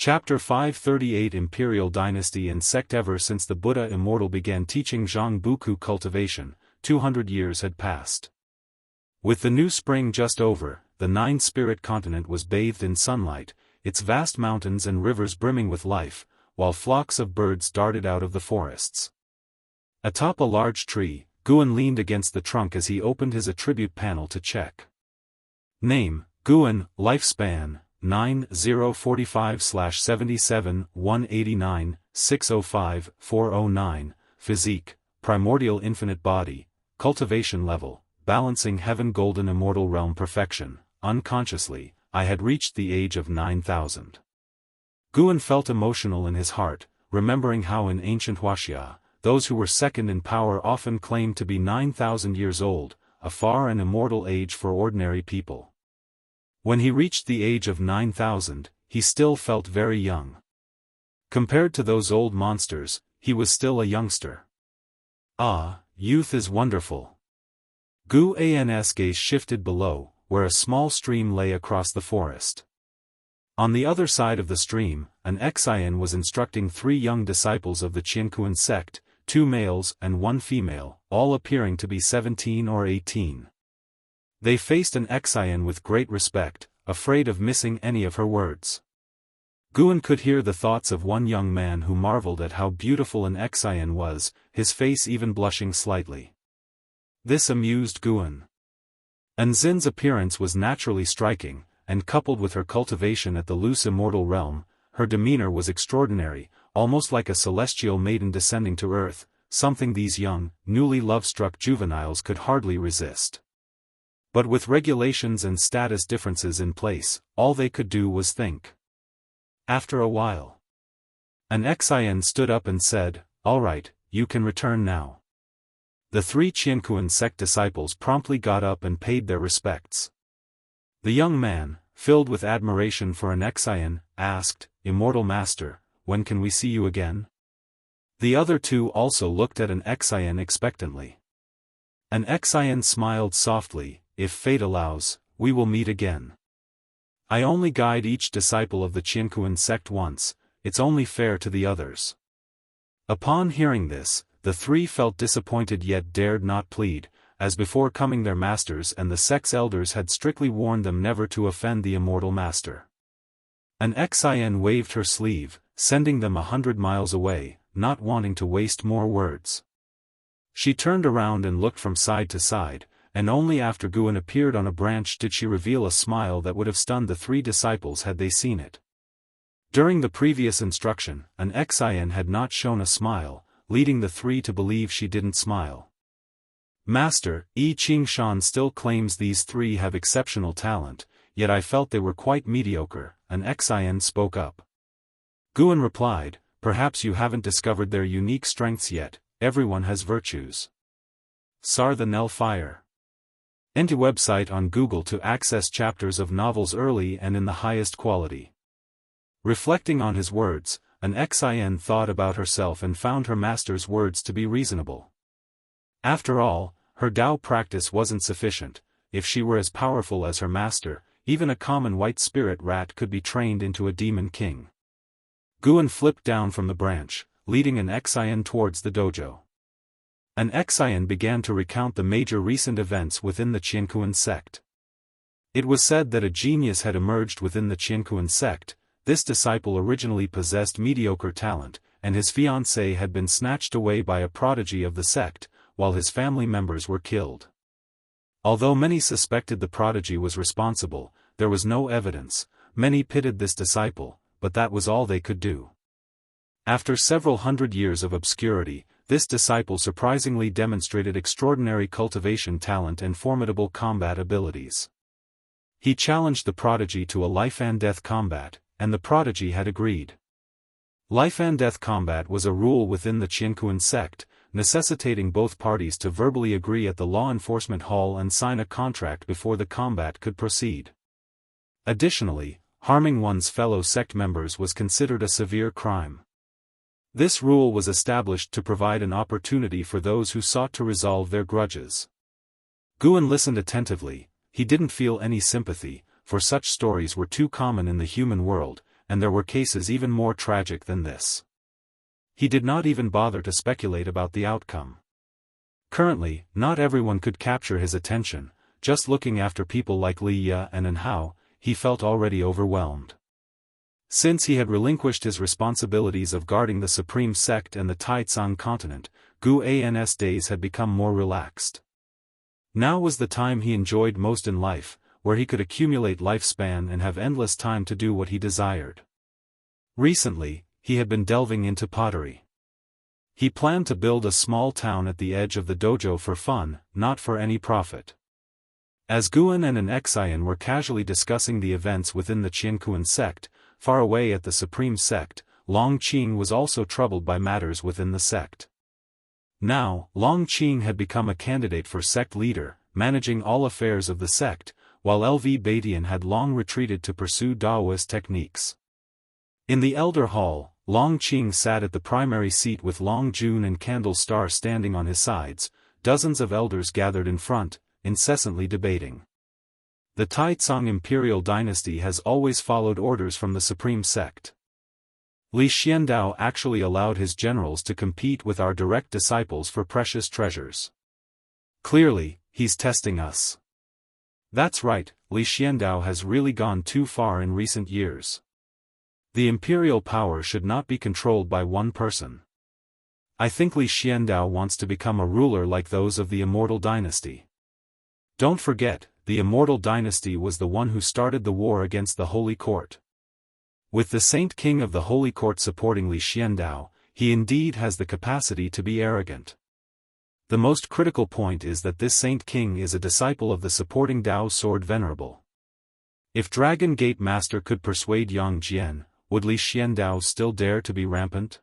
Chapter 538 Imperial Dynasty and Sect. Ever since the Buddha Immortal began teaching Jianghu cultivation, 200 years had passed. With the new spring just over, the nine-spirit continent was bathed in sunlight, its vast mountains and rivers brimming with life, while flocks of birds darted out of the forests. Atop a large tree, Guan leaned against the trunk as he opened his attribute panel to check. Name, Guan, lifespan, 9045/77 189 605 409, physique, primordial infinite body, cultivation level, balancing heaven golden immortal realm perfection. Unconsciously, I had reached the age of 9,000. Guan felt emotional in his heart, remembering how in ancient Wuxia, those who were second in power often claimed to be 9,000 years old, a far and immortal age for ordinary people. When he reached the age of 9,000, he still felt very young. Compared to those old monsters, he was still a youngster. Ah, youth is wonderful. Guan's gaze shifted below, where a small stream lay across the forest. On the other side of the stream, an Xian was instructing 3 young disciples of the Jianghu sect, 2 males and 1 female, all appearing to be 17 or 18. They faced an Xian with great respect, afraid of missing any of her words. Guan could hear the thoughts of one young man who marveled at how beautiful an Xian was, his face even blushing slightly. This amused Guan. Anzin's appearance was naturally striking, and coupled with her cultivation at the loose immortal realm, her demeanor was extraordinary, almost like a celestial maiden descending to earth, something these young, newly love-struck juveniles could hardly resist. But with regulations and status differences in place, all they could do was think. After a while, an Xian stood up and said, "All right, you can return now." The 3 Jianghu sect disciples promptly got up and paid their respects. The young man, filled with admiration for an Xian, asked, "Immortal Master, when can we see you again?" The other 2 also looked at an Xian expectantly. An Xian smiled softly, "If fate allows, we will meet again. I only guide each disciple of the Jianghu sect once, it's only fair to the others." Upon hearing this, the 3 felt disappointed yet dared not plead, as before coming their masters and the sect's elders had strictly warned them never to offend the immortal master. An Xian waved her sleeve, sending them 100 miles away, not wanting to waste more words. She turned around and looked from side to side, and only after Guan appeared on a branch did she reveal a smile that would have stunned the 3 disciples had they seen it. During the previous instruction, an Xian had not shown a smile, leading the 3 to believe she didn't smile. "Master, Qingshan still claims these 3 have exceptional talent, yet I felt they were quite mediocre," an Xian spoke up. Guan replied, "Perhaps you haven't discovered their unique strengths yet, everyone has virtues." Sar the Nell Fire. Enter website on Google to access chapters of novels early and in the highest quality. Reflecting on his words, an Xian thought about herself and found her master's words to be reasonable. After all, her Dao practice wasn't sufficient. If she were as powerful as her master, even a common white spirit rat could be trained into a demon king. Guan flipped down from the branch, leading an Xian towards the dojo. An Xian began to recount the major recent events within the Jianghu sect. It was said that a genius had emerged within the Jianghu sect. This disciple originally possessed mediocre talent, and his fiancée had been snatched away by a prodigy of the sect, while his family members were killed. Although many suspected the prodigy was responsible, there was no evidence. Many pitied this disciple, but that was all they could do. After several hundred years of obscurity, this disciple surprisingly demonstrated extraordinary cultivation talent and formidable combat abilities. He challenged the prodigy to a life-and-death combat, and the prodigy had agreed. Life-and-death combat was a rule within the Jianghu sect, necessitating both parties to verbally agree at the law enforcement hall and sign a contract before the combat could proceed. Additionally, harming one's fellow sect members was considered a severe crime. This rule was established to provide an opportunity for those who sought to resolve their grudges. Guan listened attentively. He didn't feel any sympathy, for such stories were too common in the human world, and there were cases even more tragic than this. He did not even bother to speculate about the outcome. Currently, not everyone could capture his attention. Just looking after people like Li Ye and An Hao, he felt already overwhelmed. Since he had relinquished his responsibilities of guarding the Supreme Sect and the Taitsang continent, Gu An's days had become more relaxed. Now was the time he enjoyed most in life, where he could accumulate lifespan and have endless time to do what he desired. Recently, he had been delving into pottery. He planned to build a small town at the edge of the dojo for fun, not for any profit. As Guan and an Xian were casually discussing the events within the Qianquan sect, far away at the Supreme Sect, Long Qing was also troubled by matters within the sect. Now, Long Qing had become a candidate for sect leader, managing all affairs of the sect, while LV Badian had long retreated to pursue Daoist techniques. In the Elder Hall, Long Qing sat at the primary seat with Long Jun and Candle Star standing on his sides. Dozens of elders gathered in front, incessantly debating. The Taitsang imperial dynasty has always followed orders from the Supreme Sect. Li Xiandao actually allowed his generals to compete with our direct disciples for precious treasures. Clearly, he's testing us. That's right, Li Xiandao has really gone too far in recent years. The imperial power should not be controlled by one person. I think Li Xiandao wants to become a ruler like those of the Immortal dynasty. Don't forget, the Immortal dynasty was the one who started the war against the Holy Court. With the Saint King of the Holy Court supporting Li Xiandao, he indeed has the capacity to be arrogant. The most critical point is that this Saint King is a disciple of the supporting Dao Sword Venerable. If Dragon Gate Master could persuade Yang Jian, would Li Xiandao still dare to be rampant?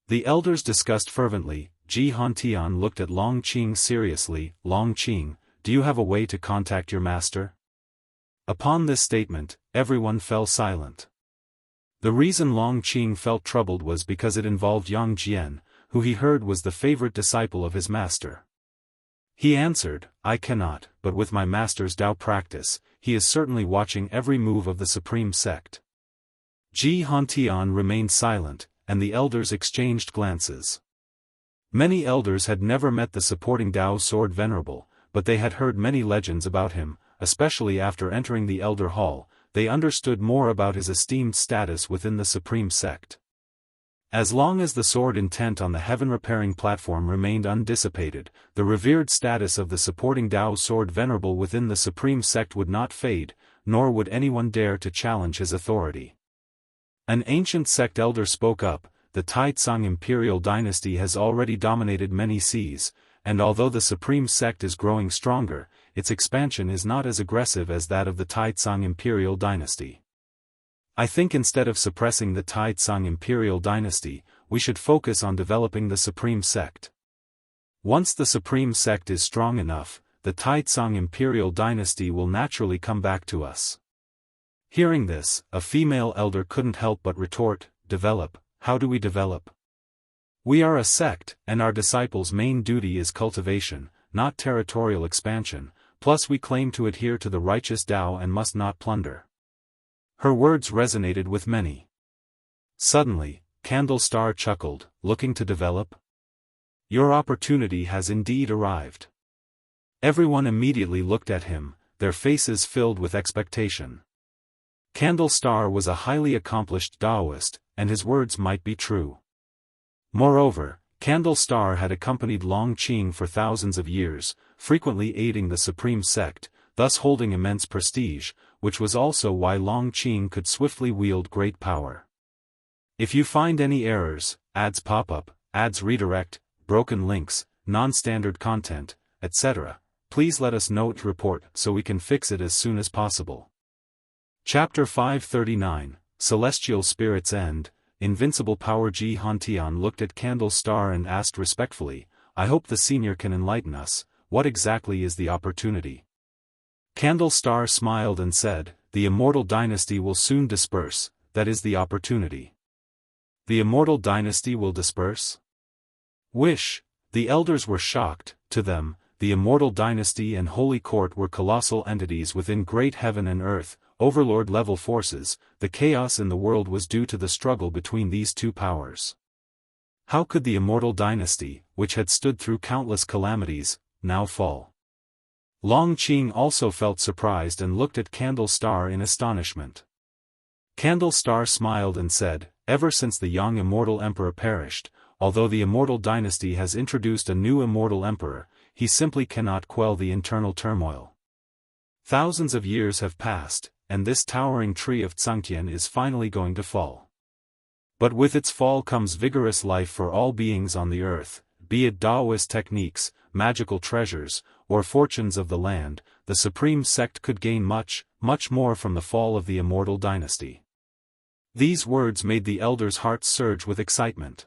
The elders discussed fervently. Ji Hantian looked at Long Qing seriously. Long Qing, do you have a way to contact your master? Upon this statement, everyone fell silent. The reason Long Qing felt troubled was because it involved Yang Jian, who he heard was the favorite disciple of his master. He answered, I cannot, but with my master's Dao practice, he is certainly watching every move of the Supreme Sect. Ji Hantian remained silent, and the elders exchanged glances. Many elders had never met the supporting Dao Sword Venerable, but they had heard many legends about him, especially after entering the Elder Hall. They understood more about his esteemed status within the Supreme Sect. As long as the sword intent on the heaven-repairing platform remained undissipated, the revered status of the supporting Dao Sword Venerable within the Supreme Sect would not fade, nor would anyone dare to challenge his authority. An ancient sect elder spoke up. The Taitsang imperial dynasty has already dominated many seas, and although the Supreme Sect is growing stronger, its expansion is not as aggressive as that of the Taitsang imperial dynasty. I think instead of suppressing the Taitsang imperial dynasty, we should focus on developing the Supreme Sect. Once the Supreme Sect is strong enough, the Taitsang imperial dynasty will naturally come back to us. Hearing this, a female elder couldn't help but retort, develop, how do we develop? We are a sect, and our disciples' main duty is cultivation, not territorial expansion, plus we claim to adhere to the righteous Tao and must not plunder. Her words resonated with many. Suddenly, Candle Star chuckled, looking to develop? Your opportunity has indeed arrived. Everyone immediately looked at him, their faces filled with expectation. Candle Star was a highly accomplished Daoist, and his words might be true. Moreover, Candle Star had accompanied Long Qing for thousands of years, frequently aiding the Supreme Sect, thus holding immense prestige, which was also why Long Qing could swiftly wield great power. If you find any errors, ads pop up, ads redirect, broken links, non-standard content, etc., please let us know to report so we can fix it as soon as possible. Chapter 539, Celestial Spirit's End. Invincible Power. Ji Hantian looked at Candle Star and asked respectfully, I hope the senior can enlighten us, what exactly is the opportunity? Candle Star smiled and said, the Immortal dynasty will soon disperse, that is the opportunity. The Immortal dynasty will disperse? Wish. The elders were shocked. To them, the Immortal dynasty and Holy Court were colossal entities within great heaven and earth, overlord-level forces, the chaos in the world was due to the struggle between these two powers. How could the Immortal Dynasty, which had stood through countless calamities, now fall? Long Qing also felt surprised and looked at Candle Star in astonishment. Candle Star smiled and said, "Ever since the young Immortal Emperor perished, although the Immortal Dynasty has introduced a new Immortal Emperor, he simply cannot quell the internal turmoil. Thousands of years have passed, and this towering tree of Tsangtian is finally going to fall. But with its fall comes vigorous life for all beings on the earth, be it Daoist techniques, magical treasures, or fortunes of the land. The supreme sect could gain much, much more from the fall of the Immortal Dynasty." These words made the elders' hearts surge with excitement.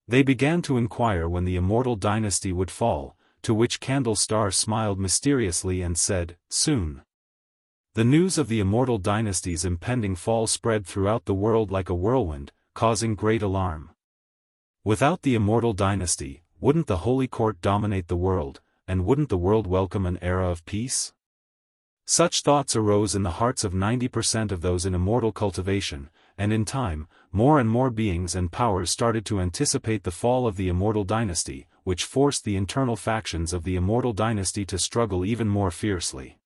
They began to inquire when the Immortal Dynasty would fall, to which Candle Star smiled mysteriously and said, "Soon." The news of the Immortal Dynasty's impending fall spread throughout the world like a whirlwind, causing great alarm. Without the Immortal Dynasty, wouldn't the Holy Court dominate the world, and wouldn't the world welcome an era of peace? Such thoughts arose in the hearts of 90% of those in immortal cultivation, and in time, more and more beings and powers started to anticipate the fall of the Immortal Dynasty, which forced the internal factions of the Immortal Dynasty to struggle even more fiercely.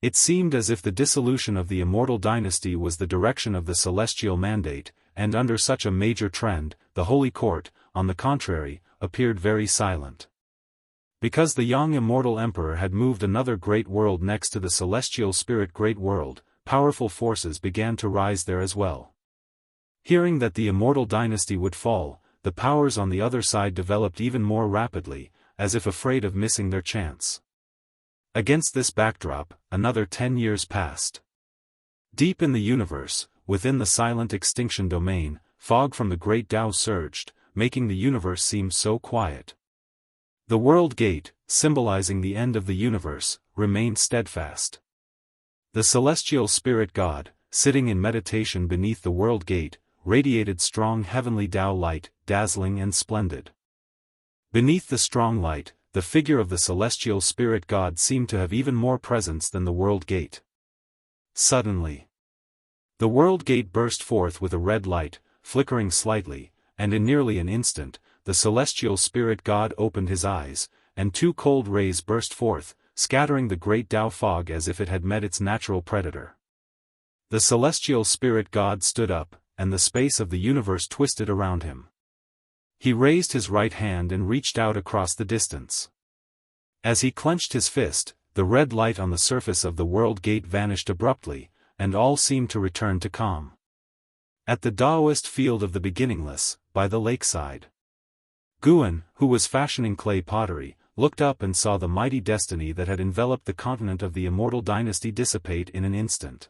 It seemed as if the dissolution of the Immortal Dynasty was the direction of the celestial mandate, and under such a major trend, the Holy Court, on the contrary, appeared very silent. Because the young Immortal Emperor had moved another great world next to the celestial spirit great world, powerful forces began to rise there as well. Hearing that the Immortal Dynasty would fall, the powers on the other side developed even more rapidly, as if afraid of missing their chance. Against this backdrop, another 10 years passed. Deep in the universe, within the silent extinction domain, fog from the great Tao surged, making the universe seem so quiet. The World Gate, symbolizing the end of the universe, remained steadfast. The celestial spirit god, sitting in meditation beneath the World Gate, radiated strong heavenly Tao light, dazzling and splendid. Beneath the strong light, the figure of the celestial spirit god seemed to have even more presence than the World Gate. Suddenly, the World Gate burst forth with a red light, flickering slightly, and in nearly an instant, the celestial spirit god opened his eyes, and two cold rays burst forth, scattering the great Tao fog as if it had met its natural predator. The celestial spirit god stood up, and the space of the universe twisted around him. He raised his right hand and reached out across the distance. As he clenched his fist, the red light on the surface of the World Gate vanished abruptly, and all seemed to return to calm. At the Daoist field of the beginningless, by the lakeside, Guan, who was fashioning clay pottery, looked up and saw the mighty destiny that had enveloped the continent of the Immortal Dynasty dissipate in an instant.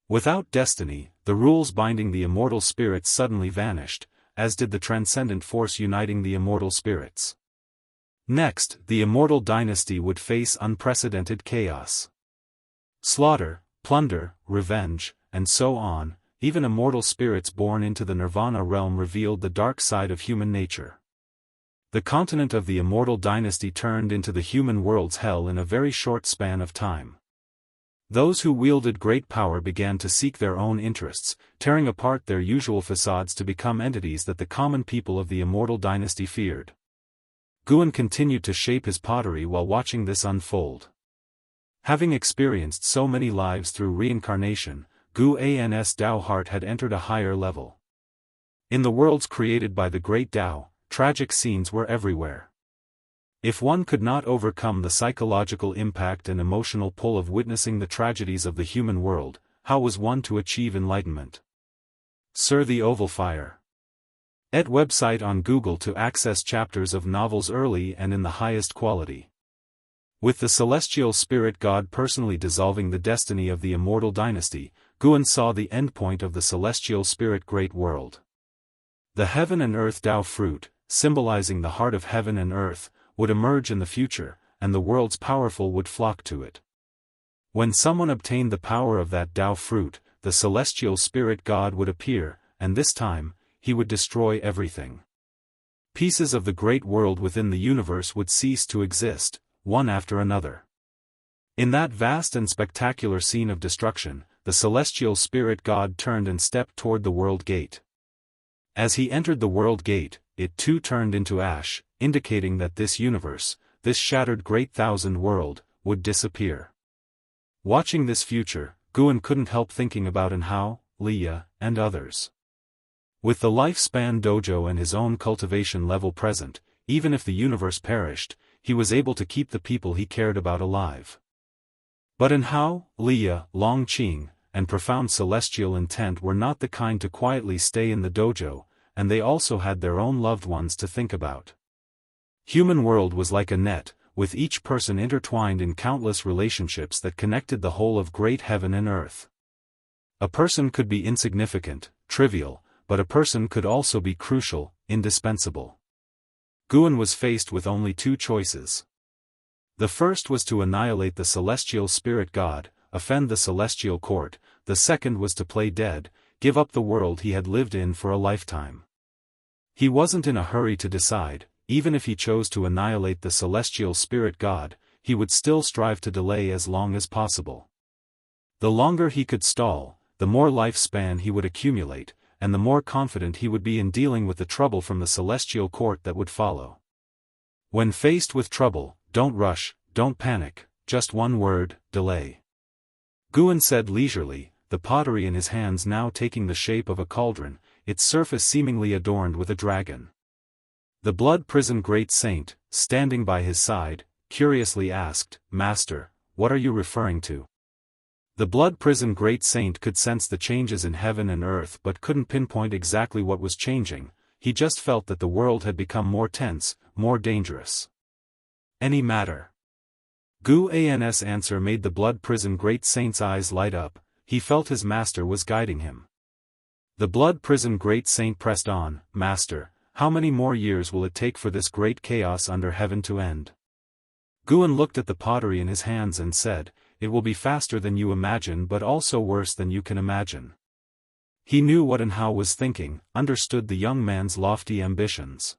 Without destiny, the rules binding the immortal spirits suddenly vanished, as did the transcendent force uniting the immortal spirits. Next, the Immortal Dynasty would face unprecedented chaos. Slaughter, plunder, revenge, and so on. Even immortal spirits born into the Nirvana realm revealed the dark side of human nature. The continent of the Immortal Dynasty turned into the human world's hell in a very short span of time. Those who wielded great power began to seek their own interests, tearing apart their usual facades to become entities that the common people of the Immortal Dynasty feared. Guan continued to shape his pottery while watching this unfold. Having experienced so many lives through reincarnation, Guan's Tao heart had entered a higher level. In the worlds created by the great Tao, tragic scenes were everywhere. If one could not overcome the psychological impact and emotional pull of witnessing the tragedies of the human world, how was one to achieve enlightenment? Sir the Oval Fire. @ website on Google to access chapters of novels early and in the highest quality. With the celestial spirit god personally dissolving the destiny of the Immortal Dynasty, Guan saw the endpoint of the celestial spirit great world. The heaven and earth Tao fruit, symbolizing the heart of heaven and earth, would emerge in the future, and the world's powerful would flock to it. When someone obtained the power of that Tao fruit, the celestial spirit god would appear, and this time, he would destroy everything. Pieces of the great world within the universe would cease to exist, one after another. In that vast and spectacular scene of destruction, the celestial spirit god turned and stepped toward the world gate. As he entered the world gate, it too turned into ash, indicating that this universe, this shattered great thousand world, would disappear. Watching this future, Guan couldn't help thinking about Anhao, Leia, and others. With the lifespan dojo and his own cultivation level present, even if the universe perished, he was able to keep the people he cared about alive. But Anhao, Leia, Long Qing, and profound celestial intent were not the kind to quietly stay in the dojo, and they also had their own loved ones to think about. Human world was like a net, with each person intertwined in countless relationships that connected the whole of great heaven and earth. A person could be insignificant, trivial, but a person could also be crucial, indispensable. Guan was faced with only two choices. The first was to annihilate the celestial spirit god, offend the celestial court. The second was to play dead, give up the world he had lived in for a lifetime. He wasn't in a hurry to decide. Even if he chose to annihilate the celestial spirit god, he would still strive to delay as long as possible. The longer he could stall, the more lifespan he would accumulate, and the more confident he would be in dealing with the trouble from the celestial court that would follow. When faced with trouble, don't rush, don't panic, just one word: delay. Guan said leisurely, the pottery in his hands now taking the shape of a cauldron, its surface seemingly adorned with a dragon. The blood prison great saint, standing by his side, curiously asked, "Master, what are you referring to?" The blood prison great saint could sense the changes in heaven and earth but couldn't pinpoint exactly what was changing. He just felt that the world had become more tense, more dangerous. Any matter? Guan's answer made the blood prison great saint's eyes light up. He felt his master was guiding him. The blood prison great saint pressed on, "Master, how many more years will it take for this great chaos under heaven to end?" Guan looked at the pottery in his hands and said, "It will be faster than you imagine but also worse than you can imagine." He knew what Anhao was thinking, understood the young man's lofty ambitions.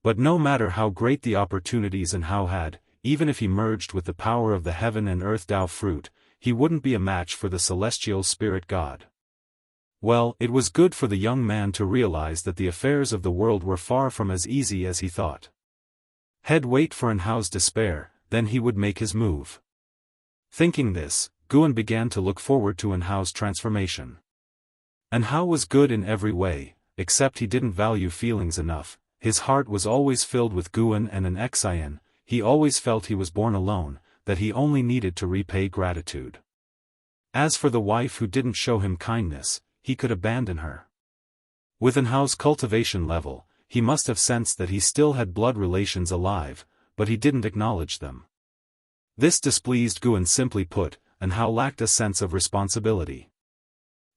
But no matter how great the opportunities Anhao had, even if he merged with the power of the heaven and earth Tao fruit, he wouldn't be a match for the celestial spirit god. Well, it was good for the young man to realize that the affairs of the world were far from as easy as he thought. He'd wait for Anhao's despair, then he would make his move. Thinking this, Guan began to look forward to Anhao's transformation. Anhao was good in every way, except he didn't value feelings enough. His heart was always filled with Guan and an Xian. He always felt he was born alone, that he only needed to repay gratitude. As for the wife who didn't show him kindness, he could abandon her. With Anhao's cultivation level, he must have sensed that he still had blood relations alive, but he didn't acknowledge them. This displeased Guan. Simply put, Anhao lacked a sense of responsibility.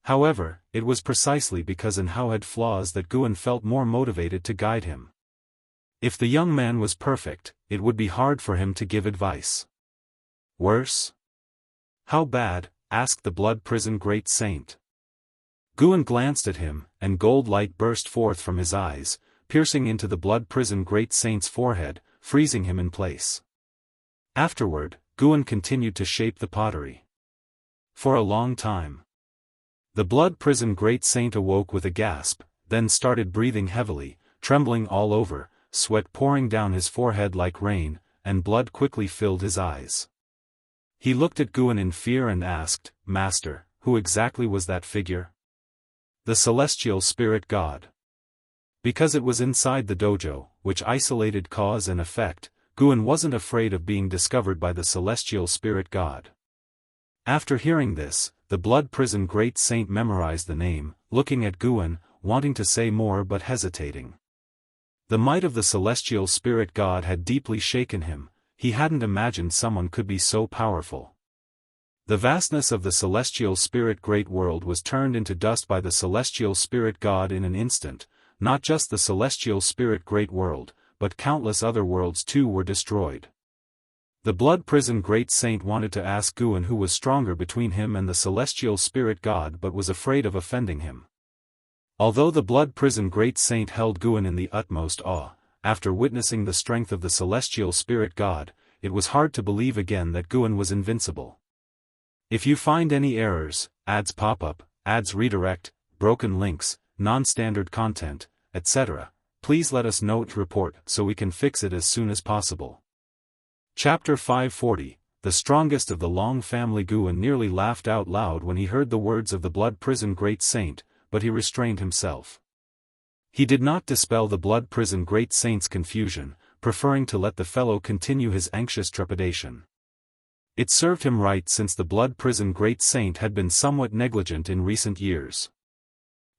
However, it was precisely because Anhao had flaws that Guan felt more motivated to guide him. If the young man was perfect, it would be hard for him to give advice. Worse? How bad? Asked the blood prison great saint. Guan glanced at him, and gold light burst forth from his eyes, piercing into the blood prison great saint's forehead, freezing him in place. Afterward, Guan continued to shape the pottery. For a long time. The blood prison great saint awoke with a gasp, then started breathing heavily, trembling all over, sweat pouring down his forehead like rain, and blood quickly filled his eyes. He looked at Guan in fear and asked, "Master, who exactly was that figure?" "The celestial spirit god." Because it was inside the dojo, which isolated cause and effect, Guan wasn't afraid of being discovered by the celestial spirit god. After hearing this, the blood prison great saint memorized the name, looking at Guan, wanting to say more but hesitating. The might of the celestial spirit god had deeply shaken him. He hadn't imagined someone could be so powerful. The vastness of the celestial spirit great world was turned into dust by the celestial spirit god in an instant. Not just the celestial spirit great world, but countless other worlds too were destroyed. The blood prison great saint wanted to ask Guan who was stronger between him and the celestial spirit god but was afraid of offending him. Although the blood prison great saint held Guan in the utmost awe, after witnessing the strength of the celestial spirit god, it was hard to believe again that Guan was invincible. If you find any errors, ads pop up, ads redirect, broken links, non-standard content, etc., please let us know to report so we can fix it as soon as possible. Chapter 540, The strongest of the Long family. Guan nearly laughed out loud when he heard the words of the Blood Prison Great Saint, but he restrained himself. He did not dispel the Blood Prison Great Saint's confusion, preferring to let the fellow continue his anxious trepidation. It served him right since the Blood Prison Great Saint had been somewhat negligent in recent years.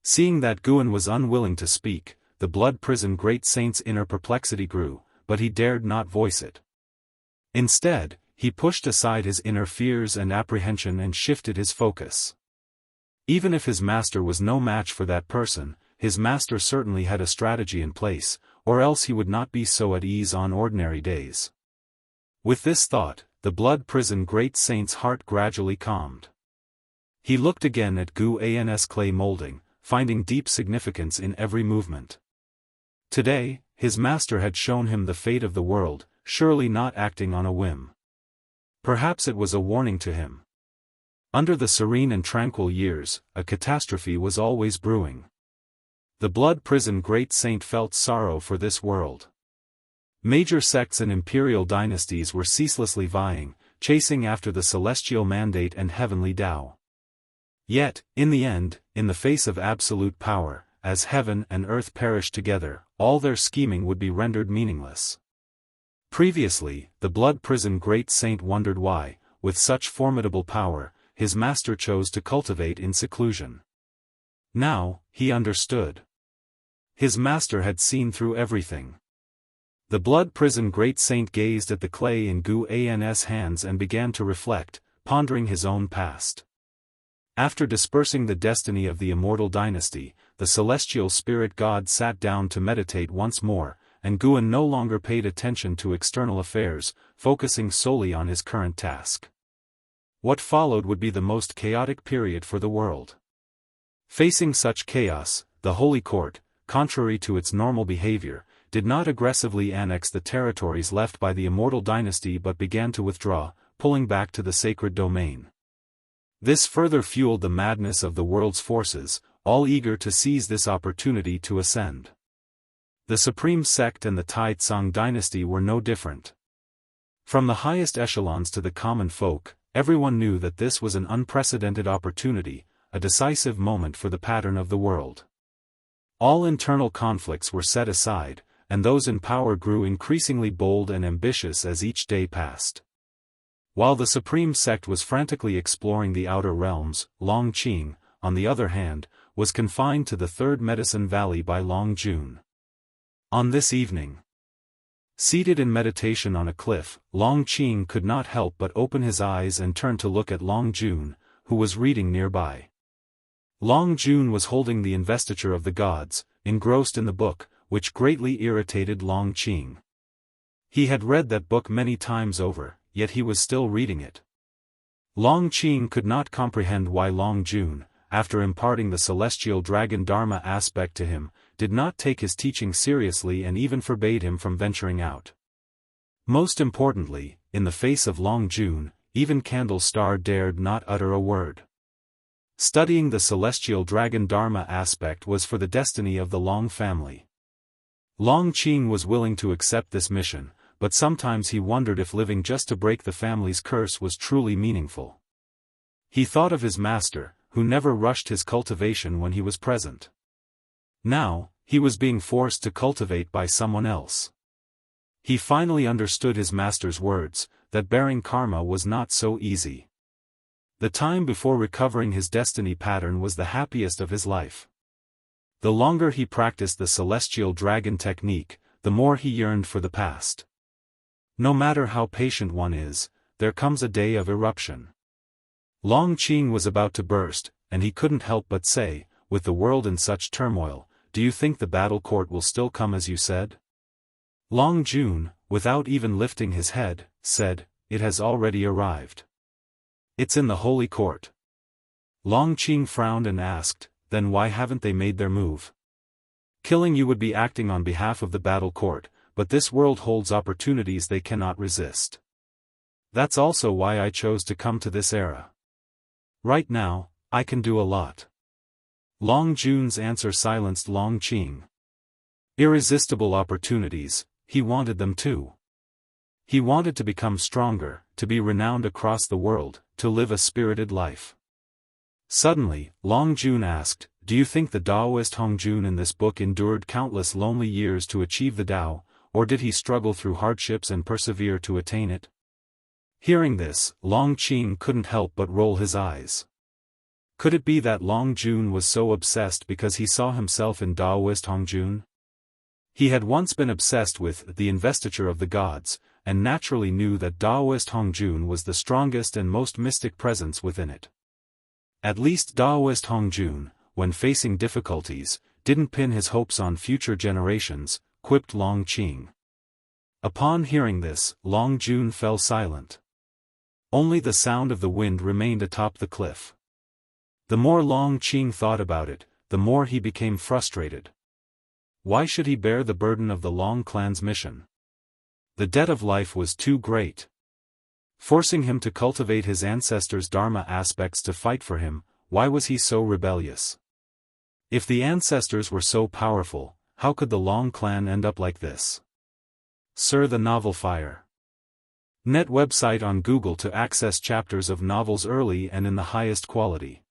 Seeing that Guan was unwilling to speak, the Blood Prison Great Saint's inner perplexity grew, but he dared not voice it. Instead, he pushed aside his inner fears and apprehension and shifted his focus. Even if his master was no match for that person, his master certainly had a strategy in place, or else he would not be so at ease on ordinary days. With this thought, the Blood Prison Great Saint's heart gradually calmed. He looked again at Guan's clay molding, finding deep significance in every movement. Today, his master had shown him the fate of the world, surely not acting on a whim. Perhaps it was a warning to him. Under the serene and tranquil years, a catastrophe was always brewing. The Blood Prison Great Saint felt sorrow for this world. Major sects and imperial dynasties were ceaselessly vying, chasing after the celestial mandate and heavenly Tao. Yet, in the end, in the face of absolute power, as heaven and earth perished together, all their scheming would be rendered meaningless. Previously, the Blood Prison Great Saint wondered why, with such formidable power, his master chose to cultivate in seclusion. Now, he understood. His master had seen through everything. The Blood Prison Great Saint gazed at the clay in Guan's hands and began to reflect, pondering his own past. After dispersing the destiny of the Immortal dynasty, the celestial spirit god sat down to meditate once more, and Guan no longer paid attention to external affairs, focusing solely on his current task. What followed would be the most chaotic period for the world. Facing such chaos, the Holy Court, contrary to its normal behavior, did not aggressively annex the territories left by the Immortal dynasty but began to withdraw, pulling back to the sacred domain. This further fueled the madness of the world's forces, all eager to seize this opportunity to ascend. The Supreme Sect and the Tai Tsang dynasty were no different. From the highest echelons to the common folk, everyone knew that this was an unprecedented opportunity, a decisive moment for the pattern of the world. All internal conflicts were set aside, and those in power grew increasingly bold and ambitious as each day passed. While the Supreme Sect was frantically exploring the outer realms, Longqing, on the other hand, was confined to the Third Medicine Valley by Longjun. On this evening, seated in meditation on a cliff, Longqing could not help but open his eyes and turn to look at Longjun, who was reading nearby. Longjun was holding the investiture of the gods, engrossed in the book, which greatly irritated Longqing. He had read that book many times over, yet he was still reading it. Longqing could not comprehend why Longjun, after imparting the celestial dragon Dharma aspect to him, did not take his teaching seriously and even forbade him from venturing out. Most importantly, in the face of Longjun, even Candlestar dared not utter a word. Studying the celestial dragon Dharma aspect was for the destiny of the Long family. Longqing was willing to accept this mission, but sometimes he wondered if living just to break the family's curse was truly meaningful. He thought of his master, who never rushed his cultivation when he was present. Now, he was being forced to cultivate by someone else. He finally understood his master's words, that bearing karma was not so easy. The time before recovering his destiny pattern was the happiest of his life. The longer he practiced the celestial dragon technique, the more he yearned for the past. No matter how patient one is, there comes a day of eruption. Longqing was about to burst, and he couldn't help but say, with the world in such turmoil, "Do you think the battle court will still come as you said?" Longjun, without even lifting his head, said, "It has already arrived. It's in the holy court." Longqing frowned and asked, "Then why haven't they made their move? Killing you would be acting on behalf of the battle court, but this world holds opportunities they cannot resist." That's also why I chose to come to this era. Right now, I can do a lot. Long Jun's answer silenced Long Qing. Irresistible opportunities, he wanted them too. He wanted to become stronger, to be renowned across the world, to live a spirited life. Suddenly, Long Jun asked, "Do you think the Daoist Hong Jun in this book endured countless lonely years to achieve the Tao, or did he struggle through hardships and persevere to attain it?" Hearing this, Long Qing couldn't help but roll his eyes. Could it be that Long Jun was so obsessed because he saw himself in Daoist Hong Jun? He had once been obsessed with the investiture of the gods, and naturally knew that Daoist Hong Jun was the strongest and most mystic presence within it. At least Daoist Hong Jun, when facing difficulties, didn't pin his hopes on future generations, quipped Long Qing. Upon hearing this, Long Jun fell silent. Only the sound of the wind remained atop the cliff. The more Long Qing thought about it, the more he became frustrated. Why should he bear the burden of the Long clan's mission? The debt of life was too great. Forcing him to cultivate his ancestors' dharma aspects to fight for him, why was he so rebellious? If the ancestors were so powerful, how could the Long clan end up like this? Sir, the novel Fire. Net website on Google to access chapters of novels early and in the highest quality.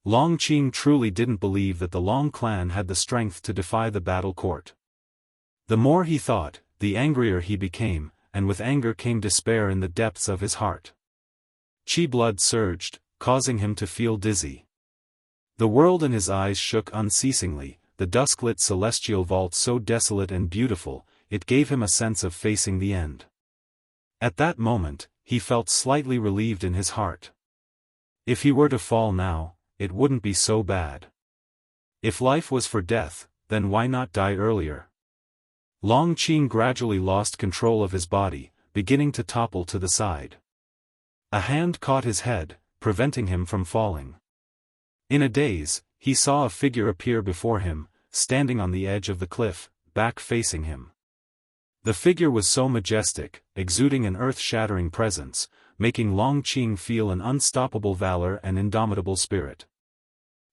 Long Qing truly didn't believe that the Long clan had the strength to defy the battle court. The more he thought, the angrier he became, and with anger came despair in the depths of his heart. Qi blood surged, causing him to feel dizzy. The world in his eyes shook unceasingly, the dusk-lit celestial vault so desolate and beautiful, it gave him a sense of facing the end. At that moment, he felt slightly relieved in his heart. If he were to fall now, it wouldn't be so bad. If life was for death, then why not die earlier? Long Qing gradually lost control of his body, beginning to topple to the side. A hand caught his head, preventing him from falling. In a daze, he saw a figure appear before him, standing on the edge of the cliff, back facing him. The figure was so majestic, exuding an earth-shattering presence, making Long Qing feel an unstoppable valor and indomitable spirit.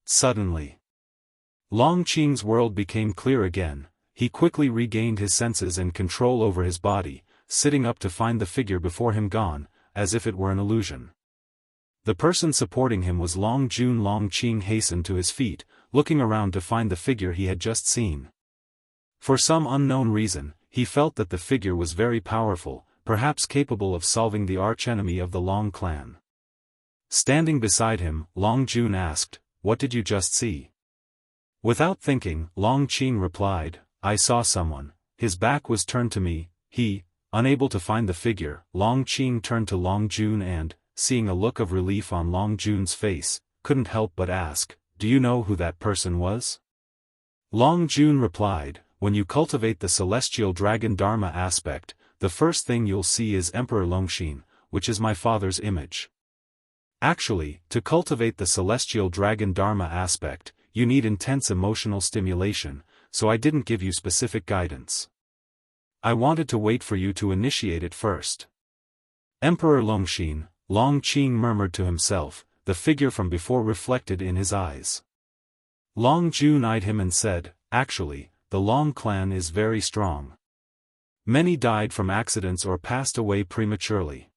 Suddenly, Long Qing's world became clear again. He quickly regained his senses and control over his body, sitting up to find the figure before him gone, as if it were an illusion. The person supporting him was Long Jun. Long Qing hastened to his feet, looking around to find the figure he had just seen. For some unknown reason, he felt that the figure was very powerful, perhaps capable of solving the archenemy of the Long clan. Standing beside him, Long Jun asked, "What did you just see?" Without thinking, Long Qing replied, "I saw someone. His back was turned to me." Unable to find the figure, Long Qing turned to Long Jun and, seeing a look of relief on Long Jun's face, couldn't help but ask, "Do you know who that person was?" Long Jun replied, "When you cultivate the celestial dragon dharma aspect, the first thing you'll see is Emperor Longxin, which is my father's image." Actually, to cultivate the celestial dragon dharma aspect, you need intense emotional stimulation, so I didn't give you specific guidance. I wanted to wait for you to initiate it first. Emperor Longxin, Long Qing murmured to himself, the figure from before reflected in his eyes. Long Jun eyed him and said, "Actually, the Long clan is very strong. Many died from accidents or passed away prematurely.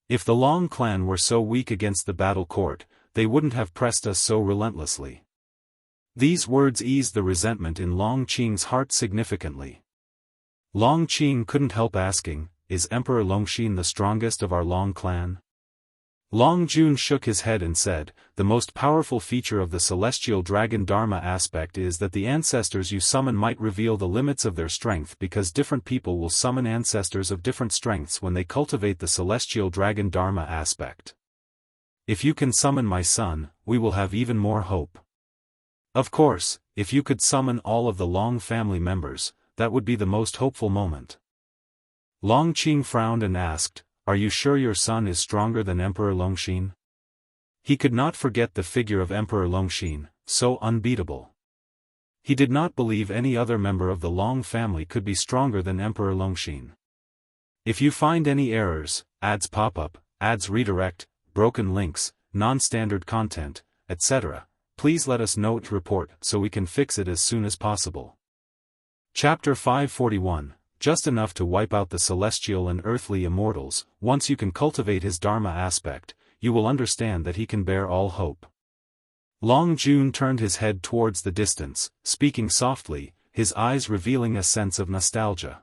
If the Long clan were so weak against the battle court, they wouldn't have pressed us so relentlessly." These words eased the resentment in Long Qing's heart significantly. Long Qing couldn't help asking, "Is Emperor Longxin the strongest of our Long clan?" Long Jun shook his head and said, "The most powerful feature of the celestial dragon dharma aspect is that the ancestors you summon might reveal the limits of their strength because different people will summon ancestors of different strengths when they cultivate the celestial dragon dharma aspect. If you can summon my son, we will have even more hope. Of course, if you could summon all of the Long family members, that would be the most hopeful moment." Long Qing frowned and asked, "Are you sure your son is stronger than Emperor Longxin?" He could not forget the figure of Emperor Longxin, so unbeatable. He did not believe any other member of the Long family could be stronger than Emperor Longxin. If you find any errors, ads pop up, ads redirect, broken links, non-standard content, etc., please let us know to report so we can fix it as soon as possible. Chapter 541, just enough to wipe out the celestial and earthly immortals. Once you can cultivate his Dharma aspect, you will understand that he can bear all hope. Long Jun turned his head towards the distance, speaking softly, his eyes revealing a sense of nostalgia.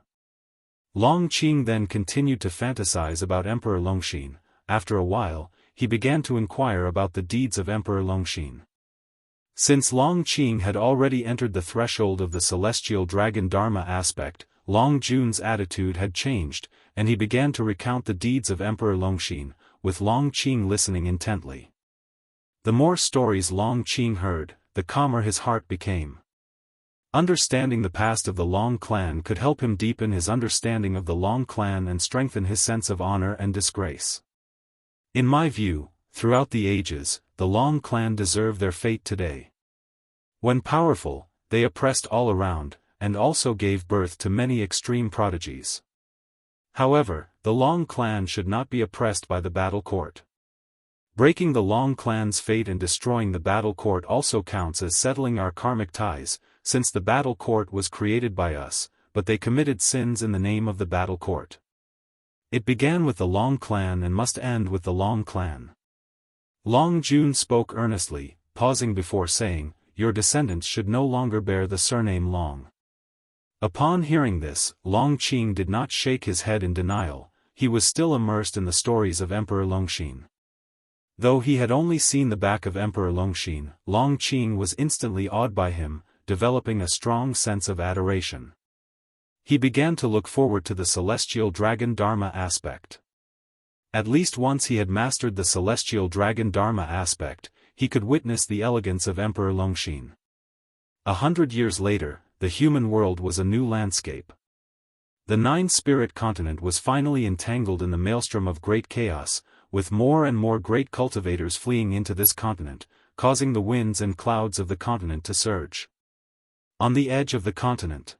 Long Qing then continued to fantasize about Emperor Longxin. After a while, he began to inquire about the deeds of Emperor Longxin. Since Long Qing had already entered the threshold of the celestial dragon Dharma aspect, Long Jun's attitude had changed, and he began to recount the deeds of Emperor Longxin, with Long Qing listening intently. The more stories Long Qing heard, the calmer his heart became. Understanding the past of the Long clan could help him deepen his understanding of the Long clan and strengthen his sense of honor and disgrace. In my view, throughout the ages, the Long clan deserve their fate today. When powerful, they oppressed all around, and also gave birth to many extreme prodigies. However, the Long clan should not be oppressed by the battle court. Breaking the Long clan's fate and destroying the battle court also counts as settling our karmic ties, since the battle court was created by us, but they committed sins in the name of the battle court. It began with the Long clan and must end with the Long clan. Long Jun spoke earnestly, pausing before saying, "Your descendants should no longer bear the surname Long." Upon hearing this, Long Qing did not shake his head in denial. He was still immersed in the stories of Emperor Longxin. Though he had only seen the back of Emperor Longxin, Long Qing was instantly awed by him, developing a strong sense of adoration. He began to look forward to the celestial dragon Dharma aspect. At least once he had mastered the celestial dragon Dharma aspect, he could witness the elegance of Emperor Longxin. 100 years later, the human world was a new landscape. The nine-spirit continent was finally entangled in the maelstrom of great chaos, with more and more great cultivators fleeing into this continent, causing the winds and clouds of the continent to surge. On the edge of the continent,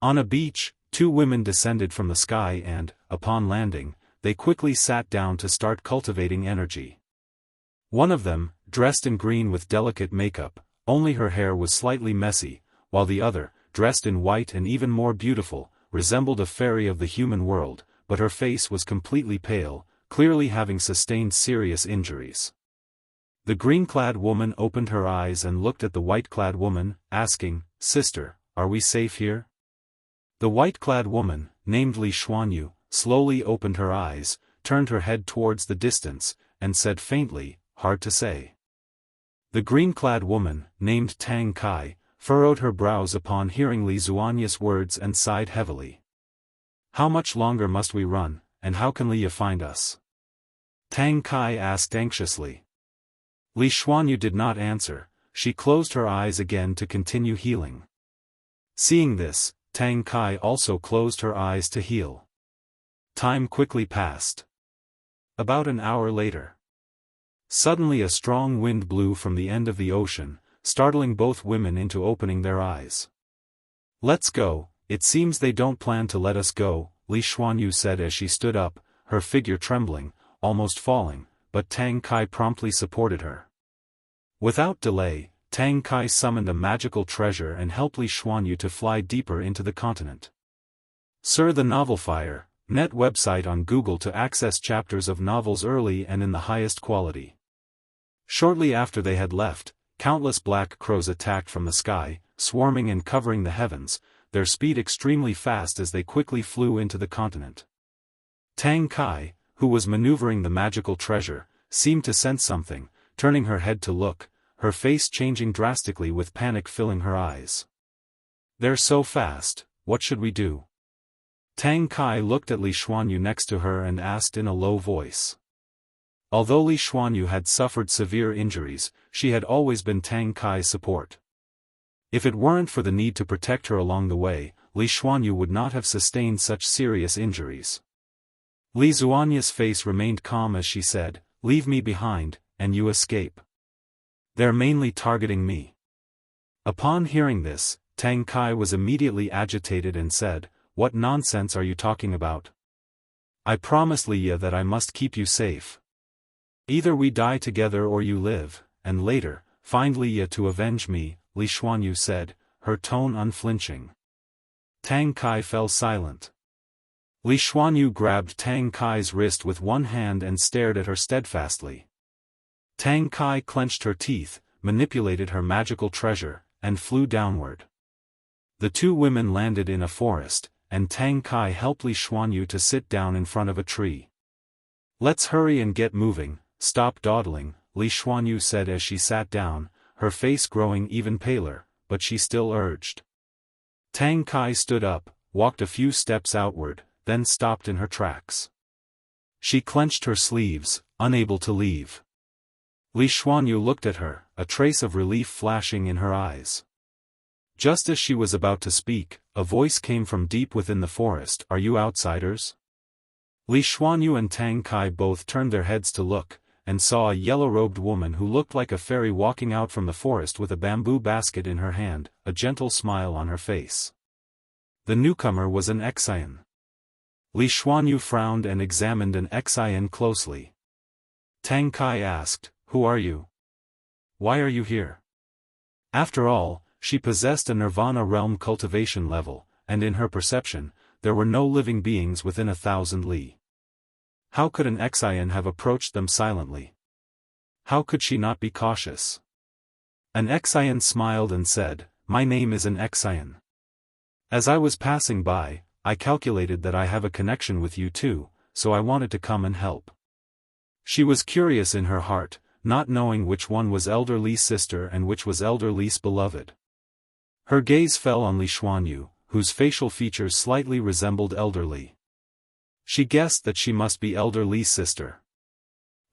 on a beach, two women descended from the sky and, upon landing, they quickly sat down to start cultivating energy. One of them, dressed in green with delicate makeup, only her hair was slightly messy, while the other, dressed in white and even more beautiful, resembled a fairy of the human world, but her face was completely pale, clearly having sustained serious injuries. The green-clad woman opened her eyes and looked at the white-clad woman, asking, "Sister, are we safe here?" The white-clad woman, named Li Xuanyu, slowly opened her eyes, turned her head towards the distance, and said faintly, "Hard to say." The green-clad woman, named Tang Kai, furrowed her brows upon hearing Li Xuanyu's words and sighed heavily. "How much longer must we run, and how can Li find us?" Tang Kai asked anxiously. Li Xuanyu did not answer. She closed her eyes again to continue healing. Seeing this, Tang Kai also closed her eyes to heal. Time quickly passed. About an hour later, suddenly a strong wind blew from the end of the ocean, startling both women into opening their eyes. "Let's go, it seems they don't plan to let us go," Li Xuanyu said as she stood up, her figure trembling, almost falling, but Tang Kai promptly supported her. Without delay, Tang Kai summoned a magical treasure and helped Li Xuanyu to fly deeper into the continent. Sir the Novel Fire, net website on Google to access chapters of novels early and in the highest quality. Shortly after they had left, countless black crows attacked from the sky, swarming and covering the heavens, their speed extremely fast as they quickly flew into the continent. Tang Kai, who was maneuvering the magical treasure, seemed to sense something, turning her head to look, her face changing drastically with panic filling her eyes. "They're so fast, what should we do?" Tang Kai looked at Li Xuanyu next to her and asked in a low voice. Although Li Xuanyu had suffered severe injuries, she had always been Tang Kai's support. If it weren't for the need to protect her along the way, Li Xuanyu would not have sustained such serious injuries. Li Xuanyu's face remained calm as she said, "Leave me behind, and you escape. They're mainly targeting me." Upon hearing this, Tang Kai was immediately agitated and said, "What nonsense are you talking about? I promised Leia that I must keep you safe. Either we die together or you live, and later, find Leia to avenge me, Li Xuanyu said, her tone unflinching. Tang Kai fell silent. Li Xuanyu grabbed Tang Kai's wrist with one hand and stared at her steadfastly. Tang Kai clenched her teeth, manipulated her magical treasure, and flew downward. The two women landed in a forest, and Tang Kai helped Li Xuanyu to sit down in front of a tree. Let's hurry and get moving, stop dawdling, Li Xuanyu said as she sat down, her face growing even paler, but she still urged. Tang Kai stood up, walked a few steps outward, then stopped in her tracks. She clenched her sleeves, unable to leave. Li Xuanyu looked at her, a trace of relief flashing in her eyes. Just as she was about to speak, a voice came from deep within the forest. Are you outsiders? Li Xuanyu and Tang Kai both turned their heads to look, and saw a yellow-robed woman who looked like a fairy walking out from the forest with a bamboo basket in her hand, a gentle smile on her face. The newcomer was an Xian. Li Xuanyu frowned and examined an Xian closely. Tang Kai asked, "Who are you? Why are you here?" After all, she possessed a Nirvana realm cultivation level, and in her perception, there were no living beings within 1,000 li. How could an Xian have approached them silently? How could she not be cautious? An Xian smiled and said, "My name is an Xian. As I was passing by, I calculated that I have a connection with you too, so I wanted to come and help." She was curious in her heart, not knowing which one was Elder Li's sister and which was Elder Li's beloved. Her gaze fell on Li Xuanyu, whose facial features slightly resembled Elder Li. She guessed that she must be Elder Li's sister.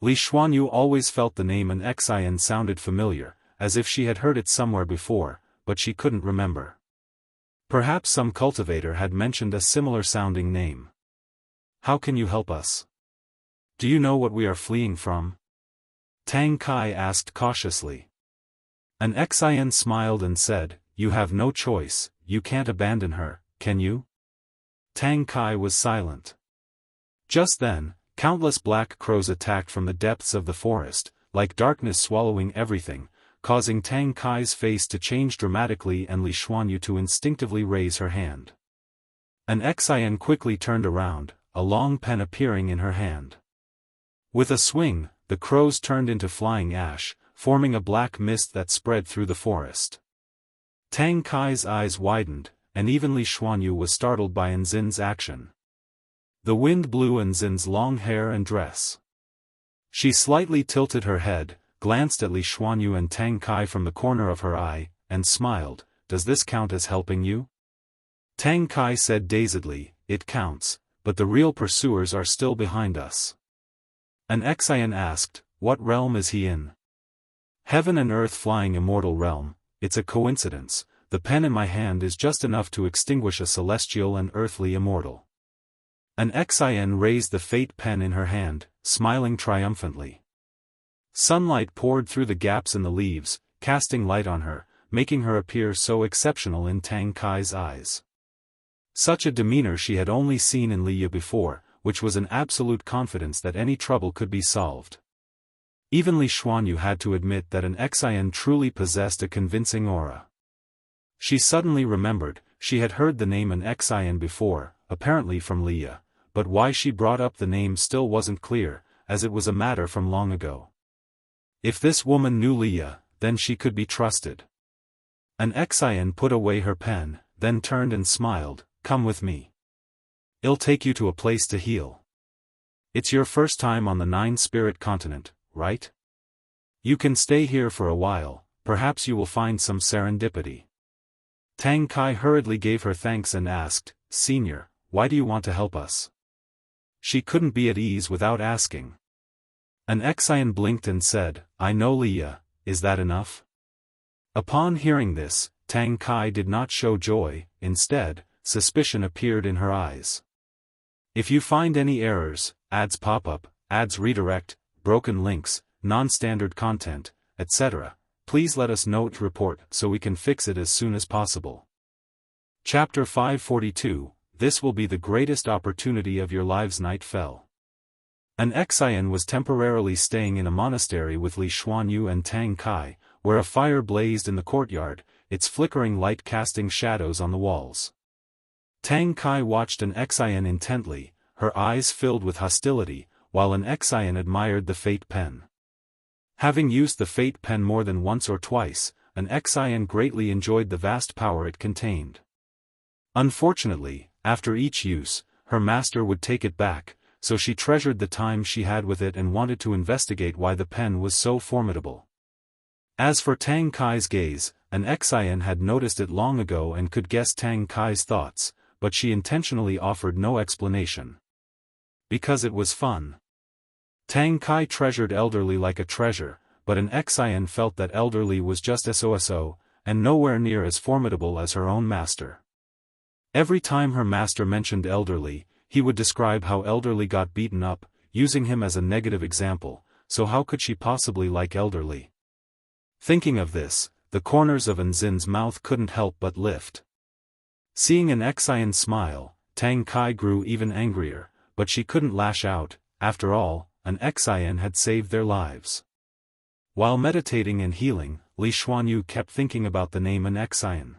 Li Xuanyu always felt the name an Xian sounded familiar, as if she had heard it somewhere before, but she couldn't remember. Perhaps some cultivator had mentioned a similar sounding name. "How can you help us? Do you know what we are fleeing from?" Tang Kai asked cautiously. An Xian smiled and said, "You have no choice, you can't abandon her, can you?" Tang Kai was silent. Just then, countless black crows attacked from the depths of the forest, like darkness swallowing everything, causing Tang Kai's face to change dramatically and Li Xuanyu to instinctively raise her hand. An Xian quickly turned around, a long pen appearing in her hand. With a swing, the crows turned into flying ash, forming a black mist that spread through the forest. Tang Kai's eyes widened, and even Li Xuanyu was startled by Nzin's action. The wind blew Nzin's long hair and dress. She slightly tilted her head, glanced at Li Xuanyu and Tang Kai from the corner of her eye, and smiled. "Does this count as helping you?" Tang Kai said dazedly, "It counts, but the real pursuers are still behind us." An Xian asked, "What realm is he in?" "Heaven and Earth flying immortal realm. It's a coincidence, the pen in my hand is just enough to extinguish a celestial and earthly immortal." An Xian raised the fate pen in her hand, smiling triumphantly. Sunlight poured through the gaps in the leaves, casting light on her, making her appear so exceptional in Tang Kai's eyes. Such a demeanor she had only seen in Leia before, which was an absolute confidence that any trouble could be solved. Even Li Xuanyu had to admit that an Xian truly possessed a convincing aura. She suddenly remembered, she had heard the name an Xian before, apparently from Leia, but why she brought up the name still wasn't clear, as it was a matter from long ago. If this woman knew Leia, then she could be trusted. An Xian put away her pen, then turned and smiled, "Come with me. I'll take you to a place to heal. It's your first time on the Nine-Spirit continent, right? You can stay here for a while, perhaps you will find some serendipity." Tang Kai hurriedly gave her thanks and asked, "Senior, why do you want to help us?" She couldn't be at ease without asking. An Xian blinked and said, "I know Leia, is that enough?" Upon hearing this, Tang Kai did not show joy, instead, suspicion appeared in her eyes. "If you find any errors, ads pop up, ads redirect, broken links, non-standard content, etc., please let us know to report so we can fix it as soon as possible." Chapter 542, this will be the greatest opportunity of your lives. Night fell. An Xian was temporarily staying in a monastery with Li Xuanyu and Tang Kai, where a fire blazed in the courtyard, its flickering light casting shadows on the walls. Tang Kai watched an Xian intently, her eyes filled with hostility, while an Xian admired the fate pen. Having used the fate pen more than once or twice, an Xian greatly enjoyed the vast power it contained. Unfortunately, after each use, her master would take it back, so she treasured the time she had with it and wanted to investigate why the pen was so formidable. As for Tang Kai's gaze, an Xian had noticed it long ago and could guess Tang Kai's thoughts, but she intentionally offered no explanation. Because it was fun. Tang Kai treasured elderly like a treasure, but an Xian felt that elderly was just so, and nowhere near as formidable as her own master. Every time her master mentioned elderly, he would describe how elderly got beaten up, using him as a negative example, so how could she possibly like elderly? Thinking of this, the corners of An Zin's mouth couldn't help but lift. Seeing an Xian smile, Tang Kai grew even angrier, but she couldn't lash out. After all, an Xian had saved their lives. While meditating and healing, Li Xuanyu kept thinking about the name An Xian.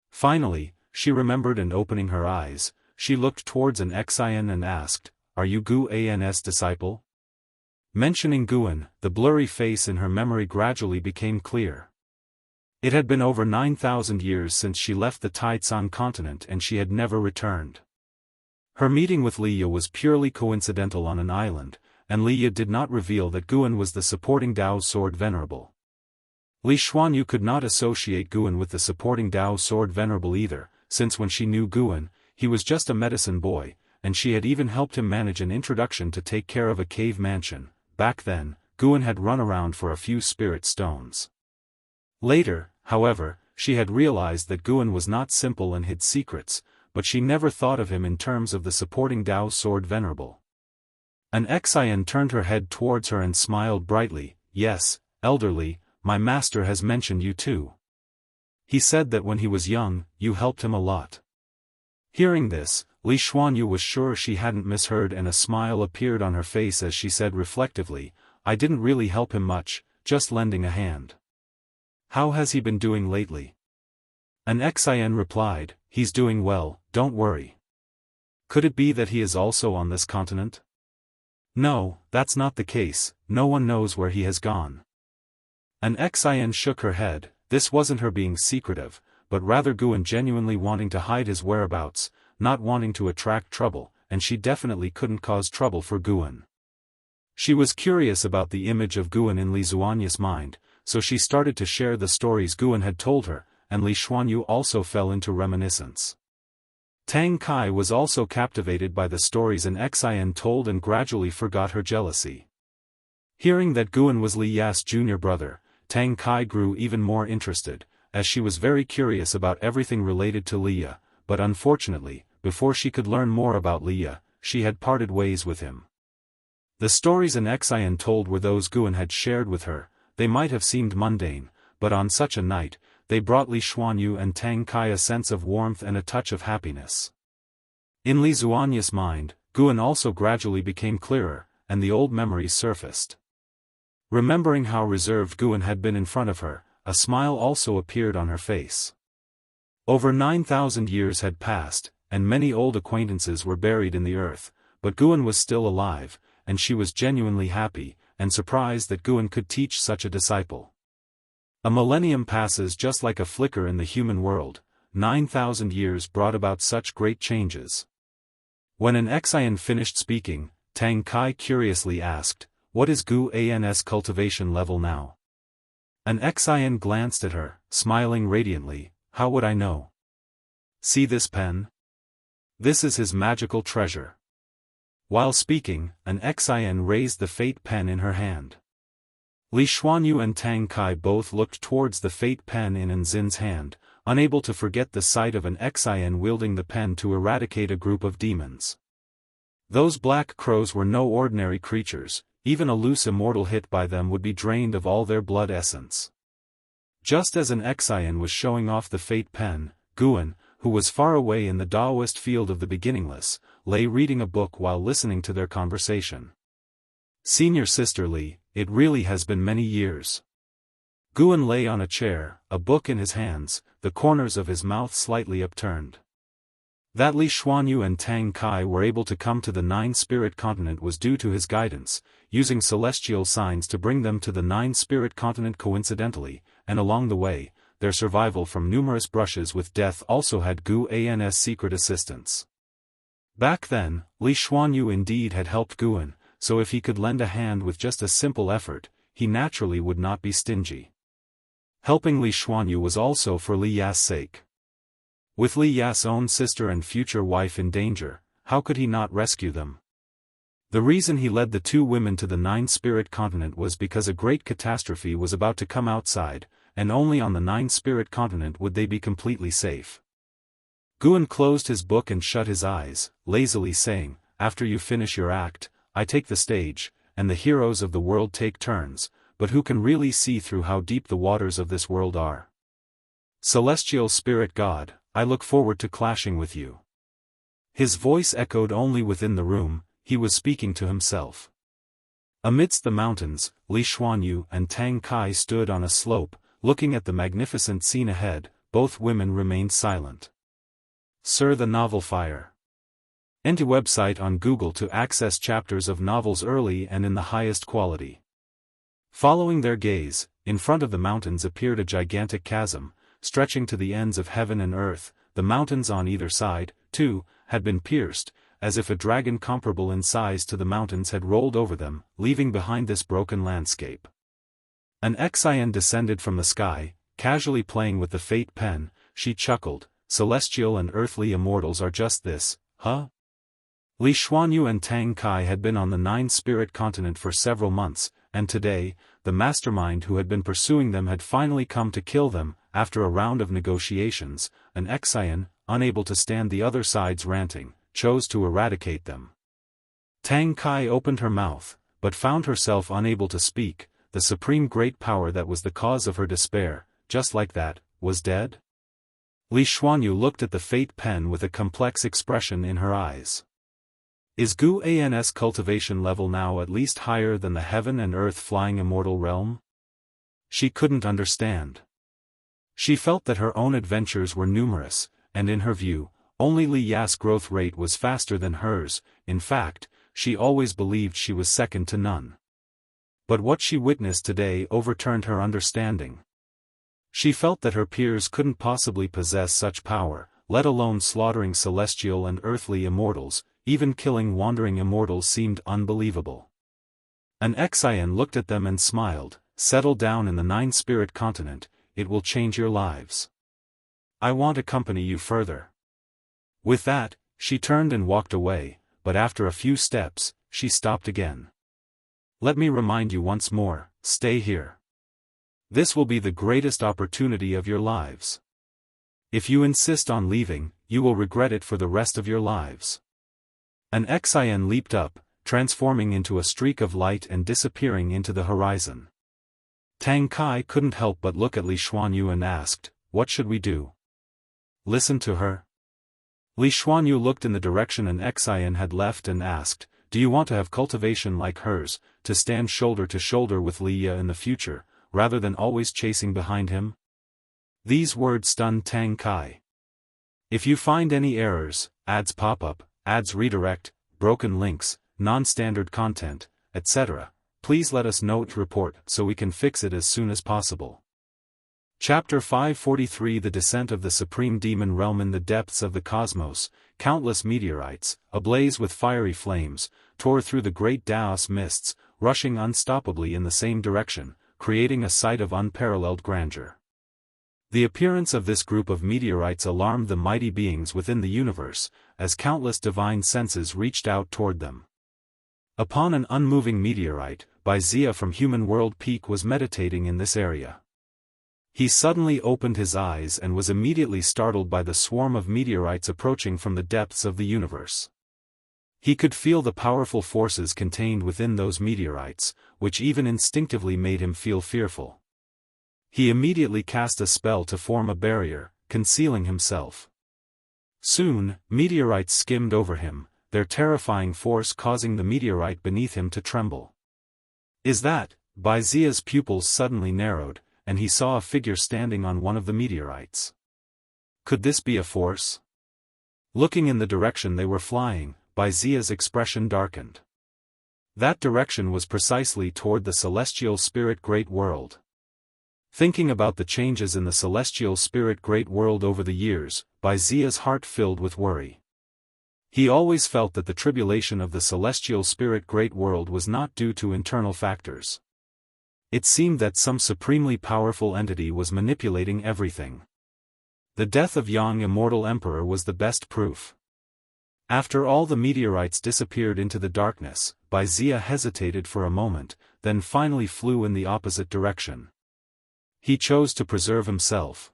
Finally, she remembered, and opening her eyes, she looked towards an Xian and asked, "Are you Gu An's disciple?" Mentioning Guan, the blurry face in her memory gradually became clear. It had been over 9,000 years since she left the Taizan continent and she had never returned. Her meeting with Liya was purely coincidental on an island, and Liya did not reveal that Guan was the supporting Dao sword venerable. Li Xuanyu could not associate Guan with the supporting Dao sword venerable either, since when she knew Guan, he was just a medicine boy, and she had even helped him manage an introduction to take care of a cave mansion. Back then, Guan had run around for a few spirit stones. Later, however, she had realized that Guan was not simple and hid secrets, but she never thought of him in terms of the supporting Dao sword venerable. An Xian turned her head towards her and smiled brightly. "Yes, elderly, my master has mentioned you too. He said that when he was young, you helped him a lot." Hearing this, Li Xuanyu was sure she hadn't misheard, and a smile appeared on her face as she said reflectively, "I didn't really help him much, just lending a hand." "How has he been doing lately?" An Xian replied, "He's doing well, don't worry." "Could it be that he is also on this continent?" "No, that's not the case, no one knows where he has gone." An Xian shook her head. This wasn't her being secretive, but rather Guan genuinely wanting to hide his whereabouts, not wanting to attract trouble, and she definitely couldn't cause trouble for Guan. She was curious about the image of Guan in Li Xuanyu's mind, so she started to share the stories Guan had told her, and Li Xuanyu also fell into reminiscence. Tang Kai was also captivated by the stories an Xian told and gradually forgot her jealousy. Hearing that Guan was Li Ya's junior brother, Tang Kai grew even more interested, as she was very curious about everything related to Liya, but unfortunately, before she could learn more about Liya, she had parted ways with him. The stories an Xian told were those Guan had shared with her. They might have seemed mundane, but on such a night, they brought Li Xuanyu and Tang Kai a sense of warmth and a touch of happiness. In Li Xuanyu's mind, Guan also gradually became clearer, and the old memories surfaced. Remembering how reserved Guan had been in front of her, a smile also appeared on her face. Over 9,000 years had passed, and many old acquaintances were buried in the earth, but Guan was still alive, and she was genuinely happy, and surprised that Guan could teach such a disciple. A millennium passes just like a flicker in the human world. 9,000 years brought about such great changes. When an Xian finished speaking, Tang Kai curiously asked, "What is Gu An's cultivation level now?" An Xian glanced at her, smiling radiantly. "How would I know? See this pen? This is his magical treasure." While speaking, an Xian raised the fate pen in her hand. Li Xuanyu and Tang Kai both looked towards the fate pen in An Zin's hand, unable to forget the sight of an Xian wielding the pen to eradicate a group of demons. Those black crows were no ordinary creatures. Even a loose immortal hit by them would be drained of all their blood essence. Just as an Xian was showing off the fate pen, Guan, who was far away in the Daoist field of the beginningless, lay reading a book while listening to their conversation. Senior Sister Li, it really has been many years. Guan lay on a chair, a book in his hands, the corners of his mouth slightly upturned. That Li Xuanyu and Tang Kai were able to come to the Nine-Spirit Continent was due to his guidance, using celestial signs to bring them to the Nine-Spirit Continent coincidentally, and along the way, their survival from numerous brushes with death also had Gu An's secret assistance. Back then, Li Xuanyu indeed had helped Guan, so if he could lend a hand with just a simple effort, he naturally would not be stingy. Helping Li Xuanyu was also for Li Ya's sake. With Li Ya's own sister and future wife in danger, how could he not rescue them? The reason he led the two women to the Nine-Spirit Continent was because a great catastrophe was about to come outside, and only on the Nine-Spirit Continent would they be completely safe. Guan closed his book and shut his eyes, lazily saying, "After you finish your act, I take the stage, and the heroes of the world take turns, but who can really see through how deep the waters of this world are? Celestial Spirit God, I look forward to clashing with you." His voice echoed only within the room, he was speaking to himself. Amidst the mountains, Li Xuanyu and Tang Kai stood on a slope, looking at the magnificent scene ahead. Both women remained silent. Sir, the novel Fire. Enter website on Google to access chapters of novels early and in the highest quality. Following their gaze, in front of the mountains appeared a gigantic chasm, stretching to the ends of heaven and earth. The mountains on either side, too, had been pierced, as if a dragon comparable in size to the mountains had rolled over them, leaving behind this broken landscape. An Xian descended from the sky, casually playing with the fate pen. She chuckled, "Celestial and earthly immortals are just this, huh?" Li Xuanyu and Tang Kai had been on the Nine-Spirit Continent for several months, and today, the mastermind who had been pursuing them had finally come to kill them. After a round of negotiations, an Xian, unable to stand the other side's ranting, chose to eradicate them. Tang Kai opened her mouth, but found herself unable to speak. The supreme great power that was the cause of her despair, just like that, was dead? Li Xuanyu looked at the fate pen with a complex expression in her eyes. Is Gu An's cultivation level now at least higher than the heaven and earth flying immortal realm? She couldn't understand. She felt that her own adventures were numerous, and in her view, only Li Ya's growth rate was faster than hers. In fact, she always believed she was second to none. But what she witnessed today overturned her understanding. She felt that her peers couldn't possibly possess such power, let alone slaughtering celestial and earthly immortals. Even killing wandering immortals seemed unbelievable. An Xian looked at them and smiled. "Settle down in the Nine-Spirit Continent, it will change your lives. I want to accompany you further." With that, she turned and walked away, but after a few steps, she stopped again. "Let me remind you once more, stay here. This will be the greatest opportunity of your lives. If you insist on leaving, you will regret it for the rest of your lives." An Xian leaped up, transforming into a streak of light and disappearing into the horizon. Tang Kai couldn't help but look at Li Xuanyu and asked, "What should we do? Listen to her?" Li Xuanyu looked in the direction an Xian had left and asked, "Do you want to have cultivation like hers, to stand shoulder to shoulder with Li Ya in the future, rather than always chasing behind him?" These words stunned Tang Kai. "If you find any errors, ads pop up, ads redirect, broken links, non-standard content, etc., please let us know to report so we can fix it as soon as possible." Chapter 543 The Descent of the Supreme Demon Realm. In the depths of the cosmos, countless meteorites, ablaze with fiery flames, tore through the great Daoist mists, rushing unstoppably in the same direction, creating a sight of unparalleled grandeur. The appearance of this group of meteorites alarmed the mighty beings within the universe, as countless divine senses reached out toward them. Upon an unmoving meteorite, Zia from Human World Peak was meditating in this area. He suddenly opened his eyes and was immediately startled by the swarm of meteorites approaching from the depths of the universe. He could feel the powerful forces contained within those meteorites, which even instinctively made him feel fearful. He immediately cast a spell to form a barrier, concealing himself. Soon, meteorites skimmed over him, their terrifying force causing the meteorite beneath him to tremble. Is that? Baizia's pupils suddenly narrowed, and he saw a figure standing on one of the meteorites. Could this be a force? Looking in the direction they were flying, Baizia's expression darkened. That direction was precisely toward the celestial spirit great world. Thinking about the changes in the celestial spirit great world over the years, Baizia's heart filled with worry. He always felt that the tribulation of the celestial spirit great world was not due to internal factors. It seemed that some supremely powerful entity was manipulating everything. The death of Yang Immortal Emperor was the best proof. After all the meteorites disappeared into the darkness, Baizia hesitated for a moment, then finally flew in the opposite direction. He chose to preserve himself.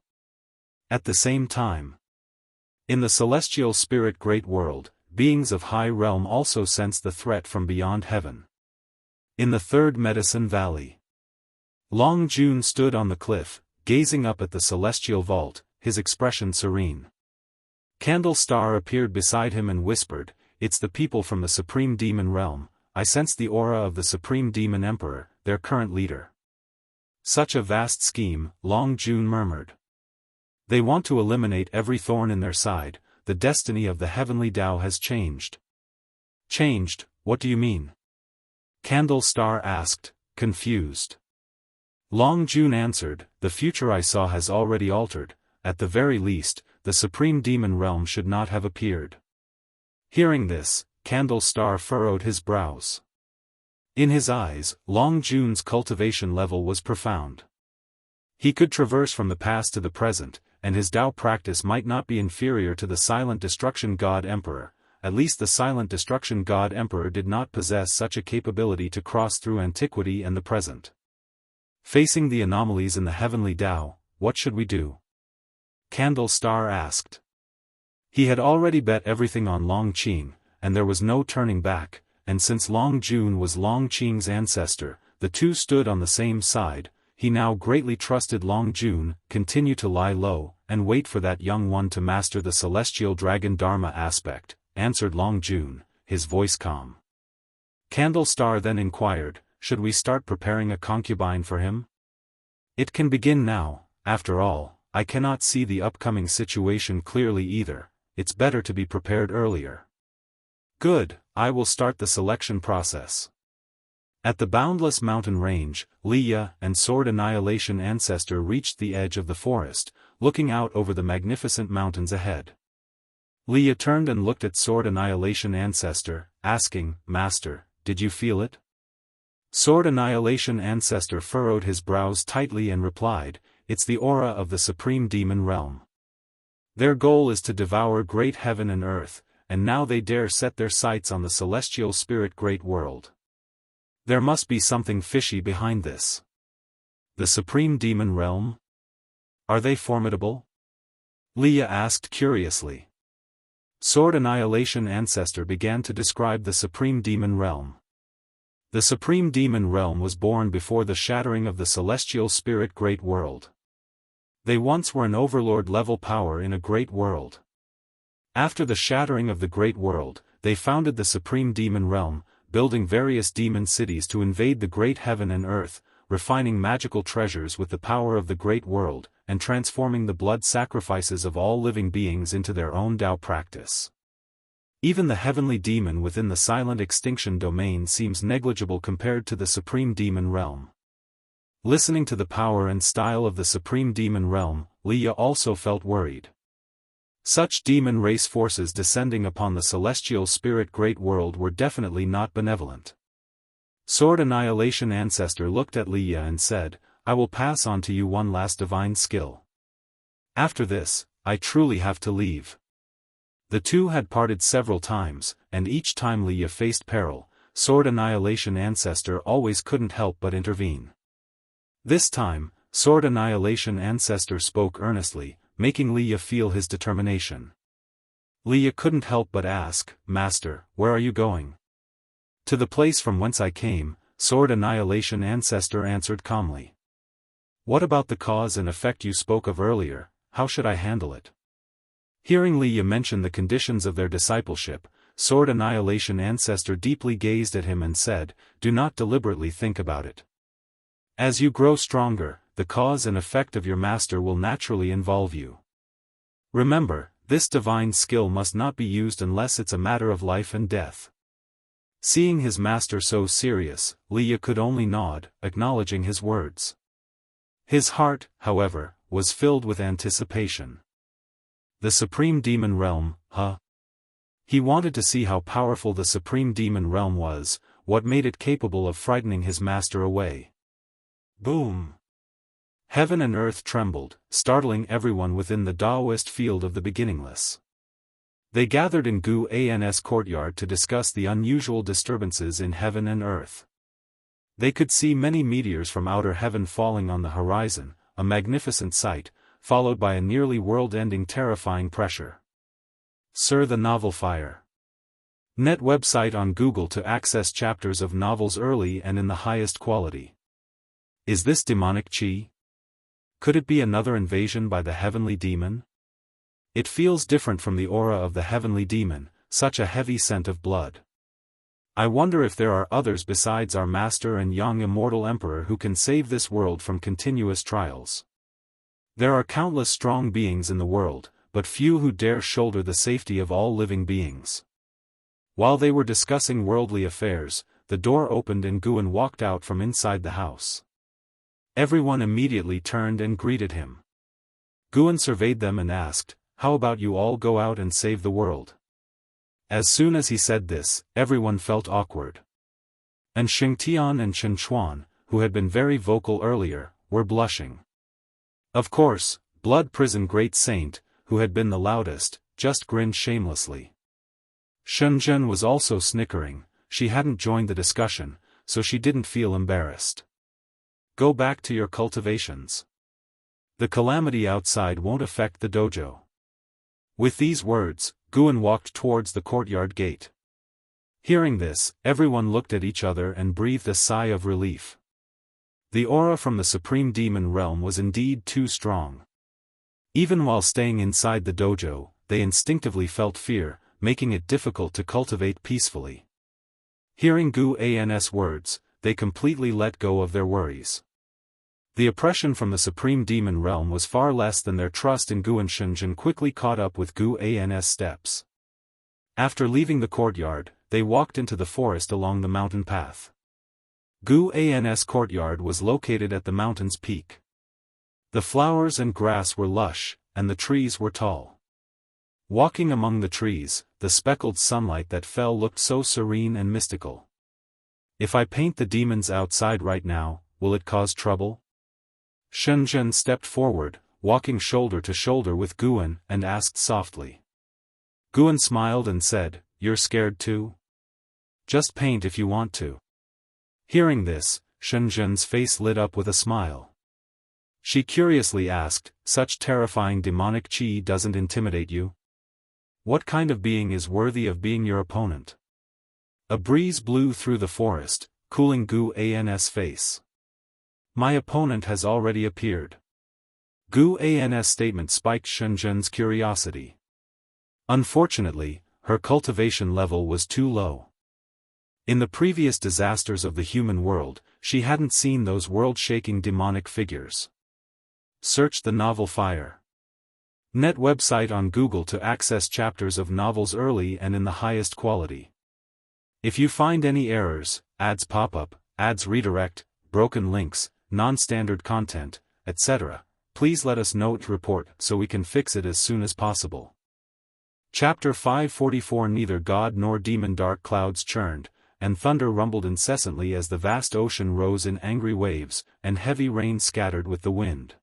At the same time, in the celestial spirit great world, beings of high realm also sensed the threat from beyond heaven. In the third Medicine Valley, Long Jun stood on the cliff, gazing up at the celestial vault, his expression serene. Candle Star appeared beside him and whispered, "It's the people from the Supreme Demon Realm. I sense the aura of the Supreme Demon Emperor, their current leader." Such a vast scheme, Long Jun murmured. They want to eliminate every thorn in their side. The destiny of the heavenly Tao has changed. Changed, what do you mean? Candle Star asked, confused. Long Jun answered, "The future I saw has already altered. At the very least, the Supreme Demon Realm should not have appeared." Hearing this, Candle Star furrowed his brows. In his eyes, Long Jun's cultivation level was profound. He could traverse from the past to the present, and his Tao practice might not be inferior to the Silent Destruction God Emperor. At least the Silent Destruction God Emperor did not possess such a capability to cross through antiquity and the present. Facing the anomalies in the heavenly Tao, what should we do? Candle Star asked. He had already bet everything on Long Qing, and there was no turning back, and since Long Jun was Long Qing's ancestor, the two stood on the same side. He now greatly trusted Long Jun, continue to lie low, and wait for that young one to master the celestial dragon Dharma aspect, answered Long Jun, his voice calm. Candle Star then inquired, should we start preparing a concubine for him? It can begin now, after all. I cannot see the upcoming situation clearly either. It's better to be prepared earlier. Good, I will start the selection process. At the boundless mountain range, Liya and Sword Annihilation Ancestor reached the edge of the forest, looking out over the magnificent mountains ahead. Liya turned and looked at Sword Annihilation Ancestor, asking, "Master, did you feel it?" Sword Annihilation Ancestor furrowed his brows tightly and replied, "It's the aura of the Supreme Demon Realm. Their goal is to devour great heaven and earth, and now they dare set their sights on the celestial spirit great world. There must be something fishy behind this. The Supreme Demon Realm? Are they formidable?" Liya asked curiously. Sword Annihilation Ancestor began to describe the Supreme Demon Realm. The Supreme Demon Realm was born before the shattering of the celestial spirit great world. They once were an overlord-level power in a great world. After the shattering of the great world, they founded the Supreme Demon Realm, building various demon cities to invade the great heaven and earth, refining magical treasures with the power of the great world, and transforming the blood sacrifices of all living beings into their own Tao practice. Even the heavenly demon within the silent extinction domain seems negligible compared to the Supreme Demon Realm. Listening to the power and style of the Supreme Demon Realm, Liya also felt worried. Such demon race forces descending upon the celestial spirit great world were definitely not benevolent. Sword Annihilation Ancestor looked at Liya and said, "I will pass on to you one last divine skill. After this, I truly have to leave." The two had parted several times, and each time Liya faced peril, Sword Annihilation Ancestor always couldn't help but intervene. This time, Sword Annihilation Ancestor spoke earnestly, making Liya feel his determination. Liya couldn't help but ask, "Master, where are you going?" "To the place from whence I came," Sword Annihilation Ancestor answered calmly. "What about the cause and effect you spoke of earlier, how should I handle it?" Hearing Liya mention the conditions of their discipleship, Sword Annihilation Ancestor deeply gazed at him and said, "Do not deliberately think about it. As you grow stronger, the cause and effect of your master will naturally involve you. Remember, this divine skill must not be used unless it's a matter of life and death." Seeing his master so serious, Liya could only nod, acknowledging his words. His heart, however, was filled with anticipation. The Supreme Demon Realm, huh? He wanted to see how powerful the Supreme Demon Realm was, what made it capable of frightening his master away. Boom! Heaven and earth trembled, startling everyone within the Daoist field of the beginningless. They gathered in Gu An's courtyard to discuss the unusual disturbances in heaven and earth. They could see many meteors from outer heaven falling on the horizon, a magnificent sight, followed by a nearly world-ending terrifying pressure. Sir, the novel fire. Net website on Google to access chapters of novels early and in the highest quality. Is this demonic chi? Could it be another invasion by the heavenly demon? It feels different from the aura of the heavenly demon, such a heavy scent of blood. I wonder if there are others besides our master and young immortal emperor who can save this world from continuous trials. There are countless strong beings in the world, but few who dare shoulder the safety of all living beings. While they were discussing worldly affairs, the door opened and Guan walked out from inside the house. Everyone immediately turned and greeted him. Guan surveyed them and asked, "How about you all go out and save the world?" As soon as he said this, everyone felt awkward. And Xingtian and Chen Chuan, who had been very vocal earlier, were blushing. Of course, Blood Prison Great Saint, who had been the loudest, just grinned shamelessly. Shenzhen was also snickering. She hadn't joined the discussion, so she didn't feel embarrassed. Go back to your cultivations. The calamity outside won't affect the dojo. With these words, Guan walked towards the courtyard gate. Hearing this, everyone looked at each other and breathed a sigh of relief. The aura from the Supreme Demon Realm was indeed too strong. Even while staying inside the dojo, they instinctively felt fear, making it difficult to cultivate peacefully. Hearing Gu An's words, they completely let go of their worries. The oppression from the Supreme Demon Realm was far less than their trust in Gu, and Shenzhen quickly caught up with Gu An's steps. After leaving the courtyard, they walked into the forest along the mountain path. Gu An's courtyard was located at the mountain's peak. The flowers and grass were lush, and the trees were tall. Walking among the trees, the speckled sunlight that fell looked so serene and mystical. If I paint the demons outside right now, will it cause trouble? Shenzhen stepped forward, walking shoulder to shoulder with Guan, and asked softly. Guan smiled and said, "You're scared too? Just paint if you want to." Hearing this, Shenzhen's face lit up with a smile. She curiously asked, "Such terrifying demonic chi doesn't intimidate you? What kind of being is worthy of being your opponent?" A breeze blew through the forest, cooling Gu An's face. "My opponent has already appeared." Gu An's statement spiked Shenzhen's curiosity. Unfortunately, her cultivation level was too low. In the previous disasters of the human world, she hadn't seen those world-shaking demonic figures. Search the novel Fire. Net website on Google to access chapters of novels early and in the highest quality. If you find any errors, ads pop up, ads redirect, broken links, non-standard content, etc., please let us know to report so we can fix it as soon as possible. Chapter 544. Neither god nor demon. Dark clouds churned, and thunder rumbled incessantly as the vast ocean rose in angry waves, and heavy rain scattered with the wind.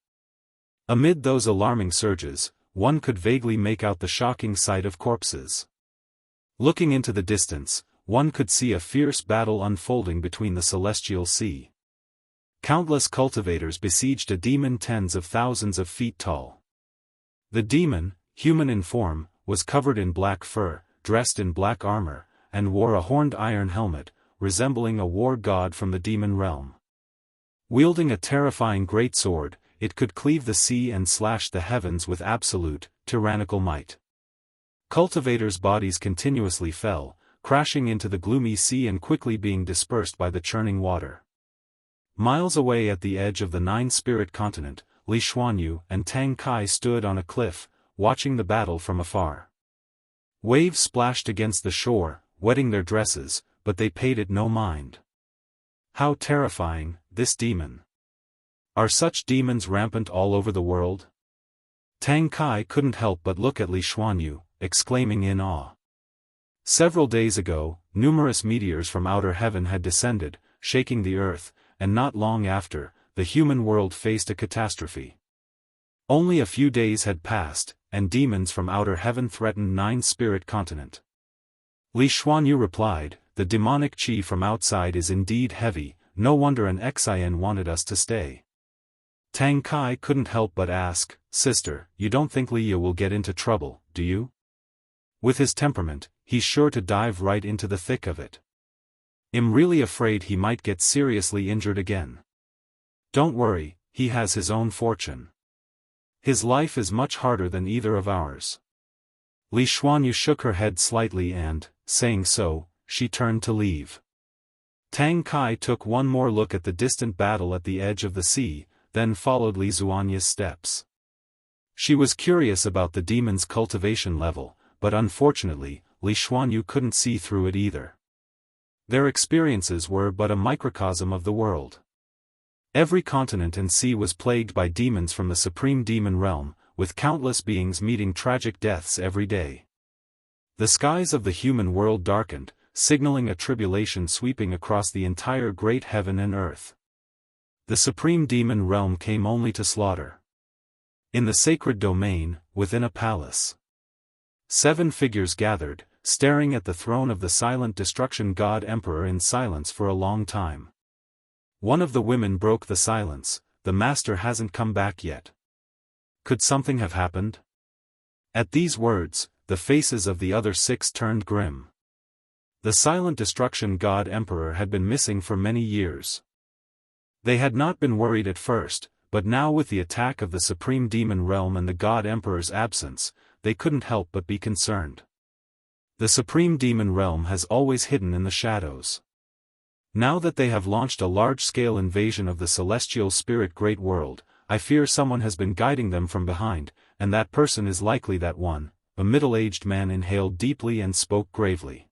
Amid those alarming surges, one could vaguely make out the shocking sight of corpses. Looking into the distance, one could see a fierce battle unfolding between the celestial sea. Countless cultivators besieged a demon tens of thousands of feet tall. The demon, human in form, was covered in black fur, dressed in black armor, and wore a horned iron helmet, resembling a war god from the demon realm. Wielding a terrifying great sword, it could cleave the sea and slash the heavens with absolute, tyrannical might. Cultivators' bodies continuously fell, crashing into the gloomy sea and quickly being dispersed by the churning water. Miles away at the edge of the Nine-Spirit continent, Li Xuanyu and Tang Kai stood on a cliff, watching the battle from afar. Waves splashed against the shore, wetting their dresses, but they paid it no mind. How terrifying, this demon! Are such demons rampant all over the world? Tang Kai couldn't help but look at Li Xuanyu, exclaiming in awe. Several days ago, numerous meteors from outer heaven had descended, shaking the earth, and not long after, the human world faced a catastrophe. Only a few days had passed, and demons from outer heaven threatened Nine-Spirit continent. Li Xuanyu replied, "The demonic qi from outside is indeed heavy, no wonder an Xian wanted us to stay." Tang Kai couldn't help but ask, "Sister, you don't think Liya will get into trouble, do you? With his temperament, he's sure to dive right into the thick of it. I'm really afraid he might get seriously injured again." "Don't worry, he has his own fortune. His life is much harder than either of ours." Li Xuanyu shook her head slightly and, saying so, she turned to leave. Tang Kai took one more look at the distant battle at the edge of the sea, then followed Li Xuanya's steps. She was curious about the demon's cultivation level, but unfortunately, Li Xuanyu couldn't see through it either. Their experiences were but a microcosm of the world. Every continent and sea was plagued by demons from the supreme demon realm, with countless beings meeting tragic deaths every day. The skies of the human world darkened, signaling a tribulation sweeping across the entire great heaven and earth. The supreme demon realm came only to slaughter. In the sacred domain, within a palace, 7 figures gathered, staring at the throne of the silent destruction god emperor in silence for a long time. One of the women broke the silence. "The master hasn't come back yet. Could something have happened?" At these words, the faces of the other 6 turned grim. The silent destruction god emperor had been missing for many years. They had not been worried at first, but now with the attack of the supreme demon realm and the god emperor's absence, they couldn't help but be concerned. The supreme demon realm has always hidden in the shadows. Now that they have launched a large-scale invasion of the celestial spirit great world, I fear someone has been guiding them from behind, and that person is likely that one. A middle-aged man inhaled deeply and spoke gravely.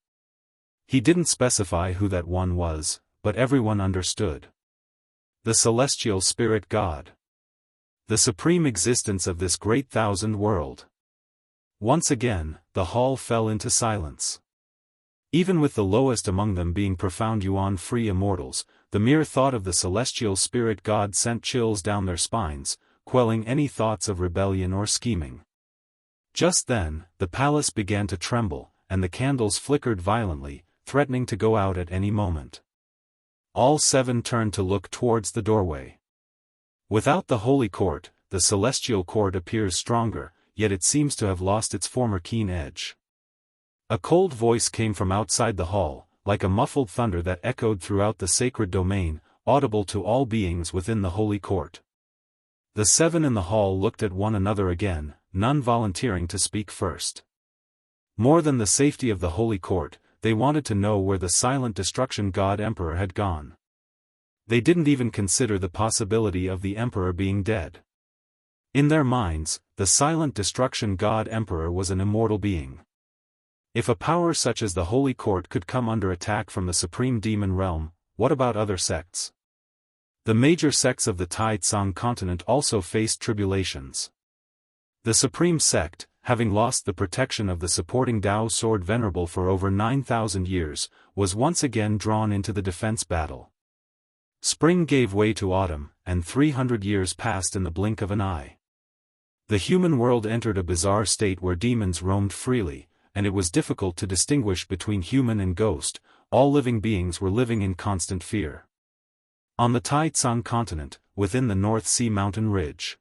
He didn't specify who that one was, but everyone understood. The celestial spirit god. The supreme existence of this great thousand world. Once again, the hall fell into silence. Even with the lowest among them being profound yuan-free immortals, the mere thought of the celestial spirit god sent chills down their spines, quelling any thoughts of rebellion or scheming. Just then, the palace began to tremble, and the candles flickered violently, threatening to go out at any moment. All 7 turned to look towards the doorway. Without the holy court, the celestial court appears stronger, yet it seems to have lost its former keen edge. A cold voice came from outside the hall, like a muffled thunder that echoed throughout the sacred domain, audible to all beings within the holy court. The 7 in the hall looked at one another again, none volunteering to speak first. More than the safety of the holy court, they wanted to know where the silent destruction god emperor had gone. They didn't even consider the possibility of the emperor being dead. In their minds, the silent destruction god emperor was an immortal being. If a power such as the holy court could come under attack from the supreme demon realm, what about other sects? The major sects of the Tai-Tsang continent also faced tribulations. The supreme sect, having lost the protection of the supporting Dao sword venerable for over 9,000 years, was once again drawn into the defense battle. Spring gave way to autumn, and 300 years passed in the blink of an eye. The human world entered a bizarre state where demons roamed freely, and it was difficult to distinguish between human and ghost. All living beings were living in constant fear. On the Tai-Tsang continent, within the North Sea mountain ridge,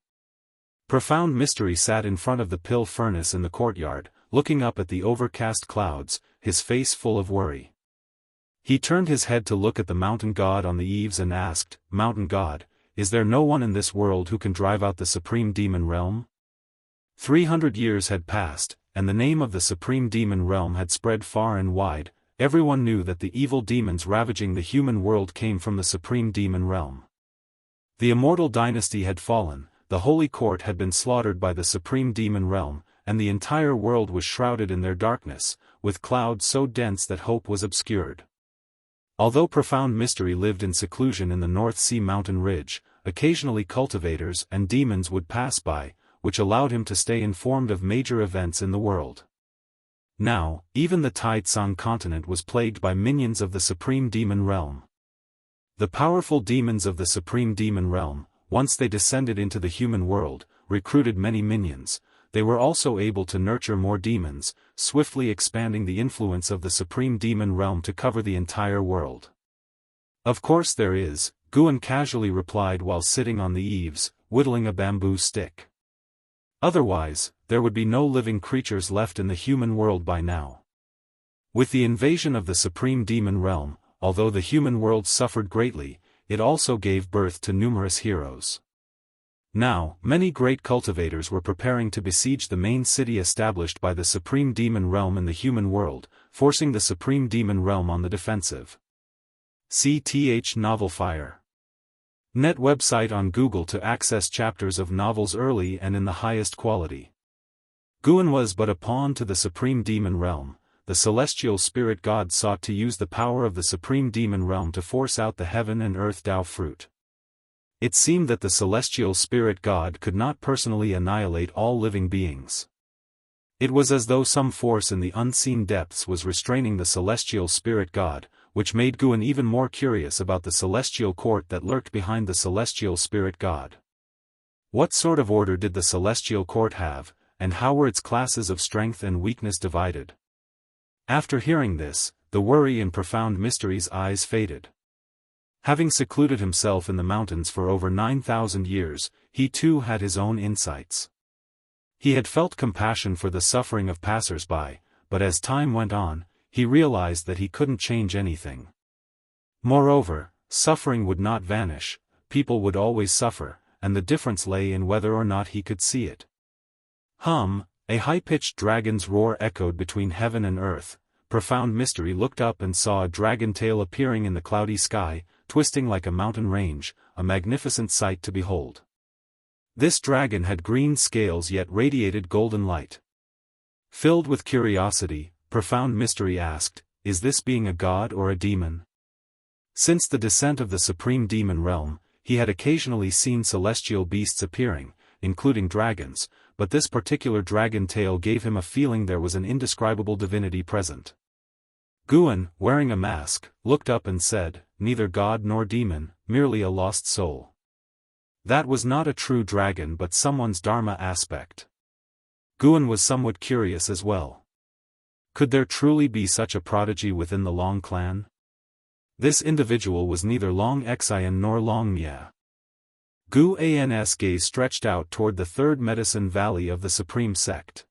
profound mystery sat in front of the pill furnace in the courtyard, looking up at the overcast clouds, his face full of worry. He turned his head to look at the mountain god on the eaves and asked, "Mountain god, is there no one in this world who can drive out the supreme demon realm?" 300 years had passed, and the name of the supreme demon realm had spread far and wide. Everyone knew that the evil demons ravaging the human world came from the supreme demon realm. The immortal dynasty had fallen, the holy court had been slaughtered by the supreme demon realm, and the entire world was shrouded in their darkness, with clouds so dense that hope was obscured. Although profound mystery lived in seclusion in the North Sea mountain ridge, occasionally cultivators and demons would pass by, which allowed him to stay informed of major events in the world. Now, even the Taitsang continent was plagued by minions of the supreme demon realm. The powerful demons of the supreme demon realm, once they descended into the human world, recruited many minions. They were also able to nurture more demons, swiftly expanding the influence of the supreme demon realm to cover the entire world. Of course there is, Guan casually replied while sitting on the eaves, whittling a bamboo stick. Otherwise, there would be no living creatures left in the human world by now. With the invasion of the supreme demon realm, although the human world suffered greatly, it also gave birth to numerous heroes. Now, many great cultivators were preparing to besiege the main city established by the supreme demon realm in the human world, forcing the supreme demon realm on the defensive. CTH Novel Fire. Net website on Google to access chapters of novels early and in the highest quality. Guan was but a pawn to the supreme demon realm. The celestial spirit god sought to use the power of the supreme demon realm to force out the heaven and earth Tao fruit. It seemed that the celestial spirit god could not personally annihilate all living beings. It was as though some force in the unseen depths was restraining the celestial spirit god, which made Guan even more curious about the celestial court that lurked behind the celestial spirit god. What sort of order did the celestial court have, and how were its classes of strength and weakness divided? After hearing this, the worry in profound mystery's eyes faded. Having secluded himself in the mountains for over 9,000 years, he too had his own insights. He had felt compassion for the suffering of passers-by, but as time went on, he realized that he couldn't change anything. Moreover, suffering would not vanish, people would always suffer, and the difference lay in whether or not he could see it. A high-pitched dragon's roar echoed between heaven and earth. Profound mystery looked up and saw a dragon tail appearing in the cloudy sky, twisting like a mountain range, a magnificent sight to behold. This dragon had green scales yet radiated golden light. Filled with curiosity, profound mystery asked, is this being a god or a demon? Since the descent of the supreme demon realm, he had occasionally seen celestial beasts appearing, including dragons, but this particular dragon tail gave him a feeling there was an indescribable divinity present. Guan, wearing a mask, looked up and said, neither god nor demon, merely a lost soul. That was not a true dragon but someone's dharma aspect. Guan was somewhat curious as well. Could there truly be such a prodigy within the Long clan? This individual was neither Long Xian nor Long Mia. Guan's gaze stretched out toward the third medicine valley of the supreme sect.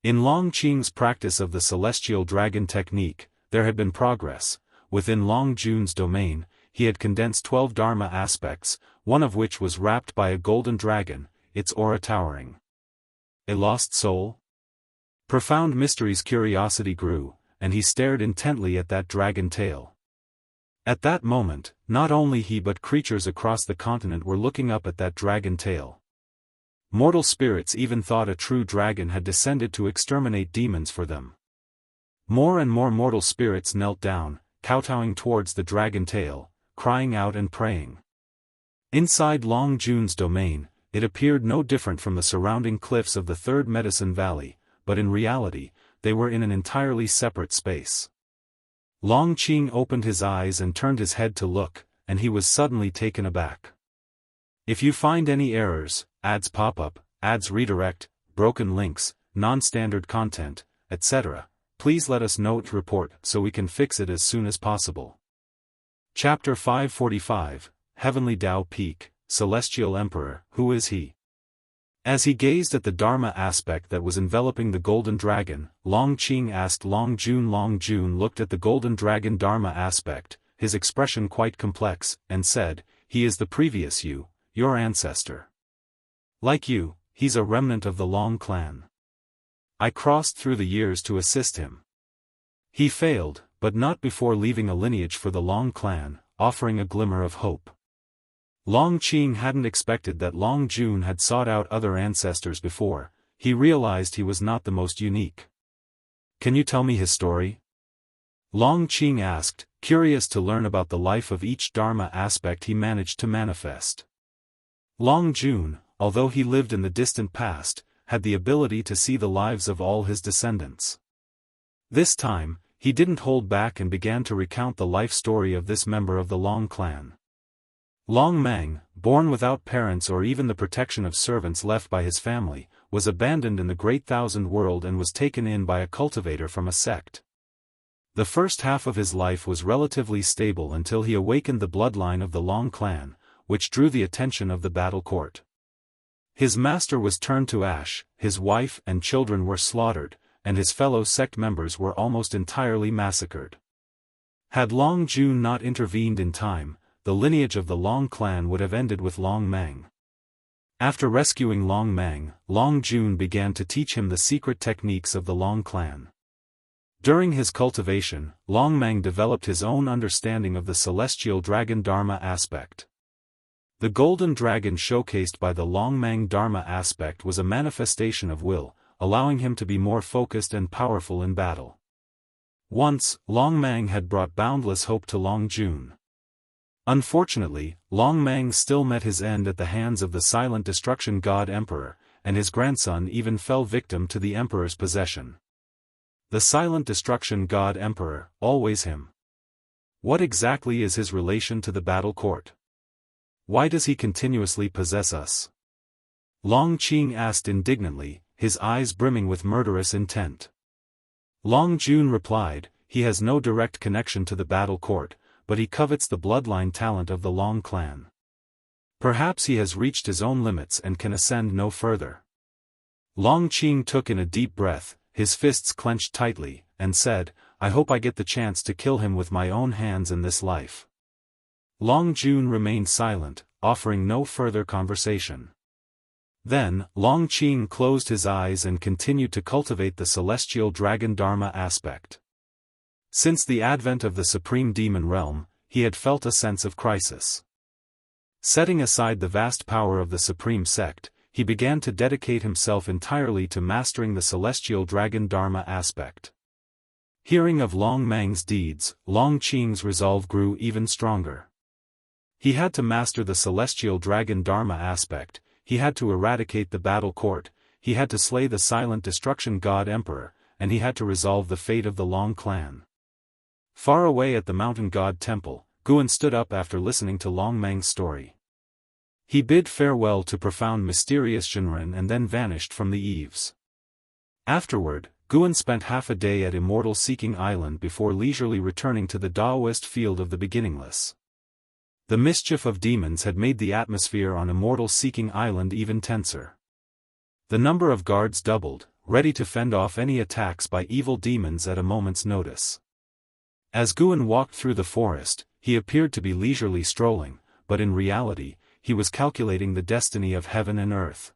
In Long Qing's practice of the celestial dragon technique, there had been progress. Within Long Jun's domain, he had condensed 12 dharma aspects, one of which was wrapped by a golden dragon, its aura towering. A lost soul? Profound mystery's curiosity grew, and he stared intently at that dragon tail. At that moment, not only he but creatures across the continent were looking up at that dragon tail. Mortal spirits even thought a true dragon had descended to exterminate demons for them. More and more mortal spirits knelt down, kowtowing towards the dragon tail, crying out and praying. Inside Long Jun's domain, it appeared no different from the surrounding cliffs of the third medicine valley, but in reality, they were in an entirely separate space. Long Qing opened his eyes and turned his head to look, and he was suddenly taken aback. If you find any errors, ads pop-up, ads redirect, broken links, non-standard content, etc., please let us know to report so we can fix it as soon as possible. Chapter 545, Heavenly Tao Peak, Celestial Emperor, who is he? As he gazed at the Dharma aspect that was enveloping the golden dragon, Long Qing asked Long Jun. Long Jun looked at the golden dragon Dharma aspect, his expression quite complex, and said, he is the previous you, your ancestor. Like you, he's a remnant of the Long clan. I crossed through the years to assist him. He failed, but not before leaving a lineage for the Long clan, offering a glimmer of hope. Long Qing hadn't expected that Long Jun had sought out other ancestors before. He realized he was not the most unique. Can you tell me his story? Long Qing asked, curious to learn about the life of each Dharma aspect he managed to manifest. Long Jun, although he lived in the distant past, had the ability to see the lives of all his descendants. This time, he didn't hold back and began to recount the life story of this member of the Long clan. Long Mang, born without parents or even the protection of servants left by his family, was abandoned in the Great Thousand World and was taken in by a cultivator from a sect. The first half of his life was relatively stable until he awakened the bloodline of the Long clan, which drew the attention of the battle court. His master was turned to ash, his wife and children were slaughtered, and his fellow sect members were almost entirely massacred. Had Long Jun not intervened in time, the lineage of the Long clan would have ended with Long Mang. After rescuing Long Mang, Long Jun began to teach him the secret techniques of the Long clan. During his cultivation, Long Mang developed his own understanding of the celestial dragon Dharma aspect. The golden dragon showcased by the Long Mang Dharma aspect was a manifestation of will, allowing him to be more focused and powerful in battle. Once, Long Mang had brought boundless hope to Long Jun. Unfortunately, Long Mang still met his end at the hands of the silent destruction god Emperor, and his grandson even fell victim to the Emperor's possession. The silent destruction god Emperor, always him. What exactly is his relation to the battle court? Why does he continuously possess us? Long Qing asked indignantly, his eyes brimming with murderous intent. Long Jun replied, he has no direct connection to the battle court, but he covets the bloodline talent of the Long clan. Perhaps he has reached his own limits and can ascend no further. Long Qing took in a deep breath, his fists clenched tightly, and said, I hope I get the chance to kill him with my own hands in this life. Long Jun remained silent, offering no further conversation. Then, Long Qing closed his eyes and continued to cultivate the celestial dragon Dharma aspect. Since the advent of the supreme demon realm, he had felt a sense of crisis. Setting aside the vast power of the supreme sect, he began to dedicate himself entirely to mastering the celestial dragon Dharma aspect. Hearing of Long Mang's deeds, Long Qing's resolve grew even stronger. He had to master the celestial dragon Dharma aspect, he had to eradicate the battle court, he had to slay the silent destruction god Emperor, and he had to resolve the fate of the Long clan. Far away at the mountain god temple, Guan stood up after listening to Long Mang's story. He bid farewell to profound mysterious Shinran and then vanished from the eaves. Afterward, Guan spent half a day at Immortal Seeking Island before leisurely returning to the Daoist field of the beginningless. The mischief of demons had made the atmosphere on Immortal Seeking Island even tenser. The number of guards doubled, ready to fend off any attacks by evil demons at a moment's notice. As Guan walked through the forest, he appeared to be leisurely strolling, but in reality, he was calculating the destiny of heaven and earth.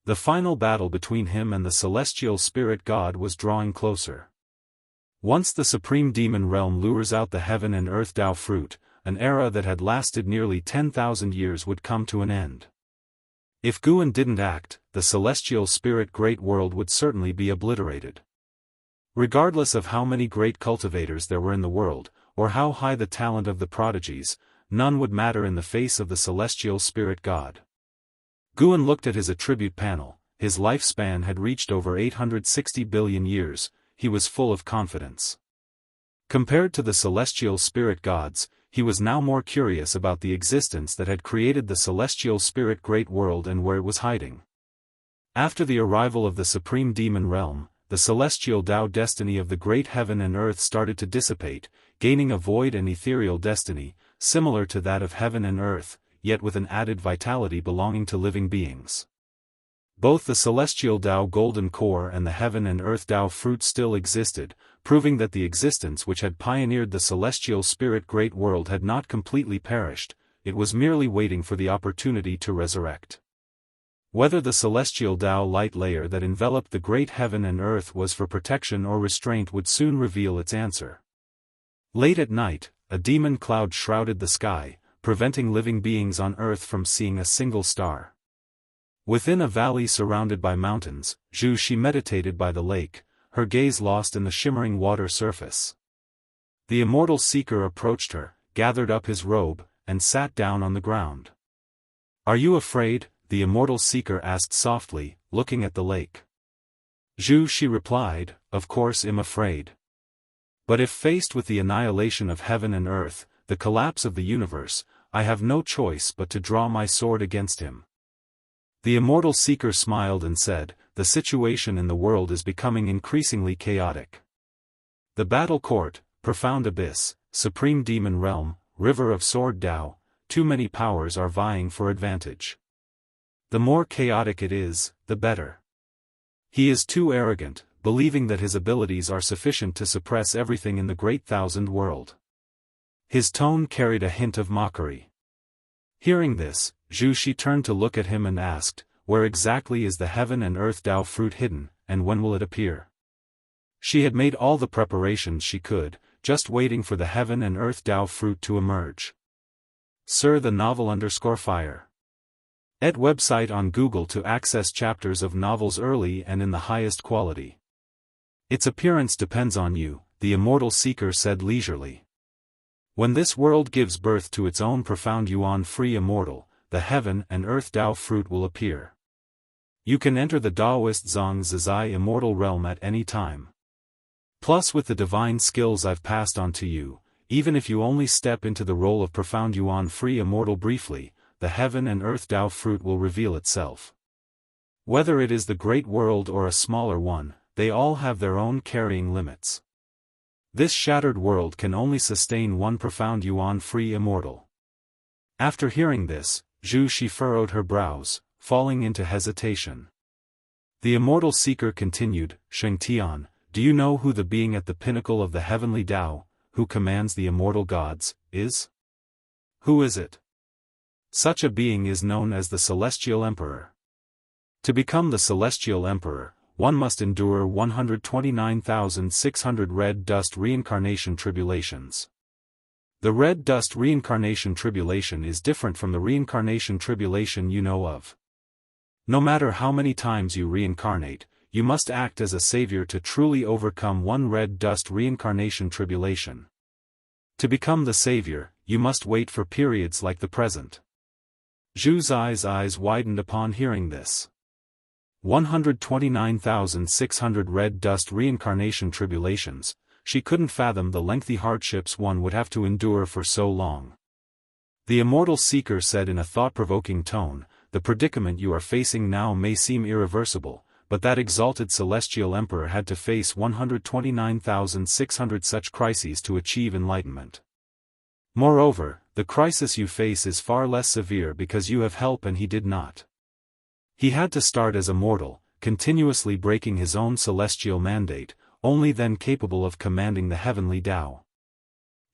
The final battle between him and the celestial spirit god was drawing closer. Once the supreme demon realm lures out the heaven and earth Dao fruit, an era that had lasted nearly 10,000 years would come to an end. If Guan didn't act, the celestial spirit great world would certainly be obliterated. Regardless of how many great cultivators there were in the world, or how high the talent of the prodigies, none would matter in the face of the celestial spirit god. Guan looked at his attribute panel, his lifespan had reached over 860 billion years, he was full of confidence. Compared to the celestial spirit gods, he was now more curious about the existence that had created the celestial spirit great world and where it was hiding. After the arrival of the supreme demon realm, the celestial Dao destiny of the great heaven and earth started to dissipate, gaining a void and ethereal destiny, similar to that of heaven and earth, yet with an added vitality belonging to living beings. Both the celestial Dao golden core and the heaven and earth Dao fruit still existed, proving that the existence which had pioneered the celestial spirit great world had not completely perished, it was merely waiting for the opportunity to resurrect. Whether the celestial Tao light layer that enveloped the great heaven and earth was for protection or restraint would soon reveal its answer. Late at night, a demon cloud shrouded the sky, preventing living beings on earth from seeing a single star. Within a valley surrounded by mountains, she meditated by the lake, her gaze lost in the shimmering water surface. The immortal seeker approached her, gathered up his robe, and sat down on the ground. "Are you afraid?" the immortal seeker asked softly, looking at the lake. She replied, "Of course I'm afraid. But if faced with the annihilation of heaven and earth, the collapse of the universe, I have no choice but to draw my sword against him." The immortal seeker smiled and said, "The situation in the world is becoming increasingly chaotic. The battle court, profound abyss, supreme demon realm, river of sword Tao, too many powers are vying for advantage. The more chaotic it is, the better. He is too arrogant, believing that his abilities are sufficient to suppress everything in the great thousand world." His tone carried a hint of mockery. Hearing this, she turned to look at him and asked, "Where exactly is the heaven and earth Tao fruit hidden, and when will it appear?" She had made all the preparations she could, just waiting for the heaven and earth Tao fruit to emerge. Sir, the novel _fire. @ website on Google to access chapters of novels early and in the highest quality. "Its appearance depends on you," the immortal seeker said leisurely. "When this world gives birth to its own profound yuan-free immortal, the heaven and earth Tao fruit will appear. You can enter the Daoist Zhang Zizai immortal realm at any time. Plus with the divine skills I've passed on to you, even if you only step into the role of profound yuan-free immortal briefly, the heaven and earth Tao fruit will reveal itself. Whether it is the great world or a smaller one, they all have their own carrying limits. This shattered world can only sustain one profound yuan-free immortal." After hearing this, she furrowed her brows, falling into hesitation. The immortal seeker continued, "Shengtian, do you know who the being at the pinnacle of the heavenly Tao, who commands the immortal gods, is? Who is it? Such a being is known as the Celestial Emperor. To become the Celestial Emperor, one must endure 129,600 red dust reincarnation tribulations. The red dust reincarnation tribulation is different from the reincarnation tribulation you know of. No matter how many times you reincarnate, you must act as a savior to truly overcome one red dust reincarnation tribulation. To become the savior, you must wait for periods like the present." Zhu's eyes widened upon hearing this. 129,600 red dust reincarnation tribulations, she couldn't fathom the lengthy hardships one would have to endure for so long. The immortal seeker said in a thought-provoking tone, "The predicament you are facing now may seem irreversible, but that exalted celestial emperor had to face 129,600 such crises to achieve enlightenment. Moreover, the crisis you face is far less severe because you have help and he did not. He had to start as a mortal, continuously breaking his own celestial mandate, only then capable of commanding the heavenly Tao.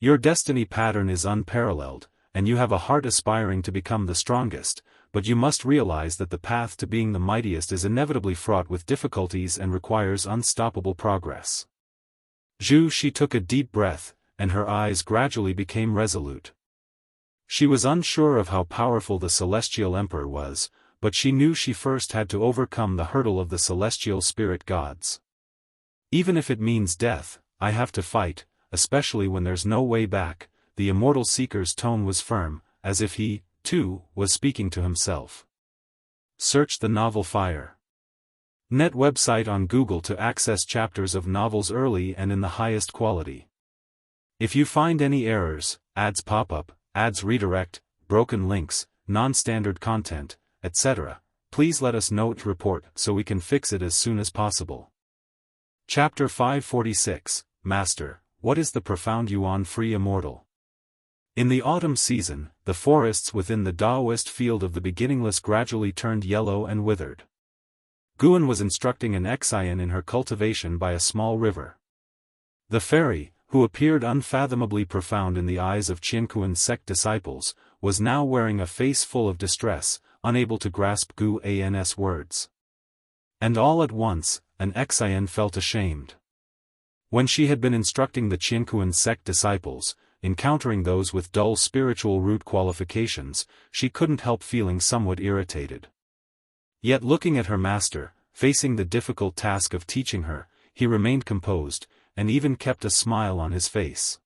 Your destiny pattern is unparalleled, and you have a heart aspiring to become the strongest, but you must realize that the path to being the mightiest is inevitably fraught with difficulties and requires unstoppable progress." She took a deep breath, and her eyes gradually became resolute. She was unsure of how powerful the Celestial Emperor was, but she knew she first had to overcome the hurdle of the celestial spirit gods. "Even if it means death, I have to fight, especially when there's no way back." The immortal seeker's tone was firm, as if he, too, was speaking to himself. Search the novel Fire. Net website on Google to access chapters of novels early and in the highest quality. If you find any errors, ads pop up, ads redirect, broken links, non-standard content, etc., please let us know to report so we can fix it as soon as possible. Chapter 546, Master, what is the profound yuan-free immortal? In the autumn season, the forests within the Daoist field of the beginningless gradually turned yellow and withered. Guan was instructing an Xian in her cultivation by a small river. The fairy, who appeared unfathomably profound in the eyes of Qianquan's sect disciples, was now wearing a face full of distress, unable to grasp Guan's words. And all at once, an Xian felt ashamed. When she had been instructing the Jianghu sect disciples, encountering those with dull spiritual root qualifications, she couldn't help feeling somewhat irritated. Yet looking at her master, facing the difficult task of teaching her, he remained composed, and even kept a smile on his face.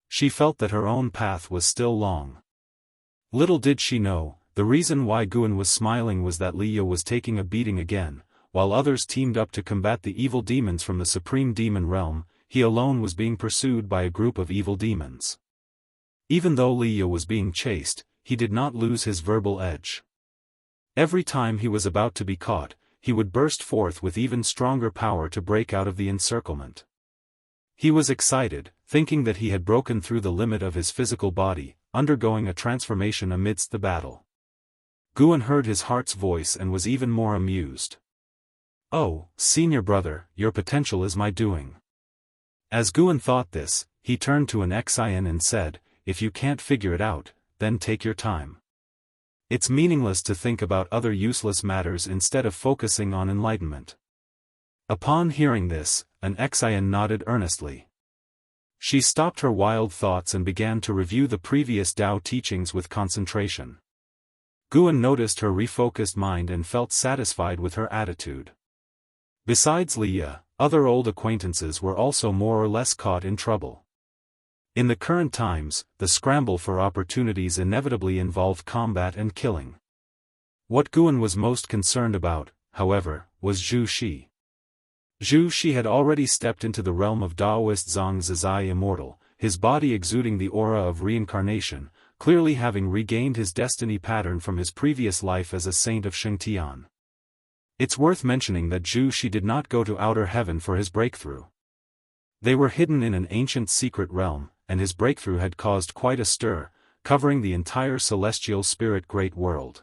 She felt that her own path was still long. Little did she know, the reason why Guan was smiling was that Liya was taking a beating again, while others teamed up to combat the evil demons from the supreme demon realm. He alone was being pursued by a group of evil demons. Even though Liya was being chased, he did not lose his verbal edge. Every time he was about to be caught, he would burst forth with even stronger power to break out of the encirclement. He was excited, thinking that he had broken through the limit of his physical body, undergoing a transformation amidst the battle. Guan heard his heart's voice and was even more amused. "Oh, senior brother, your potential is my doing." As Guan thought this, he turned to an Xian and said, "If you can't figure it out, then take your time. It's meaningless to think about other useless matters instead of focusing on enlightenment." Upon hearing this, an Xian nodded earnestly. She stopped her wild thoughts and began to review the previous Dao teachings with concentration. Guan noticed her refocused mind and felt satisfied with her attitude. Besides Liya, other old acquaintances were also more or less caught in trouble. In the current times, the scramble for opportunities inevitably involved combat and killing. What Guan was most concerned about, however, was Zhu Shi. Zhu Shi had already stepped into the realm of Daoist Zhang Zizai Immortal, his body exuding the aura of reincarnation, clearly having regained his destiny pattern from his previous life as a saint of Shengtian. It's worth mentioning that Zhu Shi did not go to outer heaven for his breakthrough. They were hidden in an ancient secret realm, and his breakthrough had caused quite a stir, covering the entire celestial spirit great world.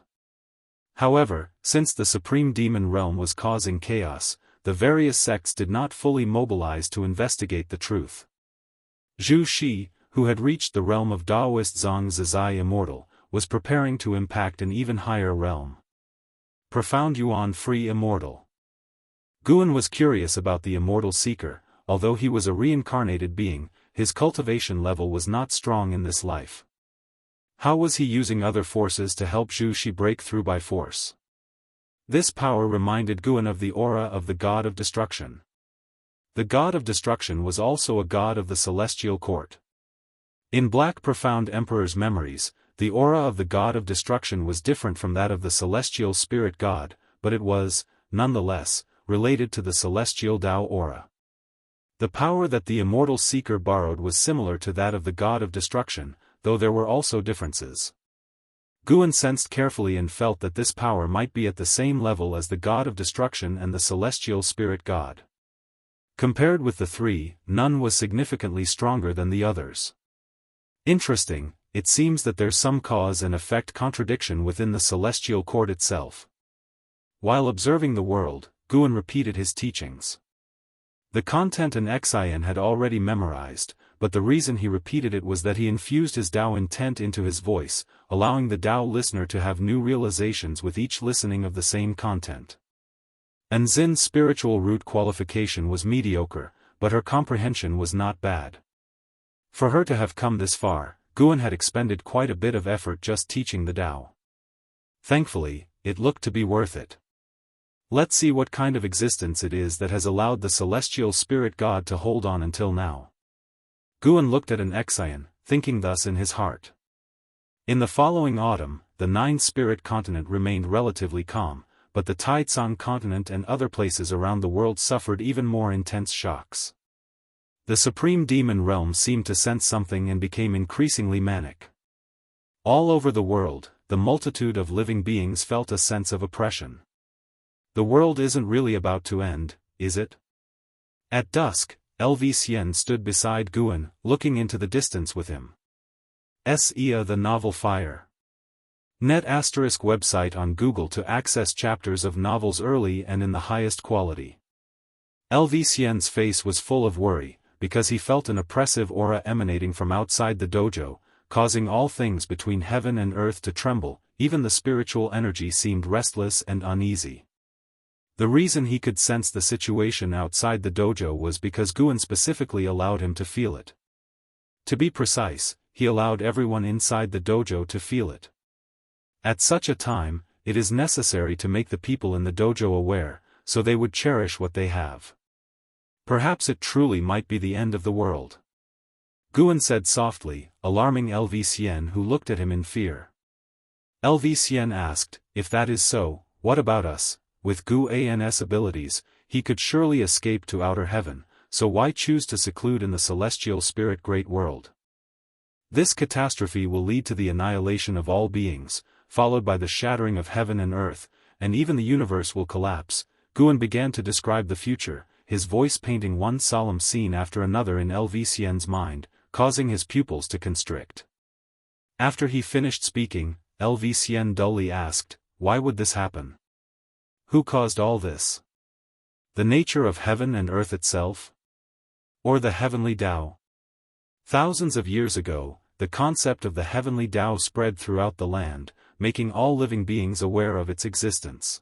However, since the supreme demon realm was causing chaos, the various sects did not fully mobilize to investigate the truth. Zhu Shi, who had reached the realm of Daoist Zhang Zizai Immortal, was preparing to impact an even higher realm. Profound Yuan Free Immortal. Guan was curious about the immortal seeker. Although he was a reincarnated being, his cultivation level was not strong in this life. How was he using other forces to help Zhu Shi break through by force? This power reminded Guan of the aura of the god of destruction. The god of destruction was also a god of the celestial court. In Black Profound Emperor's memories, the aura of the god of destruction was different from that of the celestial spirit god, but it was, nonetheless, related to the celestial Dao aura. The power that the immortal seeker borrowed was similar to that of the god of destruction, though there were also differences. Guan sensed carefully and felt that this power might be at the same level as the god of destruction and the celestial spirit god. Compared with the three, none was significantly stronger than the others. Interesting, it seems that there's some cause and effect contradiction within the celestial court itself. While observing the world, Guan repeated his teachings. The content an Xian had already memorized, but the reason he repeated it was that he infused his Dao intent into his voice, allowing the Dao listener to have new realizations with each listening of the same content. Anzin's spiritual root qualification was mediocre, but her comprehension was not bad. For her to have come this far, Guan had expended quite a bit of effort just teaching the Dao. Thankfully, it looked to be worth it. Let's see what kind of existence it is that has allowed the celestial spirit god to hold on until now. Guan looked at an Xian, thinking thus in his heart. In the following autumn, the 9-spirit continent remained relatively calm, but the Taicang continent and other places around the world suffered even more intense shocks. The supreme demon realm seemed to sense something and became increasingly manic. All over the world, the multitude of living beings felt a sense of oppression. The world isn't really about to end, is it? At dusk, LV Xian stood beside Guan, looking into the distance with him. Ia the novel Fire. Net ** website on Google to access chapters of novels early and in the highest quality. LV Xian's face was full of worry, because he felt an oppressive aura emanating from outside the dojo, causing all things between heaven and earth to tremble, even the spiritual energy seemed restless and uneasy. The reason he could sense the situation outside the dojo was because Guan specifically allowed him to feel it. To be precise, he allowed everyone inside the dojo to feel it. At such a time, it is necessary to make the people in the dojo aware, so they would cherish what they have. Perhaps it truly might be the end of the world. Guan said softly, alarming LV Xian, who looked at him in fear. LV Xian asked, if that is so, what about us? With Guan's abilities, he could surely escape to outer heaven, so why choose to seclude in the celestial spirit great world? This catastrophe will lead to the annihilation of all beings, followed by the shattering of heaven and earth, and even the universe will collapse. Guan began to describe the future, his voice painting one solemn scene after another in LV Xian's mind, causing his pupils to constrict. After he finished speaking, LV Xian dully asked, why would this happen? Who caused all this? The nature of heaven and earth itself? Or the heavenly Tao? Thousands of years ago, the concept of the heavenly Tao spread throughout the land, making all living beings aware of its existence.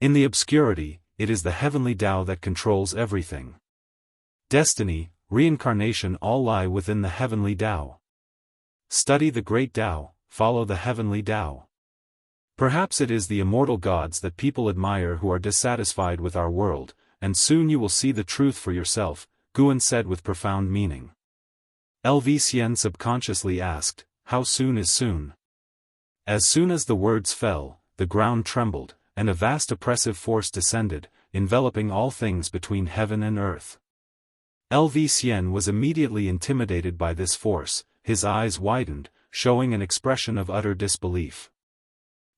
In the obscurity, it is the heavenly Tao that controls everything. Destiny, reincarnation all lie within the heavenly Tao. Study the great Tao, follow the heavenly Tao. Perhaps it is the immortal gods that people admire who are dissatisfied with our world, and soon you will see the truth for yourself, Guan said with profound meaning. LV Xian subconsciously asked, how soon is soon? As soon as the words fell, the ground trembled, and a vast oppressive force descended, enveloping all things between heaven and earth. LV Xian was immediately intimidated by this force, his eyes widened, showing an expression of utter disbelief.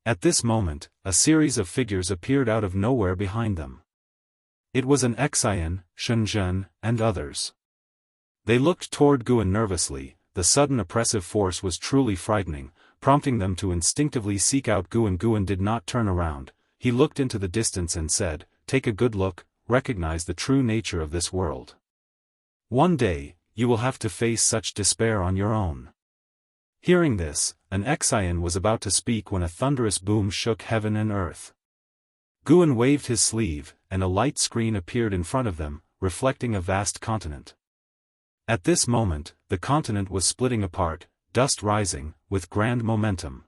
At this moment, a series of figures appeared out of nowhere behind them. It was an Xian, Shenzhen, and others. They looked toward Guan nervously. The sudden oppressive force was truly frightening, prompting them to instinctively seek out Guan. Guan did not turn around, he looked into the distance and said, take a good look, recognize the true nature of this world. One day, you will have to face such despair on your own. Hearing this, an Xian was about to speak when a thunderous boom shook heaven and earth. Guan waved his sleeve, and a light screen appeared in front of them, reflecting a vast continent. At this moment, the continent was splitting apart, dust rising, with grand momentum.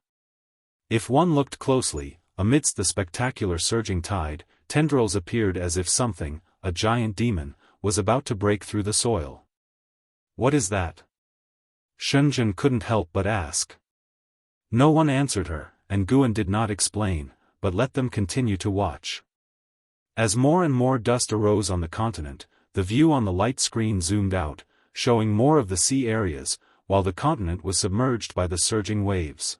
If one looked closely, amidst the spectacular surging tide, tendrils appeared as if something, a giant demon, was about to break through the soil. What is that? Shenzhen couldn't help but ask. No one answered her, and Guan did not explain, but let them continue to watch. As more and more dust arose on the continent, the view on the light screen zoomed out, showing more of the sea areas, while the continent was submerged by the surging waves.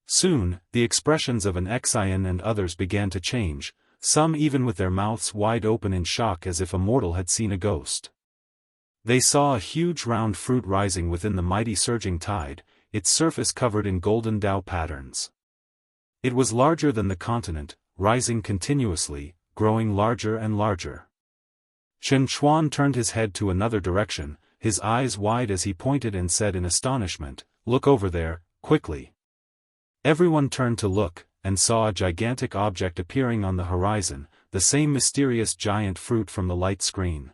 Soon, the expressions of an Xian and others began to change, some even with their mouths wide open in shock as if a mortal had seen a ghost. They saw a huge round fruit rising within the mighty surging tide, its surface covered in golden Tao patterns. It was larger than the continent, rising continuously, growing larger and larger. Chen Chuan turned his head to another direction, his eyes wide as he pointed and said in astonishment, look over there, quickly. Everyone turned to look, and saw a gigantic object appearing on the horizon, the same mysterious giant fruit from the light screen.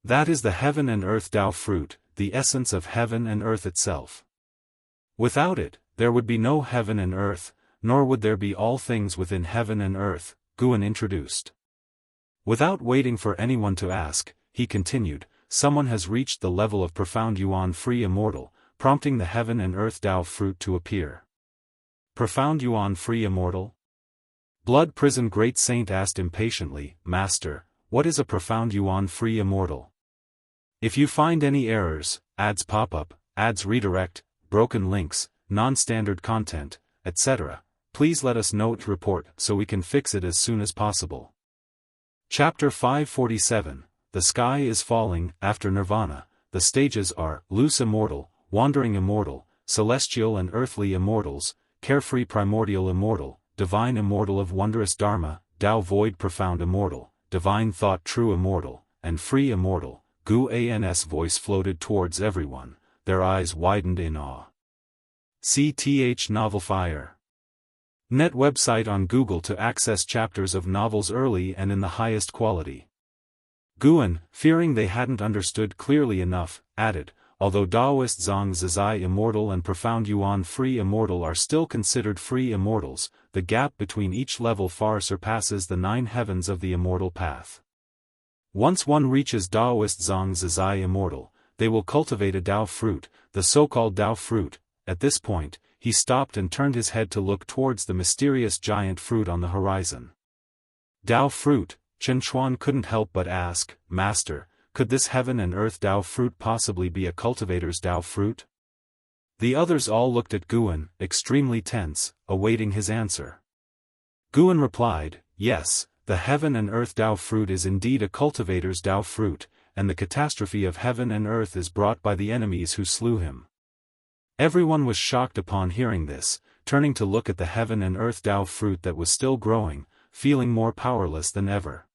That is the heaven and earth Tao fruit, the essence of heaven and earth itself. Without it, there would be no heaven and earth, nor would there be all things within heaven and earth, Guan introduced. Without waiting for anyone to ask, he continued, someone has reached the level of profound Yuan free immortal, prompting the heaven and earth Tao fruit to appear. Profound Yuan free immortal? Blood Prison Great Saint asked impatiently, Master, what is a profound Yuan free immortal? If you find any errors, ads pop up, ads redirect, broken links, non-standard content, etc., please let us know to report so we can fix it as soon as possible. Chapter 547, The Sky is Falling. After Nirvana, the stages are, loose immortal, wandering immortal, celestial and earthly immortals, carefree primordial immortal, divine immortal of wondrous dharma, Tao void profound immortal, divine thought true immortal, and free immortal. Guan's voice floated towards everyone, their eyes widened in awe. CTH Novel Fire. Net website on Google to access chapters of novels early and in the highest quality. Guan, fearing they hadn't understood clearly enough, added, although Daoist Zhang Zizai Immortal and Profound Yuan Free Immortal are still considered free immortals, the gap between each level far surpasses the 9 heavens of the immortal path. Once one reaches Daoist Zhang Zizai Immortal, they will cultivate a Dao fruit, the so-called Dao fruit. At this point, he stopped and turned his head to look towards the mysterious giant fruit on the horizon. Dao fruit, Chen Chuan couldn't help but ask, Master, could this heaven and earth Dao fruit possibly be a cultivator's Dao fruit? The others all looked at Guan, extremely tense, awaiting his answer. Guan replied, yes, the heaven and earth Dao fruit is indeed a cultivator's Dao fruit, and the catastrophe of heaven and earth is brought by the enemies who slew him. Everyone was shocked upon hearing this, turning to look at the heaven and earth Dao fruit that was still growing, feeling more powerless than ever.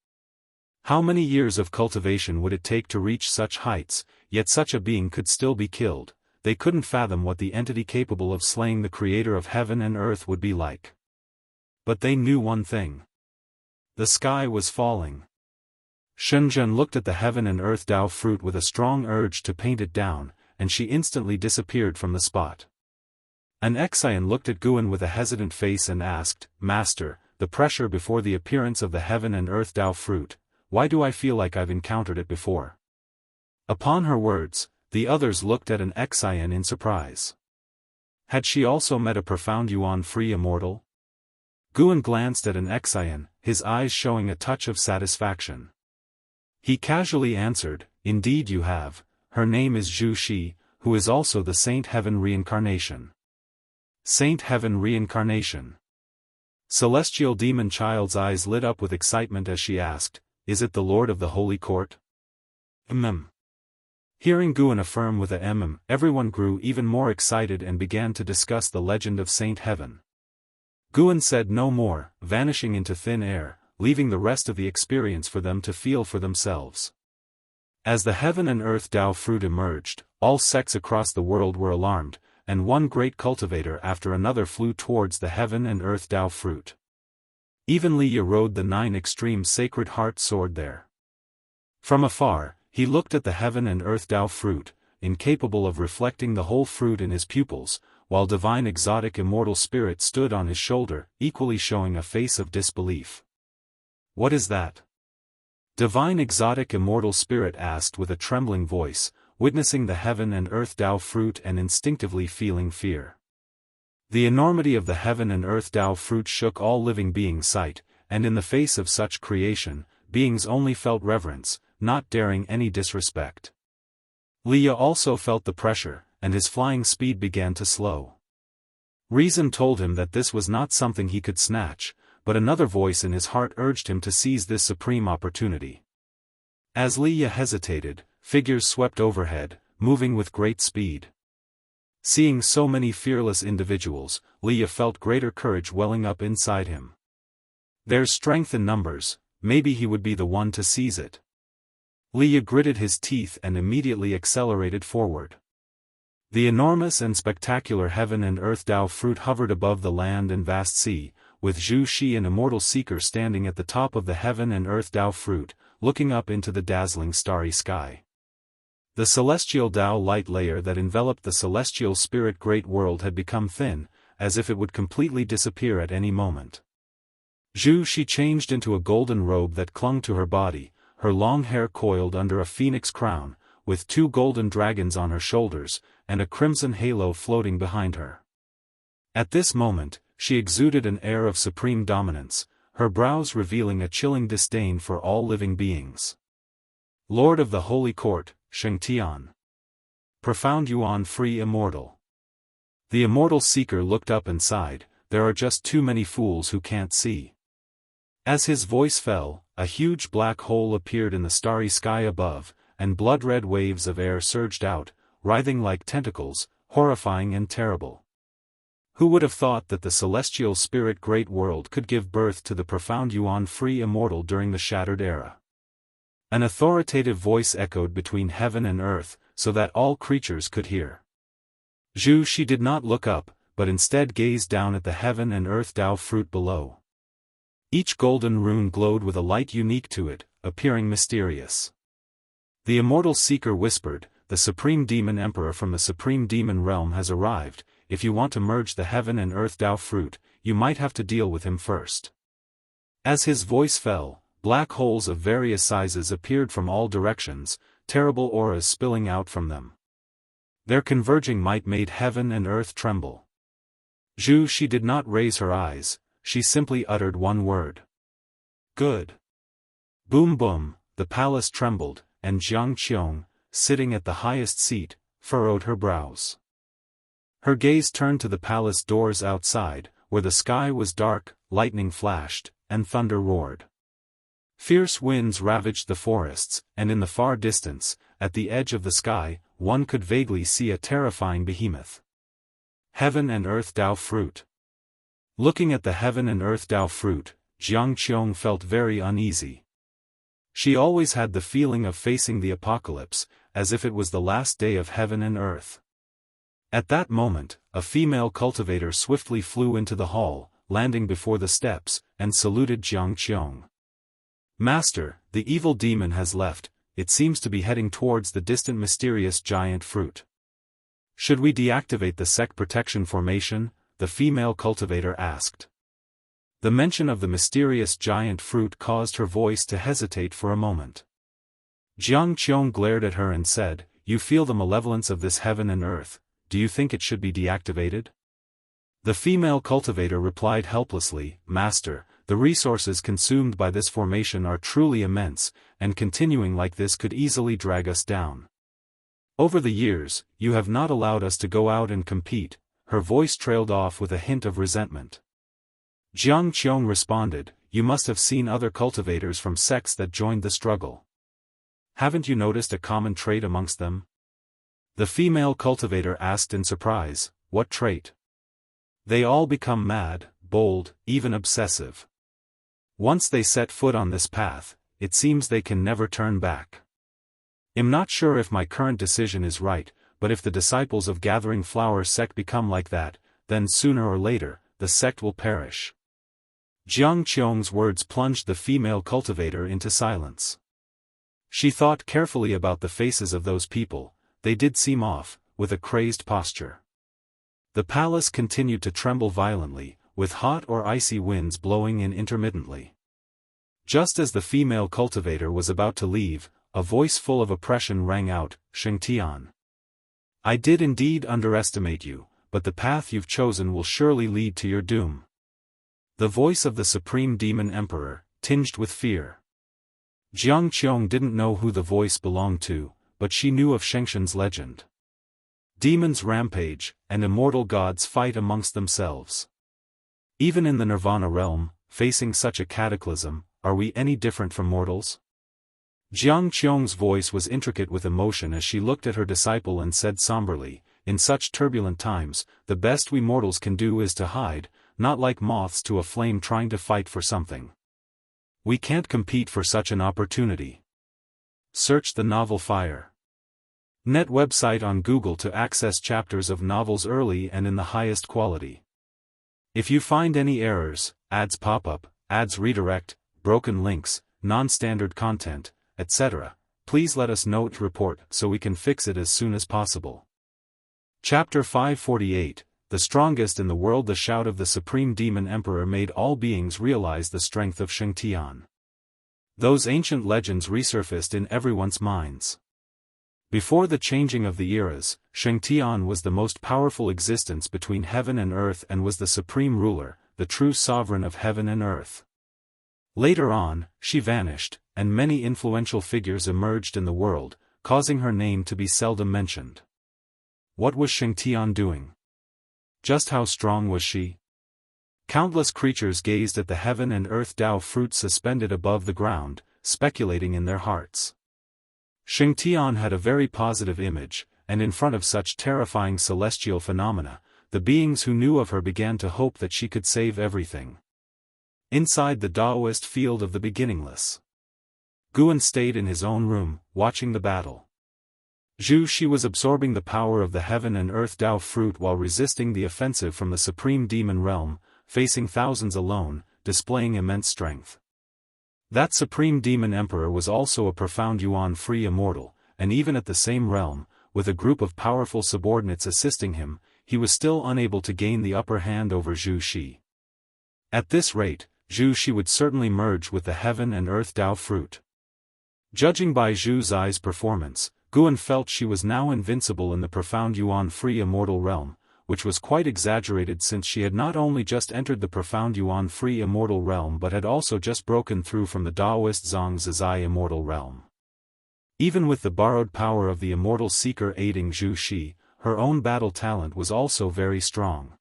How many years of cultivation would it take to reach such heights, yet such a being could still be killed? They couldn't fathom what the entity capable of slaying the creator of heaven and earth would be like. But they knew one thing. The sky was falling. Shenzhen looked at the heaven and earth Dao fruit with a strong urge to paint it down, and she instantly disappeared from the spot. An Exian looked at Guan with a hesitant face and asked, Master, the pressure before the appearance of the heaven and earth Dao fruit, why do I feel like I've encountered it before? Upon her words, the others looked at an Exian in surprise. Had she also met a profound Yuan free immortal? Guan glanced at an Exian, his eyes showing a touch of satisfaction. He casually answered, Indeed you have. Her name is Zhu Shi, who is also the Saint Heaven Reincarnation. Saint Heaven Reincarnation. Celestial Demon Child's eyes lit up with excitement as she asked, Is it the Lord of the Holy Court? Hearing Guan affirm with a everyone grew even more excited and began to discuss the legend of Saint Heaven. Guan said no more, vanishing into thin air, leaving the rest of the experience for them to feel for themselves. As the heaven and earth Dao fruit emerged, all sects across the world were alarmed, and one great cultivator after another flew towards the heaven and earth Dao fruit. Even Liya rode the 9 extreme sacred heart sword there. From afar, he looked at the heaven and earth Dao fruit, incapable of reflecting the whole fruit in his pupils, while divine exotic immortal spirit stood on his shoulder, equally showing a face of disbelief. What is that? Divine exotic immortal spirit asked with a trembling voice, witnessing the heaven and earth Dao fruit and instinctively feeling fear. The enormity of the heaven and earth Dao fruit shook all living beings' sight, and in the face of such creation, beings only felt reverence, not daring any disrespect. Liya also felt the pressure, and his flying speed began to slow. Reason told him that this was not something he could snatch, but another voice in his heart urged him to seize this supreme opportunity. As Liya hesitated, figures swept overhead, moving with great speed. Seeing so many fearless individuals, Liya felt greater courage welling up inside him. There's strength in numbers, maybe he would be the one to seize it. Liya gritted his teeth and immediately accelerated forward. The enormous and spectacular heaven and earth Dao fruit hovered above the land and vast sea, with Zhu Shi an immortal seeker standing at the top of the heaven and earth Dao fruit, looking up into the dazzling starry sky. The celestial Dao light layer that enveloped the celestial spirit great world had become thin, as if it would completely disappear at any moment. Zhu Shi changed into a golden robe that clung to her body, her long hair coiled under a phoenix crown, with 2 golden dragons on her shoulders, and a crimson halo floating behind her. At this moment, she exuded an air of supreme dominance, her brows revealing a chilling disdain for all living beings. Lord of the Holy Court, Shengtian. Profound Yuan free immortal. The immortal seeker looked up and sighed, there are just too many fools who can't see. As his voice fell, a huge black hole appeared in the starry sky above, and blood-red waves of air surged out, writhing like tentacles, horrifying and terrible. Who would have thought that the celestial spirit great world could give birth to the profound Yuan free immortal during the shattered era? An authoritative voice echoed between heaven and earth, so that all creatures could hear. Zhu Shi did not look up, but instead gazed down at the heaven and earth Dao fruit below. Each golden rune glowed with a light unique to it, appearing mysterious. The immortal seeker whispered, "The Supreme Demon Emperor from the Supreme Demon Realm has arrived. If you want to merge the heaven and earth Dao fruit, you might have to deal with him first." As his voice fell, black holes of various sizes appeared from all directions, terrible auras spilling out from them. Their converging might made heaven and earth tremble. She did not raise her eyes, she simply uttered one word. "Good." Boom boom, the palace trembled, and Jianghu, sitting at the highest seat, furrowed her brows. Her gaze turned to the palace doors outside, where the sky was dark, lightning flashed, and thunder roared. Fierce winds ravaged the forests, and in the far distance, at the edge of the sky, one could vaguely see a terrifying behemoth. Heaven and earth Dao fruit. Looking at the heaven and earth Dao fruit, Jianghu felt very uneasy. She always had the feeling of facing the apocalypse, as if it was the last day of heaven and earth. At that moment, a female cultivator swiftly flew into the hall, landing before the steps, and saluted Jianghu. "Master, the evil demon has left, it seems to be heading towards the distant mysterious giant fruit. Should we deactivate the sect protection formation?" the female cultivator asked. The mention of the mysterious giant fruit caused her voice to hesitate for a moment. Jianghu glared at her and said, "You feel the malevolence of this heaven and earth, do you think it should be deactivated?" The female cultivator replied helplessly, "Master, the resources consumed by this formation are truly immense, and continuing like this could easily drag us down. Over the years, you have not allowed us to go out and compete." Her voice trailed off with a hint of resentment. Jianghu responded, "You must have seen other cultivators from sects that joined the struggle. Haven't you noticed a common trait amongst them?" The female cultivator asked in surprise, "What trait?" "They all become mad, bold, even obsessive. Once they set foot on this path, it seems they can never turn back. I'm not sure if my current decision is right, but if the disciples of Gathering Flower sect become like that, then sooner or later, the sect will perish." Jianghu's words plunged the female cultivator into silence. She thought carefully about the faces of those people. They did seem off, with a crazed posture. The palace continued to tremble violently, with hot or icy winds blowing in intermittently. Just as the female cultivator was about to leave, a voice full of oppression rang out, "Xianxia. I did indeed underestimate you, but the path you've chosen will surely lead to your doom." The voice of the Supreme Demon Emperor, tinged with fear. Jianghu didn't know who the voice belonged to, but she knew of Xianxia's legend. Demons rampage, and immortal gods fight amongst themselves. Even in the Nirvana realm, facing such a cataclysm, are we any different from mortals? Jianghu's voice was intricate with emotion as she looked at her disciple and said somberly, "In such turbulent times, the best we mortals can do is to hide, not like moths to a flame trying to fight for something. We can't compete for such an opportunity." Search the novel Fire. Net website on Google to access chapters of novels early and in the highest quality. If you find any errors, ads pop up, ads redirect, broken links, non-standard content, etc., please let us know to report so we can fix it as soon as possible. Chapter 548, The Strongest in the World. The shout of the Supreme Demon Emperor made all beings realize the strength of Xianxia. Those ancient legends resurfaced in everyone's minds. Before the changing of the eras, Xianxia was the most powerful existence between heaven and earth and was the supreme ruler, the true sovereign of heaven and earth. Later on, she vanished, and many influential figures emerged in the world, causing her name to be seldom mentioned. What was Xianxia doing? Just how strong was she? Countless creatures gazed at the heaven and earth Dao fruits suspended above the ground, speculating in their hearts. Xianxia had a very positive image, and in front of such terrifying celestial phenomena, the beings who knew of her began to hope that she could save everything. Inside the Daoist field of the beginningless, Guan stayed in his own room, watching the battle. Zhu Shi was absorbing the power of the heaven and earth Dao fruit while resisting the offensive from the supreme demon realm, facing thousands alone, displaying immense strength. That supreme demon emperor was also a profound yuan-free immortal, and even at the same realm, with a group of powerful subordinates assisting him, he was still unable to gain the upper hand over Zhu Shi. At this rate, Zhu Shi would certainly merge with the heaven and earth Dao fruit. Judging by Zhu Zai's performance, Guan felt she was now invincible in the profound yuan-free immortal realm, which was quite exaggerated since she had not only just entered the profound yuan-free immortal realm but had also just broken through from the Daoist Zhang Zizai immortal realm. Even with the borrowed power of the immortal seeker aiding Zhu Shi, her own battle talent was also very strong.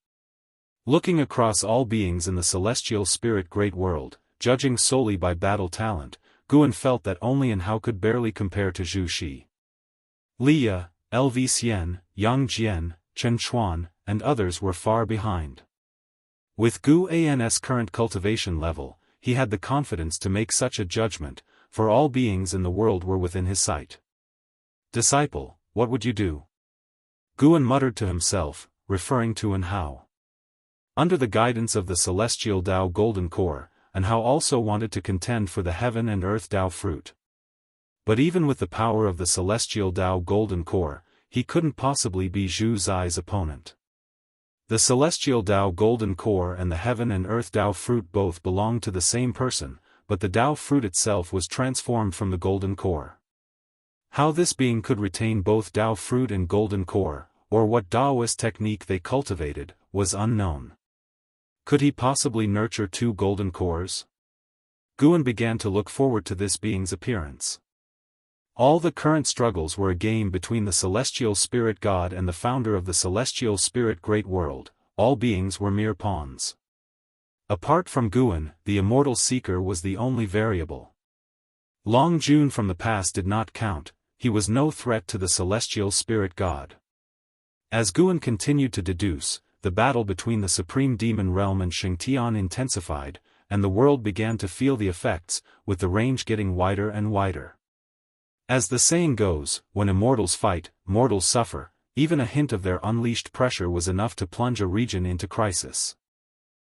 Looking across all beings in the celestial spirit great world, judging solely by battle talent, Guan felt that only and how could barely compare to Zhu Shi. Liya, LV Xian, Yang Jian, Chen Chuan, and others were far behind. With Gu An's current cultivation level, he had the confidence to make such a judgment, for all beings in the world were within his sight. Disciple, what would you do? Guan muttered to himself, referring to Anhao. Under the guidance of the celestial Dao golden core, Anhao also wanted to contend for the heaven and earth Dao fruit. But even with the power of the celestial Dao golden core, he couldn't possibly be Zhu Zai's opponent. The celestial Dao golden core and the heaven and earth Dao fruit both belonged to the same person, but the Dao fruit itself was transformed from the golden core. How this being could retain both Dao fruit and golden core, or what Daoist technique they cultivated, was unknown. Could he possibly nurture two golden cores? Guan began to look forward to this being's appearance. All the current struggles were a game between the celestial spirit god and the founder of the celestial spirit great world. All beings were mere pawns. Apart from Guan, the immortal seeker was the only variable. Long Jun from the past did not count, he was no threat to the celestial spirit god. As Guan continued to deduce, the battle between the supreme demon realm and Shengtian intensified, and the world began to feel the effects, with the range getting wider and wider. As the saying goes, when immortals fight, mortals suffer. Even a hint of their unleashed pressure was enough to plunge a region into crisis.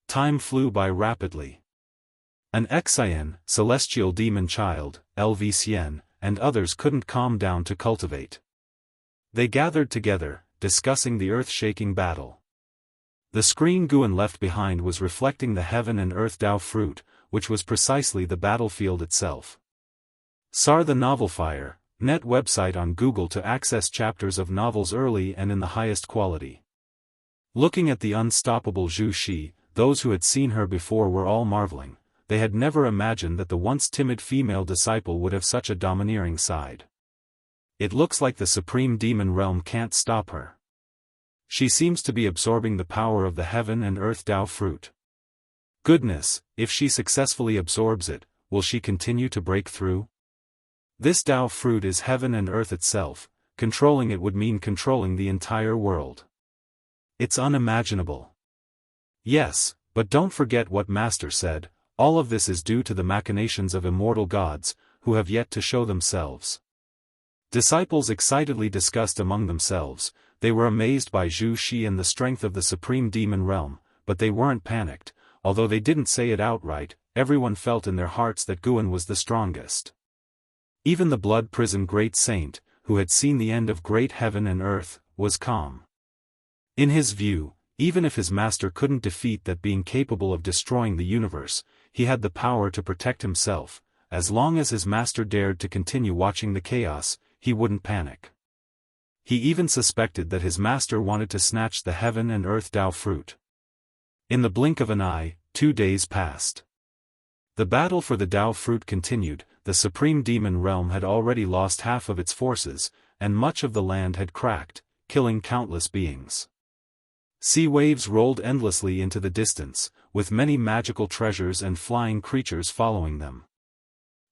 Time flew by rapidly. An Xian, celestial demon child, LV Xian, and others couldn't calm down to cultivate. They gathered together, discussing the earth-shaking battle. The screen Guan left behind was reflecting the heaven and earth Dao fruit, which was precisely the battlefield itself. SAR the Novel Fire, net website on Google to access chapters of novels early and in the highest quality. Looking at the unstoppable Zhu Shi, those who had seen her before were all marveling. They had never imagined that the once timid female disciple would have such a domineering side. It looks like the supreme demon realm can't stop her. She seems to be absorbing the power of the heaven and earth Dao fruit. Goodness, if she successfully absorbs it, will she continue to break through? This Dao fruit is heaven and earth itself. Controlling it would mean controlling the entire world. It's unimaginable. Yes, but don't forget what Master said, all of this is due to the machinations of immortal gods, who have yet to show themselves. Disciples excitedly discussed among themselves. They were amazed by Zhu Shi and the strength of the supreme demon realm, but they weren't panicked. Although they didn't say it outright, everyone felt in their hearts that Guan was the strongest. Even the blood prison great saint, who had seen the end of great heaven and earth, was calm. In his view, even if his master couldn't defeat that being capable of destroying the universe, he had the power to protect himself. As long as his master dared to continue watching the chaos, he wouldn't panic. He even suspected that his master wanted to snatch the heaven and earth Dao fruit. In the blink of an eye, 2 days passed. The battle for the Dao fruit continued. The supreme demon realm had already lost half of its forces, and much of the land had cracked, killing countless beings. Sea waves rolled endlessly into the distance, with many magical treasures and flying creatures following them.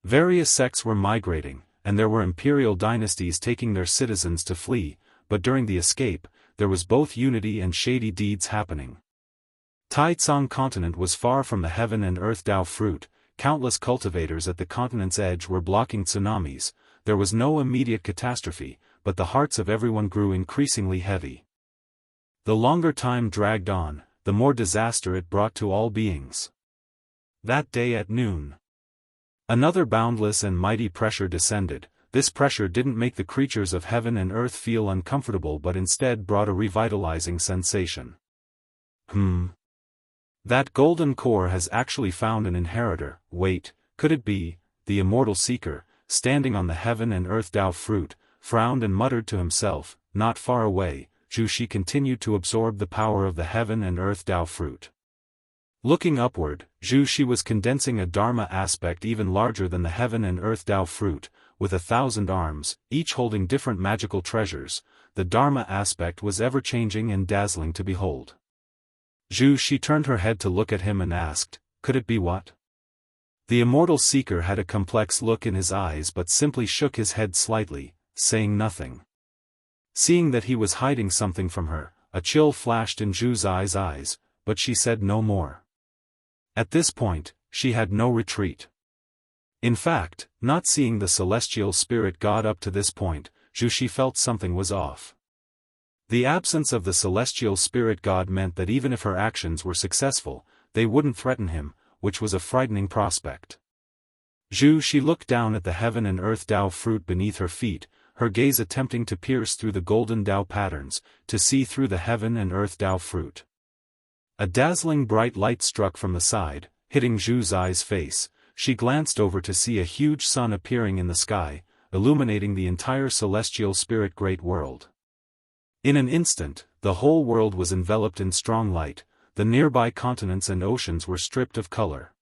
Various sects were migrating, and there were imperial dynasties taking their citizens to flee, but during the escape, there was both unity and shady deeds happening. Taicang continent was far from the heaven and earth Dao fruit. Countless cultivators at the continent's edge were blocking tsunamis. There was no immediate catastrophe, but the hearts of everyone grew increasingly heavy. The longer time dragged on, the more disaster it brought to all beings. That day at noon, another boundless and mighty pressure descended. This pressure didn't make the creatures of heaven and earth feel uncomfortable but instead brought a revitalizing sensation. That golden core has actually found an inheritor. Wait, could it be, the immortal seeker, standing on the heaven and earth Dao fruit, frowned and muttered to himself. Not far away, Zhu Shi continued to absorb the power of the heaven and earth Dao fruit. Looking upward, Zhu Shi was condensing a Dharma aspect even larger than the heaven and earth Dao fruit. With 1,000 arms, each holding different magical treasures, the Dharma aspect was ever-changing and dazzling to behold. Zhu Shi turned her head to look at him and asked, could it be what? The immortal seeker had a complex look in his eyes but simply shook his head slightly, saying nothing. Seeing that he was hiding something from her, a chill flashed in Zhu's eyes, but she said no more. At this point, she had no retreat. In fact, not seeing the celestial spirit god up to this point, Zhu Shi felt something was off. The absence of the celestial spirit god meant that even if her actions were successful, they wouldn't threaten him, which was a frightening prospect. Zhu Shi looked down at the heaven and earth Dao fruit beneath her feet, her gaze attempting to pierce through the golden Dao patterns, to see through the heaven and earth Dao fruit. A dazzling bright light struck from the side, hitting Zhu's face. She glanced over to see a huge sun appearing in the sky, illuminating the entire celestial spirit great world. In an instant, the whole world was enveloped in strong light, the nearby continents and oceans were stripped of color.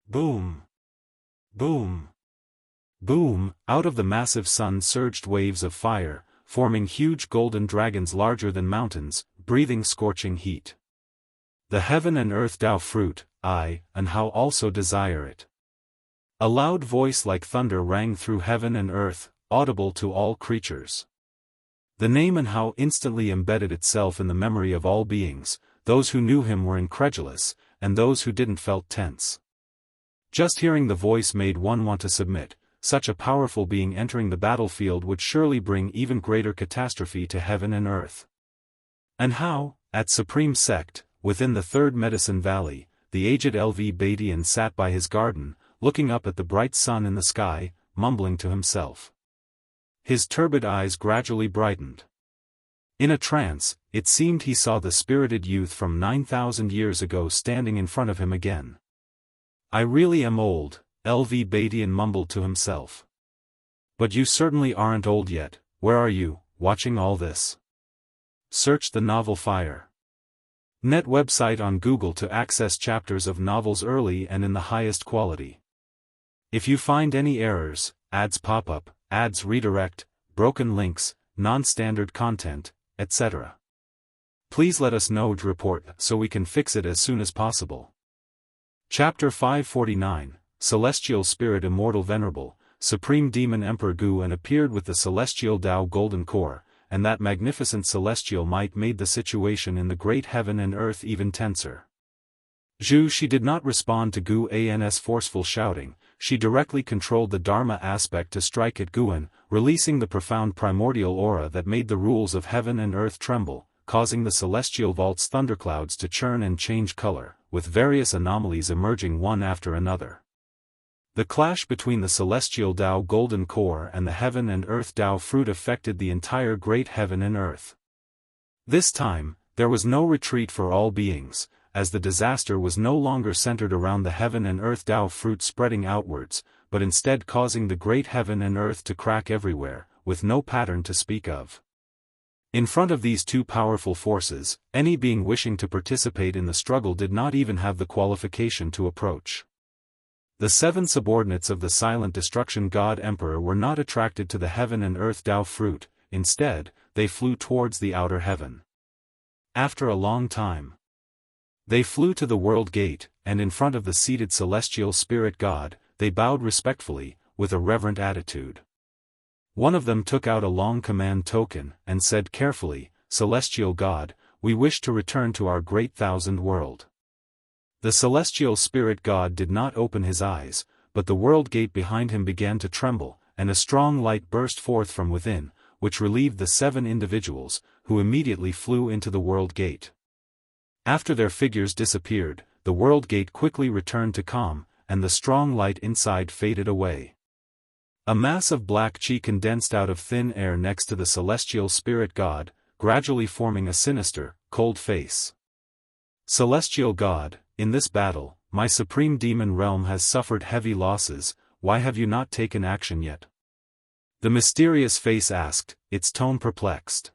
Boom! Boom! Boom! Out of the massive sun surged waves of fire, forming huge golden dragons larger than mountains, breathing scorching heat. The heaven and earth Dao fruit, and how also desire it. A loud voice like thunder rang through heaven and earth, audible to all creatures. The name and how instantly embedded itself in the memory of all beings. Those who knew him were incredulous, and those who didn't felt tense. Just hearing the voice made one want to submit. Such a powerful being entering the battlefield would surely bring even greater catastrophe to heaven and earth. And how, at Supreme Sect, within the Third Medicine Valley, the aged LV Badian sat by his garden, looking up at the bright sun in the sky, mumbling to himself. His turbid eyes gradually brightened. In a trance, it seemed he saw the spirited youth from 9,000 years ago standing in front of him again. I really am old, LV Badian mumbled to himself. But you certainly aren't old yet. Where are you, watching all this? Search the novel Fire. Net website on Google to access chapters of novels early and in the highest quality. If you find any errors, ads pop up, ads redirect, broken links, non-standard content, etc. Please let us know to report so we can fix it as soon as possible. Chapter 549, Celestial Spirit Immortal Venerable, Supreme Demon Emperor Gu and appeared with the Celestial Dao Golden Core, and that magnificent celestial might made the situation in the great heaven and earth even tenser. Zhu Shi did not respond to Gu An's forceful shouting. She directly controlled the Dharma aspect to strike at Guan, releasing the profound primordial aura that made the rules of heaven and earth tremble, causing the celestial vault's thunderclouds to churn and change color, with various anomalies emerging one after another. The clash between the celestial Dao Golden Core and the heaven and earth Dao fruit affected the entire great heaven and earth. This time, there was no retreat for all beings, as the disaster was no longer centered around the heaven and earth Dao fruit spreading outwards, but instead causing the great heaven and earth to crack everywhere, with no pattern to speak of. In front of these two powerful forces, any being wishing to participate in the struggle did not even have the qualification to approach. The 7 subordinates of the silent destruction god Emperor were not attracted to the heaven and earth Dao fruit, instead, they flew towards the outer heaven. After a long time, they flew to the world gate, and in front of the seated celestial spirit god, they bowed respectfully, with a reverent attitude. One of them took out a long command token, and said carefully, "Celestial God, we wish to return to our great thousand world." The celestial spirit god did not open his eyes, but the world gate behind him began to tremble, and a strong light burst forth from within, which relieved the 7 individuals, who immediately flew into the world gate. After their figures disappeared, the world gate quickly returned to calm, and the strong light inside faded away. A mass of black chi condensed out of thin air next to the celestial spirit god, gradually forming a sinister, cold face. Celestial God, in this battle, my supreme demon realm has suffered heavy losses. Why have you not taken action yet? The mysterious face asked, its tone perplexed.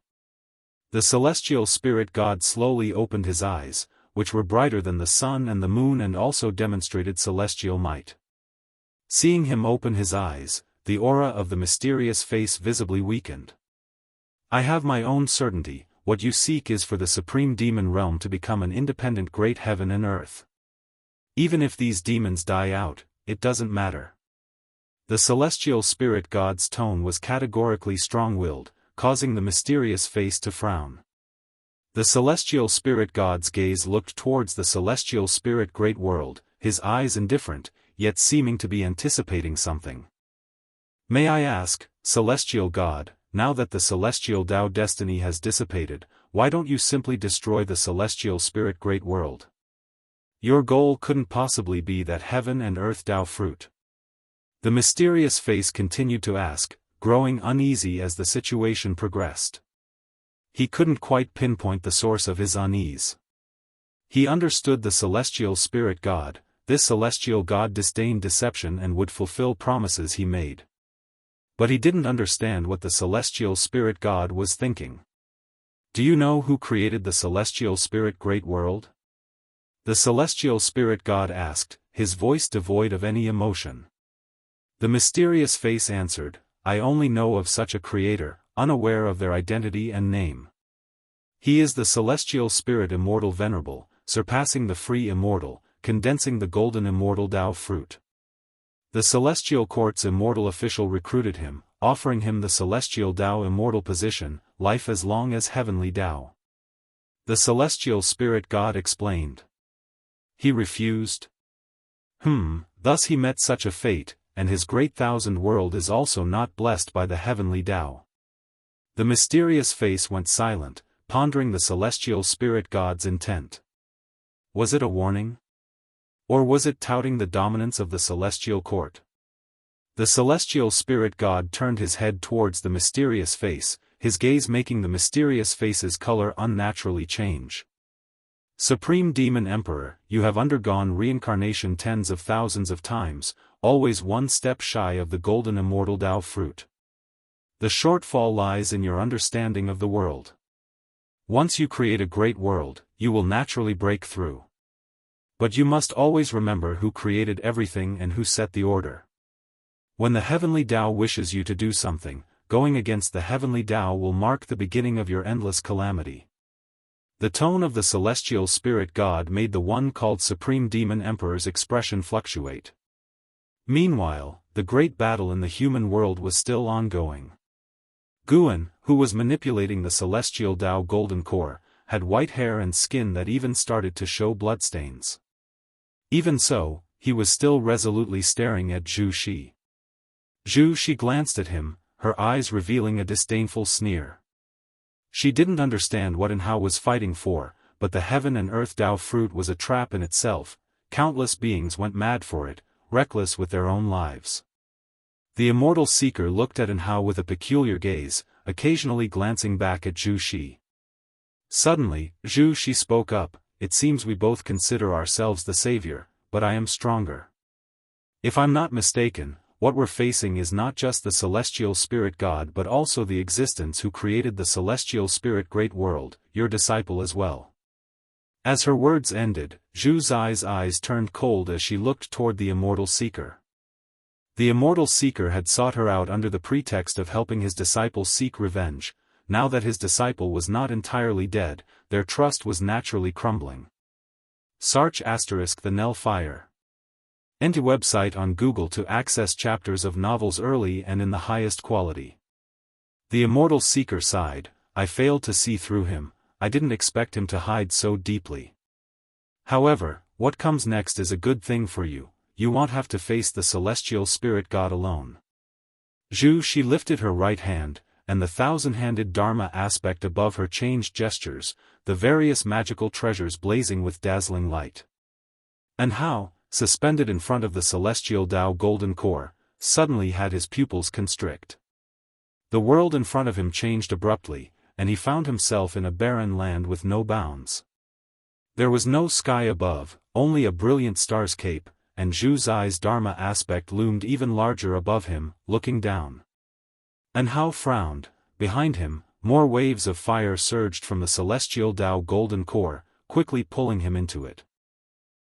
The celestial spirit god slowly opened his eyes, which were brighter than the sun and the moon and also demonstrated celestial might. Seeing him open his eyes, the aura of the mysterious face visibly weakened. I have my own certainty. What you seek is for the supreme demon realm to become an independent great heaven and earth. Even if these demons die out, it doesn't matter. The celestial spirit god's tone was categorically strong-willed, causing the mysterious face to frown. The celestial spirit god's gaze looked towards the celestial spirit great world, his eyes indifferent, yet seeming to be anticipating something. May I ask, celestial god, now that the celestial Tao destiny has dissipated, why don't you simply destroy the celestial spirit great world? Your goal couldn't possibly be that heaven and earth Tao fruit. The mysterious face continued to ask, growing uneasy as the situation progressed. He couldn't quite pinpoint the source of his unease. He understood the celestial spirit god. This celestial god disdained deception and would fulfill promises he made. But he didn't understand what the celestial spirit god was thinking. Do you know who created the celestial spirit great world? The celestial spirit god asked, his voice devoid of any emotion. The mysterious face answered, I only know of such a creator, unaware of their identity and name. He is the celestial spirit immortal venerable, surpassing the free immortal, condensing the golden immortal Tao fruit. The celestial court's immortal official recruited him, offering him the celestial Tao immortal position, life as long as heavenly Tao. The celestial spirit god explained. He refused. Thus he met such a fate, and his great thousand world is also not blessed by the heavenly Tao. The mysterious face went silent, pondering the celestial spirit god's intent. Was it a warning? Or was it touting the dominance of the celestial court? The celestial spirit god turned his head towards the mysterious face, his gaze making the mysterious face's color unnaturally change. Supreme Demon Emperor, you have undergone reincarnation tens of thousands of times, always one step shy of the golden immortal Tao fruit. The shortfall lies in your understanding of the world. Once you create a great world, you will naturally break through. But you must always remember who created everything and who set the order. When the heavenly Tao wishes you to do something, going against the heavenly Tao will mark the beginning of your endless calamity. The tone of the celestial spirit god made the one called Supreme Demon Emperor's expression fluctuate. Meanwhile, the great battle in the human world was still ongoing. Guan, who was manipulating the celestial Tao golden core, had white hair and skin that even started to show bloodstains. Even so, he was still resolutely staring at Zhu Shi. Zhu Shi glanced at him, her eyes revealing a disdainful sneer. She didn't understand what and how was fighting for, but the heaven and earth Tao fruit was a trap in itself. Countless beings went mad for it, reckless with their own lives. The immortal seeker looked at Anhao with a peculiar gaze, occasionally glancing back at Zhu Shi. Suddenly, Zhu Shi spoke up, it seems we both consider ourselves the savior, but I am stronger. If I'm not mistaken, what we're facing is not just the celestial spirit god but also the existence who created the celestial spirit great world, your disciple as well. As her words ended, Zhu Zai's eyes turned cold as she looked toward the immortal seeker. The immortal seeker had sought her out under the pretext of helping his disciple seek revenge. Now that his disciple was not entirely dead, their trust was naturally crumbling. Search * the Nell Fire. Enter website on Google to access chapters of novels early and in the highest quality. The immortal seeker sighed, I failed to see through him, I didn't expect him to hide so deeply. However, what comes next is a good thing for you, you won't have to face the celestial spirit god alone. Zhu Shi lifted her right hand, and the thousand-handed Dharma aspect above her changed gestures, the various magical treasures blazing with dazzling light. And how, suspended in front of the celestial Tao golden core, suddenly had his pupils constrict. The world in front of him changed abruptly, and he found himself in a barren land with no bounds. There was no sky above, only a brilliant star's cape, and Zhu Zai's Dharma aspect loomed even larger above him, looking down. And Hao frowned. Behind him, more waves of fire surged from the celestial Tao golden core, quickly pulling him into it.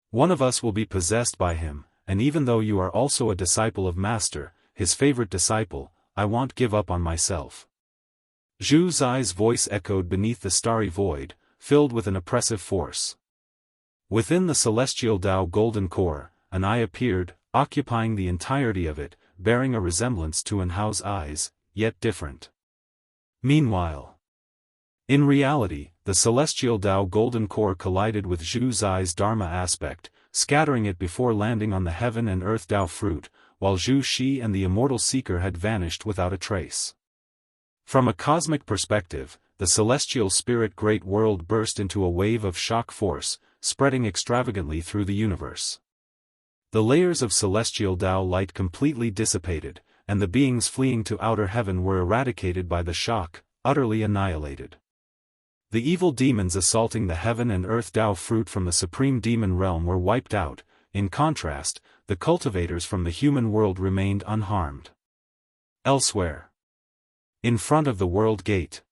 One of us will be possessed by him, and even though you are also a disciple of Master, his favorite disciple, I won't give up on myself. Zhu Zai's voice echoed beneath the starry void, filled with an oppressive force. Within the celestial Tao golden core, an eye appeared, occupying the entirety of it, bearing a resemblance to An Hao's eyes, yet different. Meanwhile, in reality, the celestial Tao golden core collided with Zhu Zai's Dharma aspect, scattering it before landing on the heaven and earth Tao fruit, while Zhu Shi and the immortal seeker had vanished without a trace. From a cosmic perspective, the celestial spirit great world burst into a wave of shock force, spreading extravagantly through the universe. The layers of celestial Tao light completely dissipated, and the beings fleeing to outer heaven were eradicated by the shock, utterly annihilated. The evil demons assaulting the heaven and earth Tao fruit from the supreme demon realm were wiped out. In contrast, the cultivators from the human world remained unharmed. Elsewhere, in front of the world gate,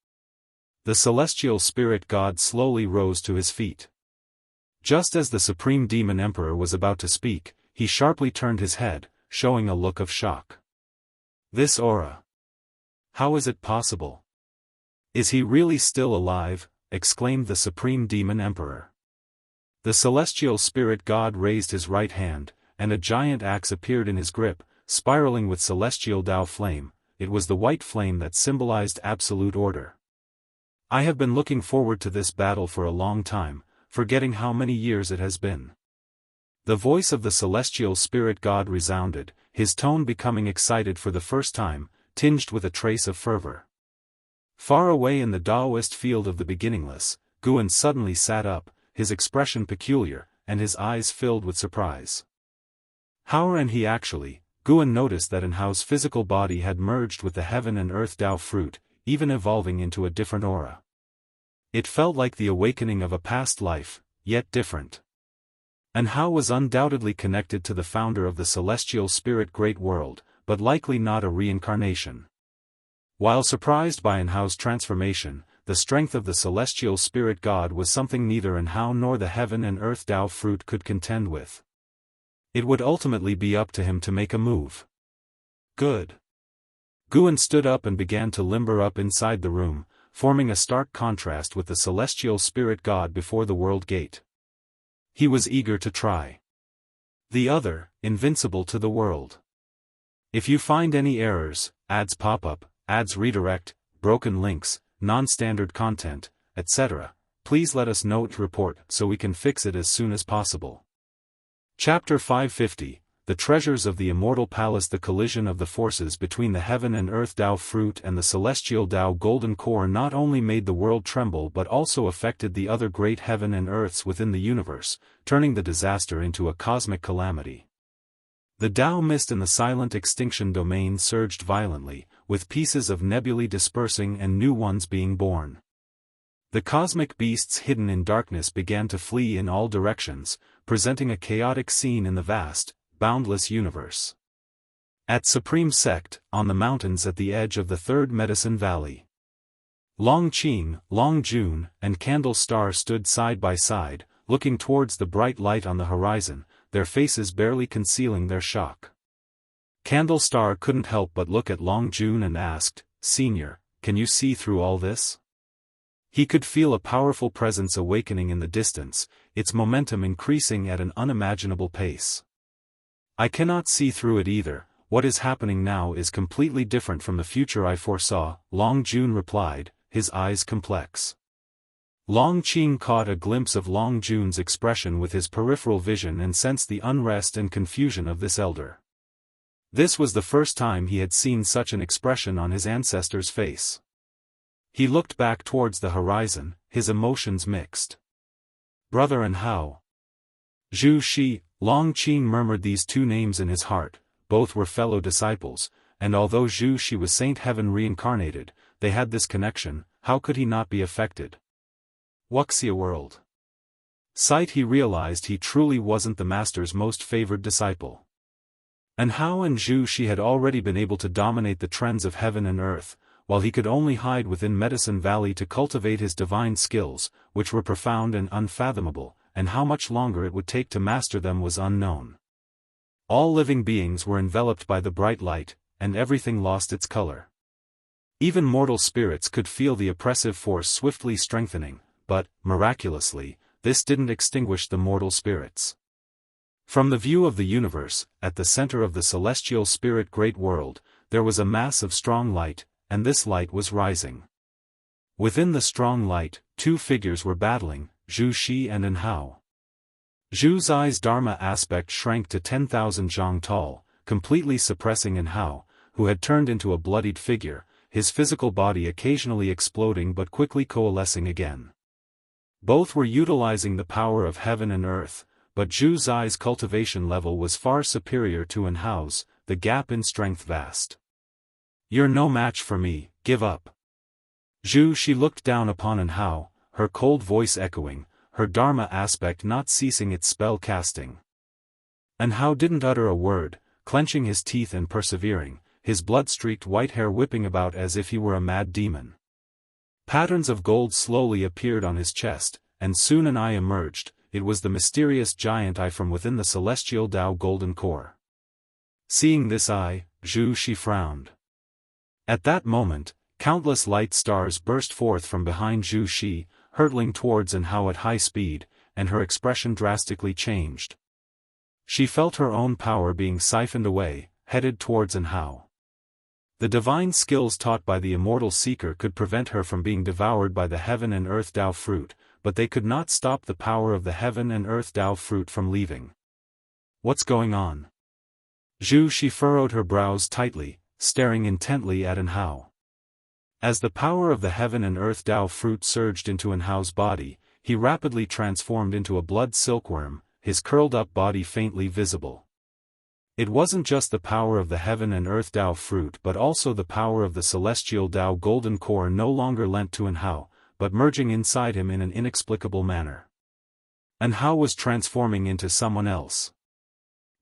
the celestial spirit god slowly rose to his feet. Just as the supreme demon emperor was about to speak, he sharply turned his head, showing a look of shock. This aura. How is it possible? Is he really still alive? Exclaimed the supreme demon emperor. The celestial spirit god raised his right hand, and a giant axe appeared in his grip, spiraling with celestial Tao flame. It was the white flame that symbolized absolute order. I have been looking forward to this battle for a long time, forgetting how many years it has been. The voice of the celestial spirit god resounded, his tone becoming excited for the first time, tinged with a trace of fervor. Far away in the Daoist field of the beginningless, Guan suddenly sat up, his expression peculiar, and his eyes filled with surprise. How and he actually, Guan noticed that An Hao's physical body had merged with the heaven and earth Tao fruit, even evolving into a different aura. It felt like the awakening of a past life, yet different. An Hao was undoubtedly connected to the founder of the celestial spirit great world, but likely not a reincarnation. While surprised by An Hao's transformation, the strength of the celestial spirit god was something neither An Hao nor the heaven and earth Tao fruit could contend with. It would ultimately be up to him to make a move. Good. Guan stood up and began to limber up inside the room, forming a stark contrast with the celestial spirit god before the world gate. He was eager to try. The other, invincible to the world. If you find any errors, ads pop up, ads redirect, broken links, non-standard content, etc., please let us know to report so we can fix it as soon as possible. Chapter 550, The Treasures of the Immortal Palace. The collision of the forces between the heaven and earth Tao fruit and the celestial Tao golden core not only made the world tremble but also affected the other great heaven and earths within the universe, turning the disaster into a cosmic calamity. The Tao mist in the silent extinction domain surged violently, with pieces of nebulae dispersing and new ones being born. The cosmic beasts hidden in darkness began to flee in all directions, presenting a chaotic scene in the vast, boundless universe. At Supreme Sect, on the mountains at the edge of the Third Medicine Valley, Long Qing, Long Jun, and Candle Star stood side by side, looking towards the bright light on the horizon, their faces barely concealing their shock. Candle Star couldn't help but look at Long Jun and asked, "Senior, can you see through all this?" He could feel a powerful presence awakening in the distance, its momentum increasing at an unimaginable pace. "I cannot see through it either. What is happening now is completely different from the future I foresaw," Long Jun replied, his eyes complex. Long Qing caught a glimpse of Long Jun's expression with his peripheral vision and sensed the unrest and confusion of this elder. This was the first time he had seen such an expression on his ancestor's face. He looked back towards the horizon, his emotions mixed. Brother and how? Zhu Shi, Long Qin murmured these two names in his heart. Both were fellow disciples, and although Zhu Shi was Saint Heaven reincarnated, they had this connection. How could he not be affected? Wuxia world. Sight he realized he truly wasn't the master's most favored disciple. And Hao and Zhu Shi had already been able to dominate the trends of heaven and earth, while he could only hide within Medicine Valley to cultivate his divine skills, which were profound and unfathomable, and how much longer it would take to master them was unknown. All living beings were enveloped by the bright light, and everything lost its color. Even mortal spirits could feel the oppressive force swiftly strengthening, but, miraculously, this didn't extinguish the mortal spirits. From the view of the universe, at the center of the celestial spirit great world, there was a mass of strong light, and this light was rising. Within the strong light, two figures were battling, Zhu Shi and An Hao. Zhu's eyes Dharma aspect shrank to 10,000 zhang tall, completely suppressing An Hao, who had turned into a bloodied figure, his physical body occasionally exploding but quickly coalescing again. Both were utilizing the power of heaven and earth, but Zhu Zai's cultivation level was far superior to An Hao's, the gap in strength vast. You're no match for me, give up. Zhu Shi looked down upon An Hao, her cold voice echoing, her Dharma aspect not ceasing its spell casting. An Hao didn't utter a word, clenching his teeth and persevering, his blood-streaked white hair whipping about as if he were a mad demon. Patterns of gold slowly appeared on his chest, and soon an eye emerged. It was the mysterious giant eye from within the celestial Tao golden core. Seeing this eye, Zhu Shi frowned. At that moment, countless light stars burst forth from behind Zhu Shi, hurtling towards An Hao at high speed, and her expression drastically changed. She felt her own power being siphoned away, headed towards An Hao. The divine skills taught by the immortal seeker could prevent her from being devoured by the heaven and earth Tao fruit, but they could not stop the power of the heaven and earth Tao fruit from leaving. What's going on? Zhu Shi furrowed her brows tightly, staring intently at An Hao. As the power of the heaven and earth Tao fruit surged into An Hao's body, he rapidly transformed into a blood silkworm, his curled-up body faintly visible. It wasn't just the power of the heaven and earth Tao fruit but also the power of the celestial Tao golden core no longer lent to An Hao, but merging inside him in an inexplicable manner. An Hao was transforming into someone else.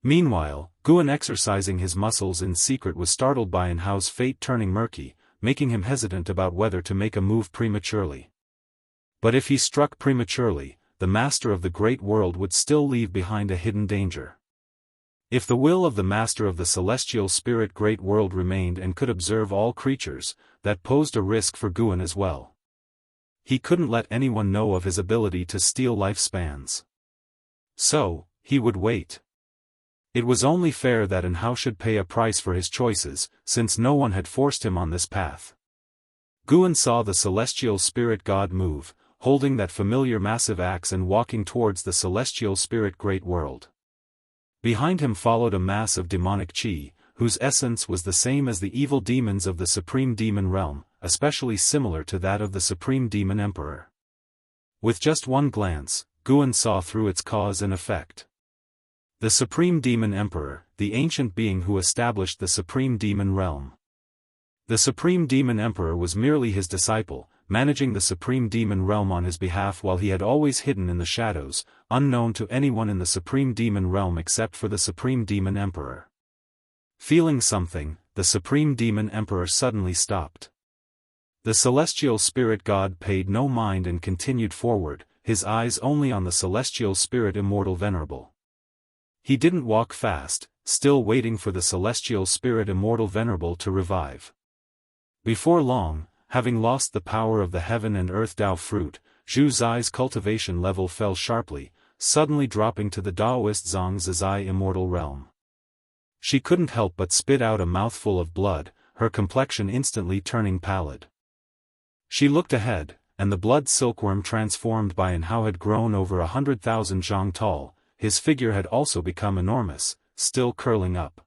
Meanwhile, Guan exercising his muscles in secret was startled by An Hao's fate turning murky, making him hesitant about whether to make a move prematurely. But if he struck prematurely, the master of the great world would still leave behind a hidden danger. If the will of the master of the celestial spirit great world remained and could observe all creatures, that posed a risk for Guan as well. He couldn't let anyone know of his ability to steal lifespans. So, he would wait. It was only fair that An Hao should pay a price for his choices, since no one had forced him on this path. Guan saw the celestial spirit god move, holding that familiar massive axe and walking towards the celestial spirit great world. Behind him followed a mass of demonic chi, whose essence was the same as the evil demons of the supreme demon realm, especially similar to that of the supreme demon emperor. With just one glance, Guan saw through its cause and effect. The supreme demon emperor, the ancient being who established the supreme demon realm. The supreme demon emperor was merely his disciple, managing the supreme demon realm on his behalf while he had always hidden in the shadows, unknown to anyone in the supreme demon realm except for the supreme demon emperor. Feeling something, the supreme demon emperor suddenly stopped. The celestial spirit god paid no mind and continued forward, his eyes only on the celestial spirit immortal venerable. He didn't walk fast, still waiting for the celestial spirit immortal venerable to revive. Before long, having lost the power of the heaven and earth Tao fruit, Zhu Zai's cultivation level fell sharply, suddenly dropping to the Daoist Zhang Zizai immortal realm. She couldn't help but spit out a mouthful of blood, her complexion instantly turning pallid. She looked ahead, and the blood silkworm transformed by An Hao had grown over 100,000 zhang tall, his figure had also become enormous, still curling up.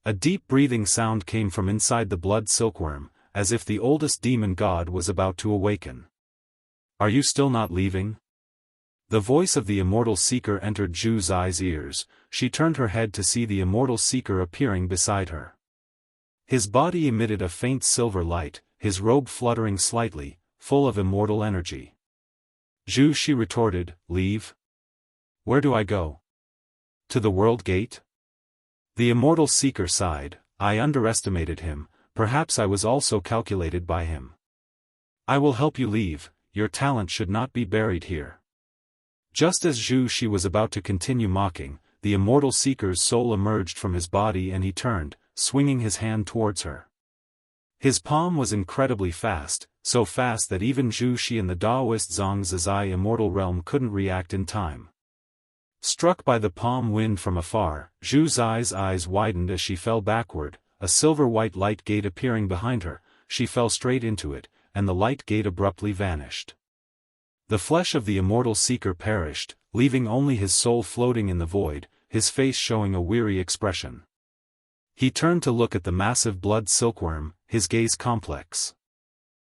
A deep breathing sound came from inside the blood silkworm, as if the oldest demon god was about to awaken. Are you still not leaving? The voice of the immortal seeker entered Zhu Zai's ears. She turned her head to see the immortal seeker appearing beside her. His body emitted a faint silver light, his robe fluttering slightly, full of immortal energy. Zhu, she retorted, leave? Where do I go? To the world gate? The immortal seeker sighed, I underestimated him, perhaps I was also calculated by him. I will help you leave, your talent should not be buried here. Just as Zhu she was about to continue mocking, the immortal seeker's soul emerged from his body and he turned, swinging his hand towards her. His palm was incredibly fast, so fast that even Zhu Shi and the Daoist Zhang Zizai immortal realm couldn't react in time. Struck by the palm wind from afar, Zhu Zai's eyes widened as she fell backward, a silver-white light gate appearing behind her. She fell straight into it, and the light gate abruptly vanished. The flesh of the immortal seeker perished, leaving only his soul floating in the void, his face showing a weary expression. He turned to look at the massive blood silkworm, his gaze complex.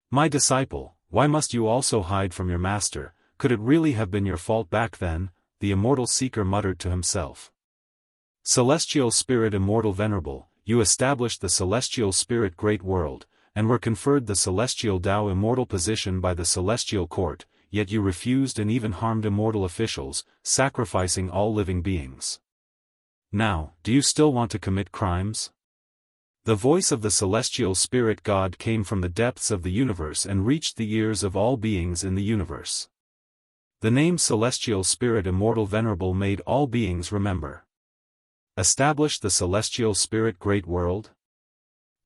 My disciple, why must you also hide from your master? Could it really have been your fault back then? The immortal seeker muttered to himself. Celestial Spirit Immortal Venerable, you established the Celestial Spirit Great World, and were conferred the Celestial Tao Immortal position by the Celestial Court, yet you refused and even harmed immortal officials, sacrificing all living beings. Now, do you still want to commit crimes? The voice of the Celestial Spirit God came from the depths of the universe and reached the ears of all beings in the universe. The name Celestial Spirit Immortal Venerable made all beings remember. Establish the Celestial Spirit Great World?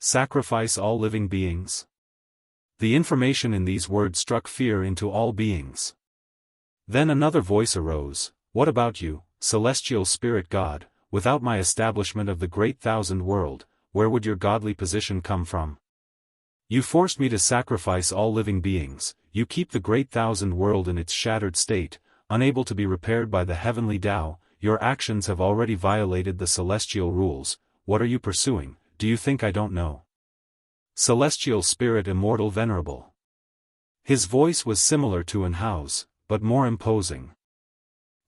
Sacrifice all living beings? The information in these words struck fear into all beings. Then another voice arose, what about you, Celestial Spirit God? Without my establishment of the Great Thousand World, where would your godly position come from? You forced me to sacrifice all living beings, you keep the Great Thousand World in its shattered state, unable to be repaired by the heavenly Tao, your actions have already violated the celestial rules, what are you pursuing? Do you think I don't know? Celestial Spirit Immortal Venerable. His voice was similar to Anhao's, but more imposing.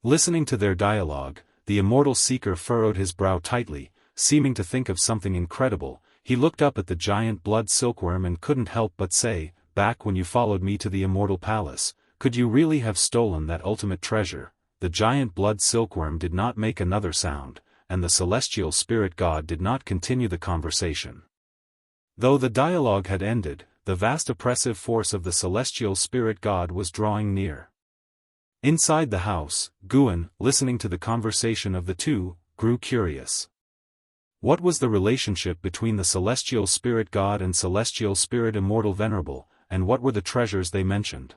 Listening to their dialogue, the immortal seeker furrowed his brow tightly, seeming to think of something incredible. He looked up at the giant blood silkworm and couldn't help but say, back when you followed me to the immortal palace, could you really have stolen that ultimate treasure? The giant blood silkworm did not make another sound, and the celestial spirit god did not continue the conversation. Though the dialogue had ended, the vast oppressive force of the celestial spirit god was drawing near. Inside the house, Guan, listening to the conversation of the two, grew curious. What was the relationship between the celestial spirit god and celestial spirit immortal venerable, and what were the treasures they mentioned?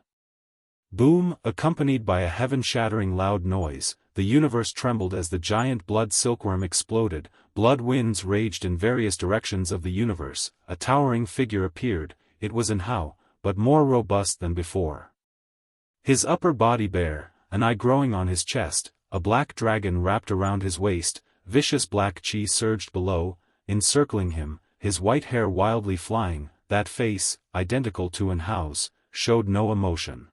Boom, accompanied by a heaven-shattering loud noise, the universe trembled as the giant blood silkworm exploded, blood winds raged in various directions of the universe, a towering figure appeared, it was Anhao, but more robust than before. His upper body bare, an eye growing on his chest, a black dragon wrapped around his waist, vicious black chi surged below, encircling him, his white hair wildly flying, that face, identical to Anhao's, showed no emotion.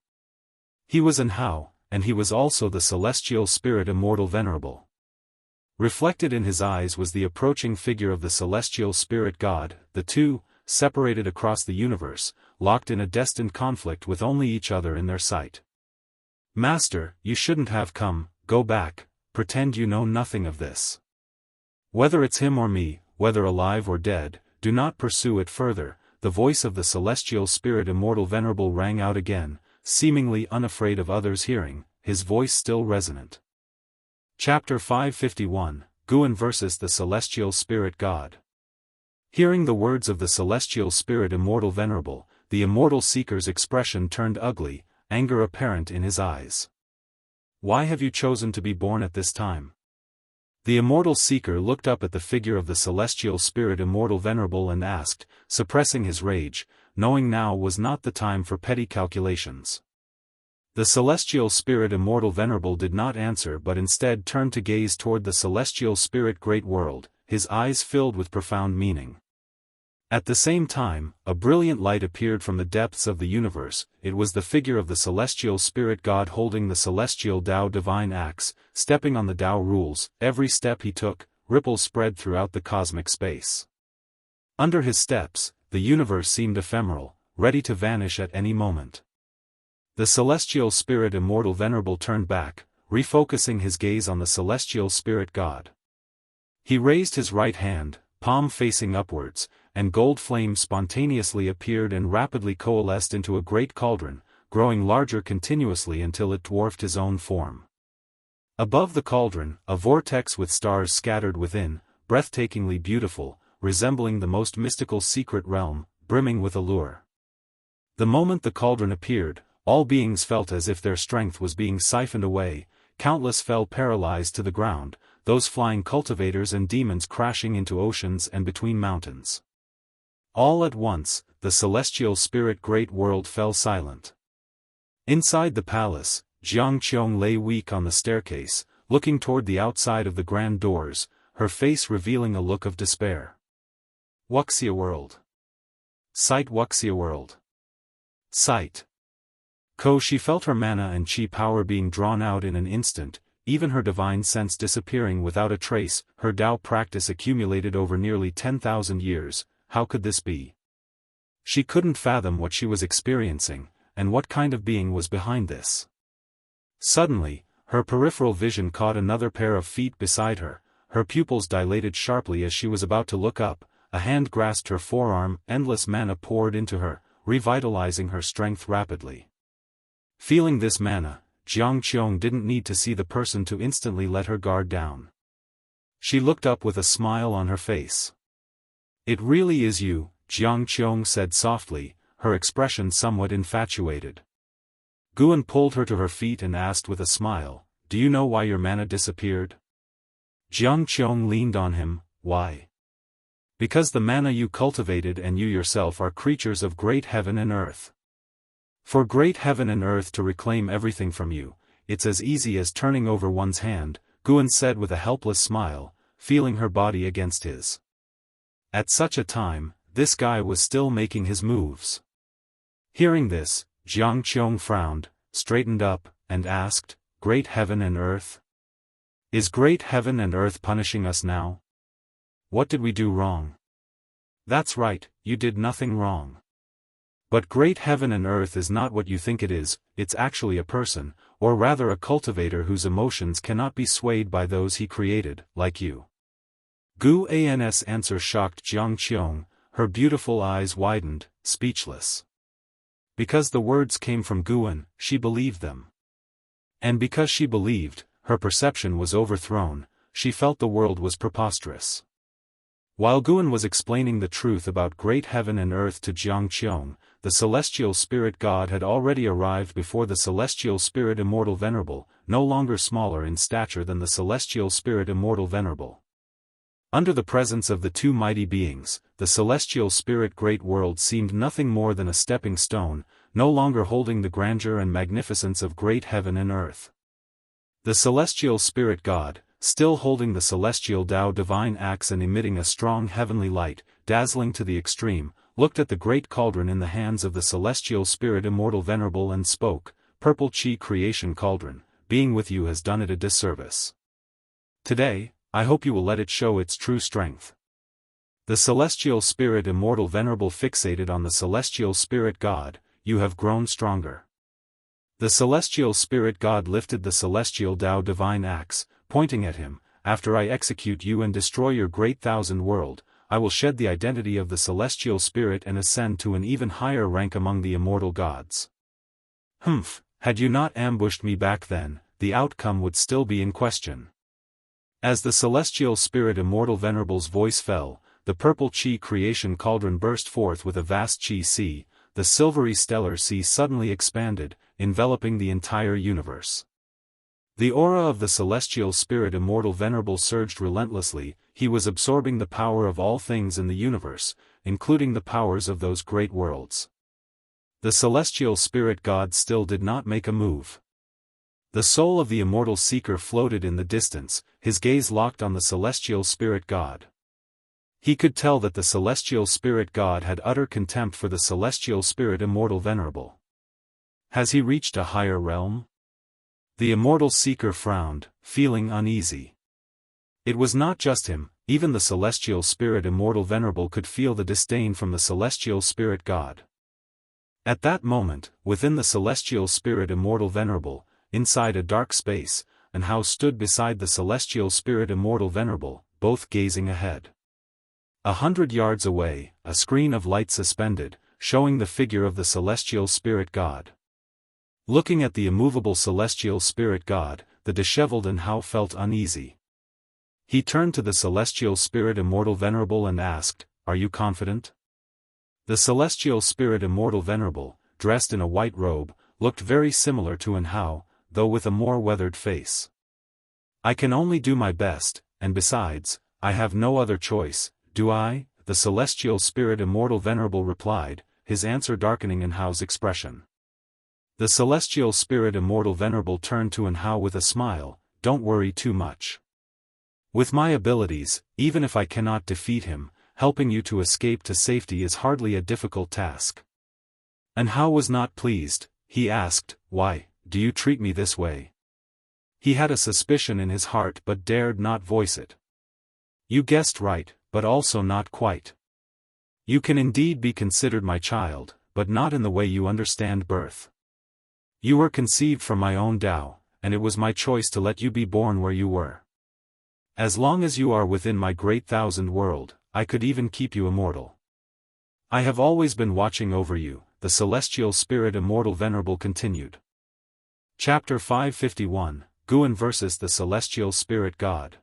He was Anhao, and he was also the celestial spirit immortal venerable. Reflected in his eyes was the approaching figure of the celestial spirit god, the two, separated across the universe, locked in a destined conflict with only each other in their sight. Master, you shouldn't have come, go back, pretend you know nothing of this. Whether it's him or me, whether alive or dead, do not pursue it further. The voice of the celestial spirit immortal venerable rang out again, seemingly unafraid of others hearing, his voice still resonant. Chapter 551, Guan versus the Celestial Spirit God. Hearing the words of the Celestial Spirit Immortal Venerable, the immortal seeker's expression turned ugly, anger apparent in his eyes. Why have you chosen to be born at this time? The immortal seeker looked up at the figure of the Celestial Spirit Immortal Venerable and asked, suppressing his rage, knowing now was not the time for petty calculations. The Celestial Spirit Immortal Venerable did not answer but instead turned to gaze toward the Celestial Spirit Great World, his eyes filled with profound meaning. At the same time, a brilliant light appeared from the depths of the universe. It was the figure of the celestial spirit god holding the celestial Tao divine axe, stepping on the Tao rules. Every step he took, ripples spread throughout the cosmic space. Under his steps, the universe seemed ephemeral, ready to vanish at any moment. The celestial spirit Immortal Venerable turned back, refocusing his gaze on the celestial spirit god. He raised his right hand, palm facing upwards, and gold flame spontaneously appeared and rapidly coalesced into a great cauldron, growing larger continuously until it dwarfed his own form. Above the cauldron, a vortex with stars scattered within, breathtakingly beautiful, resembling the most mystical secret realm, brimming with allure. The moment the cauldron appeared, all beings felt as if their strength was being siphoned away. Countless fell paralyzed to the ground, those flying cultivators and demons crashing into oceans and between mountains. All at once, the celestial spirit great world fell silent. Inside the palace, Jianghu lay weak on the staircase, looking toward the outside of the grand doors, her face revealing a look of despair. Wuxia world. Sight Wuxia world. Sight. She felt her mana and chi power being drawn out in an instant, even her divine sense disappearing without a trace. Her Tao practice accumulated over nearly 10,000 years. How could this be? She couldn't fathom what she was experiencing, and what kind of being was behind this. Suddenly, her peripheral vision caught another pair of feet beside her. Her pupils dilated sharply as she was about to look up. A hand grasped her forearm. Endless mana poured into her, revitalizing her strength rapidly. Feeling this mana, Jianghu didn't need to see the person to instantly let her guard down. She looked up with a smile on her face. "It really is you," Jianghu said softly, her expression somewhat infatuated. Guan pulled her to her feet and asked with a smile, "Do you know why your mana disappeared?" Jianghu leaned on him. "Why?" "Because the mana you cultivated and you yourself are creatures of great heaven and earth. For great heaven and earth to reclaim everything from you, it's as easy as turning over one's hand," Guan said with a helpless smile, feeling her body against his. At such a time, this guy was still making his moves. Hearing this, Jianghu frowned, straightened up, and asked, "Great heaven and earth? Is great heaven and earth punishing us now? What did we do wrong?" "That's right, you did nothing wrong. But great heaven and earth is not what you think it is. It's actually a person, or rather a cultivator whose emotions cannot be swayed by those he created, like you." Guan's answer shocked Jianghu. Her beautiful eyes widened, speechless. Because the words came from Guan, she believed them. And because she believed, her perception was overthrown. She felt the world was preposterous. While Guan was explaining the truth about great heaven and earth to Jianghu, the celestial spirit god had already arrived before the celestial spirit Immortal Venerable, no longer smaller in stature than the celestial spirit Immortal Venerable. Under the presence of the two mighty beings, the celestial spirit great world seemed nothing more than a stepping stone, no longer holding the grandeur and magnificence of great heaven and earth. The celestial spirit god, still holding the celestial Tao divine axe and emitting a strong heavenly light, dazzling to the extreme, looked at the great cauldron in the hands of the celestial spirit Immortal Venerable and spoke, "Purple Chi creation cauldron, being with you has done it a disservice. Today, I hope you will let it show its true strength." The celestial spirit Immortal Venerable fixated on the celestial spirit god, "You have grown stronger." The celestial spirit god lifted the celestial Tao divine axe, pointing at him, "After I execute you and destroy your great thousand world, I will shed the identity of the celestial spirit and ascend to an even higher rank among the immortal gods." "Humph, had you not ambushed me back then, the outcome would still be in question." As the celestial spirit Immortal Venerable's voice fell, the purple chi creation cauldron burst forth with a vast chi sea. The silvery stellar sea suddenly expanded, enveloping the entire universe. The aura of the celestial spirit Immortal Venerable surged relentlessly. He was absorbing the power of all things in the universe, including the powers of those great worlds. The celestial spirit god still did not make a move. The soul of the immortal seeker floated in the distance, his gaze locked on the celestial spirit god. He could tell that the celestial spirit god had utter contempt for the celestial spirit immortal venerable. Has he reached a higher realm? The immortal seeker frowned, feeling uneasy. It was not just him, even the celestial spirit immortal venerable could feel the disdain from the celestial spirit god. At that moment, within the celestial spirit immortal venerable, inside a dark space, Anhao stood beside the celestial spirit immortal venerable, both gazing ahead. 100 yards away, a screen of light suspended, showing the figure of the celestial spirit god. Looking at the immovable celestial spirit god, the disheveled Anhao felt uneasy. He turned to the celestial spirit immortal venerable and asked, "Are you confident?" The celestial spirit immortal venerable, dressed in a white robe, looked very similar to Anhao, though with a more weathered face. "I can only do my best, and besides, I have no other choice, do I?" the celestial spirit immortal venerable replied, his answer darkening Anhao's expression. The celestial spirit immortal venerable turned to Anhao with a smile, "Don't worry too much. With my abilities, even if I cannot defeat him, helping you to escape to safety is hardly a difficult task." Anhao was not pleased. He asked, "Why do you treat me this way?" He had a suspicion in his heart but dared not voice it. "You guessed right, but also not quite. You can indeed be considered my child, but not in the way you understand birth. You were conceived from my own Tao, and it was my choice to let you be born where you were. As long as you are within my great thousand world, I could even keep you immortal. I have always been watching over you," the celestial spirit immortal venerable continued. Chapter 551, Guan vs. the Celestial Spirit God.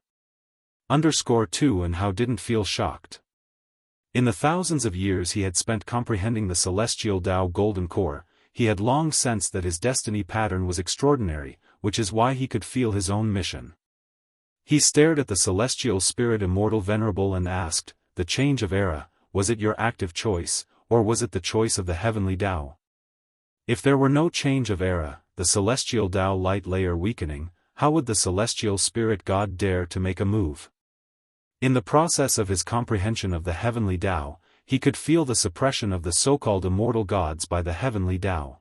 _2 Anhao didn't feel shocked. In the thousands of years he had spent comprehending the celestial Tao golden core, he had long sensed that his destiny pattern was extraordinary, which is why he could feel his own mission. He stared at the celestial spirit immortal venerable and asked, "The change of era, was it your active choice, or was it the choice of the heavenly Tao?" If there were no change of era, the celestial Tao light layer weakening, how would the celestial spirit god dare to make a move? In the process of his comprehension of the heavenly Tao, he could feel the suppression of the so-called immortal gods by the heavenly Tao.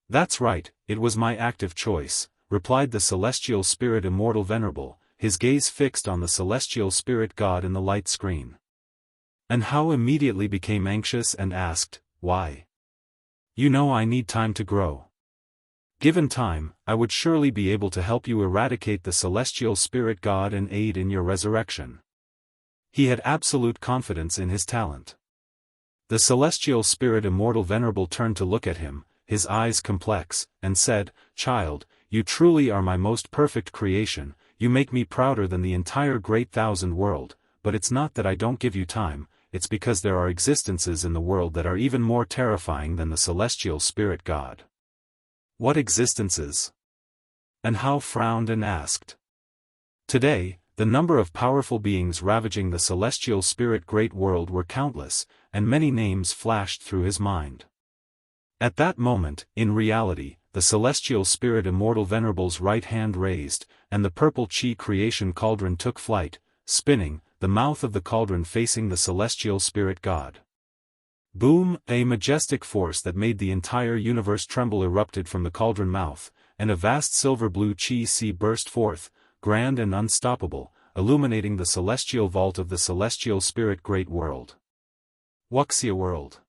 "That's right, it was my active choice," replied the celestial spirit immortal venerable, his gaze fixed on the celestial spirit god in the light screen. Anhao immediately became anxious and asked, "Why?" "You know I need time to grow. Given time, I would surely be able to help you eradicate the celestial spirit god and aid in your resurrection." He had absolute confidence in his talent. The celestial spirit immortal venerable turned to look at him, his eyes complex, and said, "Child, you truly are my most perfect creation, you make me prouder than the entire great thousand world, but it's not that I don't give you time, it's because there are existences in the world that are even more terrifying than the celestial spirit god." "What existences?" Anhao frowned and asked. Today, the number of powerful beings ravaging the celestial spirit great world were countless, and many names flashed through his mind. At that moment, in reality, the celestial spirit immortal venerable's right hand raised, and the purple chi creation cauldron took flight, spinning, the mouth of the cauldron facing the celestial spirit god. Boom! A majestic force that made the entire universe tremble erupted from the cauldron mouth, and a vast silver blue chi sea burst forth, grand and unstoppable, illuminating the celestial vault of the celestial spirit great world. Wuxia world.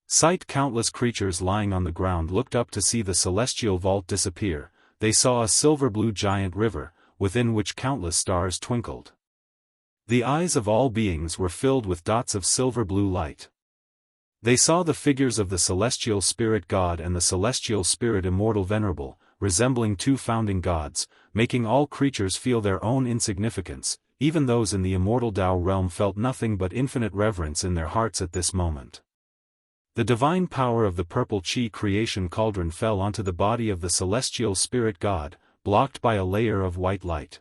Sight countless creatures lying on the ground looked up to see the celestial vault disappear. They saw a silver blue giant river, within which countless stars twinkled. The eyes of all beings were filled with dots of silver blue light. They saw the figures of the celestial spirit god and the celestial spirit immortal venerable, resembling two founding gods, making all creatures feel their own insignificance. Even those in the immortal Tao realm felt nothing but infinite reverence in their hearts at this moment. The divine power of the purple chi creation cauldron fell onto the body of the celestial spirit god, blocked by a layer of white light.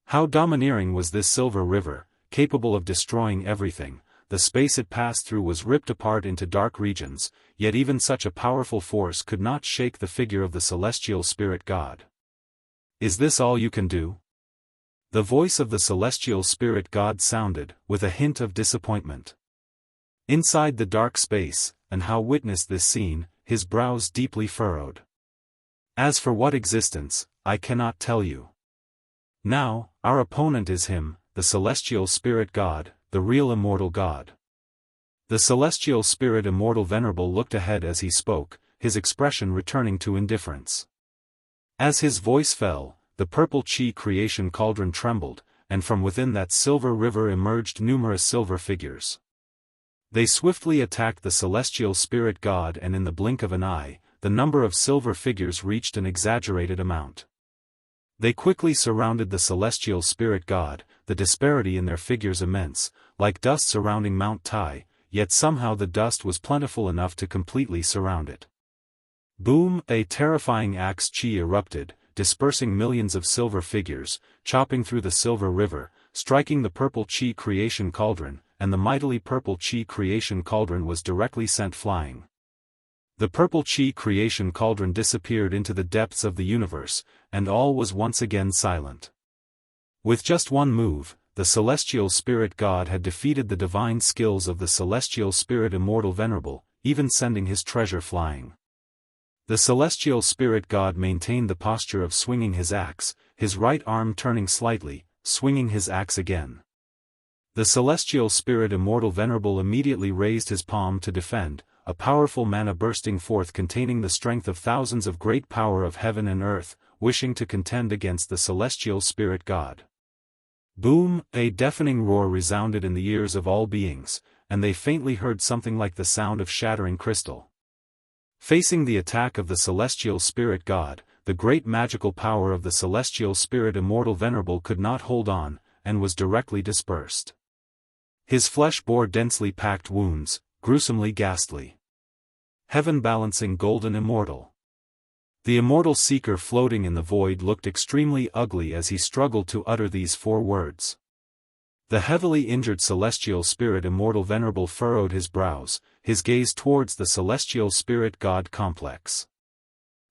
How domineering was this silver river, capable of destroying everything. The space it passed through was ripped apart into dark regions, yet even such a powerful force could not shake the figure of the celestial spirit god. "Is this all you can do?" The voice of the celestial spirit god sounded, with a hint of disappointment. Inside the dark space, and how witnessed this scene, his brows deeply furrowed. As for what existence, I cannot tell you. Now, our opponent is him, the celestial spirit god, the real immortal god. The celestial spirit immortal venerable looked ahead as he spoke, his expression returning to indifference. As his voice fell, the purple chi creation cauldron trembled, and from within that silver river emerged numerous silver figures. They swiftly attacked the celestial spirit god, and in the blink of an eye, the number of silver figures reached an exaggerated amount. They quickly surrounded the celestial spirit god, the disparity in their figures immense, like dust surrounding Mount Tai, yet somehow the dust was plentiful enough to completely surround it. Boom! A terrifying axe chi erupted, dispersing millions of silver figures, chopping through the silver river, striking the purple chi creation cauldron, and the mightily purple chi creation cauldron was directly sent flying. The purple chi creation cauldron disappeared into the depths of the universe, and all was once again silent. With just one move, the celestial spirit god had defeated the divine skills of the celestial spirit immortal venerable, even sending his treasure flying. The celestial spirit god maintained the posture of swinging his axe, his right arm turning slightly, swinging his axe again. The celestial spirit immortal venerable immediately raised his palm to defend, a powerful mana bursting forth containing the strength of thousands of great power of heaven and earth, wishing to contend against the celestial spirit god. Boom! A deafening roar resounded in the ears of all beings, and they faintly heard something like the sound of shattering crystal. Facing the attack of the celestial spirit god, the great magical power of the celestial spirit immortal venerable could not hold on, and was directly dispersed. His flesh bore densely packed wounds, gruesomely ghastly. Heaven balancing golden immortal. The immortal seeker floating in the void looked extremely ugly as he struggled to utter these 4 words. The heavily injured celestial spirit immortal venerable furrowed his brows, his gaze towards the celestial spirit god complex.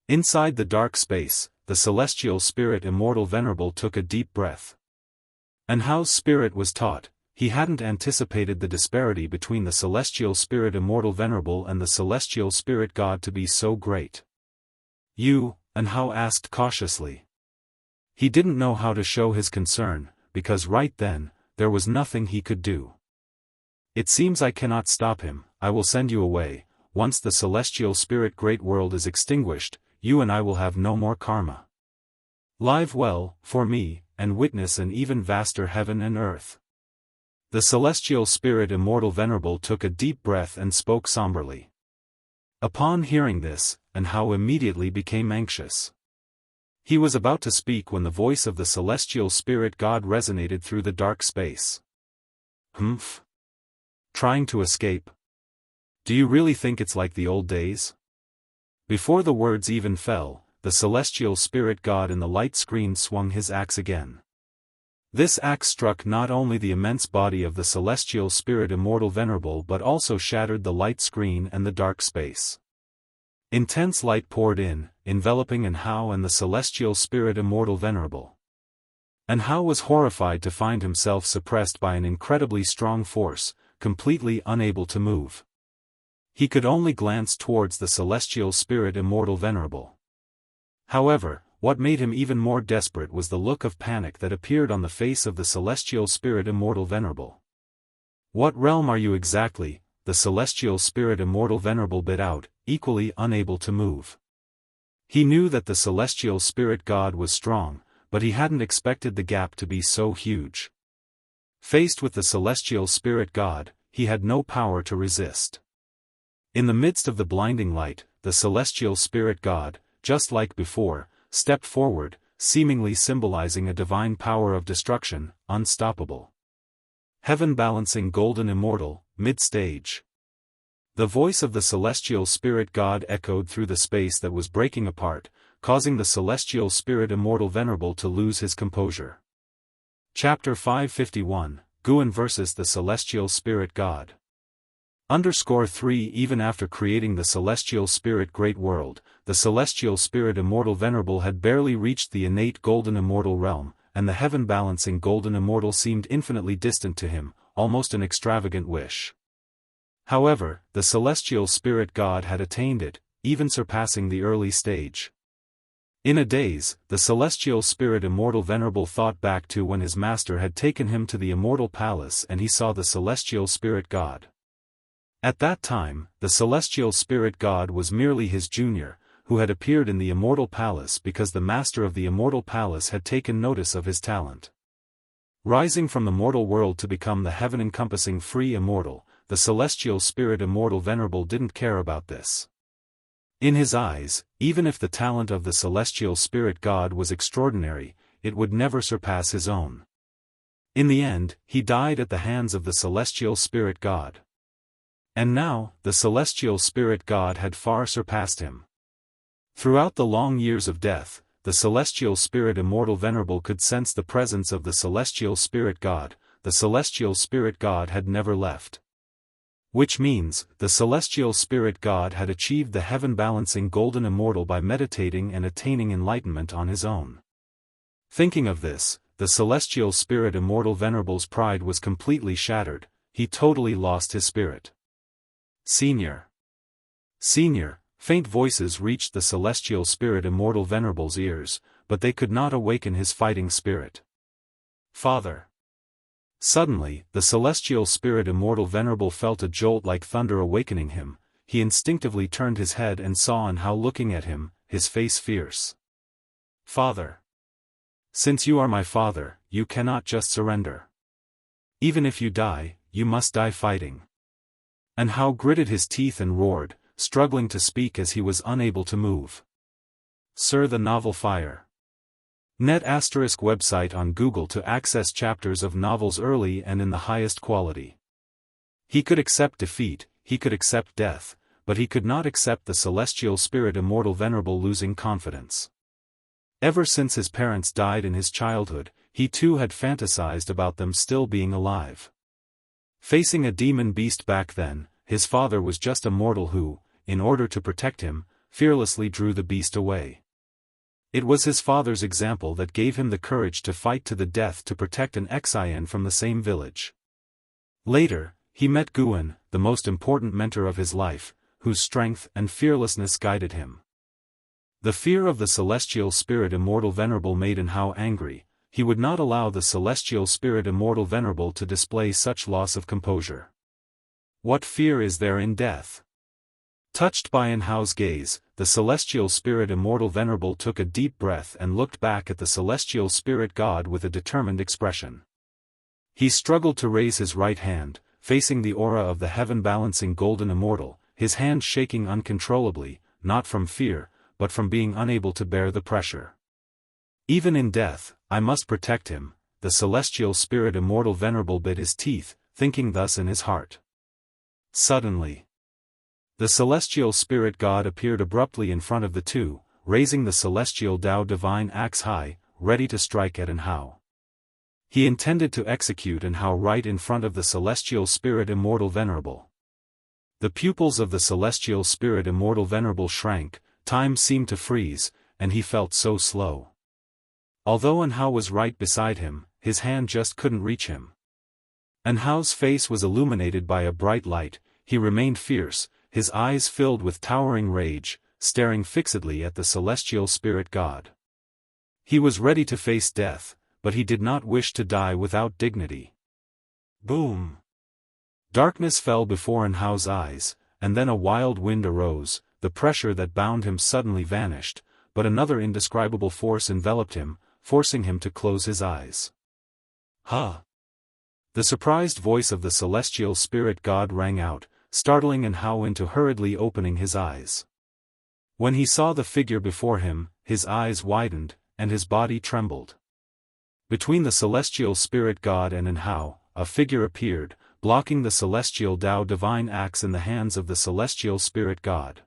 Inside the dark space, the celestial spirit immortal venerable took a deep breath. And Hao's spirit was taught, he hadn't anticipated the disparity between the celestial spirit immortal venerable and the celestial spirit god to be so great. You, and Hao asked cautiously. He didn't know how to show his concern, because right then, there was nothing he could do. It seems I cannot stop him. I will send you away. Once the celestial spirit great world is extinguished, you and I will have no more karma. Live well, for me, and witness an even vaster heaven and earth. The celestial spirit immortal venerable took a deep breath and spoke somberly. Upon hearing this, and Hao immediately became anxious. He was about to speak when the voice of the celestial spirit god resonated through the dark space. Humph. Trying to escape? Do you really think it's like the old days? Before the words even fell, the celestial spirit god in the light screen swung his axe again. This axe struck not only the immense body of the celestial spirit immortal venerable but also shattered the light screen and the dark space. Intense light poured in, enveloping Hao and the celestial spirit immortal venerable. And Hao was horrified to find himself suppressed by an incredibly strong force, completely unable to move. He could only glance towards the celestial spirit immortal venerable. However, what made him even more desperate was the look of panic that appeared on the face of the celestial spirit immortal venerable. What realm are you exactly? The celestial spirit immortal venerable bit out, equally unable to move. He knew that the celestial spirit god was strong, but he hadn't expected the gap to be so huge. Faced with the celestial spirit god, he had no power to resist. In the midst of the blinding light, the celestial spirit god, just like before, stepped forward, seemingly symbolizing a divine power of destruction, unstoppable. Heaven balancing golden immortal, mid-stage. The voice of the celestial spirit god echoed through the space that was breaking apart, causing the celestial spirit immortal venerable to lose his composure. Chapter 551, Guan vs. the celestial spirit god. _3 Even after creating the celestial spirit great world, the celestial spirit immortal venerable had barely reached the innate golden immortal realm, and the heaven-balancing golden immortal seemed infinitely distant to him, almost an extravagant wish. However, the celestial spirit god had attained it, even surpassing the early stage. In a daze, the celestial spirit immortal venerable thought back to when his master had taken him to the immortal palace and he saw the celestial spirit god. At that time, the celestial spirit god was merely his junior, who had appeared in the immortal palace because the master of the immortal palace had taken notice of his talent. Rising from the mortal world to become the heaven-encompassing free immortal, the celestial spirit immortal venerable didn't care about this. In his eyes, even if the talent of the celestial spirit god was extraordinary, it would never surpass his own. In the end, he died at the hands of the celestial spirit god. And now, the celestial spirit god had far surpassed him. Throughout the long years of death, the celestial spirit immortal venerable could sense the presence of the celestial spirit god. The celestial spirit god had never left. Which means, the celestial spirit god had achieved the heaven-balancing golden immortal by meditating and attaining enlightenment on his own. Thinking of this, the celestial spirit immortal venerable's pride was completely shattered. He totally lost his spirit. Senior. Faint voices reached the celestial spirit immortal venerable's ears, but they could not awaken his fighting spirit. Father. Suddenly, the celestial spirit immortal venerable felt a jolt like thunder awakening him. He instinctively turned his head and saw Anhao looking at him, his face fierce. Father. Since you are my father, you cannot just surrender. Even if you die, you must die fighting. Anhao gritted his teeth and roared, struggling to speak as he was unable to move. Sir, the novel Fire. Net ** website on Google to access chapters of novels early and in the highest quality. He could accept defeat, he could accept death, but he could not accept the celestial spirit immortal venerable losing confidence. Ever since his parents died in his childhood, he too had fantasized about them still being alive. Facing a demon beast back then, his father was just a mortal who, in order to protect him, fearlessly drew the beast away. It was his father's example that gave him the courage to fight to the death to protect an Xian from the same village. Later, he met Guan, the most important mentor of his life, whose strength and fearlessness guided him. The fear of the celestial spirit immortal venerable made Anhao angry. He would not allow the celestial spirit immortal venerable to display such loss of composure. What fear is there in death? Touched by Anhao's gaze, the celestial spirit immortal venerable took a deep breath and looked back at the celestial spirit god with a determined expression. He struggled to raise his right hand, facing the aura of the heaven-balancing golden immortal, his hand shaking uncontrollably, not from fear, but from being unable to bear the pressure. Even in death, I must protect him. The celestial spirit immortal venerable bit his teeth, thinking thus in his heart. Suddenly, the celestial spirit god appeared abruptly in front of the two, raising the celestial Dao divine axe high, ready to strike at Anhao. He intended to execute Anhao right in front of the celestial spirit immortal venerable. The pupils of the celestial spirit immortal venerable shrank, time seemed to freeze, and he felt so slow. Although Anhao was right beside him, his hand just couldn't reach him. Anhao's face was illuminated by a bright light. He remained fierce, his eyes filled with towering rage, staring fixedly at the celestial spirit god. He was ready to face death, but he did not wish to die without dignity. Boom! Darkness fell before Anhao's eyes, and then a wild wind arose. The pressure that bound him suddenly vanished, but another indescribable force enveloped him, forcing him to close his eyes. Huh! The surprised voice of the celestial spirit god rang out, startling Anhao into hurriedly opening his eyes. When he saw the figure before him, his eyes widened, and his body trembled. Between the celestial spirit god and Anhao, a figure appeared, blocking the celestial Dao divine axe in the hands of the celestial spirit god.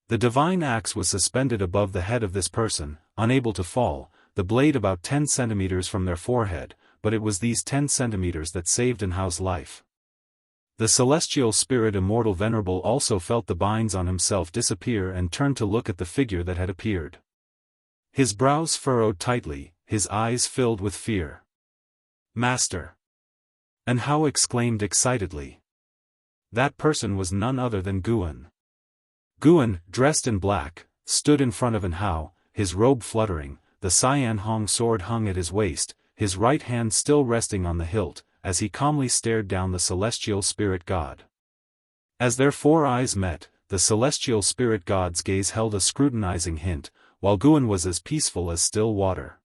The divine axe was suspended above the head of this person, unable to fall, the blade about 10 centimeters from their forehead, but it was these 10 centimeters that saved Anhao's life. The celestial spirit immortal venerable also felt the binds on himself disappear and turned to look at the figure that had appeared. His brows furrowed tightly, his eyes filled with fear. "Master!" Anhao exclaimed excitedly. That person was none other than Guan. Guan, dressed in black, stood in front of Anhao, his robe fluttering, the Cyan Hong sword hung at his waist, his right hand still resting on the hilt, as he calmly stared down the celestial spirit god. As their four eyes met, the celestial spirit god's gaze held a scrutinizing hint, while Guan was as peaceful as still water.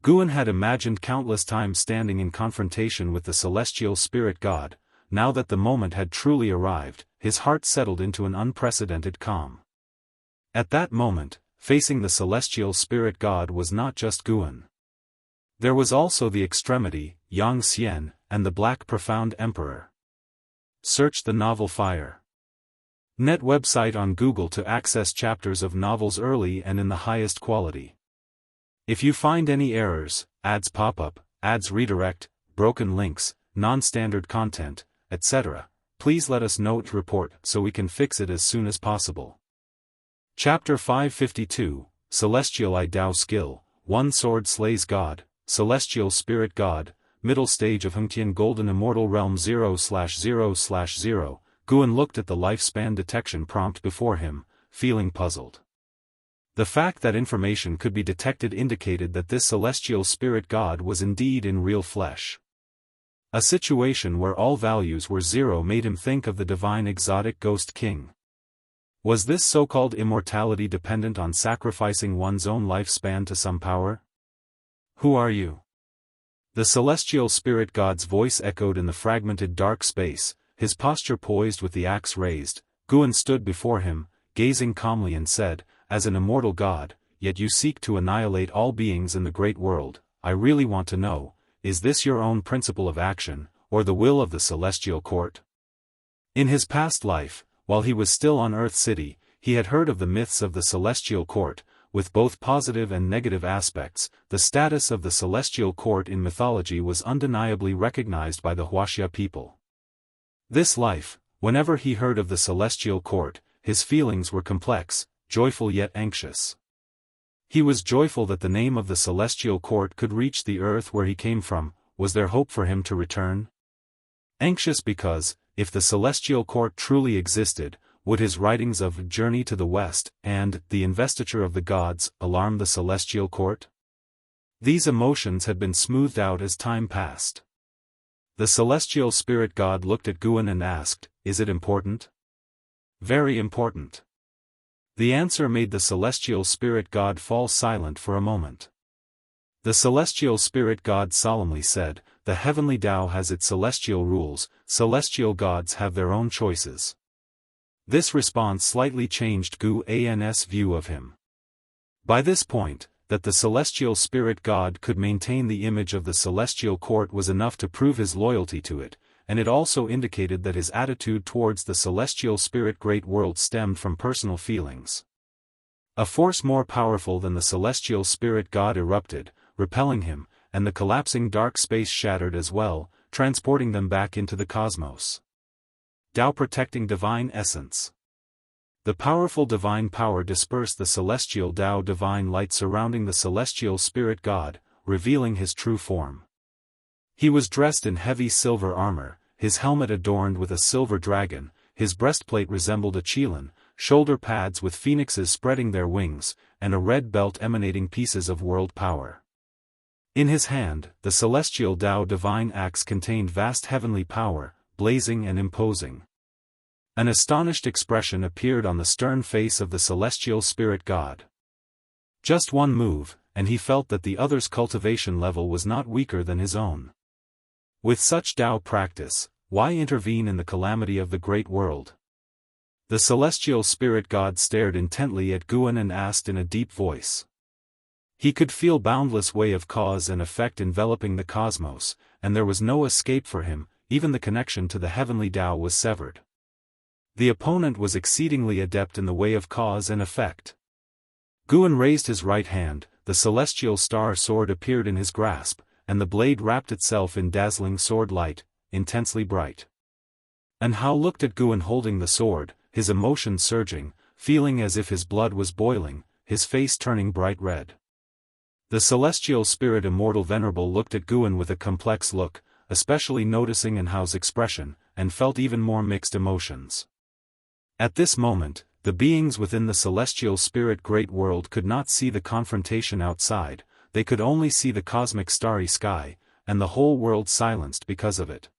Guan had imagined countless times standing in confrontation with the celestial spirit god. Now that the moment had truly arrived, his heart settled into an unprecedented calm. At that moment, facing the celestial spirit god was not just Guan. There was also the extremity, Yang Xian, and the Black Profound Emperor. Search the novel Fire. Net website on Google to access chapters of novels early and in the highest quality. If you find any errors, ads pop up, ads redirect, broken links, non-standard content, etc., please let us know to report so we can fix it as soon as possible. Chapter 552, Celestial I Dao Skill, One Sword Slays God, Celestial Spirit God, Middle Stage of Hengtian Golden Immortal Realm 0/0/0. Guan looked at the lifespan detection prompt before him, feeling puzzled. The fact that information could be detected indicated that this celestial spirit god was indeed in real flesh. A situation where all values were zero made him think of the divine exotic ghost king. Was this so-called immortality dependent on sacrificing one's own lifespan to some power? Who are you? The celestial spirit god's voice echoed in the fragmented dark space, his posture poised with the axe raised. Guan stood before him, gazing calmly and said, "As an immortal god, yet you seek to annihilate all beings in the great world. I really want to know, is this your own principle of action, or the will of the celestial court?" In his past life, while he was still on Earth City, he had heard of the myths of the celestial court, with both positive and negative aspects. The status of the celestial court in mythology was undeniably recognized by the Wuxia people. This life, whenever he heard of the celestial court, his feelings were complex, joyful yet anxious. He was joyful that the name of the celestial court could reach the earth where he came from. Was there hope for him to return? Anxious because, if the celestial court truly existed, would his writings of Journey to the West and The Investiture of the Gods alarm the celestial court? These emotions had been smoothed out as time passed. The celestial spirit god looked at Guan and asked, "Is it important?" "Very important." The answer made the celestial spirit god fall silent for a moment. The celestial spirit god solemnly said, "The heavenly Tao has its celestial rules, celestial gods have their own choices." This response slightly changed Guan's view of him. By this point, that the celestial spirit god could maintain the image of the celestial court was enough to prove his loyalty to it, and it also indicated that his attitude towards the celestial spirit great world stemmed from personal feelings. A force more powerful than the celestial spirit god erupted, repelling him, and the collapsing dark space shattered as well, transporting them back into the cosmos. Tao protecting divine essence. The powerful divine power dispersed the celestial Tao divine light surrounding the celestial spirit god, revealing his true form. He was dressed in heavy silver armor, his helmet adorned with a silver dragon, his breastplate resembled a qilin, shoulder pads with phoenixes spreading their wings, and a red belt emanating pieces of world power. In his hand, the celestial Tao divine axe contained vast heavenly power, blazing and imposing. An astonished expression appeared on the stern face of the celestial spirit god. Just one move, and he felt that the other's cultivation level was not weaker than his own. With such Tao practice, why intervene in the calamity of the great world? The celestial spirit god stared intently at Guan and asked in a deep voice. He could feel boundless way of cause and effect enveloping the cosmos, and there was no escape for him. Even the connection to the heavenly Tao was severed. The opponent was exceedingly adept in the way of cause and effect. Guan raised his right hand, the celestial star sword appeared in his grasp, and the blade wrapped itself in dazzling sword light, intensely bright. Anhao looked at Guan holding the sword, his emotions surging, feeling as if his blood was boiling, his face turning bright red. The celestial spirit Immortal Venerable looked at Guan with a complex look, especially noticing Anhao's expression, and felt even more mixed emotions. At this moment, the beings within the celestial spirit great world could not see the confrontation outside, they could only see the cosmic starry sky, and the whole world silenced because of it.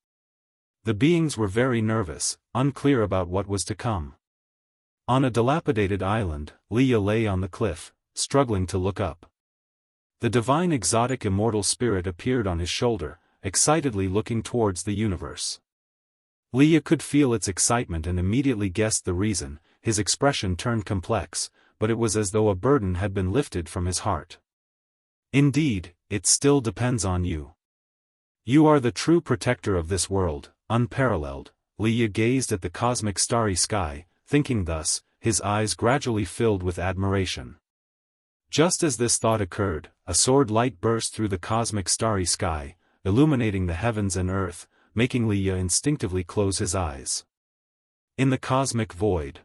The beings were very nervous, unclear about what was to come. On a dilapidated island, Leah lay on the cliff, struggling to look up. The divine exotic immortal spirit appeared on his shoulder, excitedly looking towards the universe. Leah could feel its excitement and immediately guessed the reason. His expression turned complex, but it was as though a burden had been lifted from his heart. Indeed, it still depends on you. You are the true protector of this world, unparalleled. Leah gazed at the cosmic starry sky, thinking thus, his eyes gradually filled with admiration. Just as this thought occurred, a sword light burst through the cosmic starry sky, illuminating the heavens and earth, making Leah instinctively close his eyes. In the cosmic void,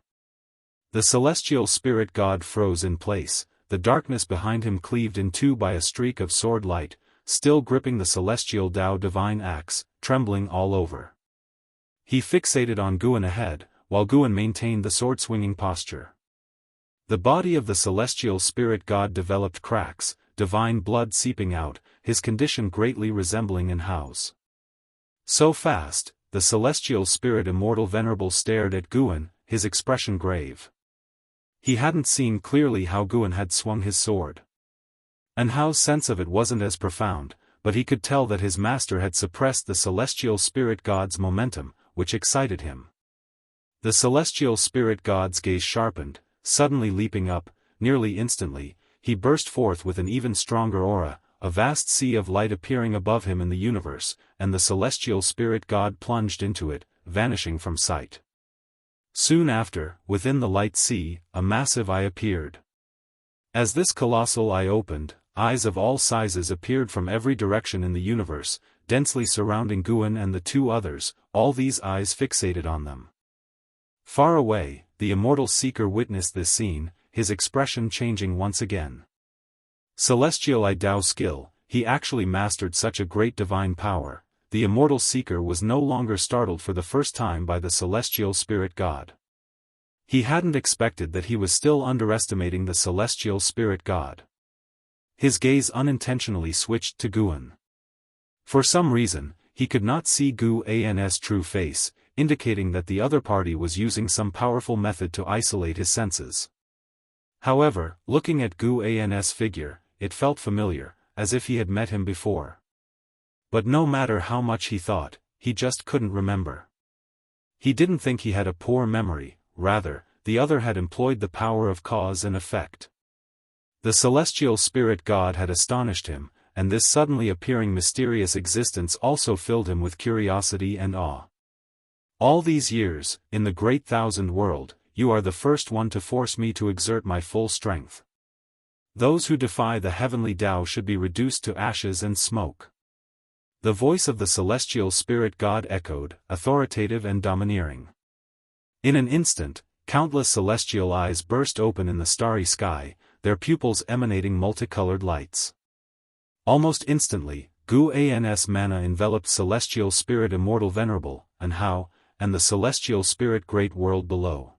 the celestial spirit god froze in place, the darkness behind him cleaved in two by a streak of sword light, still gripping the celestial Dao divine axe, trembling all over. He fixated on Guan ahead, while Guan maintained the sword-swinging posture. The body of the celestial spirit god developed cracks, divine blood seeping out, his condition greatly resembling Anhao's. So fast, the celestial spirit Immortal Venerable stared at Guan, his expression grave. He hadn't seen clearly how Guan had swung his sword. Anhao's sense of it wasn't as profound, but he could tell that his master had suppressed the celestial spirit god's momentum, which excited him. The celestial spirit god's gaze sharpened, suddenly leaping up, nearly instantly, he burst forth with an even stronger aura, a vast sea of light appearing above him in the universe, and the celestial spirit god plunged into it, vanishing from sight. Soon after, within the light sea, a massive eye appeared. As this colossal eye opened, eyes of all sizes appeared from every direction in the universe, densely surrounding Guan and the two others, all these eyes fixated on them. Far away, the immortal seeker witnessed this scene, his expression changing once again. Celestial I Dao skill, he actually mastered such a great divine power. The immortal seeker was no longer startled for the first time by the celestial spirit god. He hadn't expected that he was still underestimating the celestial spirit god. His gaze unintentionally switched to Guan. For some reason, he could not see Guan's true face, indicating that the other party was using some powerful method to isolate his senses. However, looking at Guan's figure, it felt familiar, as if he had met him before. But no matter how much he thought, he just couldn't remember. He didn't think he had a poor memory, rather, the other had employed the power of cause and effect. The celestial spirit god had astonished him, and this suddenly appearing mysterious existence also filled him with curiosity and awe. All these years, in the great thousand world, you are the first one to force me to exert my full strength. Those who defy the heavenly Tao should be reduced to ashes and smoke. The voice of the celestial spirit god echoed, authoritative and domineering. In an instant, countless celestial eyes burst open in the starry sky, their pupils emanating multicolored lights. Almost instantly, Guan's mana enveloped celestial spirit Immortal Venerable, Anhao, and the celestial spirit great world below.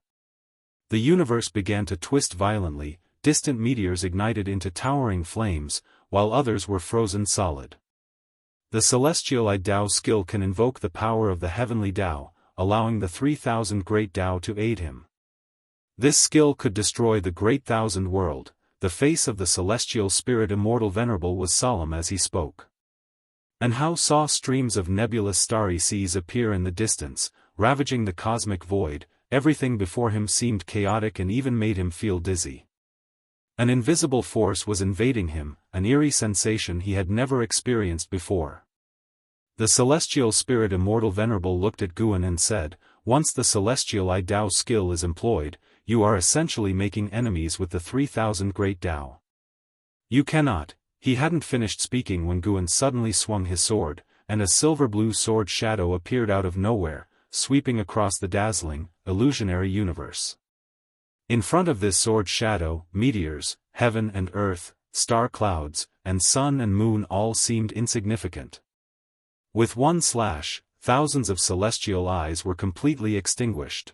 The universe began to twist violently, distant meteors ignited into towering flames, while others were frozen solid. The celestial I Dao skill can invoke the power of the heavenly Tao, allowing the 3,000 great Tao to aid him. This skill could destroy the great thousand world. The face of the celestial spirit Immortal Venerable was solemn as he spoke. Anhao saw streams of nebulous starry seas appear in the distance, ravaging the cosmic void. Everything before him seemed chaotic and even made him feel dizzy. An invisible force was invading him, an eerie sensation he had never experienced before. The celestial spirit Immortal Venerable looked at Guan and said, "Once the celestial I Dao skill is employed, you are essentially making enemies with the 3,000 great Tao. You cannot." He hadn't finished speaking when Guan suddenly swung his sword, and a silver-blue sword shadow appeared out of nowhere, sweeping across the dazzling, illusionary universe. In front of this sword shadow, meteors, heaven and earth, star clouds, and sun and moon all seemed insignificant. With one slash, thousands of celestial eyes were completely extinguished.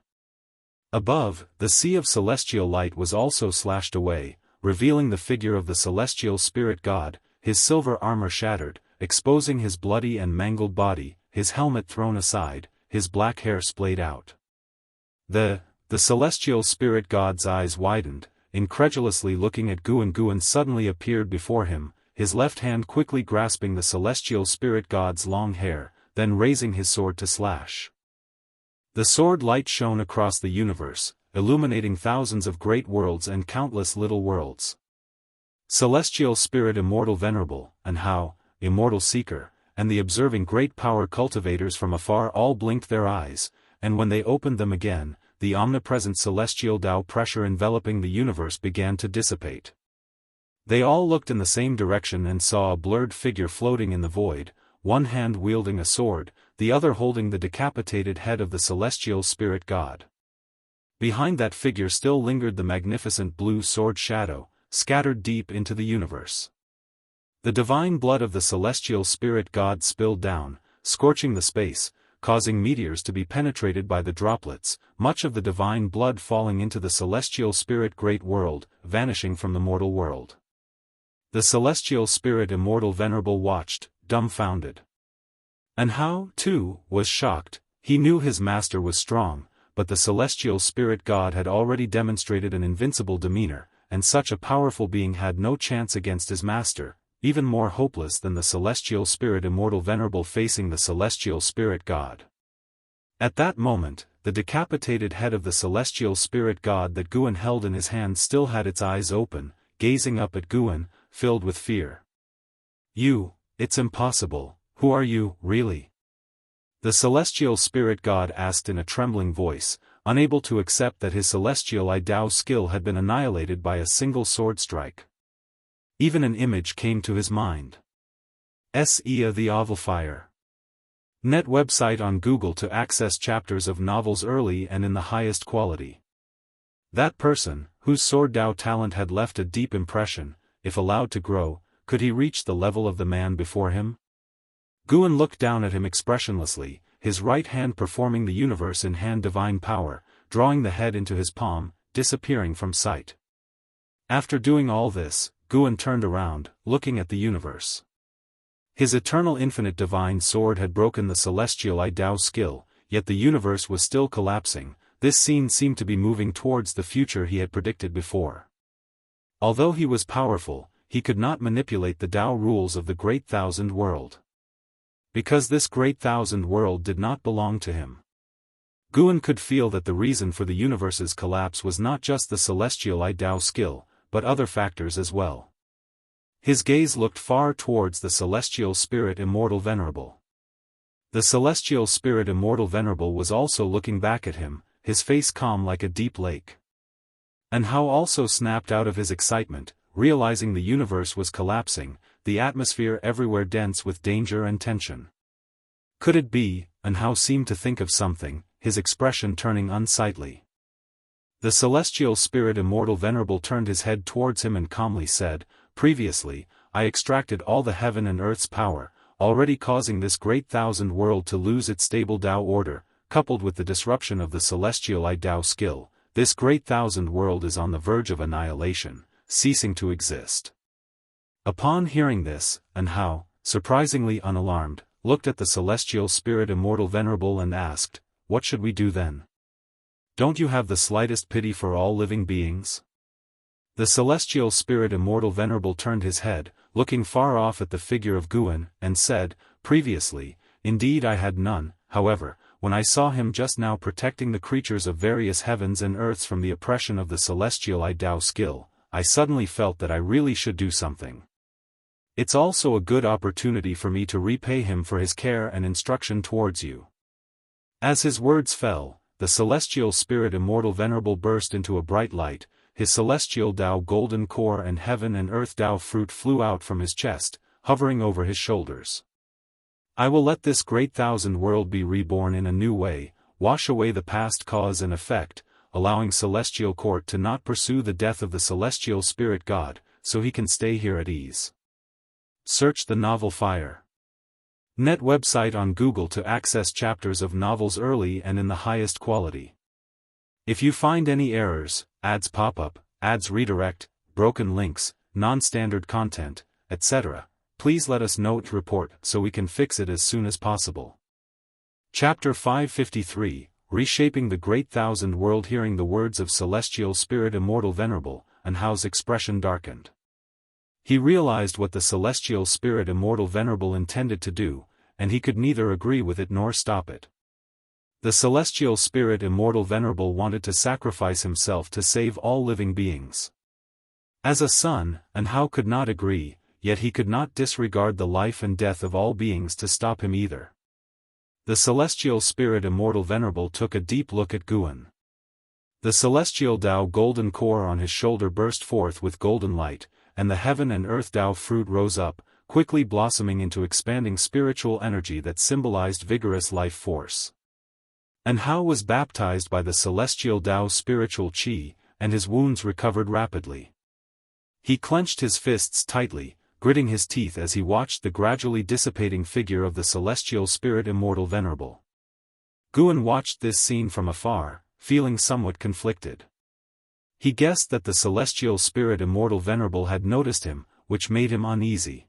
Above, the sea of celestial light was also slashed away, revealing the figure of the celestial spirit god, his silver armor shattered, exposing his bloody and mangled body, his helmet thrown aside, his black hair splayed out. The celestial spirit god's eyes widened, incredulously looking at Guan. Guan suddenly appeared before him, his left hand quickly grasping the celestial spirit god's long hair, then raising his sword to slash. The sword light shone across the universe, illuminating thousands of great worlds and countless little worlds. Celestial spirit immortal venerable, and how, immortal seeker, and the observing great power cultivators from afar all blinked their eyes, and when they opened them again, the omnipresent celestial Tao pressure enveloping the universe began to dissipate. They all looked in the same direction and saw a blurred figure floating in the void, one hand wielding a sword, the other holding the decapitated head of the celestial spirit god. Behind that figure still lingered the magnificent blue sword shadow, scattered deep into the universe. The divine blood of the celestial spirit god spilled down, scorching the space, causing meteors to be penetrated by the droplets, much of the divine blood falling into the celestial spirit great world, vanishing from the mortal world. The celestial spirit immortal venerable watched, dumbfounded. And Hao, too, was shocked. He knew his master was strong, but the celestial spirit god had already demonstrated an invincible demeanor, and such a powerful being had no chance against his master, even more hopeless than the celestial spirit immortal venerable facing the celestial spirit god. At that moment, the decapitated head of the celestial spirit god that Guan held in his hand still had its eyes open, gazing up at Guan, filled with fear. It's impossible, who are you, really? The celestial spirit god asked in a trembling voice, unable to accept that his celestial Dao skill had been annihilated by a single sword strike. Even an image came to his mind. Sea the Ovalfire. Net website on Google to access chapters of novels early and in the highest quality. That person, whose sword Dao talent had left a deep impression, if allowed to grow, could he reach the level of the man before him? Guan looked down at him expressionlessly, his right hand performing the universe in hand divine power, drawing the head into his palm, disappearing from sight. After doing all this, Guan turned around, looking at the universe. His eternal infinite divine sword had broken the celestial Dao skill, yet the universe was still collapsing. This scene seemed to be moving towards the future he had predicted before. Although he was powerful, he could not manipulate the Tao rules of the Great Thousand World. Because this Great Thousand World did not belong to him. Guan could feel that the reason for the universe's collapse was not just the celestial Dao skill, but other factors as well. His gaze looked far towards the celestial spirit immortal venerable. The celestial spirit immortal venerable was also looking back at him, his face calm like a deep lake. And Hao also snapped out of his excitement, realizing the universe was collapsing, the atmosphere everywhere dense with danger and tension. Could it be? And Hao seemed to think of something, his expression turning unsightly. The celestial spirit immortal venerable turned his head towards him and calmly said, "Previously, I extracted all the heaven and earth's power, already causing this Great Thousand World to lose its stable Tao order, coupled with the disruption of the celestial Dao skill. This Great Thousand World is on the verge of annihilation, ceasing to exist." Upon hearing this, and Hao, surprisingly unalarmed, looked at the celestial spirit immortal venerable and asked, "What should we do then? Don't you have the slightest pity for all living beings?" The celestial spirit immortal venerable turned his head, looking far off at the figure of Guan, and said, "Previously, indeed I had none, however, when I saw him just now protecting the creatures of various heavens and earths from the oppression of the celestial Dao skill, I suddenly felt that I really should do something. It's also a good opportunity for me to repay him for his care and instruction towards you." As his words fell, the celestial spirit immortal venerable burst into a bright light, his celestial Tao golden core and heaven and earth Tao fruit flew out from his chest, hovering over his shoulders. "I will let this Great Thousand World be reborn in a new way, wash away the past cause and effect, allowing celestial court to not pursue the death of the celestial spirit god, so he can stay here at ease. Search the novel Fire. Net website on Google to access chapters of novels early and in the highest quality. If you find any errors, ads pop up, ads redirect, broken links, non-standard content, etc., please let us know to report so we can fix it as soon as possible. Chapter 553, Reshaping the Great Thousand World. Hearing the words of Celestial Spirit Immortal Venerable, Anhao's expression darkened. He realized what the Celestial Spirit Immortal Venerable intended to do, and he could neither agree with it nor stop it. The Celestial Spirit Immortal Venerable wanted to sacrifice himself to save all living beings. As a son, Anhao could not agree, yet he could not disregard the life and death of all beings to stop him either. The Celestial Spirit Immortal Venerable took a deep look at Guan. The Celestial Tao golden core on his shoulder burst forth with golden light, and the heaven and earth Tao fruit rose up, quickly blossoming into expanding spiritual energy that symbolized vigorous life force. Anhao was baptized by the Celestial Tao spiritual qi, and his wounds recovered rapidly. He clenched his fists tightly, gritting his teeth as he watched the gradually dissipating figure of the Celestial Spirit Immortal Venerable. Guan watched this scene from afar, feeling somewhat conflicted. He guessed that the Celestial Spirit Immortal Venerable had noticed him, which made him uneasy.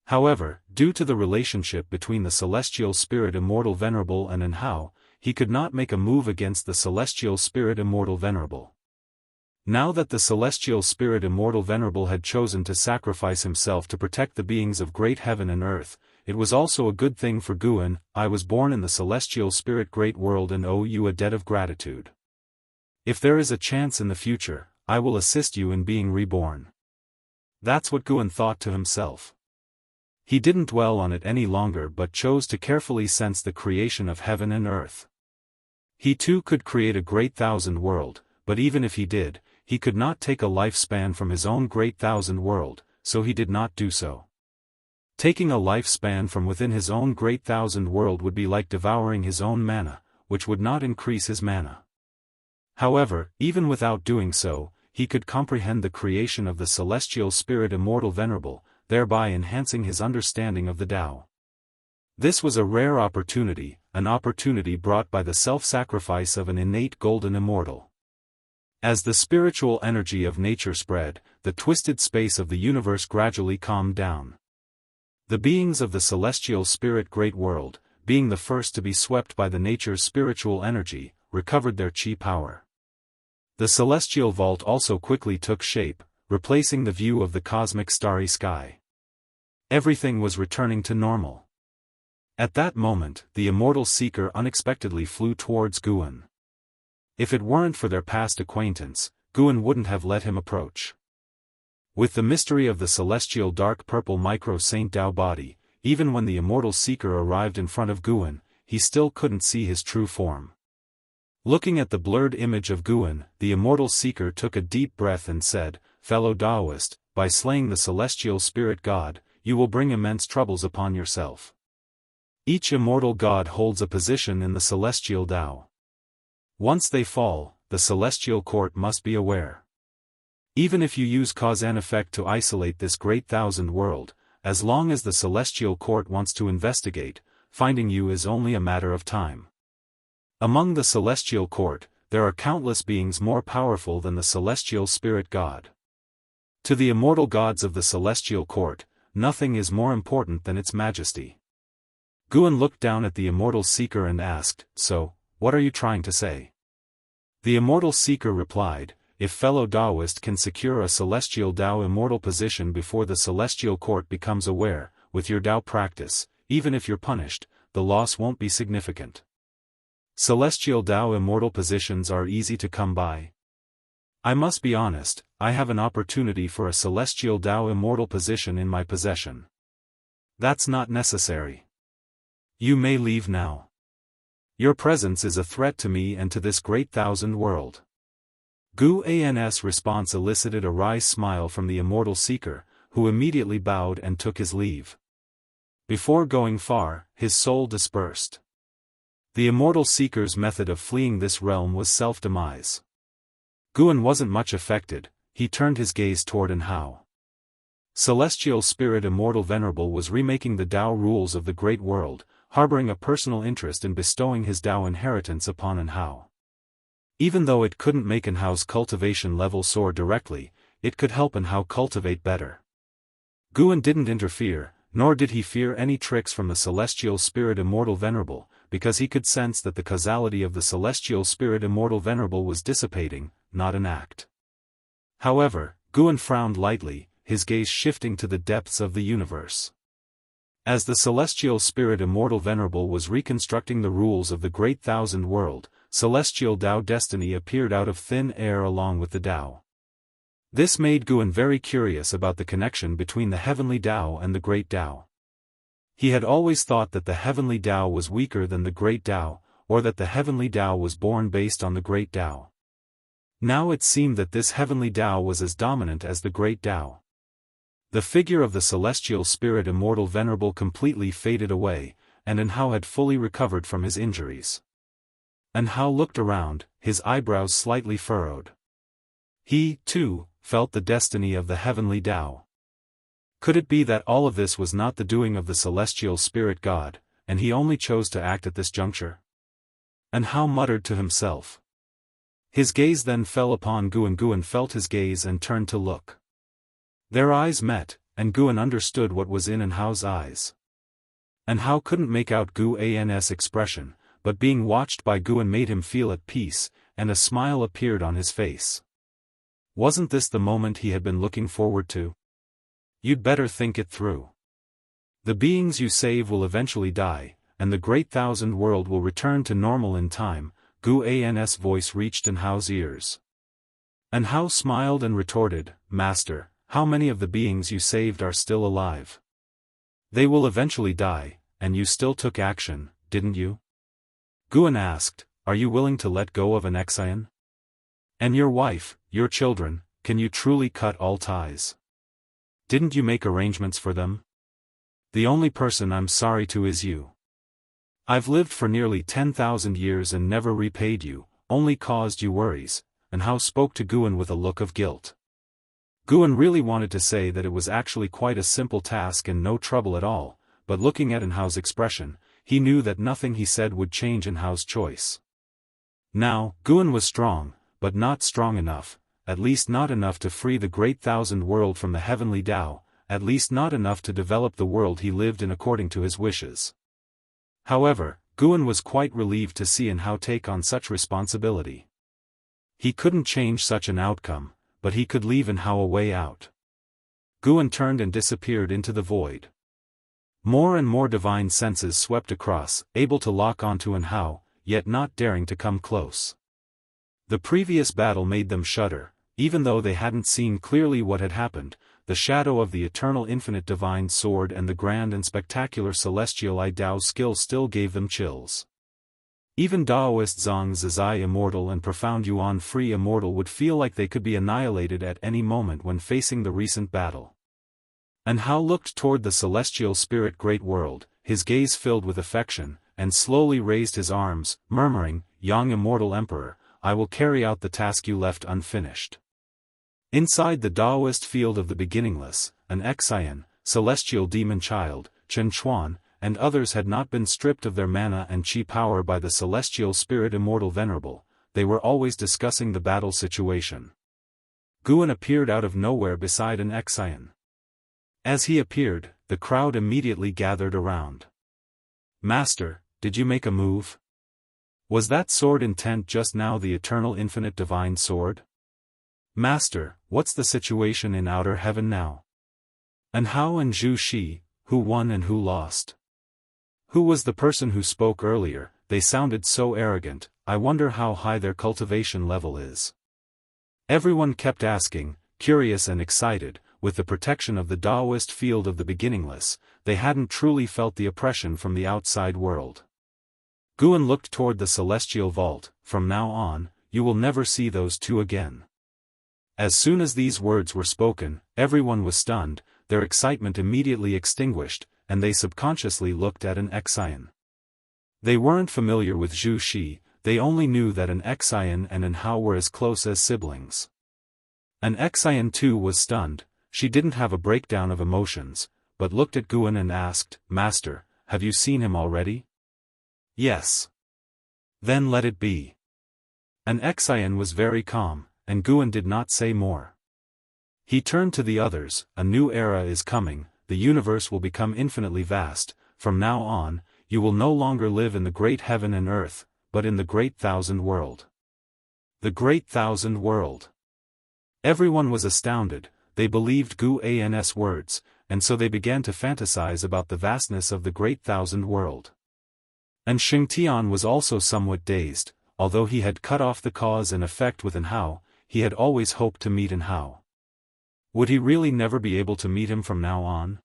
However, due to the relationship between the Celestial Spirit Immortal Venerable and Anhao, he could not make a move against the Celestial Spirit Immortal Venerable. Now that the Celestial Spirit Immortal Venerable had chosen to sacrifice himself to protect the beings of great heaven and earth, it was also a good thing for Guan. I was born in the Celestial Spirit Great World and owe you a debt of gratitude. If there is a chance in the future, I will assist you in being reborn. That's what Guan thought to himself. He didn't dwell on it any longer but chose to carefully sense the creation of heaven and earth. He too could create a great thousand world, but even if he did, he could not take a lifespan from his own great thousand world, so he did not do so. Taking a lifespan from within his own great thousand world would be like devouring his own mana, which would not increase his mana. However, even without doing so, he could comprehend the creation of the Celestial Spirit Immortal Venerable, thereby enhancing his understanding of the Tao. This was a rare opportunity, an opportunity brought by the self-sacrifice of an innate golden immortal. As the spiritual energy of nature spread, the twisted space of the universe gradually calmed down. The beings of the Celestial Spirit Great World, being the first to be swept by the nature's spiritual energy, recovered their chi power. The celestial vault also quickly took shape, replacing the view of the cosmic starry sky. Everything was returning to normal. At that moment, the immortal seeker unexpectedly flew towards Guan. If it weren't for their past acquaintance, Guan wouldn't have let him approach. With the mystery of the celestial dark purple micro-Saint Tao body, even when the immortal seeker arrived in front of Guan, he still couldn't see his true form. Looking at the blurred image of Guan, the immortal seeker took a deep breath and said, "Fellow Daoist, by slaying the celestial spirit god, you will bring immense troubles upon yourself. Each immortal god holds a position in the celestial Tao. Once they fall, the celestial court must be aware. Even if you use cause and effect to isolate this great thousand world, as long as the celestial court wants to investigate, finding you is only a matter of time. Among the celestial court, there are countless beings more powerful than the celestial spirit god. To the immortal gods of the celestial court, nothing is more important than its majesty." Guan looked down at the immortal seeker and asked, "So, what are you trying to say?" The immortal seeker replied, "If fellow Daoist can secure a celestial Tao immortal position before the celestial court becomes aware, with your Tao practice, even if you're punished, the loss won't be significant. Celestial Tao immortal positions are easy to come by. I must be honest, I have an opportunity for a celestial Tao immortal position in my possession. That's not necessary. You may leave now. Your presence is a threat to me and to this great thousand world." Guan's response elicited a wry smile from the immortal seeker, who immediately bowed and took his leave. Before going far, his soul dispersed. The immortal seeker's method of fleeing this realm was self-demise. Guan wasn't much affected, he turned his gaze toward Anhao. Celestial Spirit Immortal Venerable was remaking the Tao rules of the great world, harboring a personal interest in bestowing his Tao inheritance upon Anhao. Even though it couldn't make Anhao's cultivation level soar directly, it could help Anhao cultivate better. Guan didn't interfere, nor did he fear any tricks from the Celestial Spirit Immortal Venerable, because he could sense that the causality of the Celestial Spirit Immortal Venerable was dissipating, not an act. However, Guan frowned lightly, his gaze shifting to the depths of the universe. As the Celestial Spirit Immortal Venerable was reconstructing the rules of the Great Thousand World, Celestial Tao Destiny appeared out of thin air along with the Tao. This made Guan very curious about the connection between the Heavenly Tao and the Great Tao. He had always thought that the Heavenly Tao was weaker than the Great Tao, or that the Heavenly Tao was born based on the Great Tao. Now it seemed that this Heavenly Tao was as dominant as the Great Tao. The figure of the Celestial Spirit Immortal Venerable completely faded away, and Anhao had fully recovered from his injuries. Anhao looked around, his eyebrows slightly furrowed. He, too, felt the destiny of the Heavenly Tao. Could it be that all of this was not the doing of the Celestial Spirit God, and he only chose to act at this juncture? Anhao muttered to himself. His gaze then fell upon Guan. Guan felt his gaze and turned to look. Their eyes met, and Guan understood what was in Anhao's eyes. Anhao couldn't make out Guan's expression, but being watched by Guan made him feel at peace, and a smile appeared on his face. Wasn't this the moment he had been looking forward to? You'd better think it through. The beings you save will eventually die, and the Great Thousand World will return to normal in time. Guan's voice reached Anhao's ears. Anhao smiled and retorted, Master, how many of the beings you saved are still alive? They will eventually die, and you still took action, didn't you? Guan asked, Are you willing to let go of an Xian? And your wife, your children, can you truly cut all ties? Didn't you make arrangements for them? The only person I'm sorry to is you. I've lived for nearly 10,000 years and never repaid you, only caused you worries. Anhao spoke to Guan with a look of guilt. Guan really wanted to say that it was actually quite a simple task and no trouble at all, but looking at Anhao's expression, he knew that nothing he said would change Anhao's choice. Now, Guan was strong, but not strong enough, at least not enough to free the Great Thousand World from the Heavenly Tao, at least not enough to develop the world he lived in according to his wishes. However, Guan was quite relieved to see Anhao take on such responsibility. He couldn't change such an outcome, but he could leave Anhao a way out. Guan turned and disappeared into the void. More and more divine senses swept across, able to lock onto Anhao, yet not daring to come close. The previous battle made them shudder, even though they hadn't seen clearly what had happened. The shadow of the eternal infinite divine sword and the grand and spectacular celestial Dao skill still gave them chills. Even Daoist Zhang Zizai Immortal and Profound Yuan Free Immortal would feel like they could be annihilated at any moment when facing the recent battle. Anhao looked toward the celestial spirit great world, his gaze filled with affection, and slowly raised his arms, murmuring, Young Immortal Emperor, I will carry out the task you left unfinished. Inside the Daoist field of the beginningless, an Xian, celestial demon child, Chen Chuan, and others had not been stripped of their mana and chi power by the Celestial Spirit Immortal Venerable. They were always discussing the battle situation. Guan appeared out of nowhere beside an Xian. As he appeared, the crowd immediately gathered around. Master, did you make a move? Was that sword intent just now the eternal infinite divine sword? Master, what's the situation in outer heaven now? Anhao and Zhu Shi, who won and who lost? Who was the person who spoke earlier? They sounded so arrogant, I wonder how high their cultivation level is. Everyone kept asking, curious and excited. With the protection of the Daoist field of the beginningless, they hadn't truly felt the oppression from the outside world. Guan looked toward the celestial vault. From now on, you will never see those two again. As soon as these words were spoken, everyone was stunned, their excitement immediately extinguished, and they subconsciously looked at an Xian. They weren't familiar with Zhu Shi, they only knew that an Xian and Anhao were as close as siblings. An Xian too was stunned, she didn't have a breakdown of emotions, but looked at Guan and asked, "Master, have you seen him already?" "Yes." "Then let it be." An Xian was very calm, and Guan did not say more. He turned to the others. "A new era is coming, the universe will become infinitely vast. From now on, you will no longer live in the great heaven and earth, but in the great thousand world." The great thousand world. Everyone was astounded. They believed Guan's words, and so they began to fantasize about the vastness of the great thousand world. And Xingtian was also somewhat dazed. Although he had cut off the cause and effect with Anhao, he had always hoped to meet Anhao. Would he really never be able to meet him from now on?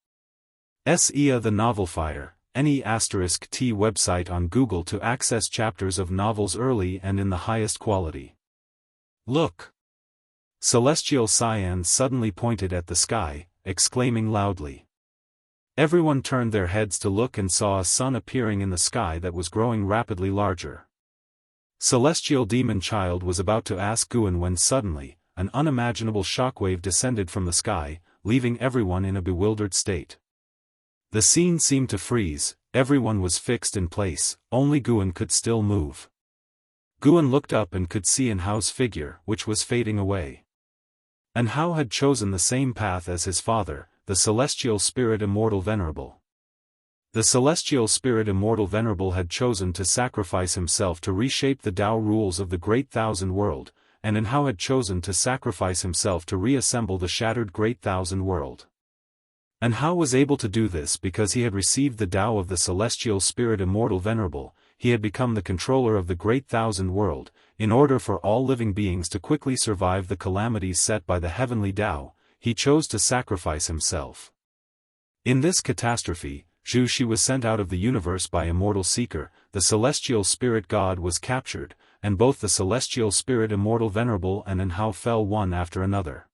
SEA the Novel Fire, NE*T website on Google to access chapters of novels early and in the highest quality. Look! Celestial Cyan suddenly pointed at the sky, exclaiming loudly. Everyone turned their heads to look and saw a sun appearing in the sky that was growing rapidly larger. Celestial Demon Child was about to ask Guan when suddenly, an unimaginable shockwave descended from the sky, leaving everyone in a bewildered state. The scene seemed to freeze, everyone was fixed in place, only Guan could still move. Guan looked up and could see Anhao's figure, which was fading away. Anhao had chosen the same path as his father, the Celestial Spirit Immortal Venerable. The Celestial Spirit Immortal Venerable had chosen to sacrifice himself to reshape the Tao rules of the Great Thousand World, and Anhao had chosen to sacrifice himself to reassemble the shattered Great Thousand World. Anhao was able to do this because he had received the Tao of the Celestial Spirit Immortal Venerable. He had become the controller of the Great Thousand World. In order for all living beings to quickly survive the calamities set by the heavenly Tao, he chose to sacrifice himself. In this catastrophe, Zhu Shi was sent out of the universe by Immortal Seeker, the Celestial Spirit God was captured, and both the Celestial Spirit Immortal Venerable and Anhao fell one after another.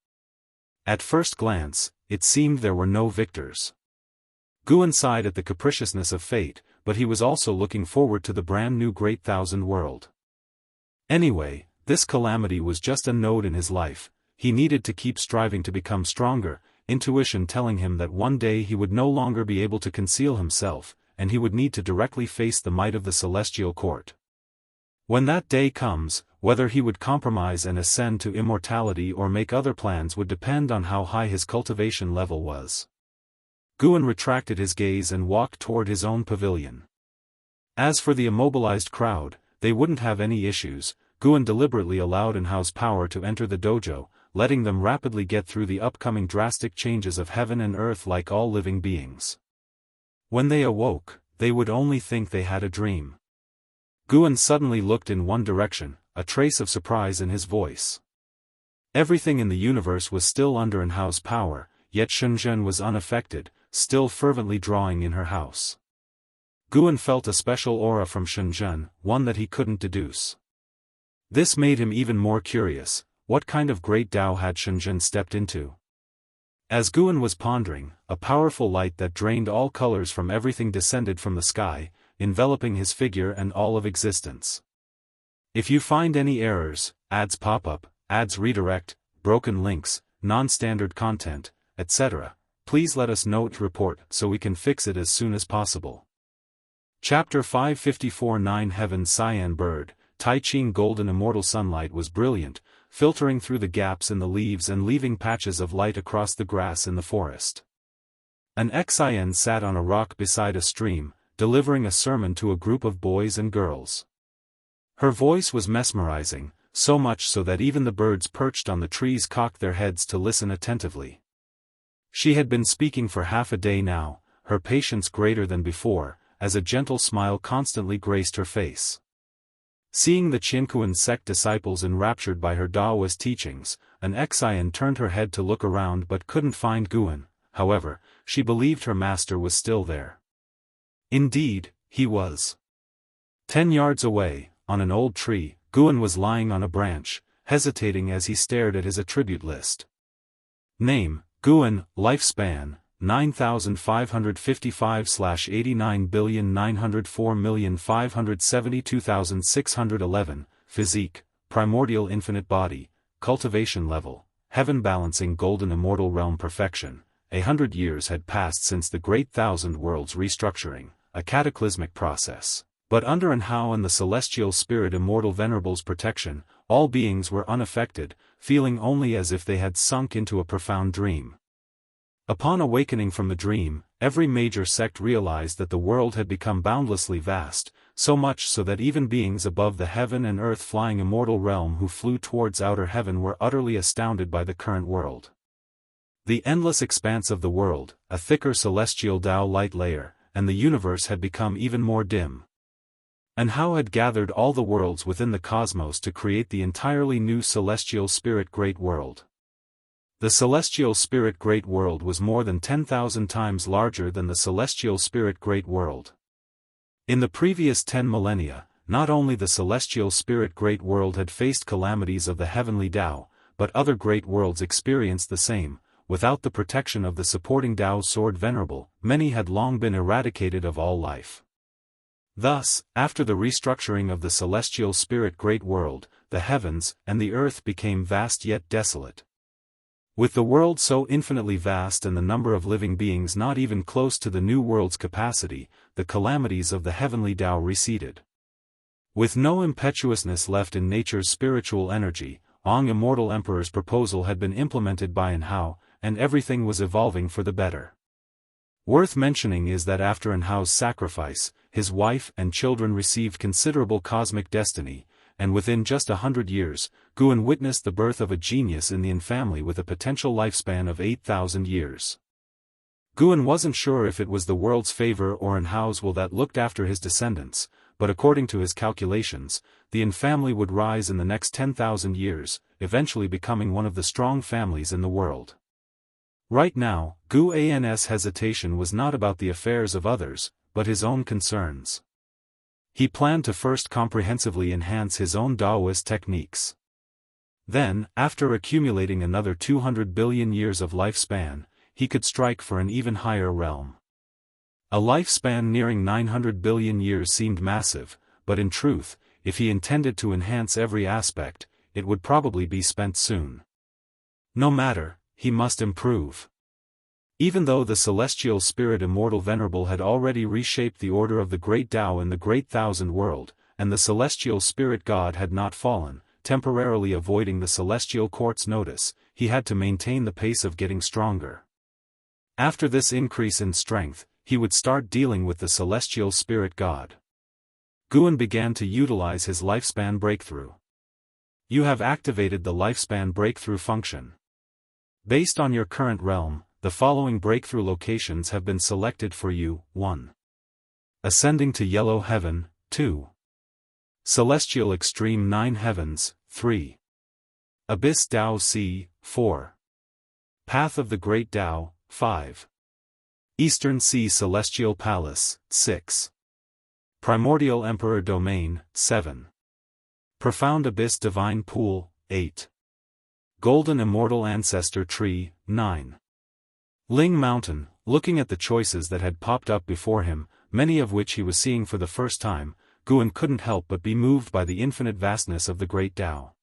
At first glance, it seemed there were no victors. Guan sighed at the capriciousness of fate, but he was also looking forward to the brand new Great Thousand World. Anyway, this calamity was just a node in his life. He needed to keep striving to become stronger, intuition telling him that one day he would no longer be able to conceal himself, and he would need to directly face the might of the celestial court. When that day comes, whether he would compromise and ascend to immortality or make other plans would depend on how high his cultivation level was. Guan retracted his gaze and walked toward his own pavilion. As for the immobilized crowd, they wouldn't have any issues. Guan deliberately allowed Anhao's power to enter the dojo, letting them rapidly get through the upcoming drastic changes of heaven and earth like all living beings. When they awoke, they would only think they had a dream. Guan suddenly looked in one direction, a trace of surprise in his voice. Everything in the universe was still under Anhao's power, yet Shenzhen was unaffected, still fervently drawing in her house. Guan felt a special aura from Shenzhen, one that he couldn't deduce. This made him even more curious. What kind of great Tao had Shenzhen stepped into? As Guan was pondering, a powerful light that drained all colors from everything descended from the sky, enveloping his figure and all of existence. If you find any errors, ads pop up, ads redirect, broken links, non-standard content, etc., please let us know to report so we can fix it as soon as possible. Chapter 554 9 Heaven Cyan Bird, Tai Ching Golden Immortal Sunlight was brilliant, filtering through the gaps in the leaves and leaving patches of light across the grass in the forest. An Xian sat on a rock beside a stream, delivering a sermon to a group of boys and girls. Her voice was mesmerizing, so much so that even the birds perched on the trees cocked their heads to listen attentively. She had been speaking for half a day now, her patience greater than before, as a gentle smile constantly graced her face. Seeing the Qinkuan sect disciples enraptured by her Daoist teachings, an Xian turned her head to look around but couldn't find Guan. However, she believed her master was still there. Indeed, he was. 10 yards away, on an old tree, Guan was lying on a branch, hesitating as he stared at his attribute list. Name, Guan, lifespan, 9,555/89,904,572,611, physique, primordial infinite body, cultivation level, heaven balancing golden immortal realm perfection. 100 years had passed since the great thousand worlds restructuring, a cataclysmic process. But under Anhao and the celestial spirit immortal venerables' protection, all beings were unaffected, feeling only as if they had sunk into a profound dream. Upon awakening from the dream, every major sect realized that the world had become boundlessly vast, so much so that even beings above the heaven and earth flying immortal realm who flew towards outer heaven were utterly astounded by the current world. The endless expanse of the world, a thicker celestial Tao light layer, and the universe had become even more dim. Anhao had gathered all the worlds within the cosmos to create the entirely new celestial spirit great world. The celestial spirit great world was more than 10,000 times larger than the celestial spirit great world. In the previous 10 millennia, not only the celestial spirit great world had faced calamities of the heavenly Tao, but other great worlds experienced the same. Without the protection of the supporting Tao sword venerable, many had long been eradicated of all life. Thus, after the restructuring of the celestial spirit great world, the heavens and the earth became vast yet desolate. With the world so infinitely vast and the number of living beings not even close to the new world's capacity, the calamities of the heavenly Tao receded. With no impetuousness left in nature's spiritual energy, Ong Immortal Emperor's proposal had been implemented by Anhao, and everything was evolving for the better. Worth mentioning is that after Anhao's sacrifice, his wife and children received considerable cosmic destiny, and within just 100 years, Guan witnessed the birth of a genius in the Yin family with a potential lifespan of 8,000 years. Guan wasn't sure if it was the world's favor or Anhao's will that looked after his descendants, but according to his calculations, the Yin family would rise in the next 10,000 years, eventually becoming one of the strong families in the world. Right now, Gu An's hesitation was not about the affairs of others, but his own concerns. He planned to first comprehensively enhance his own Daoist techniques. Then, after accumulating another 200 billion years of lifespan, he could strike for an even higher realm. A lifespan nearing 900 billion years seemed massive, but in truth, if he intended to enhance every aspect, it would probably be spent soon. No matter, he must improve. Even though the celestial spirit immortal venerable had already reshaped the order of the great Tao in the great thousand world, and the celestial spirit god had not fallen, temporarily avoiding the celestial court's notice, he had to maintain the pace of getting stronger. After this increase in strength, he would start dealing with the celestial spirit god. Guan began to utilize his lifespan breakthrough. You have activated the lifespan breakthrough function. Based on your current realm, the following breakthrough locations have been selected for you. 1. Ascending to Yellow Heaven, 2. Celestial Extreme 9 Heavens, 3. Abyss Tao Sea, 4. Path of the Great Tao, 5. Eastern Sea Celestial Palace, 6. Primordial Emperor Domain, 7. Profound Abyss Divine Pool, 8. Golden Immortal Ancestor Tree, 9. Ling Mountain. Looking at the choices that had popped up before him, many of which he was seeing for the first time, Guan couldn't help but be moved by the infinite vastness of the Great Tao.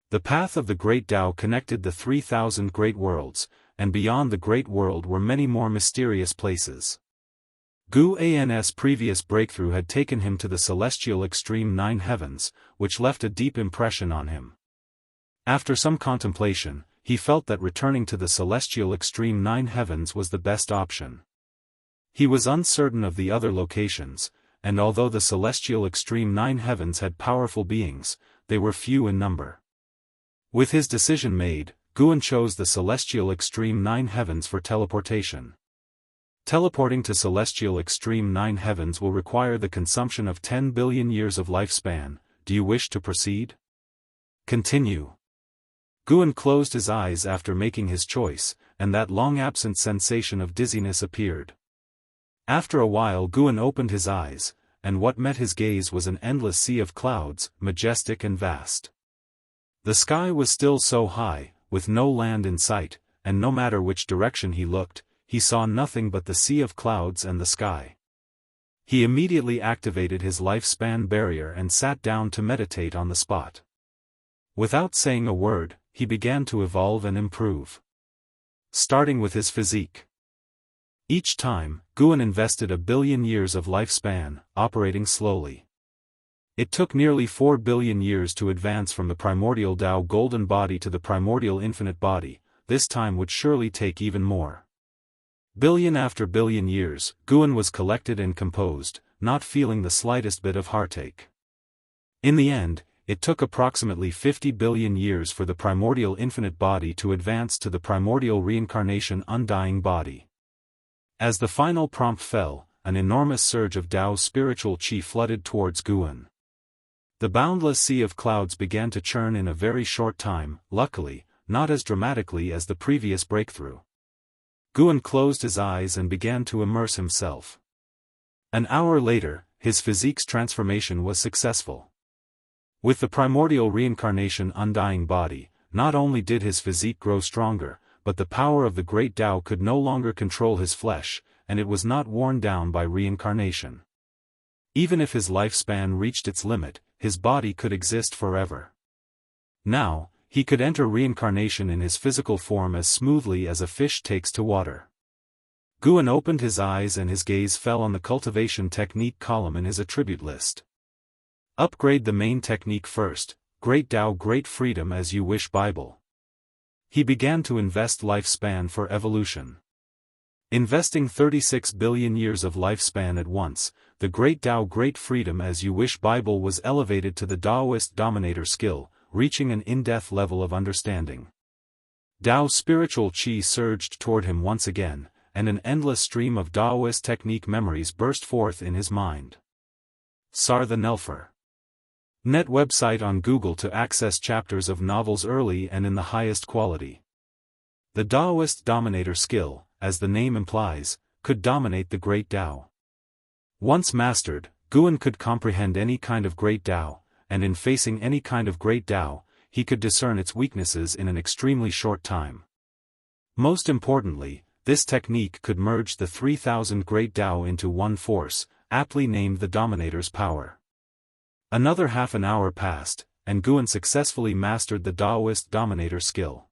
The path of the Great Tao connected the 3,000 great worlds, and beyond the Great World were many more mysterious places. Gu An's previous breakthrough had taken him to the celestial extreme 9 heavens, which left a deep impression on him. After some contemplation, he felt that returning to the celestial extreme 9 heavens was the best option. He was uncertain of the other locations, and although the celestial extreme 9 heavens had powerful beings, they were few in number. With his decision made, Guan chose the celestial extreme 9 heavens for teleportation. Teleporting to celestial extreme 9 heavens will require the consumption of 10 billion years of lifespan. Do you wish to proceed? Continue. Guan closed his eyes after making his choice, and that long-absent sensation of dizziness appeared. After a while Guan opened his eyes, and what met his gaze was an endless sea of clouds, majestic and vast. The sky was still so high, with no land in sight, and no matter which direction he looked, he saw nothing but the sea of clouds and the sky. He immediately activated his lifespan barrier and sat down to meditate on the spot. Without saying a word, he began to evolve and improve. Starting with his physique. Each time, Guan invested 1 billion years of lifespan, operating slowly. It took nearly 4 billion years to advance from the primordial Tao golden body to the primordial infinite body. This time would surely take even more. Billion after billion years, Guan was collected and composed, not feeling the slightest bit of heartache. In the end, it took approximately 50 billion years for the primordial infinite body to advance to the primordial reincarnation undying body. As the final prompt fell, an enormous surge of Tao's spiritual qi flooded towards Guan. The boundless sea of clouds began to churn in a very short time, luckily, not as dramatically as the previous breakthrough. Guan closed his eyes and began to immerse himself. An hour later, his physique's transformation was successful. With the primordial reincarnation undying body, not only did his physique grow stronger, but the power of the great Tao could no longer control his flesh, and it was not worn down by reincarnation. Even if his lifespan reached its limit, his body could exist forever. Now, he could enter reincarnation in his physical form as smoothly as a fish takes to water. Guan opened his eyes and his gaze fell on the cultivation technique column in his attribute list. Upgrade the main technique first, Great Tao Great Freedom as You Wish Bible. He began to invest lifespan for evolution. Investing 36 billion years of lifespan at once, the Great Tao Great Freedom as You Wish Bible was elevated to the Daoist dominator skill, reaching an in-depth level of understanding. Tao's spiritual qi surged toward him once again, and an endless stream of Daoist technique memories burst forth in his mind. Sar the Nelfer. Net website on Google to access chapters of novels early and in the highest quality. The Daoist dominator skill, as the name implies, could dominate the Great Tao. Once mastered, Guan could comprehend any kind of Great Tao, and in facing any kind of Great Tao, he could discern its weaknesses in an extremely short time. Most importantly, this technique could merge the 3,000 Great Tao into one force, aptly named the Dominator's Power. Another half an hour passed, and Guan successfully mastered the Daoist dominator skill.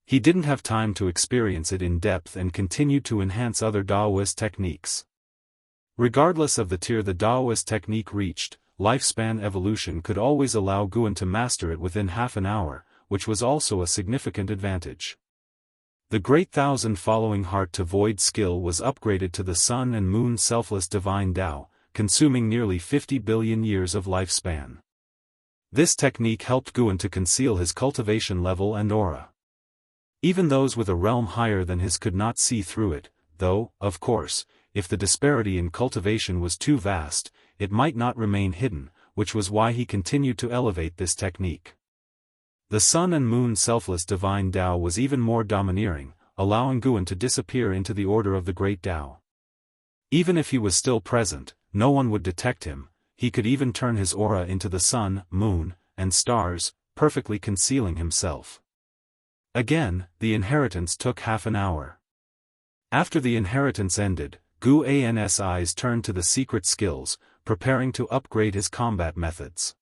He didn't have time to experience it in depth and continued to enhance other Daoist techniques. Regardless of the tier the Daoist technique reached, lifespan evolution could always allow Guan to master it within half an hour, which was also a significant advantage. The Great Thousand Following Heart to Void skill was upgraded to the Sun and Moon Selfless Divine Tao, consuming nearly 50 billion years of lifespan. This technique helped Guan to conceal his cultivation level and aura. Even those with a realm higher than his could not see through it, though, of course, if the disparity in cultivation was too vast, it might not remain hidden, which was why he continued to elevate this technique. The Sun and Moon Selfless Divine Tao was even more domineering, allowing Guan to disappear into the order of the Great Tao. Even if he was still present, no one would detect him. He could even turn his aura into the sun, moon, and stars, perfectly concealing himself. Again, the inheritance took half an hour. After the inheritance ended, Guan's eyes turned to the secret skills, preparing to upgrade his combat methods.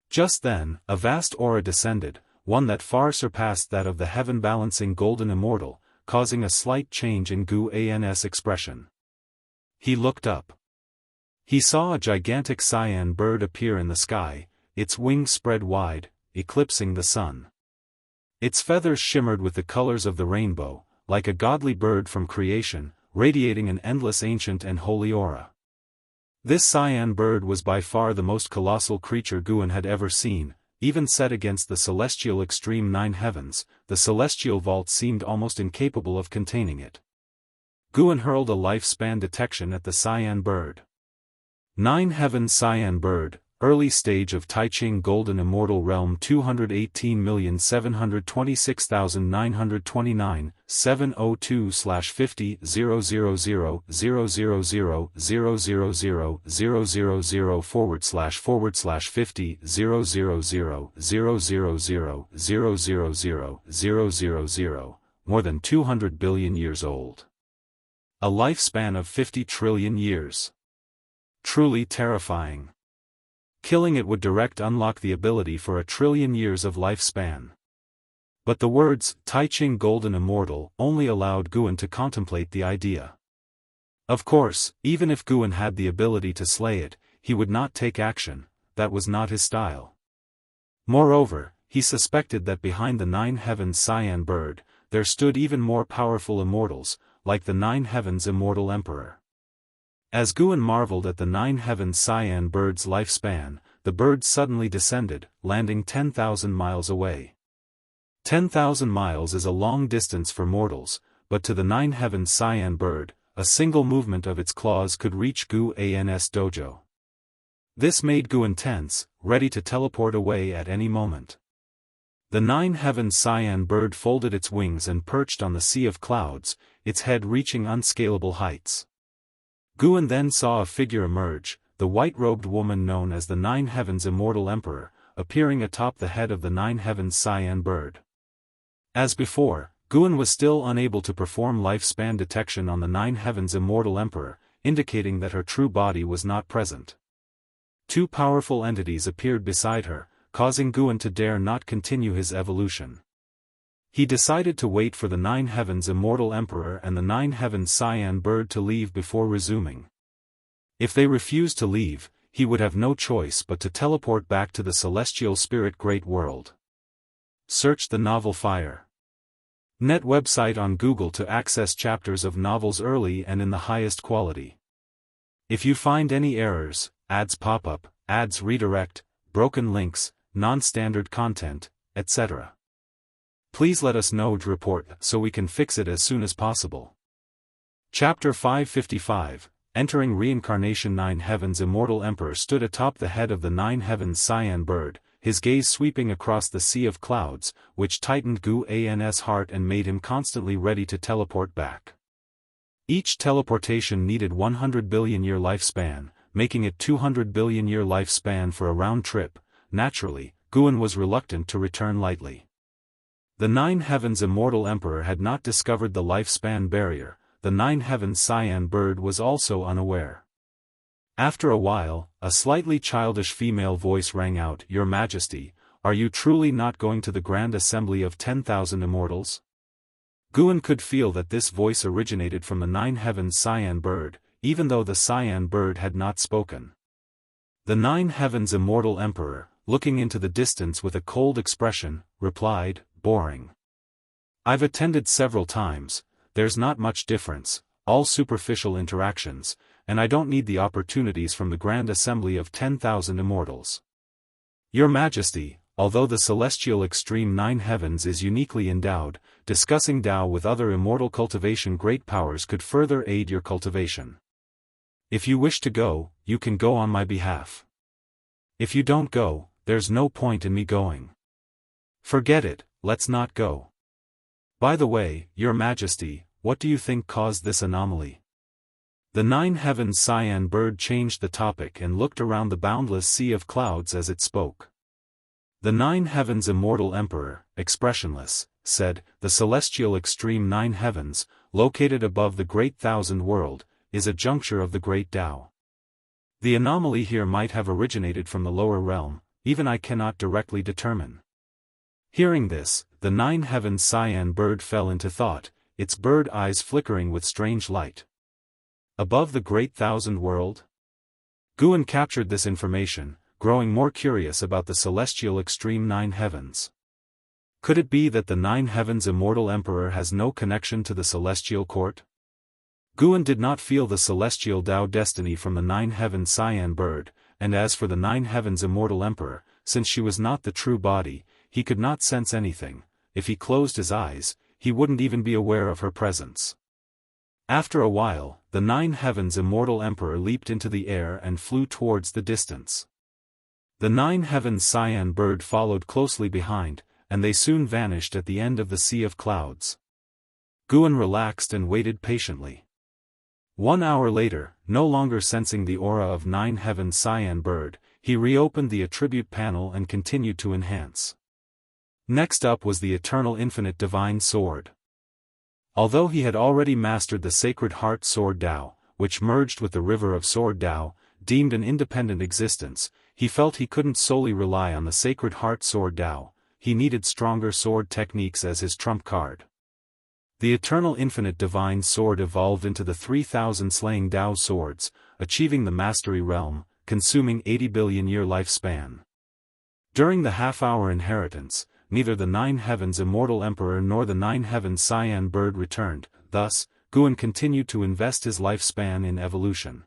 Just then, a vast aura descended, one that far surpassed that of the heaven-balancing golden immortal, causing a slight change in Guan's expression. He looked up. He saw a gigantic cyan bird appear in the sky, its wings spread wide, eclipsing the sun. Its feathers shimmered with the colors of the rainbow, like a godly bird from creation, radiating an endless ancient and holy aura. This cyan bird was by far the most colossal creature Guan had ever seen, even set against the celestial extreme nine heavens, the celestial vault seemed almost incapable of containing it. Guan hurled a lifespan detection at the cyan bird. Nine Heavens Cyan Bird, early stage of Taiching Golden Immortal Realm 218,726,929, 702/50/000/000/000/000/000/000/000/000, more than 200 billion years old. A lifespan of 50 trillion years. Truly terrifying. Killing it would direct unlock the ability for 1 trillion years of lifespan. But the words, Tai Ching Golden Immortal, only allowed Guan to contemplate the idea. Of course, even if Guan had the ability to slay it, he would not take action, that was not his style. Moreover, he suspected that behind the Nine Heavens Cyan bird, there stood even more powerful immortals, like the Nine Heavens Immortal Emperor. As Guan marveled at the Nine Heavens Cyan bird's lifespan, the bird suddenly descended, landing 10,000 miles away. 10,000 miles is a long distance for mortals, but to the Nine Heavens Cyan bird, a single movement of its claws could reach Guan's dojo. This made Guan tense, ready to teleport away at any moment. The Nine Heavens Cyan bird folded its wings and perched on the sea of clouds, its head reaching unscalable heights. Guan then saw a figure emerge, the white-robed woman known as the Nine Heavens Immortal Emperor, appearing atop the head of the Nine Heavens Cyan bird. As before, Guan was still unable to perform lifespan detection on the Nine Heavens Immortal Emperor, indicating that her true body was not present. Two powerful entities appeared beside her, causing Guan to dare not continue his evolution. He decided to wait for the Nine Heavens Immortal Emperor and the Nine Heavens Cyan bird to leave before resuming. If they refused to leave, he would have no choice but to teleport back to the celestial spirit great world. Search the novel Fire. Net website on Google to access chapters of novels early and in the highest quality. If you find any errors, ads pop up, ads redirect, broken links, non-standard content, etc. Please let us know to report so we can fix it as soon as possible. Chapter 555, Entering Reincarnation. Nine Heavens Immortal Emperor stood atop the head of the Nine Heavens Cyan bird, his gaze sweeping across the sea of clouds, which tightened Guan's heart and made him constantly ready to teleport back. Each teleportation needed 100 billion year lifespan, making it 200 billion year lifespan for a round trip. Naturally, Guan was reluctant to return lightly. The Nine Heavens Immortal Emperor had not discovered the lifespan barrier, the Nine Heavens Cyan bird was also unaware. After a while, a slightly childish female voice rang out, "Your Majesty, are you truly not going to the Grand Assembly of 10,000 Immortals?" Guan could feel that this voice originated from the Nine Heavens Cyan bird, even though the Cyan bird had not spoken. The Nine Heavens Immortal Emperor, looking into the distance with a cold expression, replied, "Boring. I've attended several times, there's not much difference, all superficial interactions, and I don't need the opportunities from the Grand Assembly of 10,000 Immortals. Your Majesty, although the celestial extreme Nine Heavens is uniquely endowed, discussing Tao with other immortal cultivation great powers could further aid your cultivation. If you wish to go, you can go on my behalf. If you don't go, there's no point in me going. Forget it, let's not go. By the way, Your Majesty, what do you think caused this anomaly?" The Nine Heavens Cyan bird changed the topic and looked around the boundless sea of clouds as it spoke. The Nine Heavens Immortal Emperor, expressionless, said, "The celestial extreme Nine Heavens, located above the Great Thousand World, is a juncture of the Great Tao. The anomaly here might have originated from the lower realm, even I cannot directly determine." Hearing this, the Nine Heavens Cyan bird fell into thought, its bird eyes flickering with strange light. Above the Great Thousand World? Guan captured this information, growing more curious about the celestial extreme Nine Heavens. Could it be that the Nine Heavens Immortal Emperor has no connection to the celestial court? Guan did not feel the celestial Tao destiny from the Nine Heavens Cyan bird, and as for the Nine Heavens Immortal Emperor, since she was not the true body, he could not sense anything. If he closed his eyes, he wouldn't even be aware of her presence. After a while, the Nine Heavens Immortal Emperor leaped into the air and flew towards the distance. The Nine Heavens Cyan bird followed closely behind, and they soon vanished at the end of the sea of clouds. Guan relaxed and waited patiently. 1 hour later, no longer sensing the aura of Nine Heavens Cyan bird, he reopened the attribute panel and continued to enhance. Next up was the Eternal Infinite Divine Sword. Although he had already mastered the Sacred Heart Sword Tao, which merged with the River of Sword Tao, deemed an independent existence, he felt he couldn't solely rely on the Sacred Heart Sword Tao. he needed stronger sword techniques as his trump card. The Eternal Infinite Divine Sword evolved into the 3,000 slaying Dao swords, achieving the Mastery Realm, consuming 80 billion year lifespan. During the half-hour inheritance, neither the Nine Heavens Immortal Emperor nor the Nine Heavens Cyan Bird returned, thus, Guan continued to invest his lifespan in evolution.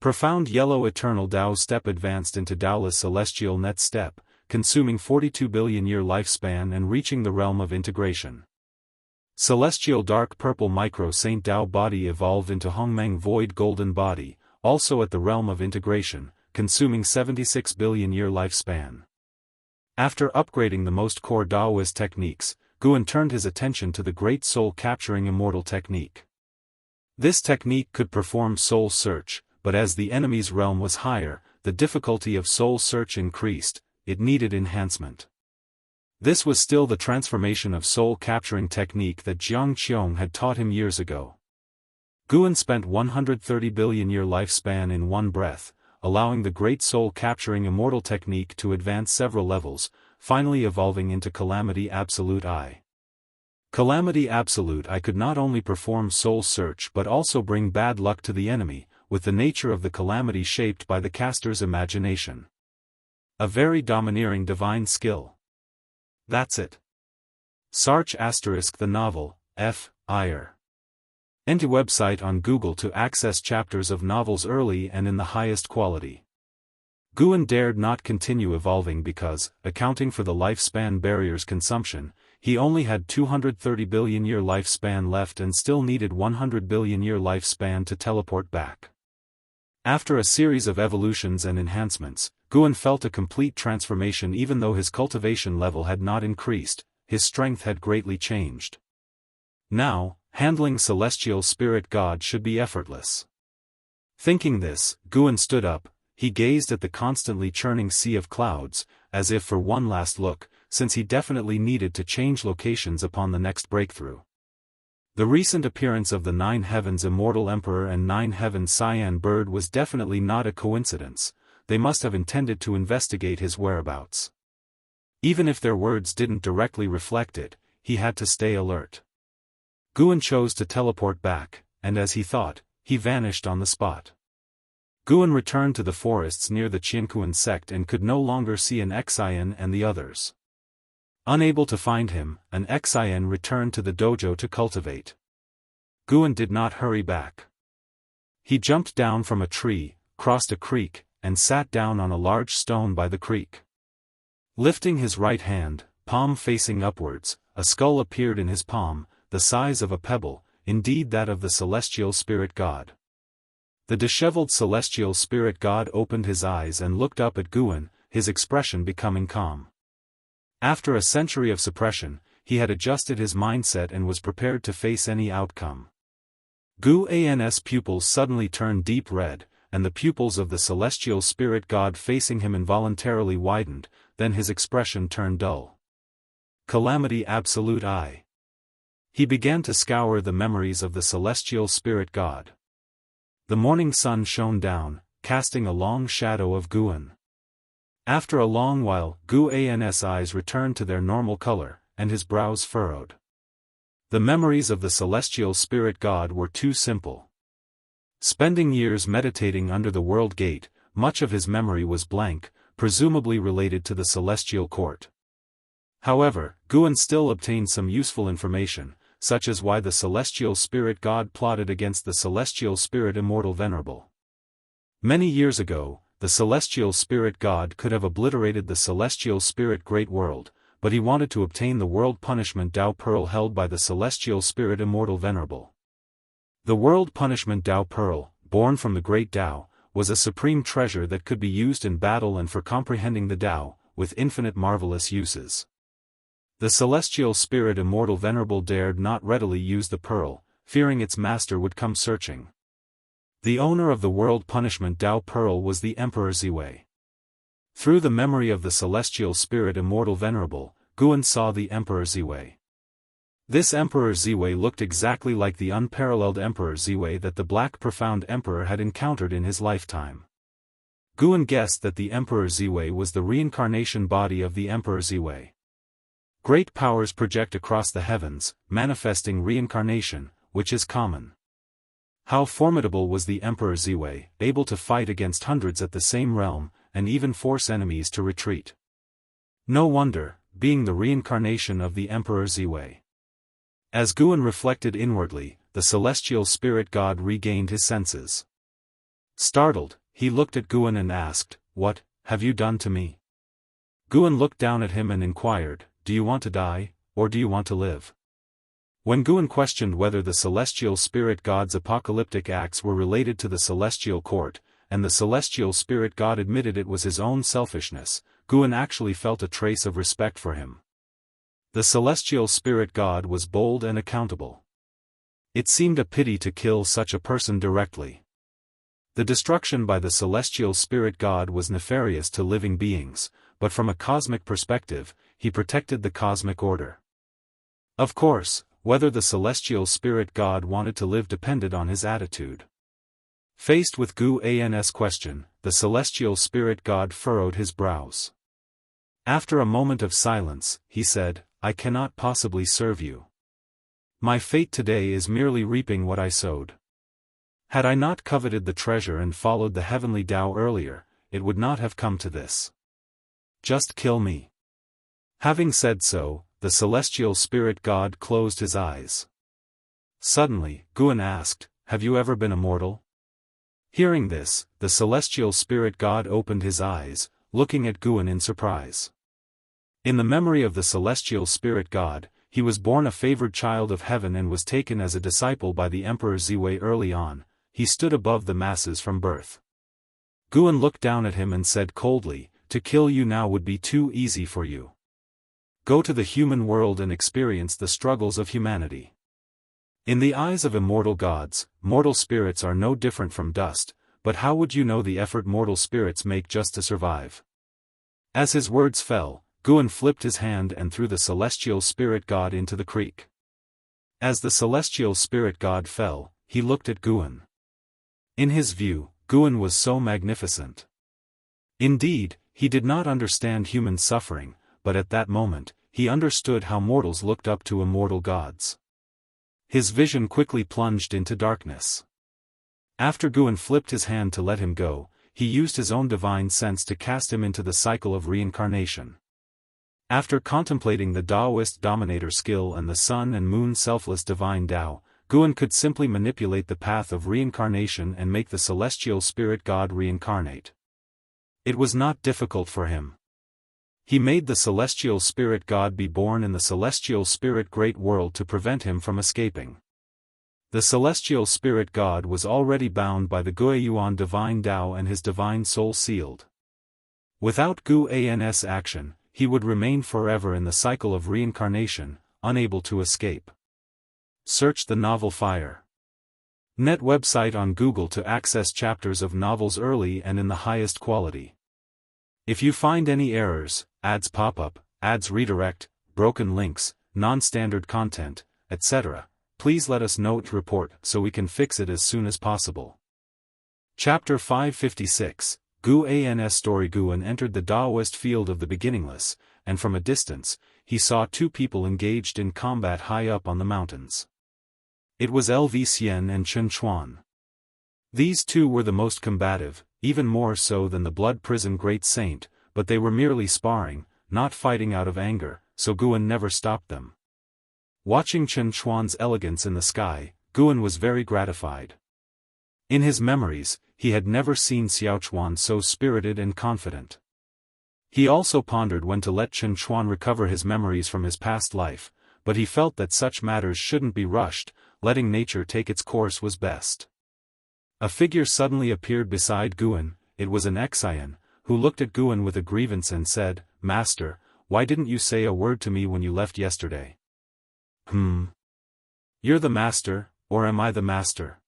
Profound Yellow Eternal Dao Step advanced into Daoist Celestial Net Step, consuming 42 billion year lifespan and reaching the realm of integration. Celestial Dark Purple Micro Saint Dao Body evolved into Hongmeng Void Golden Body, also at the realm of integration, consuming 76 billion year lifespan. After upgrading the most core Daoist techniques, Guan turned his attention to the Great Soul Capturing Immortal technique. This technique could perform soul search, but as the enemy's realm was higher, the difficulty of soul search increased, it needed enhancement. This was still the transformation of soul-capturing technique that Jianghu had taught him years ago. Guan spent 130 billion year lifespan in one breath, allowing the great soul-capturing immortal technique to advance several levels, finally evolving into Calamity Absolute I. Calamity Absolute I could not only perform soul search but also bring bad luck to the enemy, with the nature of the calamity shaped by the caster's imagination. A very domineering divine skill. That's it. Search * the novel, F. Iyer. Enter website on Google to access chapters of novels early and in the highest quality. Guan dared not continue evolving because, accounting for the lifespan barrier's consumption, he only had 230 billion year lifespan left and still needed 100 billion year lifespan to teleport back. After a series of evolutions and enhancements, Guan felt a complete transformation. Even though his cultivation level had not increased, his strength had greatly changed. Now, handling Celestial Spirit God should be effortless. Thinking this, Guan stood up. He gazed at the constantly churning sea of clouds, as if for one last look, since he definitely needed to change locations upon the next breakthrough. The recent appearance of the Nine Heavens Immortal Emperor and Nine Heavens Cyan Bird was definitely not a coincidence. They must have intended to investigate his whereabouts. Even if their words didn't directly reflect it, he had to stay alert. Guan chose to teleport back, and as he thought, he vanished on the spot. Guan returned to the forests near the Jianghu sect and could no longer see an Xian and the others. Unable to find him, an Xian returned to the dojo to cultivate. Guan did not hurry back. He jumped down from a tree, crossed a creek, and sat down on a large stone by the creek. Lifting his right hand, palm facing upwards, a skull appeared in his palm, the size of a pebble, indeed that of the Celestial Spirit God. The disheveled Celestial Spirit God opened his eyes and looked up at Guan, his expression becoming calm. After a century of suppression, he had adjusted his mindset and was prepared to face any outcome. Guan's pupils suddenly turned deep red, and the pupils of the Celestial Spirit God facing him involuntarily widened, then his expression turned dull. Calamity Absolute I. He began to scour the memories of the Celestial Spirit God. The morning sun shone down, casting a long shadow of Guan. After a long while, Guan's eyes returned to their normal color, and his brows furrowed. The memories of the Celestial Spirit God were too simple. Spending years meditating under the World Gate, much of his memory was blank, presumably related to the Celestial Court. However, Guan still obtained some useful information, such as why the Celestial Spirit God plotted against the Celestial Spirit Immortal Venerable. Many years ago, the Celestial Spirit God could have obliterated the Celestial Spirit Great World, but he wanted to obtain the World Punishment Dao Pearl held by the Celestial Spirit Immortal Venerable. The World Punishment Dao Pearl, born from the Great Dao, was a supreme treasure that could be used in battle and for comprehending the Dao, with infinite marvelous uses. The Celestial Spirit Immortal Venerable dared not readily use the pearl, fearing its master would come searching. The owner of the World Punishment Dao Pearl was the Emperor Ziwei. Through the memory of the Celestial Spirit Immortal Venerable, Guan saw the Emperor Ziwei. This Emperor Ziwei looked exactly like the unparalleled Emperor Ziwei that the Black Profound Emperor had encountered in his lifetime. Guan guessed that the Emperor Ziwei was the reincarnation body of the Emperor Ziwei. Great powers project across the heavens, manifesting reincarnation, which is common. How formidable was the Emperor Ziwei, able to fight against hundreds at the same realm, and even force enemies to retreat. No wonder, being the reincarnation of the Emperor Ziwei. As Guan reflected inwardly, the celestial spirit god regained his senses. Startled, he looked at Guan and asked, "What have you done to me?" Guan looked down at him and inquired, "Do you want to die, or do you want to live?" When Guan questioned whether the celestial spirit god's apocalyptic acts were related to the celestial court, and the celestial spirit god admitted it was his own selfishness, Guan actually felt a trace of respect for him. The celestial spirit god was bold and accountable. It seemed a pity to kill such a person directly. The destruction by the celestial spirit god was nefarious to living beings, but from a cosmic perspective, he protected the cosmic order. Of course, whether the celestial spirit god wanted to live depended on his attitude. Faced with Guan's question, the celestial spirit god furrowed his brows. After a moment of silence, he said, "I cannot possibly serve you. My fate today is merely reaping what I sowed. Had I not coveted the treasure and followed the heavenly Tao earlier, it would not have come to this. Just kill me." Having said so, the celestial spirit god closed his eyes. Suddenly, Guan asked, "Have you ever been immortal?" Hearing this, the celestial spirit god opened his eyes, looking at Guan in surprise. In the memory of the celestial spirit god, he was born a favored child of heaven and was taken as a disciple by the Emperor Ziwei early on. He stood above the masses from birth. Guan looked down at him and said coldly, "To kill you now would be too easy for you. Go to the human world and experience the struggles of humanity." In the eyes of immortal gods, mortal spirits are no different from dust, but how would you know the effort mortal spirits make just to survive? As his words fell, Guan flipped his hand and threw the celestial spirit god into the creek. As the celestial spirit god fell, he looked at Guan. In his view, Guan was so magnificent. Indeed, he did not understand human suffering, but at that moment, he understood how mortals looked up to immortal gods. His vision quickly plunged into darkness. After Guan flipped his hand to let him go, he used his own divine sense to cast him into the cycle of reincarnation. After contemplating the Daoist dominator skill and the sun and moon selfless divine Tao, Guan could simply manipulate the path of reincarnation and make the celestial spirit god reincarnate. It was not difficult for him. He made the celestial spirit god be born in the celestial spirit great world to prevent him from escaping. The celestial spirit god was already bound by the Guiyuan divine Tao and his divine soul sealed. Without Guan's action, he would remain forever in the cycle of reincarnation, unable to escape. Search the novel Fire. Net website on Google to access chapters of novels early and in the highest quality. If you find any errors, ads pop up, ads redirect, broken links, non-standard content, etc., please let us know to report so we can fix it as soon as possible. Chapter 556, Guan's story. Guan entered the Daoist field of the beginningless, and from a distance, he saw two people engaged in combat high up on the mountains. It was Lv Xian and Chen Chuan. These two were the most combative, even more so than the Blood Prison Great Saint, but they were merely sparring, not fighting out of anger, so Guan never stopped them. Watching Chen Chuan's elegance in the sky, Guan was very gratified. In his memories, he had never seen Xiao Chuan so spirited and confident. He also pondered when to let Chen Chuan recover his memories from his past life, but he felt that such matters shouldn't be rushed, letting nature take its course was best. A figure suddenly appeared beside Guan. It was an Xian, who looked at Guan with a grievance and said, "Master, why didn't you say a word to me when you left yesterday?" You're the master, or am I the master?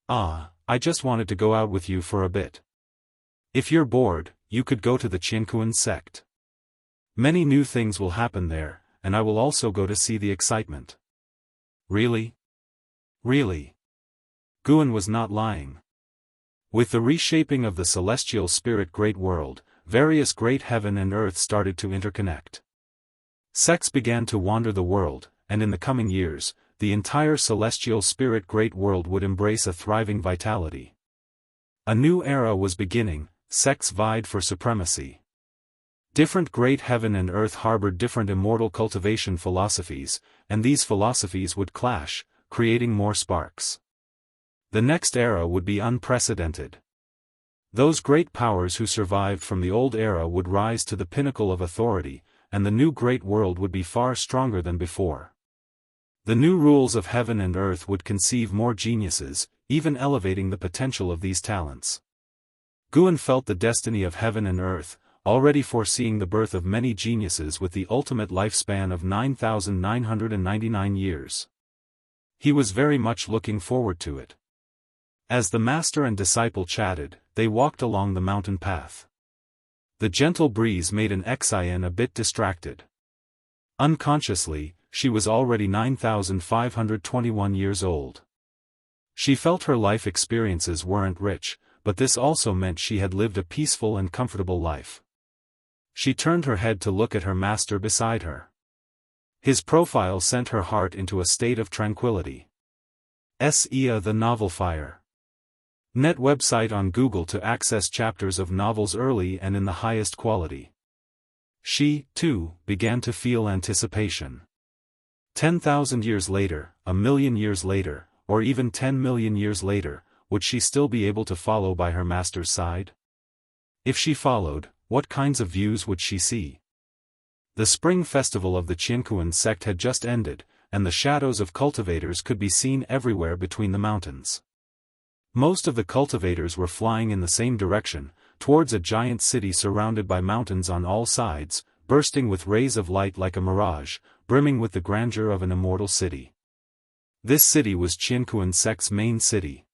I just wanted to go out with you for a bit. If you're bored, you could go to the Jianghu sect. Many new things will happen there, and I will also go to see the excitement. Really? Really? Guan was not lying. With the reshaping of the celestial spirit great world, various great heaven and earth started to interconnect. Sects began to wander the world, and in the coming years, the entire celestial spirit great world would embrace a thriving vitality. A new era was beginning, sects vied for supremacy. Different great heaven and earth harbored different immortal cultivation philosophies, and these philosophies would clash, creating more sparks. The next era would be unprecedented. Those great powers who survived from the old era would rise to the pinnacle of authority, and the new great world would be far stronger than before. The new rules of heaven and earth would conceive more geniuses, even elevating the potential of these talents. Guan felt the destiny of heaven and earth, already foreseeing the birth of many geniuses with the ultimate lifespan of 9,999 years. He was very much looking forward to it. As the master and disciple chatted, they walked along the mountain path. The gentle breeze made an Xian a bit distracted. Unconsciously, she was already 9,521 years old. She felt her life experiences weren't rich, but this also meant she had lived a peaceful and comfortable life. She turned her head to look at her master beside her. His profile sent her heart into a state of tranquility. Ia the Novel Fire. Net website on Google to access chapters of novels early and in the highest quality. She, too, began to feel anticipation. 10,000 years later, a million years later, or even 10 million years later, would she still be able to follow by her master's side? If she followed, what kinds of views would she see? The spring festival of the Jianghu sect had just ended, and the shadows of cultivators could be seen everywhere between the mountains. Most of the cultivators were flying in the same direction, towards a giant city surrounded by mountains on all sides, bursting with rays of light like a mirage, brimming with the grandeur of an immortal city. This city was Jianghu sect's main city.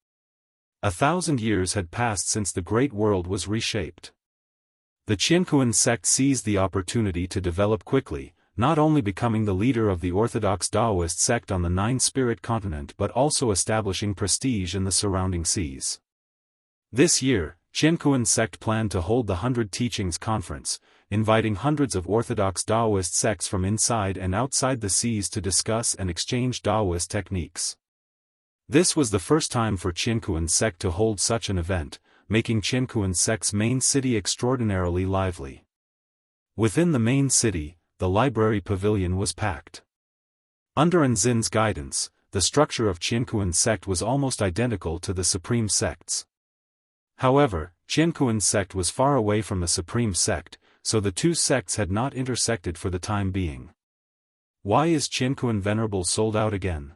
1,000 years had passed since the great world was reshaped. The Jianghu sect seized the opportunity to develop quickly, not only becoming the leader of the orthodox Daoist sect on the Nine-Spirit continent but also establishing prestige in the surrounding seas. This year, Jianghu sect planned to hold the 100 Teachings Conference, inviting hundreds of orthodox Daoist sects from inside and outside the seas to discuss and exchange Daoist techniques. This was the first time for Jianghu sect to hold such an event, making Jianghu sect's main city extraordinarily lively. Within the main city, the library pavilion was packed. Under Anzin's guidance, the structure of Jianghu sect was almost identical to the supreme sects. However, Jianghu sect was far away from the supreme sect, so the two sects had not intersected for the time being. Why is Jianghu Venerable sold out again?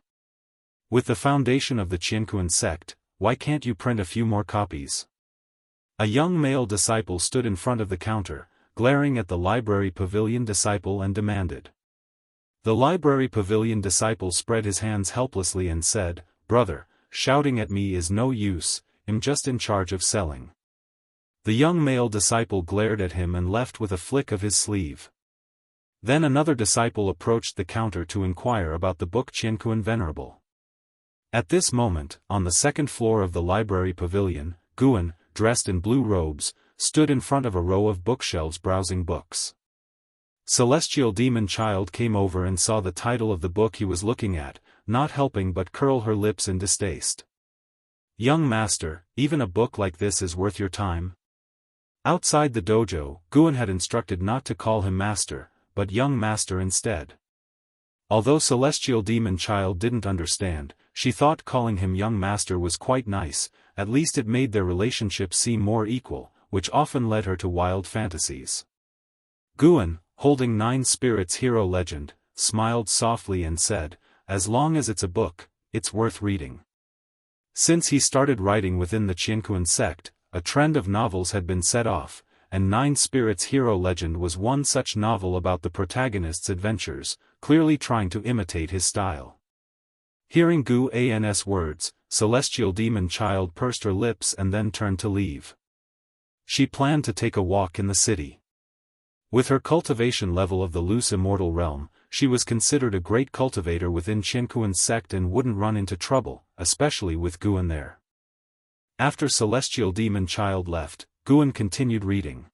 With the foundation of the Jianghu sect, why can't you print a few more copies? A young male disciple stood in front of the counter, glaring at the library pavilion disciple and demanded. The library pavilion disciple spread his hands helplessly and said, "Brother, shouting at me is no use, I'm just in charge of selling." The young male disciple glared at him and left with a flick of his sleeve. Then another disciple approached the counter to inquire about the book Jianghu Venerable. At this moment, on the second floor of the library pavilion, Guan, dressed in blue robes, stood in front of a row of bookshelves browsing books. Celestial Demon Child came over and saw the title of the book he was looking at, not helping but curl her lips in distaste. "Young master, even a book like this is worth your time?" Outside the dojo, Guan had instructed not to call him master, but young master instead. Although Celestial Demon Child didn't understand, she thought calling him young master was quite nice, at least it made their relationship seem more equal, which often led her to wild fantasies. Guan, holding Nine Spirits Hero Legend, smiled softly and said, "As long as it's a book, it's worth reading." Since he started writing within the Jianghu sect, a trend of novels had been set off, and Nine Spirits Hero Legend was one such novel about the protagonist's adventures, clearly trying to imitate his style. Hearing Guan's words, Celestial Demon Child pursed her lips and then turned to leave. She planned to take a walk in the city. With her cultivation level of the loose immortal realm, she was considered a great cultivator within Jianghu sect and wouldn't run into trouble, especially with Guan there. After Celestial Demon Child left, Guan continued reading.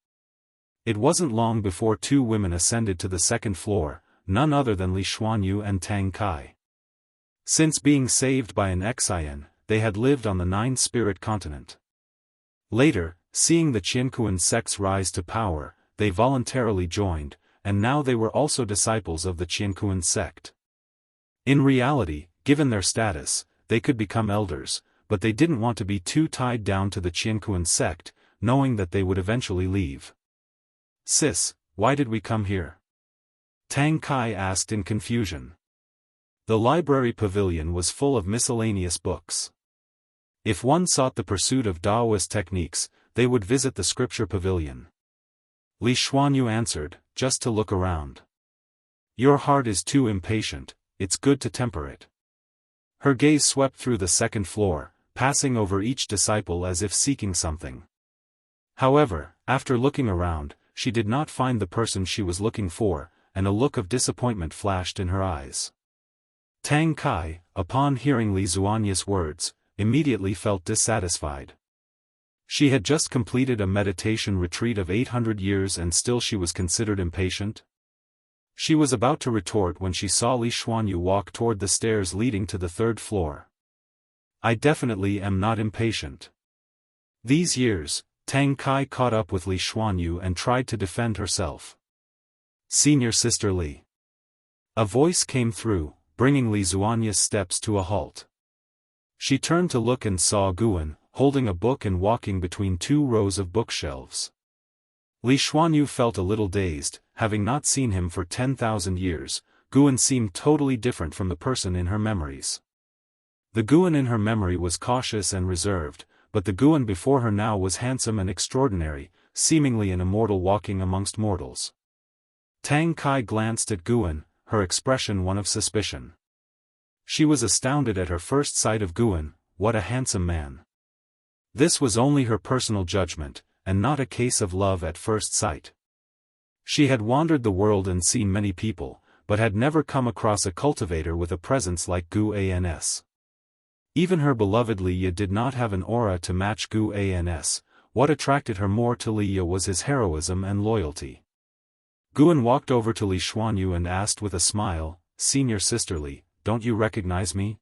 It wasn't long before two women ascended to the second floor, none other than Li Xuanyu and Tang Kai. Since being saved by an Xian, they had lived on the Nine-Spirit continent. Later, seeing the Qianquan sects rise to power, they voluntarily joined, and now they were also disciples of the Qianquan sect. In reality, given their status, they could become elders, but they didn't want to be too tied down to the Qianquan sect, knowing that they would eventually leave. "Sis, why did we come here?" Tang Kai asked in confusion. The library pavilion was full of miscellaneous books. If one sought the pursuit of Daoist techniques, they would visit the scripture pavilion. Li Xuanyu answered, "Just to look around. Your heart is too impatient, it's good to temper it." Her gaze swept through the second floor, passing over each disciple as if seeking something. However, after looking around, she did not find the person she was looking for, and a look of disappointment flashed in her eyes. Tang Kai, upon hearing Li Xuanya's words, immediately felt dissatisfied. She had just completed a meditation retreat of 800 years and still she was considered impatient? She was about to retort when she saw Li Xuanyu walk toward the stairs leading to the third floor. "I definitely am not impatient." These years, Tang Kai caught up with Li Xuanyu and tried to defend herself. "Senior Sister Li." A voice came through, bringing Li Xuanya's steps to a halt. She turned to look and saw Guan, holding a book and walking between two rows of bookshelves. Li Xuanyu felt a little dazed, having not seen him for 10,000 years. Guan seemed totally different from the person in her memories. The Guan in her memory was cautious and reserved, but the Guan before her now was handsome and extraordinary, seemingly an immortal walking amongst mortals. Tang Kai glanced at Guan, her expression one of suspicion. She was astounded at her first sight of Guan. What a handsome man. This was only her personal judgment, and not a case of love at first sight. She had wandered the world and seen many people, but had never come across a cultivator with a presence like Gu Ans. Even her beloved Liya did not have an aura to match Gu Ans. What attracted her more to Liya was his heroism and loyalty. Guan walked over to Li Xuanyu and asked with a smile, "Senior Sister Li, don't you recognize me?"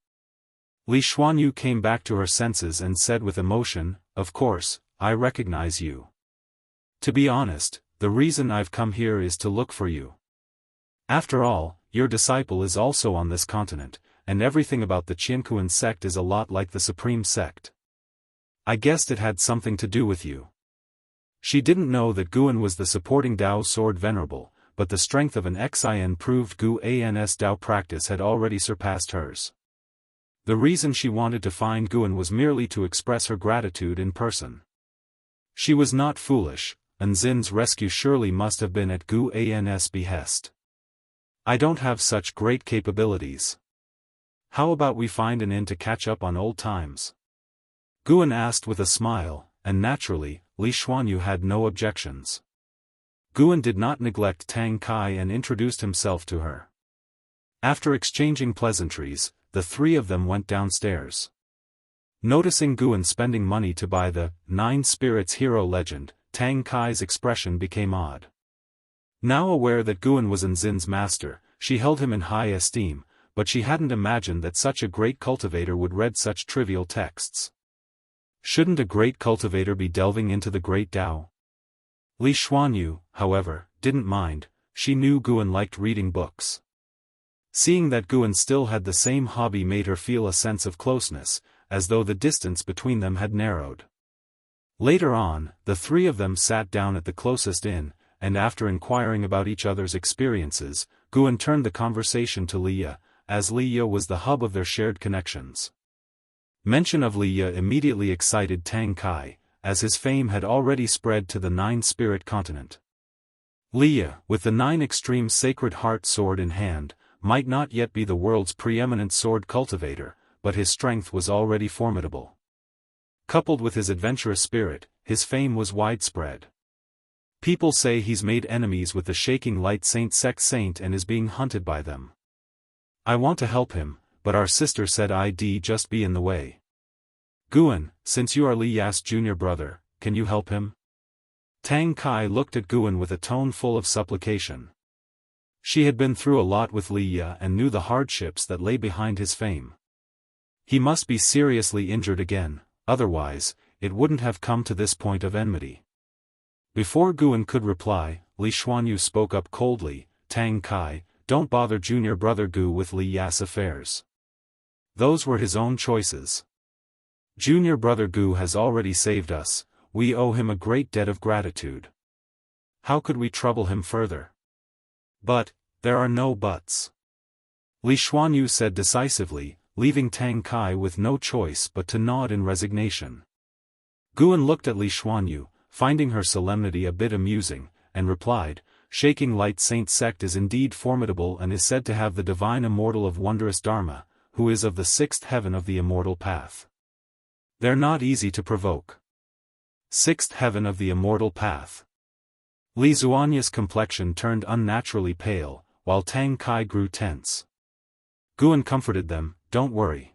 Li Xuanyu came back to her senses and said with emotion, "Of course, I recognize you. To be honest, the reason I've come here is to look for you. After all, your disciple is also on this continent, and everything about the Qianquan sect is a lot like the Supreme Sect. I guessed it had something to do with you." She didn't know that Guan was the supporting Dao sword venerable, but the strength of an Xian proved Gu Ans Dao practice had already surpassed hers. The reason she wanted to find Guan was merely to express her gratitude in person. She was not foolish, and Zin's rescue surely must have been at Gu Ans' behest. "I don't have such great capabilities. How about we find an inn to catch up on old times?" Guan asked with a smile, and naturally, Li Xuanyu had no objections. Guan did not neglect Tang Kai and introduced himself to her. After exchanging pleasantries, the three of them went downstairs. Noticing Guan spending money to buy the Nine Spirits hero legend, Tang Kai's expression became odd. Now aware that Guan was Zin's master, she held him in high esteem, but she hadn't imagined that such a great cultivator would read such trivial texts. Shouldn't a great cultivator be delving into the great Tao? Li Xuanyu, however, didn't mind. She knew Guan liked reading books. Seeing that Guan still had the same hobby made her feel a sense of closeness, as though the distance between them had narrowed. Later on, the three of them sat down at the closest inn, and after inquiring about each other's experiences, Guan turned the conversation to Liya, as Liya was the hub of their shared connections. Mention of Liya immediately excited Tang Kai, as his fame had already spread to the Nine-Spirit continent. Liya, with the 9 extreme sacred heart sword in hand, might not yet be the world's preeminent sword cultivator, but his strength was already formidable. Coupled with his adventurous spirit, his fame was widespread. People say he's made enemies with the Shaking Light sect saint and is being hunted by them. I want to help him, but our sister said I'd just be in the way. Guan, since you are Li Ya's junior brother, can you help him? Tang Kai looked at Guan with a tone full of supplication. She had been through a lot with Li Ye and knew the hardships that lay behind his fame. He must be seriously injured again, otherwise, it wouldn't have come to this point of enmity. Before Guan could reply, Li Xuanyu spoke up coldly, "Tang Kai, don't bother junior brother Gu with Li Ya's affairs. Those were his own choices. Junior brother Gu has already saved us, we owe him a great debt of gratitude. How could we trouble him further?" "But, there are no buts," Li Xuanyu said decisively, leaving Tang Kai with no choice but to nod in resignation. Guan looked at Li Xuanyu, finding her solemnity a bit amusing, and replied, "Shaking Light Saint sect is indeed formidable and is said to have the divine immortal of wondrous Dharma, who is of the sixth heaven of the immortal path. They're not easy to provoke." Sixth heaven of the immortal path. Li Xuanya's complexion turned unnaturally pale, while Tang Kai grew tense. Guan comforted them, "Don't worry.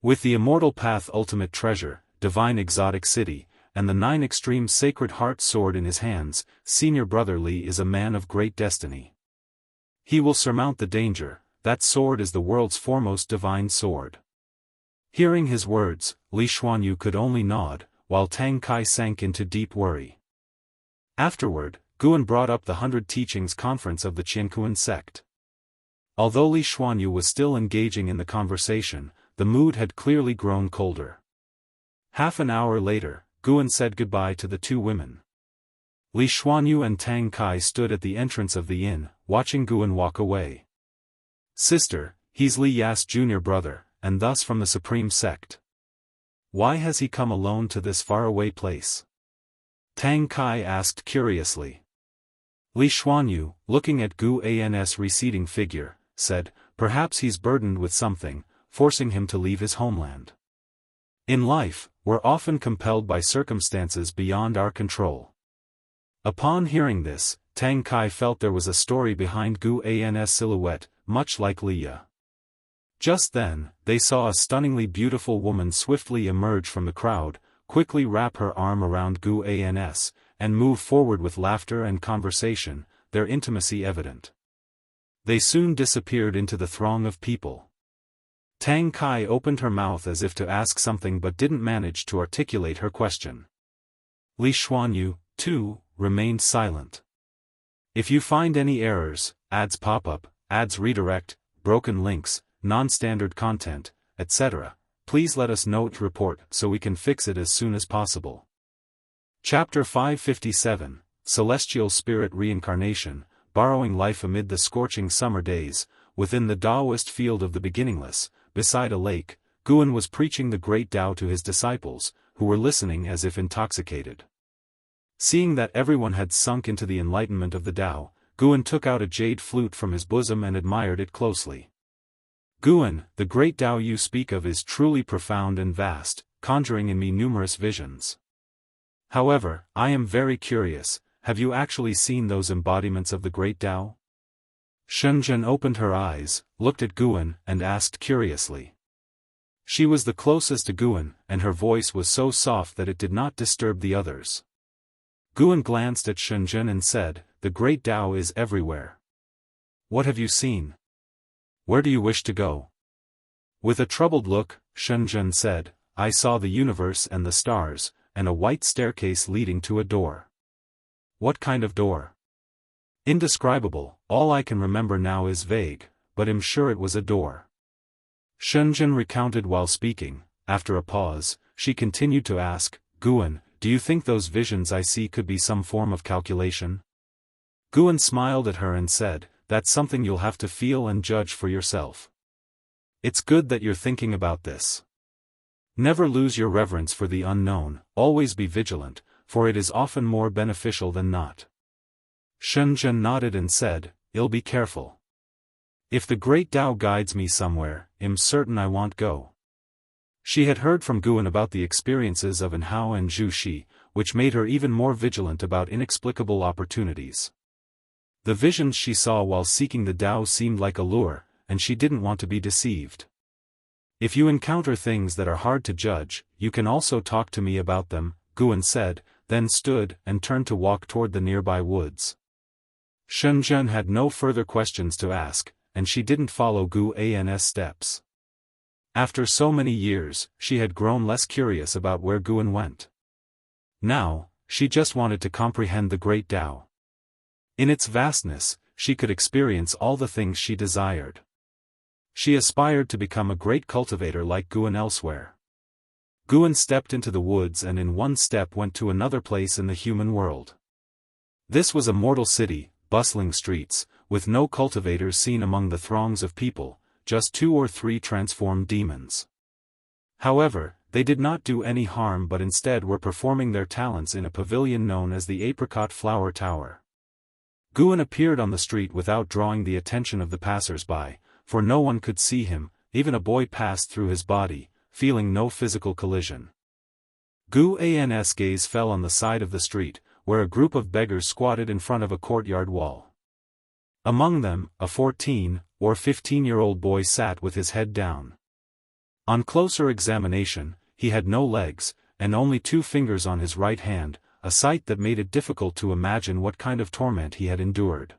With the immortal path ultimate treasure, divine exotic city, and the 9 extreme sacred heart sword in his hands, senior brother Li is a man of great destiny. He will surmount the danger, that sword is the world's foremost divine sword." Hearing his words, Li Xuanyu could only nod, while Tang Kai sank into deep worry. Afterward, Guan brought up the 100 Teachings Conference of the Qiankuan sect. Although Li Xuanyu was still engaging in the conversation, the mood had clearly grown colder. Half an hour later, Guan said goodbye to the two women. Li Xuanyu and Tang Kai stood at the entrance of the inn, watching Guan walk away. "Sister, he's Li Ya's junior brother, and thus from the supreme sect. Why has he come alone to this faraway place?" Tang Kai asked curiously. Li Xuanyu, looking at Gu An's receding figure, said, "Perhaps he's burdened with something, forcing him to leave his homeland. In life, we're often compelled by circumstances beyond our control." Upon hearing this, Tang Kai felt there was a story behind Gu An's silhouette, much like Li Ye. Just then, they saw a stunningly beautiful woman swiftly emerge from the crowd, quickly wrap her arm around Gu An's, and move forward with laughter and conversation, their intimacy evident. They soon disappeared into the throng of people. Tang Kai opened her mouth as if to ask something but didn't manage to articulate her question. Li Xuanyu, too, remained silent. "If you find any errors, ads pop up, ads redirect, broken links, non-standard content, etc., please let us know to report so we can fix it as soon as possible." Chapter 557, Celestial Spirit Reincarnation, Borrowing Life Amid the Scorching Summer Days. Within the Daoist field of the beginningless, beside a lake, Guan was preaching the great Tao to his disciples, who were listening as if intoxicated. Seeing that everyone had sunk into the enlightenment of the Tao, Guan took out a jade flute from his bosom and admired it closely. "Guan, the great Tao you speak of is truly profound and vast, conjuring in me numerous visions. However, I am very curious, have you actually seen those embodiments of the great Tao?" Shenzhen opened her eyes, looked at Guan, and asked curiously. She was the closest to Guan, and her voice was so soft that it did not disturb the others. Guan glanced at Shenzhen and said, "The great Tao is everywhere. What have you seen? Where do you wish to go?" With a troubled look, Shenzhen said, "I saw the universe and the stars, and a white staircase leading to a door." "What kind of door?" "Indescribable, all I can remember now is vague, but I'm sure it was a door." Shenzhen recounted while speaking. After a pause, she continued to ask, "Guan, do you think those visions I see could be some form of calculation?" Guan smiled at her and said, "That's something you'll have to feel and judge for yourself. It's good that you're thinking about this. Never lose your reverence for the unknown, always be vigilant, for it is often more beneficial than not." Shenzhen nodded and said, "I'll be careful. If the great Tao guides me somewhere, I'm certain I won't go." She had heard from Guan about the experiences of Anhao and Zhu Shi, which made her even more vigilant about inexplicable opportunities. The visions she saw while seeking the Tao seemed like a lure, and she didn't want to be deceived. "If you encounter things that are hard to judge, you can also talk to me about them," Guan said, then stood and turned to walk toward the nearby woods. Shenzhen had no further questions to ask, and she didn't follow Gu An's steps. After so many years, she had grown less curious about where Guan went. Now, she just wanted to comprehend the great Tao. In its vastness, she could experience all the things she desired. She aspired to become a great cultivator like Guan elsewhere. Guan stepped into the woods and in one step went to another place in the human world. This was a mortal city, bustling streets, with no cultivators seen among the throngs of people, just 2 or 3 transformed demons. However, they did not do any harm but instead were performing their talents in a pavilion known as the Apricot Flower Tower. Guan appeared on the street without drawing the attention of the passers-by, for no one could see him, even a boy passed through his body, feeling no physical collision. Gu An's gaze fell on the side of the street, where a group of beggars squatted in front of a courtyard wall. Among them, a 14- or 15-year-old boy sat with his head down. On closer examination, he had no legs, and only 2 fingers on his right hand, a sight that made it difficult to imagine what kind of torment he had endured.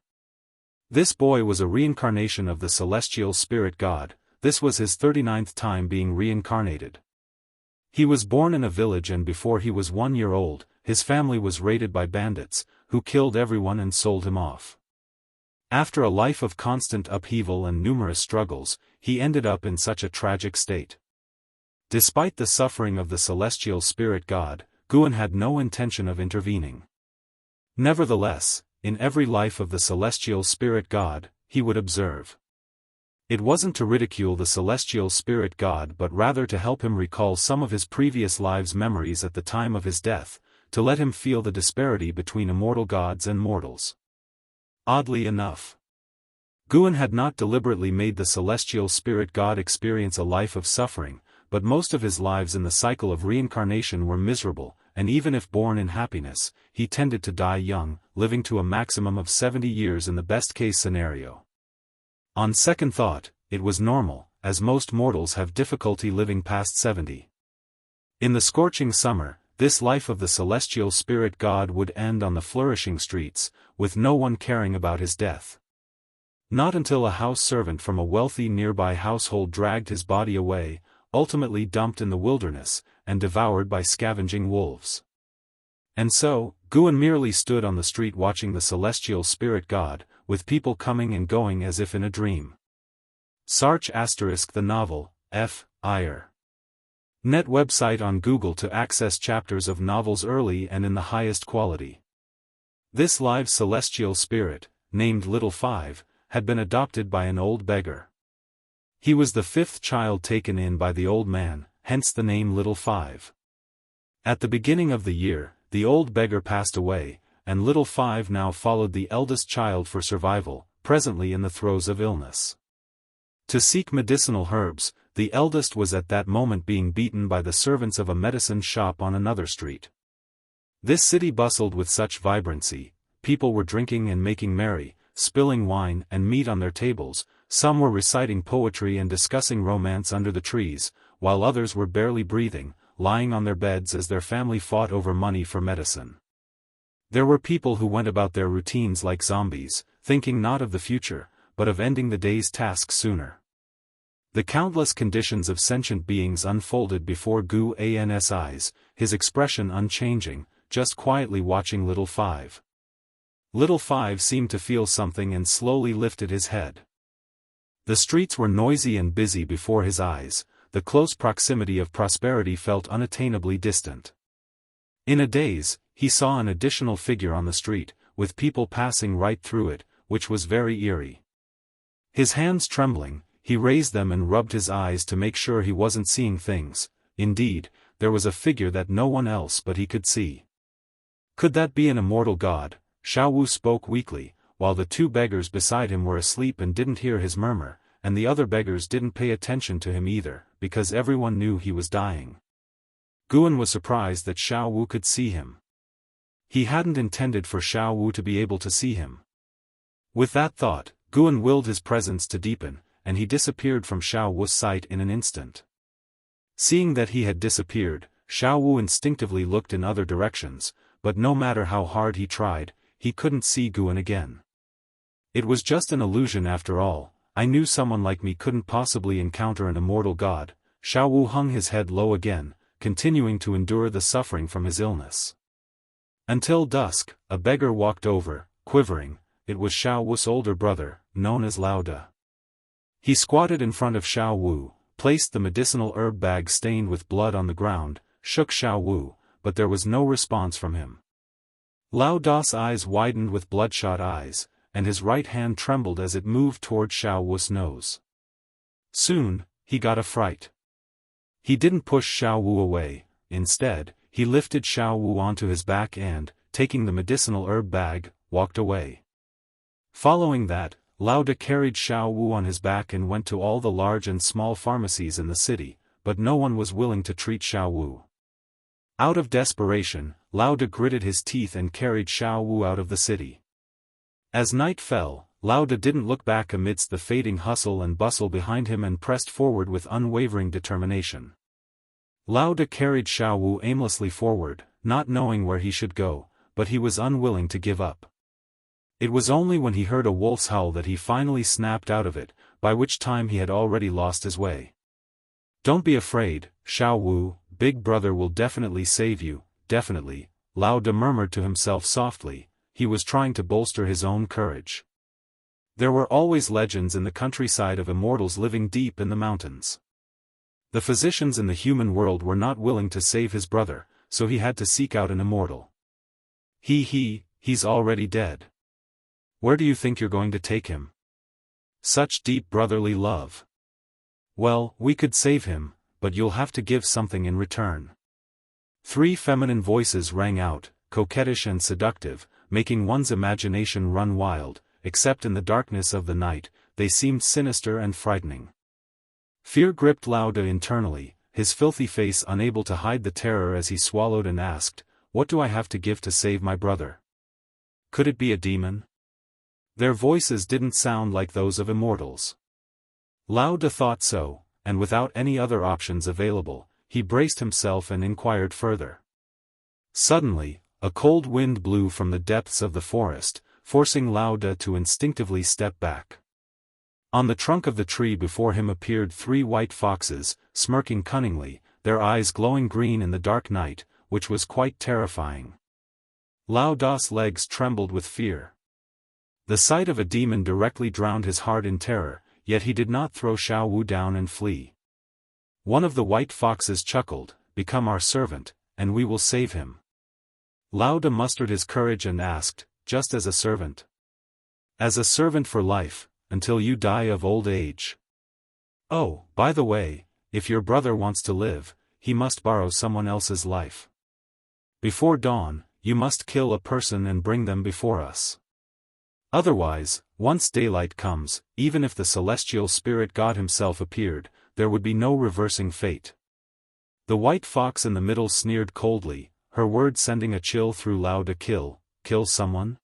This boy was a reincarnation of the celestial spirit god. This was his 39th time being reincarnated. He was born in a village and before he was 1 year old, his family was raided by bandits, who killed everyone and sold him off. After a life of constant upheaval and numerous struggles, he ended up in such a tragic state. Despite the suffering of the celestial spirit god, Guan had no intention of intervening. Nevertheless, in every life of the celestial spirit god, he would observe. It wasn't to ridicule the celestial spirit god but rather to help him recall some of his previous lives' memories at the time of his death, to let him feel the disparity between immortal gods and mortals. Oddly enough, Guan had not deliberately made the celestial spirit god experience a life of suffering, but most of his lives in the cycle of reincarnation were miserable, and even if born in happiness, he tended to die young, living to a maximum of 70 years in the best-case scenario. On second thought, it was normal, as most mortals have difficulty living past 70. In the scorching summer, this life of the celestial spirit god would end on the flourishing streets, with no one caring about his death. Not until a house servant from a wealthy nearby household dragged his body away, ultimately dumped in the wilderness, and devoured by scavenging wolves. And so, Guan merely stood on the street watching the celestial spirit god, with people coming and going as if in a dream. Sarch * the novel, F. Iyer. Net website on Google to access chapters of novels early and in the highest quality. This live celestial spirit, named Little Five, had been adopted by an old beggar. He was the 5th child taken in by the old man, hence the name Little Five. At the beginning of the year, the old beggar passed away, and Little Five now followed the eldest child for survival, presently in the throes of illness. To seek medicinal herbs, the eldest was at that moment being beaten by the servants of a medicine shop on another street. This city bustled with such vibrancy, people were drinking and making merry, spilling wine and meat on their tables, some were reciting poetry and discussing romance under the trees, while others were barely breathing, lying on their beds as their family fought over money for medicine. There were people who went about their routines like zombies, thinking not of the future, but of ending the day's tasks sooner. The countless conditions of sentient beings unfolded before Gu An's eyes, his expression unchanging, just quietly watching Little Five. Little Five seemed to feel something and slowly lifted his head. The streets were noisy and busy before his eyes, the close proximity of prosperity felt unattainably distant. In a daze, he saw an additional figure on the street, with people passing right through it, which was very eerie. His hands trembling, he raised them and rubbed his eyes to make sure he wasn't seeing things. Indeed, there was a figure that no one else but he could see. Could that be an immortal god? Xiao Wu spoke weakly, while the 2 beggars beside him were asleep and didn't hear his murmur, and the other beggars didn't pay attention to him either, because everyone knew he was dying. Guan was surprised that Xiao Wu could see him. He hadn't intended for Xiao Wu to be able to see him. With that thought, Guan willed his presence to deepen, and he disappeared from Xiao Wu's sight in an instant. Seeing that he had disappeared, Xiao Wu instinctively looked in other directions, but no matter how hard he tried, he couldn't see Guan again. It was just an illusion after all. I knew someone like me couldn't possibly encounter an immortal god. Xiao Wu hung his head low again, continuing to endure the suffering from his illness. Until dusk, a beggar walked over, quivering. It was Xiao Wu's older brother, known as Lao De. He squatted in front of Xiao Wu, placed the medicinal herb bag stained with blood on the ground, shook Xiao Wu, but there was no response from him. Lao De's eyes widened with bloodshot eyes, and his right hand trembled as it moved toward Xiao Wu's nose. Soon, he got a fright. He didn't push Xiao Wu away. Instead, he lifted Xiao Wu onto his back and, taking the medicinal herb bag, walked away. Following that, Lao De carried Xiao Wu on his back and went to all the large and small pharmacies in the city, but no one was willing to treat Xiao Wu. Out of desperation, Lao De gritted his teeth and carried Xiao Wu out of the city. As night fell, Lao De didn't look back amidst the fading hustle and bustle behind him and pressed forward with unwavering determination. Lao De carried Xiao Wu aimlessly forward, not knowing where he should go, but he was unwilling to give up. It was only when he heard a wolf's howl that he finally snapped out of it, by which time he had already lost his way. "Don't be afraid, Xiao Wu, Big Brother will definitely save you, definitely," Lao De murmured to himself softly. He was trying to bolster his own courage. There were always legends in the countryside of immortals living deep in the mountains. The physicians in the human world were not willing to save his brother, so he had to seek out an immortal. He's already dead. Where do you think you're going to take him? Such deep brotherly love. Well, we could save him, but you'll have to give something in return. Three feminine voices rang out, coquettish and seductive, making one's imagination run wild, except in the darkness of the night, they seemed sinister and frightening. Fear gripped Lao De internally, his filthy face unable to hide the terror as he swallowed and asked, "What do I have to give to save my brother? Could it be a demon?" Their voices didn't sound like those of immortals. Lao De thought so, and without any other options available, he braced himself and inquired further. Suddenly, a cold wind blew from the depths of the forest, forcing Lao De to instinctively step back. On the trunk of the tree before him appeared three white foxes, smirking cunningly, their eyes glowing green in the dark night, which was quite terrifying. Lao De's legs trembled with fear. The sight of a demon directly drowned his heart in terror, yet he did not throw Xiao Wu down and flee. One of the white foxes chuckled, "Become our servant, and we will save him." Lao De mustered his courage and asked, "Just as a servant?" "As a servant for life, until you die of old age. Oh, by the way, if your brother wants to live, he must borrow someone else's life. Before dawn, you must kill a person and bring them before us. Otherwise, once daylight comes, even if the celestial spirit god himself appeared, there would be no reversing fate." The white fox in the middle sneered coldly, her words sending a chill through Lao De. Kill someone?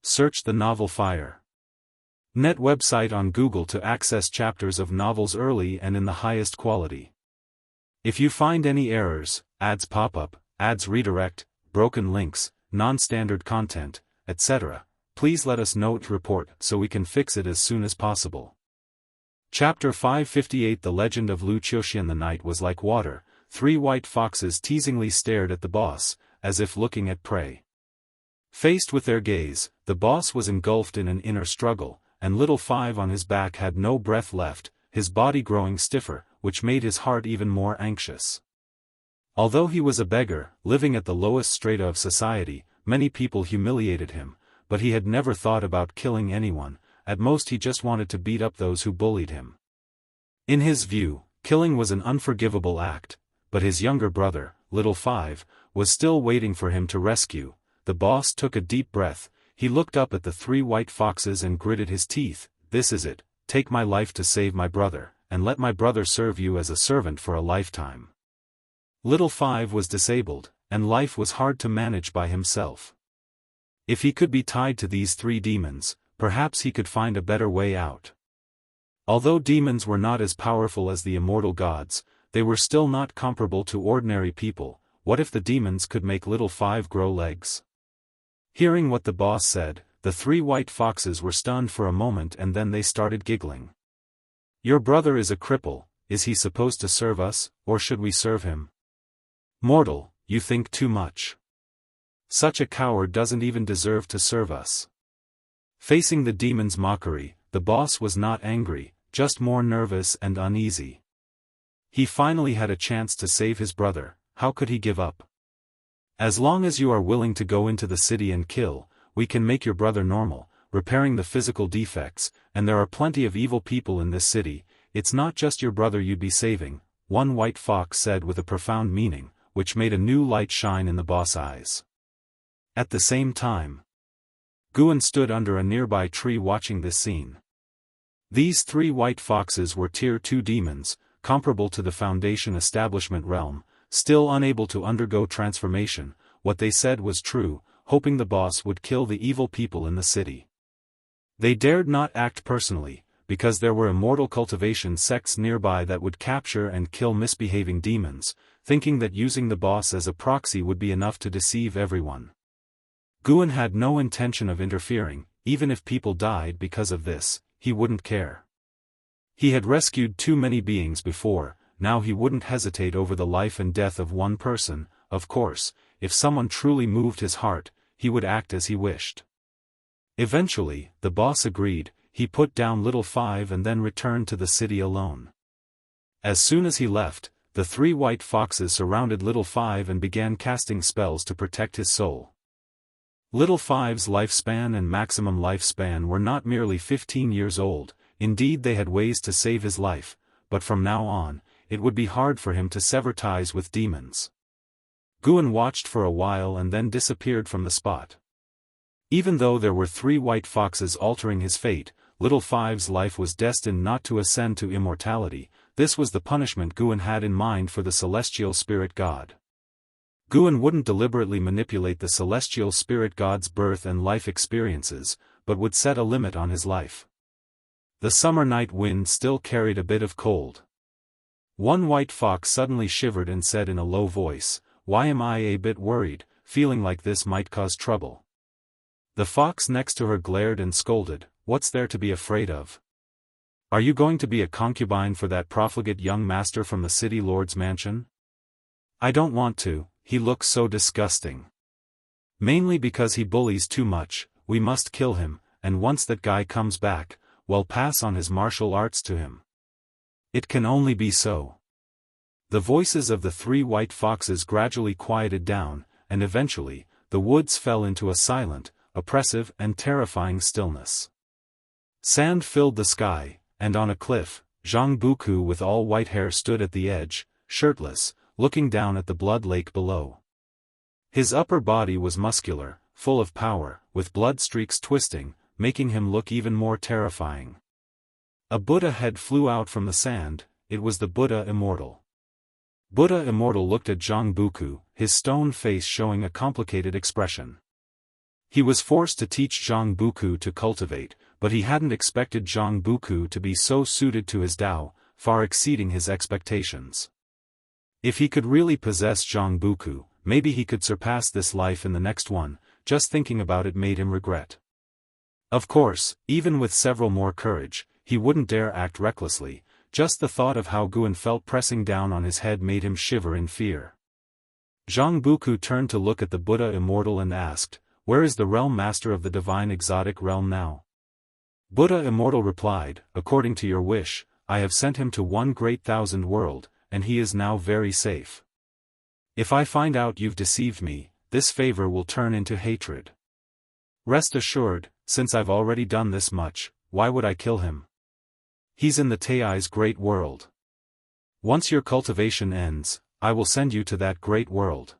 Search the novel Fire. Net website on Google to access chapters of novels early and in the highest quality. If you find any errors, ads pop up, ads redirect, broken links, non-standard content, etc., please let us know to report so we can fix it as soon as possible. Chapter 558 The Legend of Wuxia Xianxia. The night was like water. Three white foxes teasingly stared at the boss, as if looking at prey. Faced with their gaze, the boss was engulfed in an inner struggle, and Little Five on his back had no breath left, his body growing stiffer, which made his heart even more anxious. Although he was a beggar, living at the lowest strata of society, many people humiliated him, but he had never thought about killing anyone. At most he just wanted to beat up those who bullied him. In his view, killing was an unforgivable act, but his younger brother, Little Five, was still waiting for him to rescue. The boss took a deep breath, he looked up at the three white foxes and gritted his teeth. "This is it, take my life to save my brother, and let my brother serve you as a servant for a lifetime." Little Five was disabled, and life was hard to manage by himself. If he could be tied to these three demons, perhaps he could find a better way out. Although demons were not as powerful as the immortal gods, they were still not comparable to ordinary people. What if the demons could make Little Five grow legs? Hearing what the boss said, the the 3 white foxes were stunned for a moment and then they started giggling. Your brother is a cripple, is he supposed to serve us, or should we serve him? Mortal, you think too much. Such a coward doesn't even deserve to serve us. Facing the demon's mockery, the boss was not angry, just more nervous and uneasy. He finally had a chance to save his brother, how could he give up? As long as you are willing to go into the city and kill, we can make your brother normal, repairing the physical defects, and there are plenty of evil people in this city, it's not just your brother you'd be saving, one white fox said with a profound meaning, which made a new light shine in the boss' eyes. At the same time, Guan stood under a nearby tree watching this scene. These 3 white foxes were Tier 2 demons, comparable to the Foundation establishment realm, still unable to undergo transformation. What they said was true, hoping the boss would kill the evil people in the city. They dared not act personally, because there were immortal cultivation sects nearby that would capture and kill misbehaving demons, thinking that using the boss as a proxy would be enough to deceive everyone. Guan had no intention of interfering, even if people died because of this, he wouldn't care. He had rescued too many beings before, now he wouldn't hesitate over the life and death of one person. Of course, if someone truly moved his heart, he would act as he wished. Eventually, the boss agreed, he put down Little Five and then returned to the city alone. As soon as he left, the 3 white foxes surrounded Little Five and began casting spells to protect his soul. Little Five's lifespan and maximum lifespan were not merely 15 years old, indeed they had ways to save his life, but from now on, it would be hard for him to sever ties with demons. Guan watched for a while and then disappeared from the spot. Even though there were 3 white foxes altering his fate, Little Five's life was destined not to ascend to immortality. This was the punishment Guan had in mind for the celestial spirit god. Guan wouldn't deliberately manipulate the celestial spirit god's birth and life experiences, but would set a limit on his life. The summer night wind still carried a bit of cold. One white fox suddenly shivered and said in a low voice, "Why am I a bit worried, feeling like this might cause trouble?" The fox next to her glared and scolded, "What's there to be afraid of? Are you going to be a concubine for that profligate young master from the city lord's mansion?" "I don't want to, he looks so disgusting. Mainly because he bullies too much, we must kill him, and once that guy comes back, we'll pass on his martial arts to him. It can only be so." The voices of the 3 white foxes gradually quieted down, and eventually, the woods fell into a silent, oppressive and terrifying stillness. Sand filled the sky, and on a cliff, Jianghu with all white hair stood at the edge, shirtless, looking down at the blood lake below. His upper body was muscular, full of power, with blood streaks twisting, making him look even more terrifying. A Buddha head flew out from the sand, it was the Buddha Immortal. Buddha Immortal looked at Jianghu, his stone face showing a complicated expression. He was forced to teach Jianghu to cultivate, but he hadn't expected Jianghu to be so suited to his Tao, far exceeding his expectations. If he could really possess Jianghu, maybe he could surpass this life in the next one. Just thinking about it made him regret. Of course, even with several more courage, he wouldn't dare act recklessly. Just the thought of how Guan felt pressing down on his head made him shiver in fear. Jianghu turned to look at the Buddha Immortal and asked, "Where is the realm master of the divine exotic realm now?" Buddha Immortal replied, "According to your wish, I have sent him to one great thousand world, and he is now very safe. If I find out you've deceived me, this favor will turn into hatred. Rest assured, since I've already done this much, why would I kill him? He's in the Tai's great world. Once your cultivation ends, I will send you to that great world.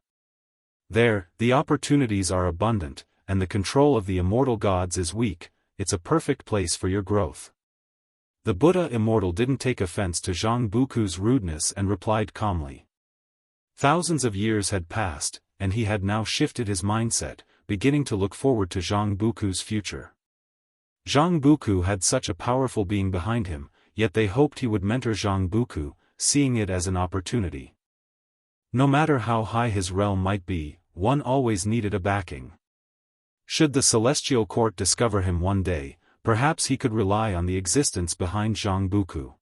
There, the opportunities are abundant, and the control of the immortal gods is weak. It's a perfect place for your growth." The Buddha Immortal didn't take offense to Jianghu's rudeness and replied calmly. Thousands of years had passed, and he had now shifted his mindset, beginning to look forward to Jianghu's future. Jianghu had such a powerful being behind him, yet they hoped he would mentor Jianghu, seeing it as an opportunity. No matter how high his realm might be, one always needed a backing. Should the celestial court discover him one day, perhaps he could rely on the existence behind Zhang Buku.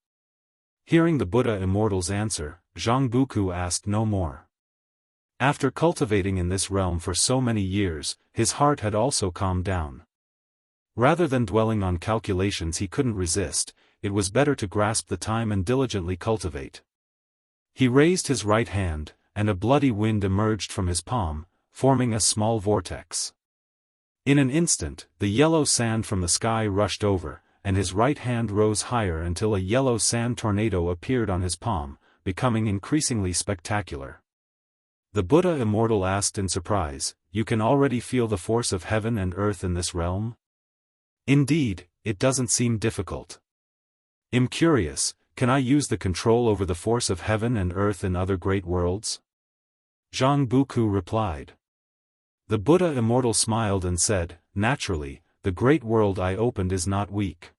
Hearing the Buddha Immortal's answer, Zhang Buku asked no more. After cultivating in this realm for so many years, his heart had also calmed down. Rather than dwelling on calculations he couldn't resist, it was better to grasp the time and diligently cultivate. He raised his right hand, and a bloody wind emerged from his palm, forming a small vortex. In an instant, the yellow sand from the sky rushed over, and his right hand rose higher until a yellow sand tornado appeared on his palm, becoming increasingly spectacular. The Buddha Immortal asked in surprise, "You can already feel the force of heaven and earth in this realm?" "Indeed, it doesn't seem difficult." "I'm curious, can I use the control over the force of heaven and earth in other great worlds?" Zhang Buku replied. The Buddha Immortal smiled and said, "Naturally, the great world I opened is not weak.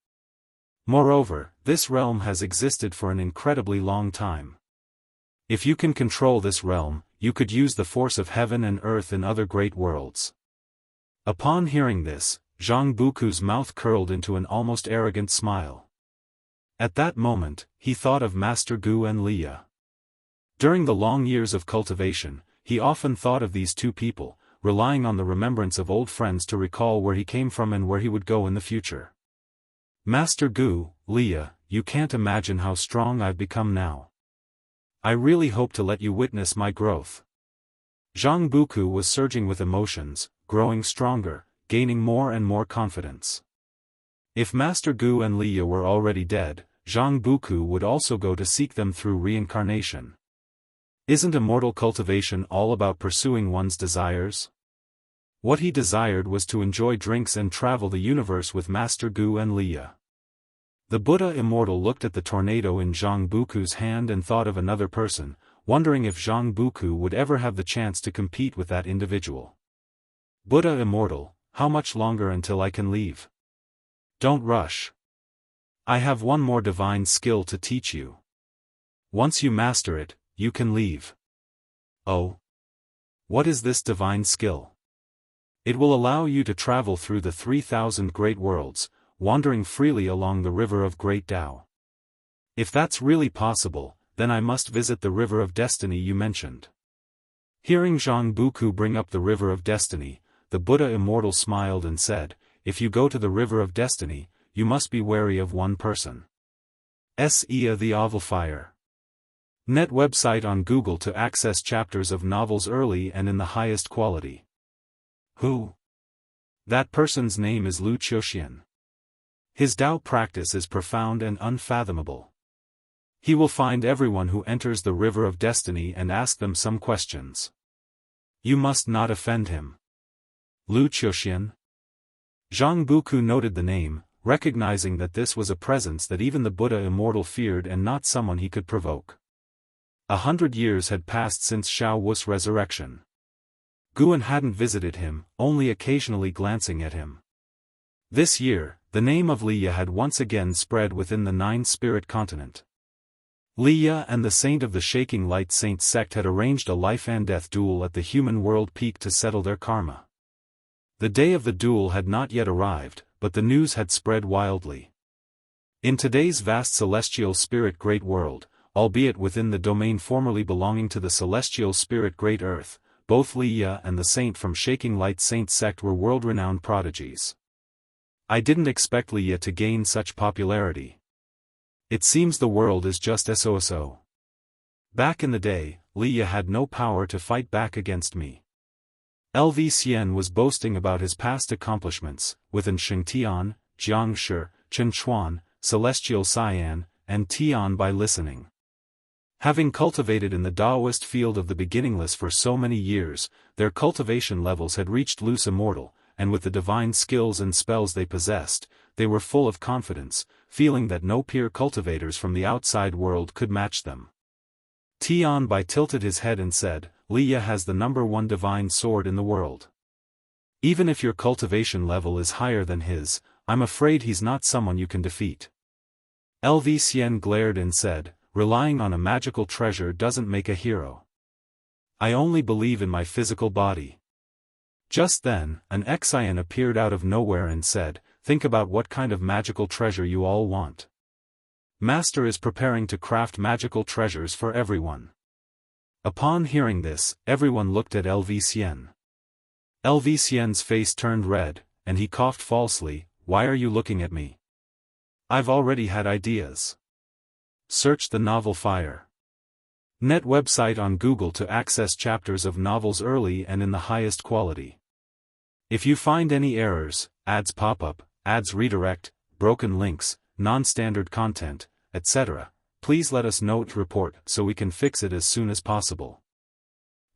Moreover, this realm has existed for an incredibly long time. If you can control this realm, you could use the force of heaven and earth in other great worlds." Upon hearing this, Zhang Buku's mouth curled into an almost arrogant smile. At that moment, he thought of Master Gu and Leah. During the long years of cultivation, he often thought of these two people, relying on the remembrance of old friends to recall where he came from and where he would go in the future. "Master Gu, Leah, you can't imagine how strong I've become now. I really hope to let you witness my growth." Zhang Buku was surging with emotions, growing stronger, gaining more and more confidence. If Master Gu and Leah were already dead, Zhang Buku would also go to seek them through reincarnation. Isn't immortal cultivation all about pursuing one's desires? What he desired was to enjoy drinks and travel the universe with Master Gu and Leah. The Buddha Immortal looked at the tornado in Zhang Buku's hand and thought of another person, wondering if Zhang Buku would ever have the chance to compete with that individual. "Buddha Immortal, how much longer until I can leave?" "Don't rush. I have one more divine skill to teach you. Once you master it, you can leave." "Oh? What is this divine skill?" "It will allow you to travel through the 3,000 great worlds, wandering freely along the river of Great Tao." "If that's really possible, then I must visit the river of destiny you mentioned." Hearing Zhang Buku bring up the river of destiny, the Buddha Immortal smiled and said, "If you go to the river of destiny, you must be wary of one person. Sia the Ovalfire. Net website on Google to access chapters of novels early and in the highest quality." "Who?" "That person's name is Lu Qiuxian. His Tao practice is profound and unfathomable. He will find everyone who enters the river of destiny and ask them some questions. You must not offend him." "Lu Qiuxian?" Zhang Buku noted the name, recognizing that this was a presence that even the Buddha Immortal feared and not someone he could provoke. 100 years had passed since Xiao Wu's resurrection. Guan hadn't visited him, only occasionally glancing at him. This year, the name of Leah had once again spread within the 9-spirit continent. Leah and the Saint of the Shaking Light Saint sect had arranged a life-and-death duel at the human world peak to settle their karma. The day of the duel had not yet arrived, but the news had spread wildly. In today's vast celestial spirit great world, albeit within the domain formerly belonging to the celestial spirit great earth, both Leah and the Saint from Shaking Light Saint sect were world-renowned prodigies. "I didn't expect Leah to gain such popularity. It seems the world is just so. Back in the day, Leah had no power to fight back against me." LV Xian was boasting about his past accomplishments, within Shengtian, Jianghu, Chenchuan, Celestial Cyan, and Tian by listening. Having cultivated in the Daoist field of the beginningless for so many years, their cultivation levels had reached loose immortal, and with the divine skills and spells they possessed, they were full of confidence, feeling that no peer cultivators from the outside world could match them. Tian Bai tilted his head and said, "Leah has the #1 divine sword in the world. Even if your cultivation level is higher than his, I'm afraid he's not someone you can defeat." LV Xian glared and said, "Relying on a magical treasure doesn't make a hero. I only believe in my physical body. Just then, an Xian appeared out of nowhere and said, "Think about what kind of magical treasure you all want. Master is preparing to craft magical treasures for everyone." Upon hearing this, everyone looked at LV Xian. LV Xian's face turned red, and he coughed falsely, "Why are you looking at me? I've already had ideas." Search the novel Fire. Net website on Google to access chapters of novels early and in the highest quality. If you find any errors, ads pop up, ads redirect, broken links, non-standard content, etc., please let us know to report so we can fix it as soon as possible.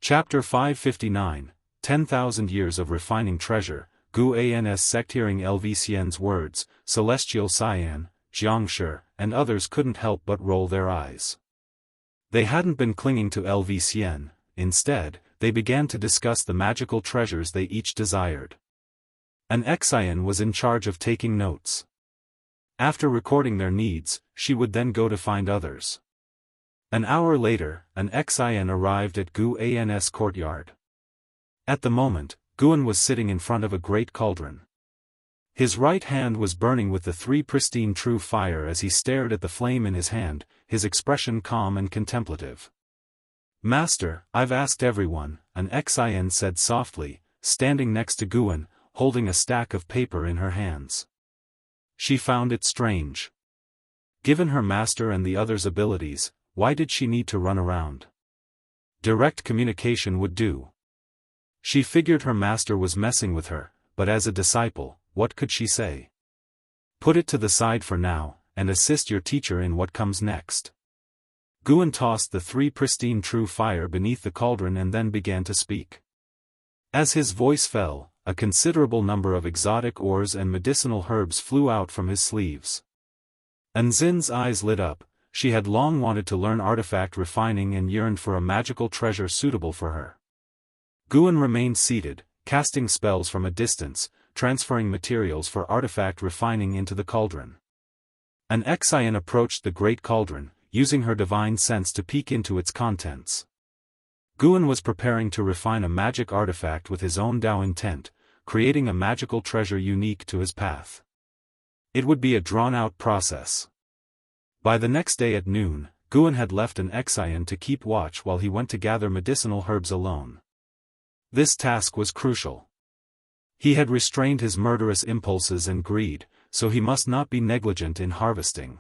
Chapter 559, 10,000 Years of Refining Treasure, Gu Ans sect. Hearing LV Xian's words, Celestial Cyan, Jianghu, and others couldn't help but roll their eyes. They hadn't been clinging to LV Xian, instead, they began to discuss the magical treasures they each desired. An Xian was in charge of taking notes. After recording their needs, she would then go to find others. An hour later, an Xian arrived at Gu Ans courtyard. At the moment, Guan was sitting in front of a great cauldron. His right hand was burning with the 3 pristine true fire. As he stared at the flame in his hand, his expression calm and contemplative. "Master, I've asked everyone," an Xian said softly, standing next to Guan, holding a stack of paper in her hands. She found it strange. Given her master and the others' abilities, why did she need to run around? Direct communication would do. She figured her master was messing with her, but as a disciple, what could she say? Put it to the side for now, and assist your teacher in what comes next. Guan tossed the 3 pristine true fire beneath the cauldron and then began to speak. As his voice fell, a considerable number of exotic ores and medicinal herbs flew out from his sleeves. Anzin's eyes lit up. She had long wanted to learn artifact refining and yearned for a magical treasure suitable for her. Guan remained seated, casting spells from a distance, transferring materials for artifact refining into the cauldron. An Xian approached the great cauldron, using her divine sense to peek into its contents. Guan was preparing to refine a magic artifact with his own Dao intent, creating a magical treasure unique to his path. It would be a drawn-out process. By the next day at noon, Guan had left an Xian to keep watch while he went to gather medicinal herbs alone. This task was crucial. He had restrained his murderous impulses and greed, so he must not be negligent in harvesting.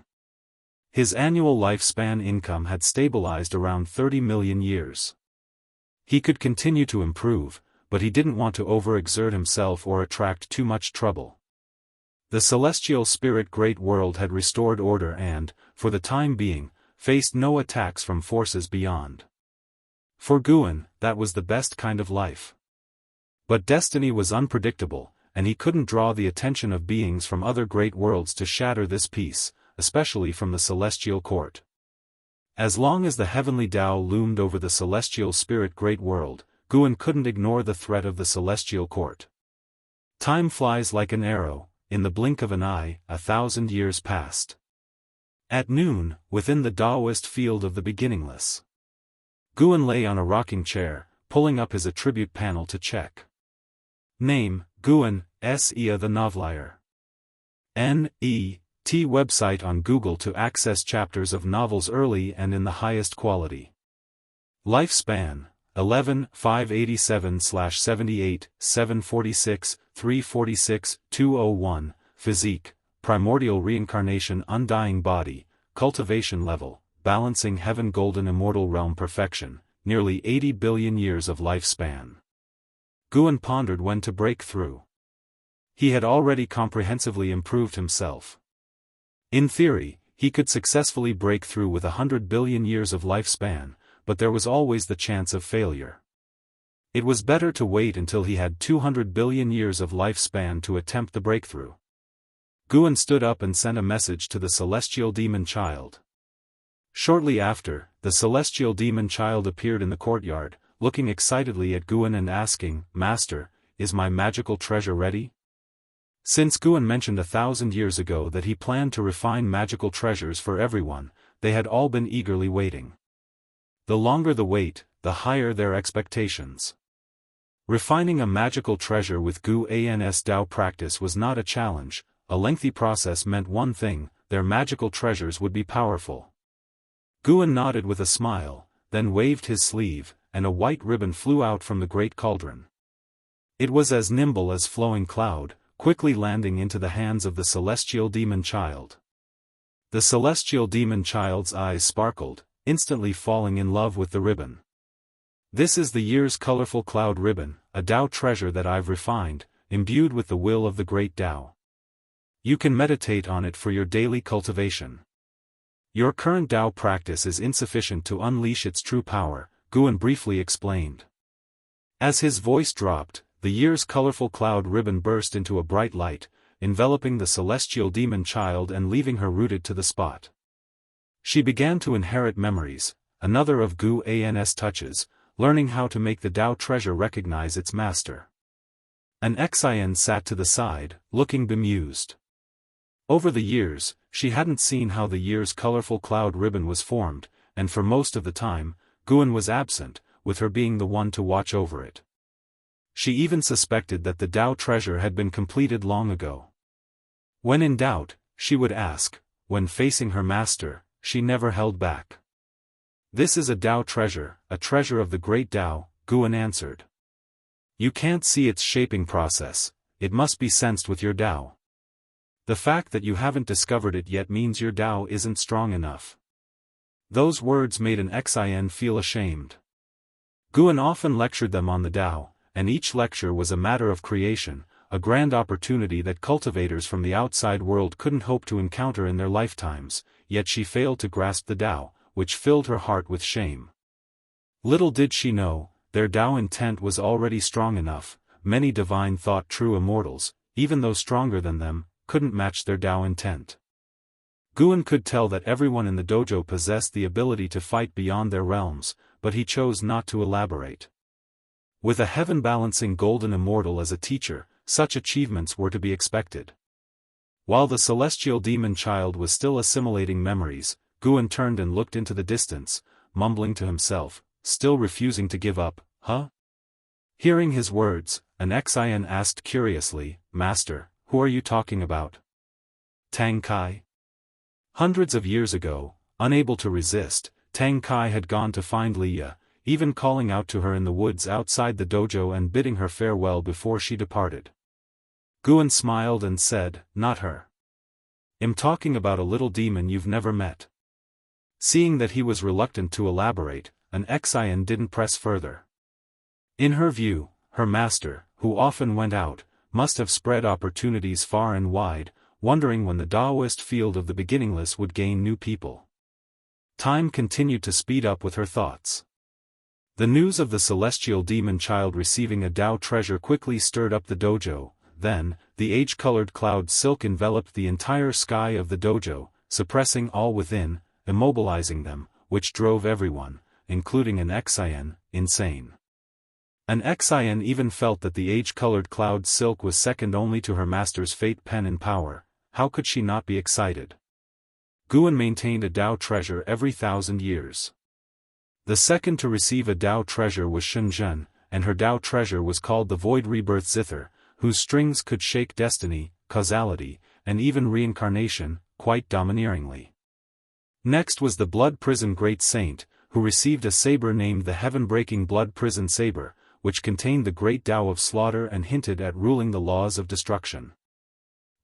His annual lifespan income had stabilized around 30 million years. He could continue to improve, but he didn't want to overexert himself or attract too much trouble. The celestial spirit great world had restored order and, for the time being, faced no attacks from forces beyond. For Guan, that was the best kind of life. But destiny was unpredictable, and he couldn't draw the attention of beings from other great worlds to shatter this peace, especially from the celestial court. As long as the heavenly Tao loomed over the celestial spirit great world, Guan couldn't ignore the threat of the celestial court. Time flies like an arrow, in the blink of an eye, 1,000 years passed. At noon, within the Daoist field of the beginningless, Guan lay on a rocking chair, pulling up his attribute panel to check. Name, Guan, S.E.A. the Novelier. N.E.T. website on Google to access chapters of novels early and in the highest quality. Lifespan, 11-587/78, 746, 346, 201, Physique, Primordial Reincarnation Undying Body, Cultivation Level, Balancing Heaven Golden Immortal Realm Perfection, nearly 80 billion years of lifespan. Guan pondered when to break through. He had already comprehensively improved himself. In theory, he could successfully break through with 100 billion years of lifespan, but there was always the chance of failure. It was better to wait until he had 200 billion years of lifespan to attempt the breakthrough. Guan stood up and sent a message to the celestial demon child. Shortly after, the celestial demon child appeared in the courtyard, looking excitedly at Guan and asking, "Master, is my magical treasure ready?" Since Guan mentioned 1,000 years ago that he planned to refine magical treasures for everyone, they had all been eagerly waiting. The longer the wait, the higher their expectations. Refining a magical treasure with Guan's Dao practice was not a challenge. A lengthy process meant one thing: their magical treasures would be powerful. Guan nodded with a smile, then waved his sleeve, and a white ribbon flew out from the great cauldron. It was as nimble as flowing cloud, quickly landing into the hands of the celestial demon child. The celestial demon child's eyes sparkled, instantly falling in love with the ribbon. "This is the year's colorful cloud ribbon, a Dao treasure that I've refined, imbued with the will of the great Dao. You can meditate on it for your daily cultivation. Your current Dao practice is insufficient to unleash its true power," Guan briefly explained. As his voice dropped, the year's colorful cloud ribbon burst into a bright light, enveloping the celestial demon child and leaving her rooted to the spot. She began to inherit memories, another of Guan's touches, learning how to make the Dao treasure recognize its master. An Xian sat to the side, looking bemused. Over the years, she hadn't seen how the year's colorful cloud ribbon was formed, and for most of the time, Guan was absent, with her being the one to watch over it. She even suspected that the Dao treasure had been completed long ago. When in doubt, she would ask. When facing her master, she never held back. "This is a Dao treasure, a treasure of the great Dao," Guan answered. "You can't see its shaping process, it must be sensed with your Dao. The fact that you haven't discovered it yet means your Dao isn't strong enough." Those words made an Xian feel ashamed. Guan often lectured them on the Dao, and each lecture was a matter of creation, a grand opportunity that cultivators from the outside world couldn't hope to encounter in their lifetimes, yet she failed to grasp the Dao, which filled her heart with shame. Little did she know, their Dao intent was already strong enough. Many divine thought true immortals, even though stronger than them, couldn't match their Dao intent. Guan could tell that everyone in the dojo possessed the ability to fight beyond their realms, but he chose not to elaborate. With a heaven-balancing golden immortal as a teacher, such achievements were to be expected. While the celestial demon child was still assimilating memories, Guan turned and looked into the distance, mumbling to himself, still refusing to give up. "Huh?" Hearing his words, an Xian asked curiously, "Master, who are you talking about?" "Tang Kai." Hundreds of years ago, unable to resist, Tang Kai had gone to find Liya, even calling out to her in the woods outside the dojo and bidding her farewell before she departed. Guan smiled and said, "Not her. I'm talking about a little demon you've never met." Seeing that he was reluctant to elaborate, an Xian didn't press further. In her view, her master, who often went out, must have spread opportunities far and wide, wondering when the Daoist field of the beginningless would gain new people. Time continued to speed up with her thoughts. The news of the celestial demon child receiving a Dao treasure quickly stirred up the dojo. Then, the age-colored cloud silk enveloped the entire sky of the dojo, suppressing all within, immobilizing them, which drove everyone, including an Xian, insane. An Xian even felt that the age-colored cloud silk was second only to her master's fate pen in power. How could she not be excited? Guan maintained a Dao treasure every 1,000 years. The second to receive a Dao treasure was Shenzhen, and her Dao treasure was called the Void Rebirth Zither, whose strings could shake destiny, causality, and even reincarnation, quite domineeringly. Next was the Blood Prison Great Saint, who received a saber named the Heaven-Breaking Blood Prison Saber, which contained the great Dao of slaughter and hinted at ruling the laws of destruction.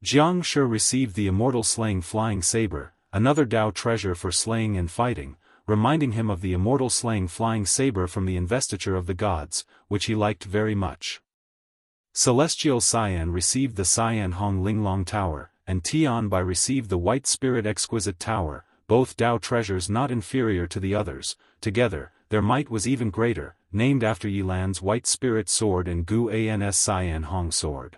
Jianghu received the Immortal Slaying Flying Saber, another Dao treasure for slaying and fighting, reminding him of the Immortal Slaying Flying Saber from the Investiture of the Gods, which he liked very much. Celestial Cyan received the Cyan Hong Linglong Tower, and Tian Bai received the White Spirit Exquisite Tower, both Dao treasures not inferior to the others. Together, their might was even greater, named after Yilan's White Spirit Sword and Guan's Cyan Hong Sword.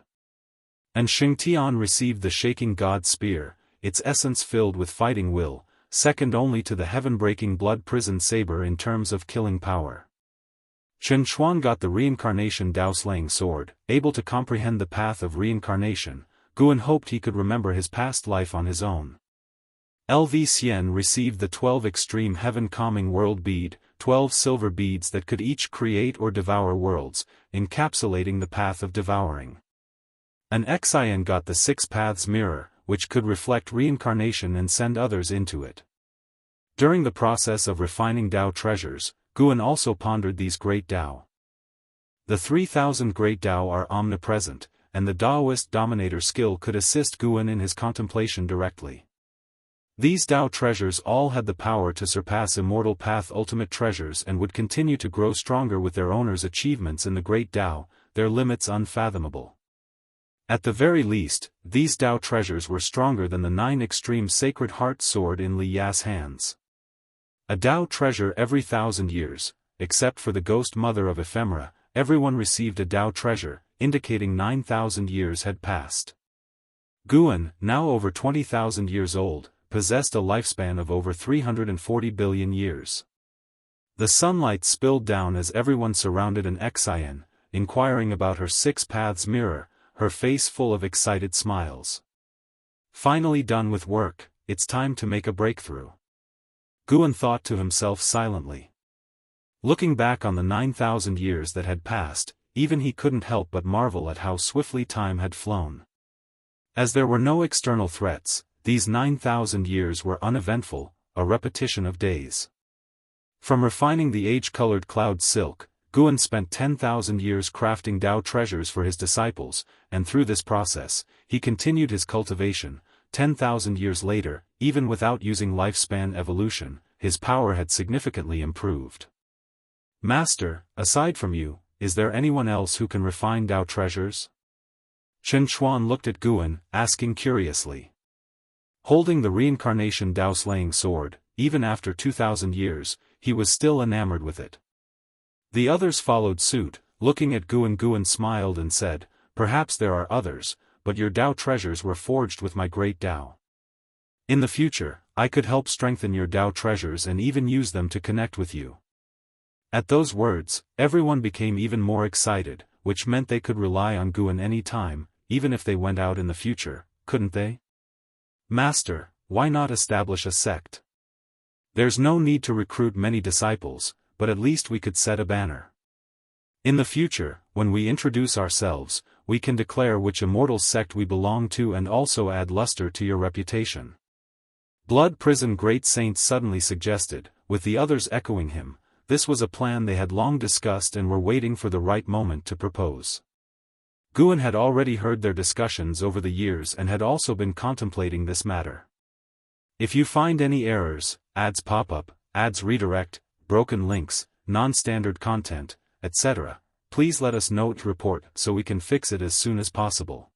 And Xingtian received the Shaking God Spear, its essence filled with fighting will, second only to the heaven-breaking Blood Prison Saber in terms of killing power. Chen Chuan got the Reincarnation Dao Slaying Sword, able to comprehend the path of reincarnation. Guan hoped he could remember his past life on his own. LV Xian received the 12 extreme heaven-calming world bead, 12 silver beads that could each create or devour worlds, encapsulating the path of devouring. An Xian got the 6 paths mirror, which could reflect reincarnation and send others into it. During the process of refining Dao treasures, Guan also pondered these great Dao. The 3,000 great Dao are omnipresent, and the Daoist dominator skill could assist Guan in his contemplation directly. These Dao treasures all had the power to surpass Immortal Path ultimate treasures and would continue to grow stronger with their owners' achievements in the great Dao, their limits unfathomable. At the very least, these Dao treasures were stronger than the 9 extreme Sacred Heart sword in Li Ya's hands. A Dao treasure every 1,000 years, except for the ghost mother of ephemera, everyone received a Dao treasure, indicating 9,000 years had passed. Guan, now over 20,000 years old, possessed a lifespan of over 340 billion years. The sunlight spilled down as everyone surrounded an Xian, inquiring about her 6 paths mirror, her face full of excited smiles. Finally done with work, it's time to make a breakthrough. Guan thought to himself silently. Looking back on the 9,000 years that had passed, even he couldn't help but marvel at how swiftly time had flown. As there were no external threats, these 9,000 years were uneventful, a repetition of days. From refining the age-colored cloud silk, Guan spent 10,000 years crafting Dao treasures for his disciples, and through this process, he continued his cultivation. 10,000 years later, even without using lifespan evolution, his power had significantly improved. Master, aside from you, is there anyone else who can refine Dao treasures? Chen Chuan looked at Guan, asking curiously. Holding the reincarnation Dao-slaying sword, even after 2,000 years, he was still enamored with it. The others followed suit, looking at Guan. Guan smiled and said, perhaps there are others, but your Dao treasures were forged with my great Dao. In the future, I could help strengthen your Dao treasures and even use them to connect with you. At those words, everyone became even more excited, which meant they could rely on Guan any time, even if they went out in the future, couldn't they? Master, why not establish a sect? There's no need to recruit many disciples, but at least we could set a banner. In the future, when we introduce ourselves, we can declare which immortal sect we belong to and also add luster to your reputation. Blood Prison Great Saint suddenly suggested, with the others echoing him. This was a plan they had long discussed and were waiting for the right moment to propose. Guan had already heard their discussions over the years and had also been contemplating this matter. If you find any errors, ads pop up, ads redirect, broken links, non-standard content, etc., please let us know to report so we can fix it as soon as possible.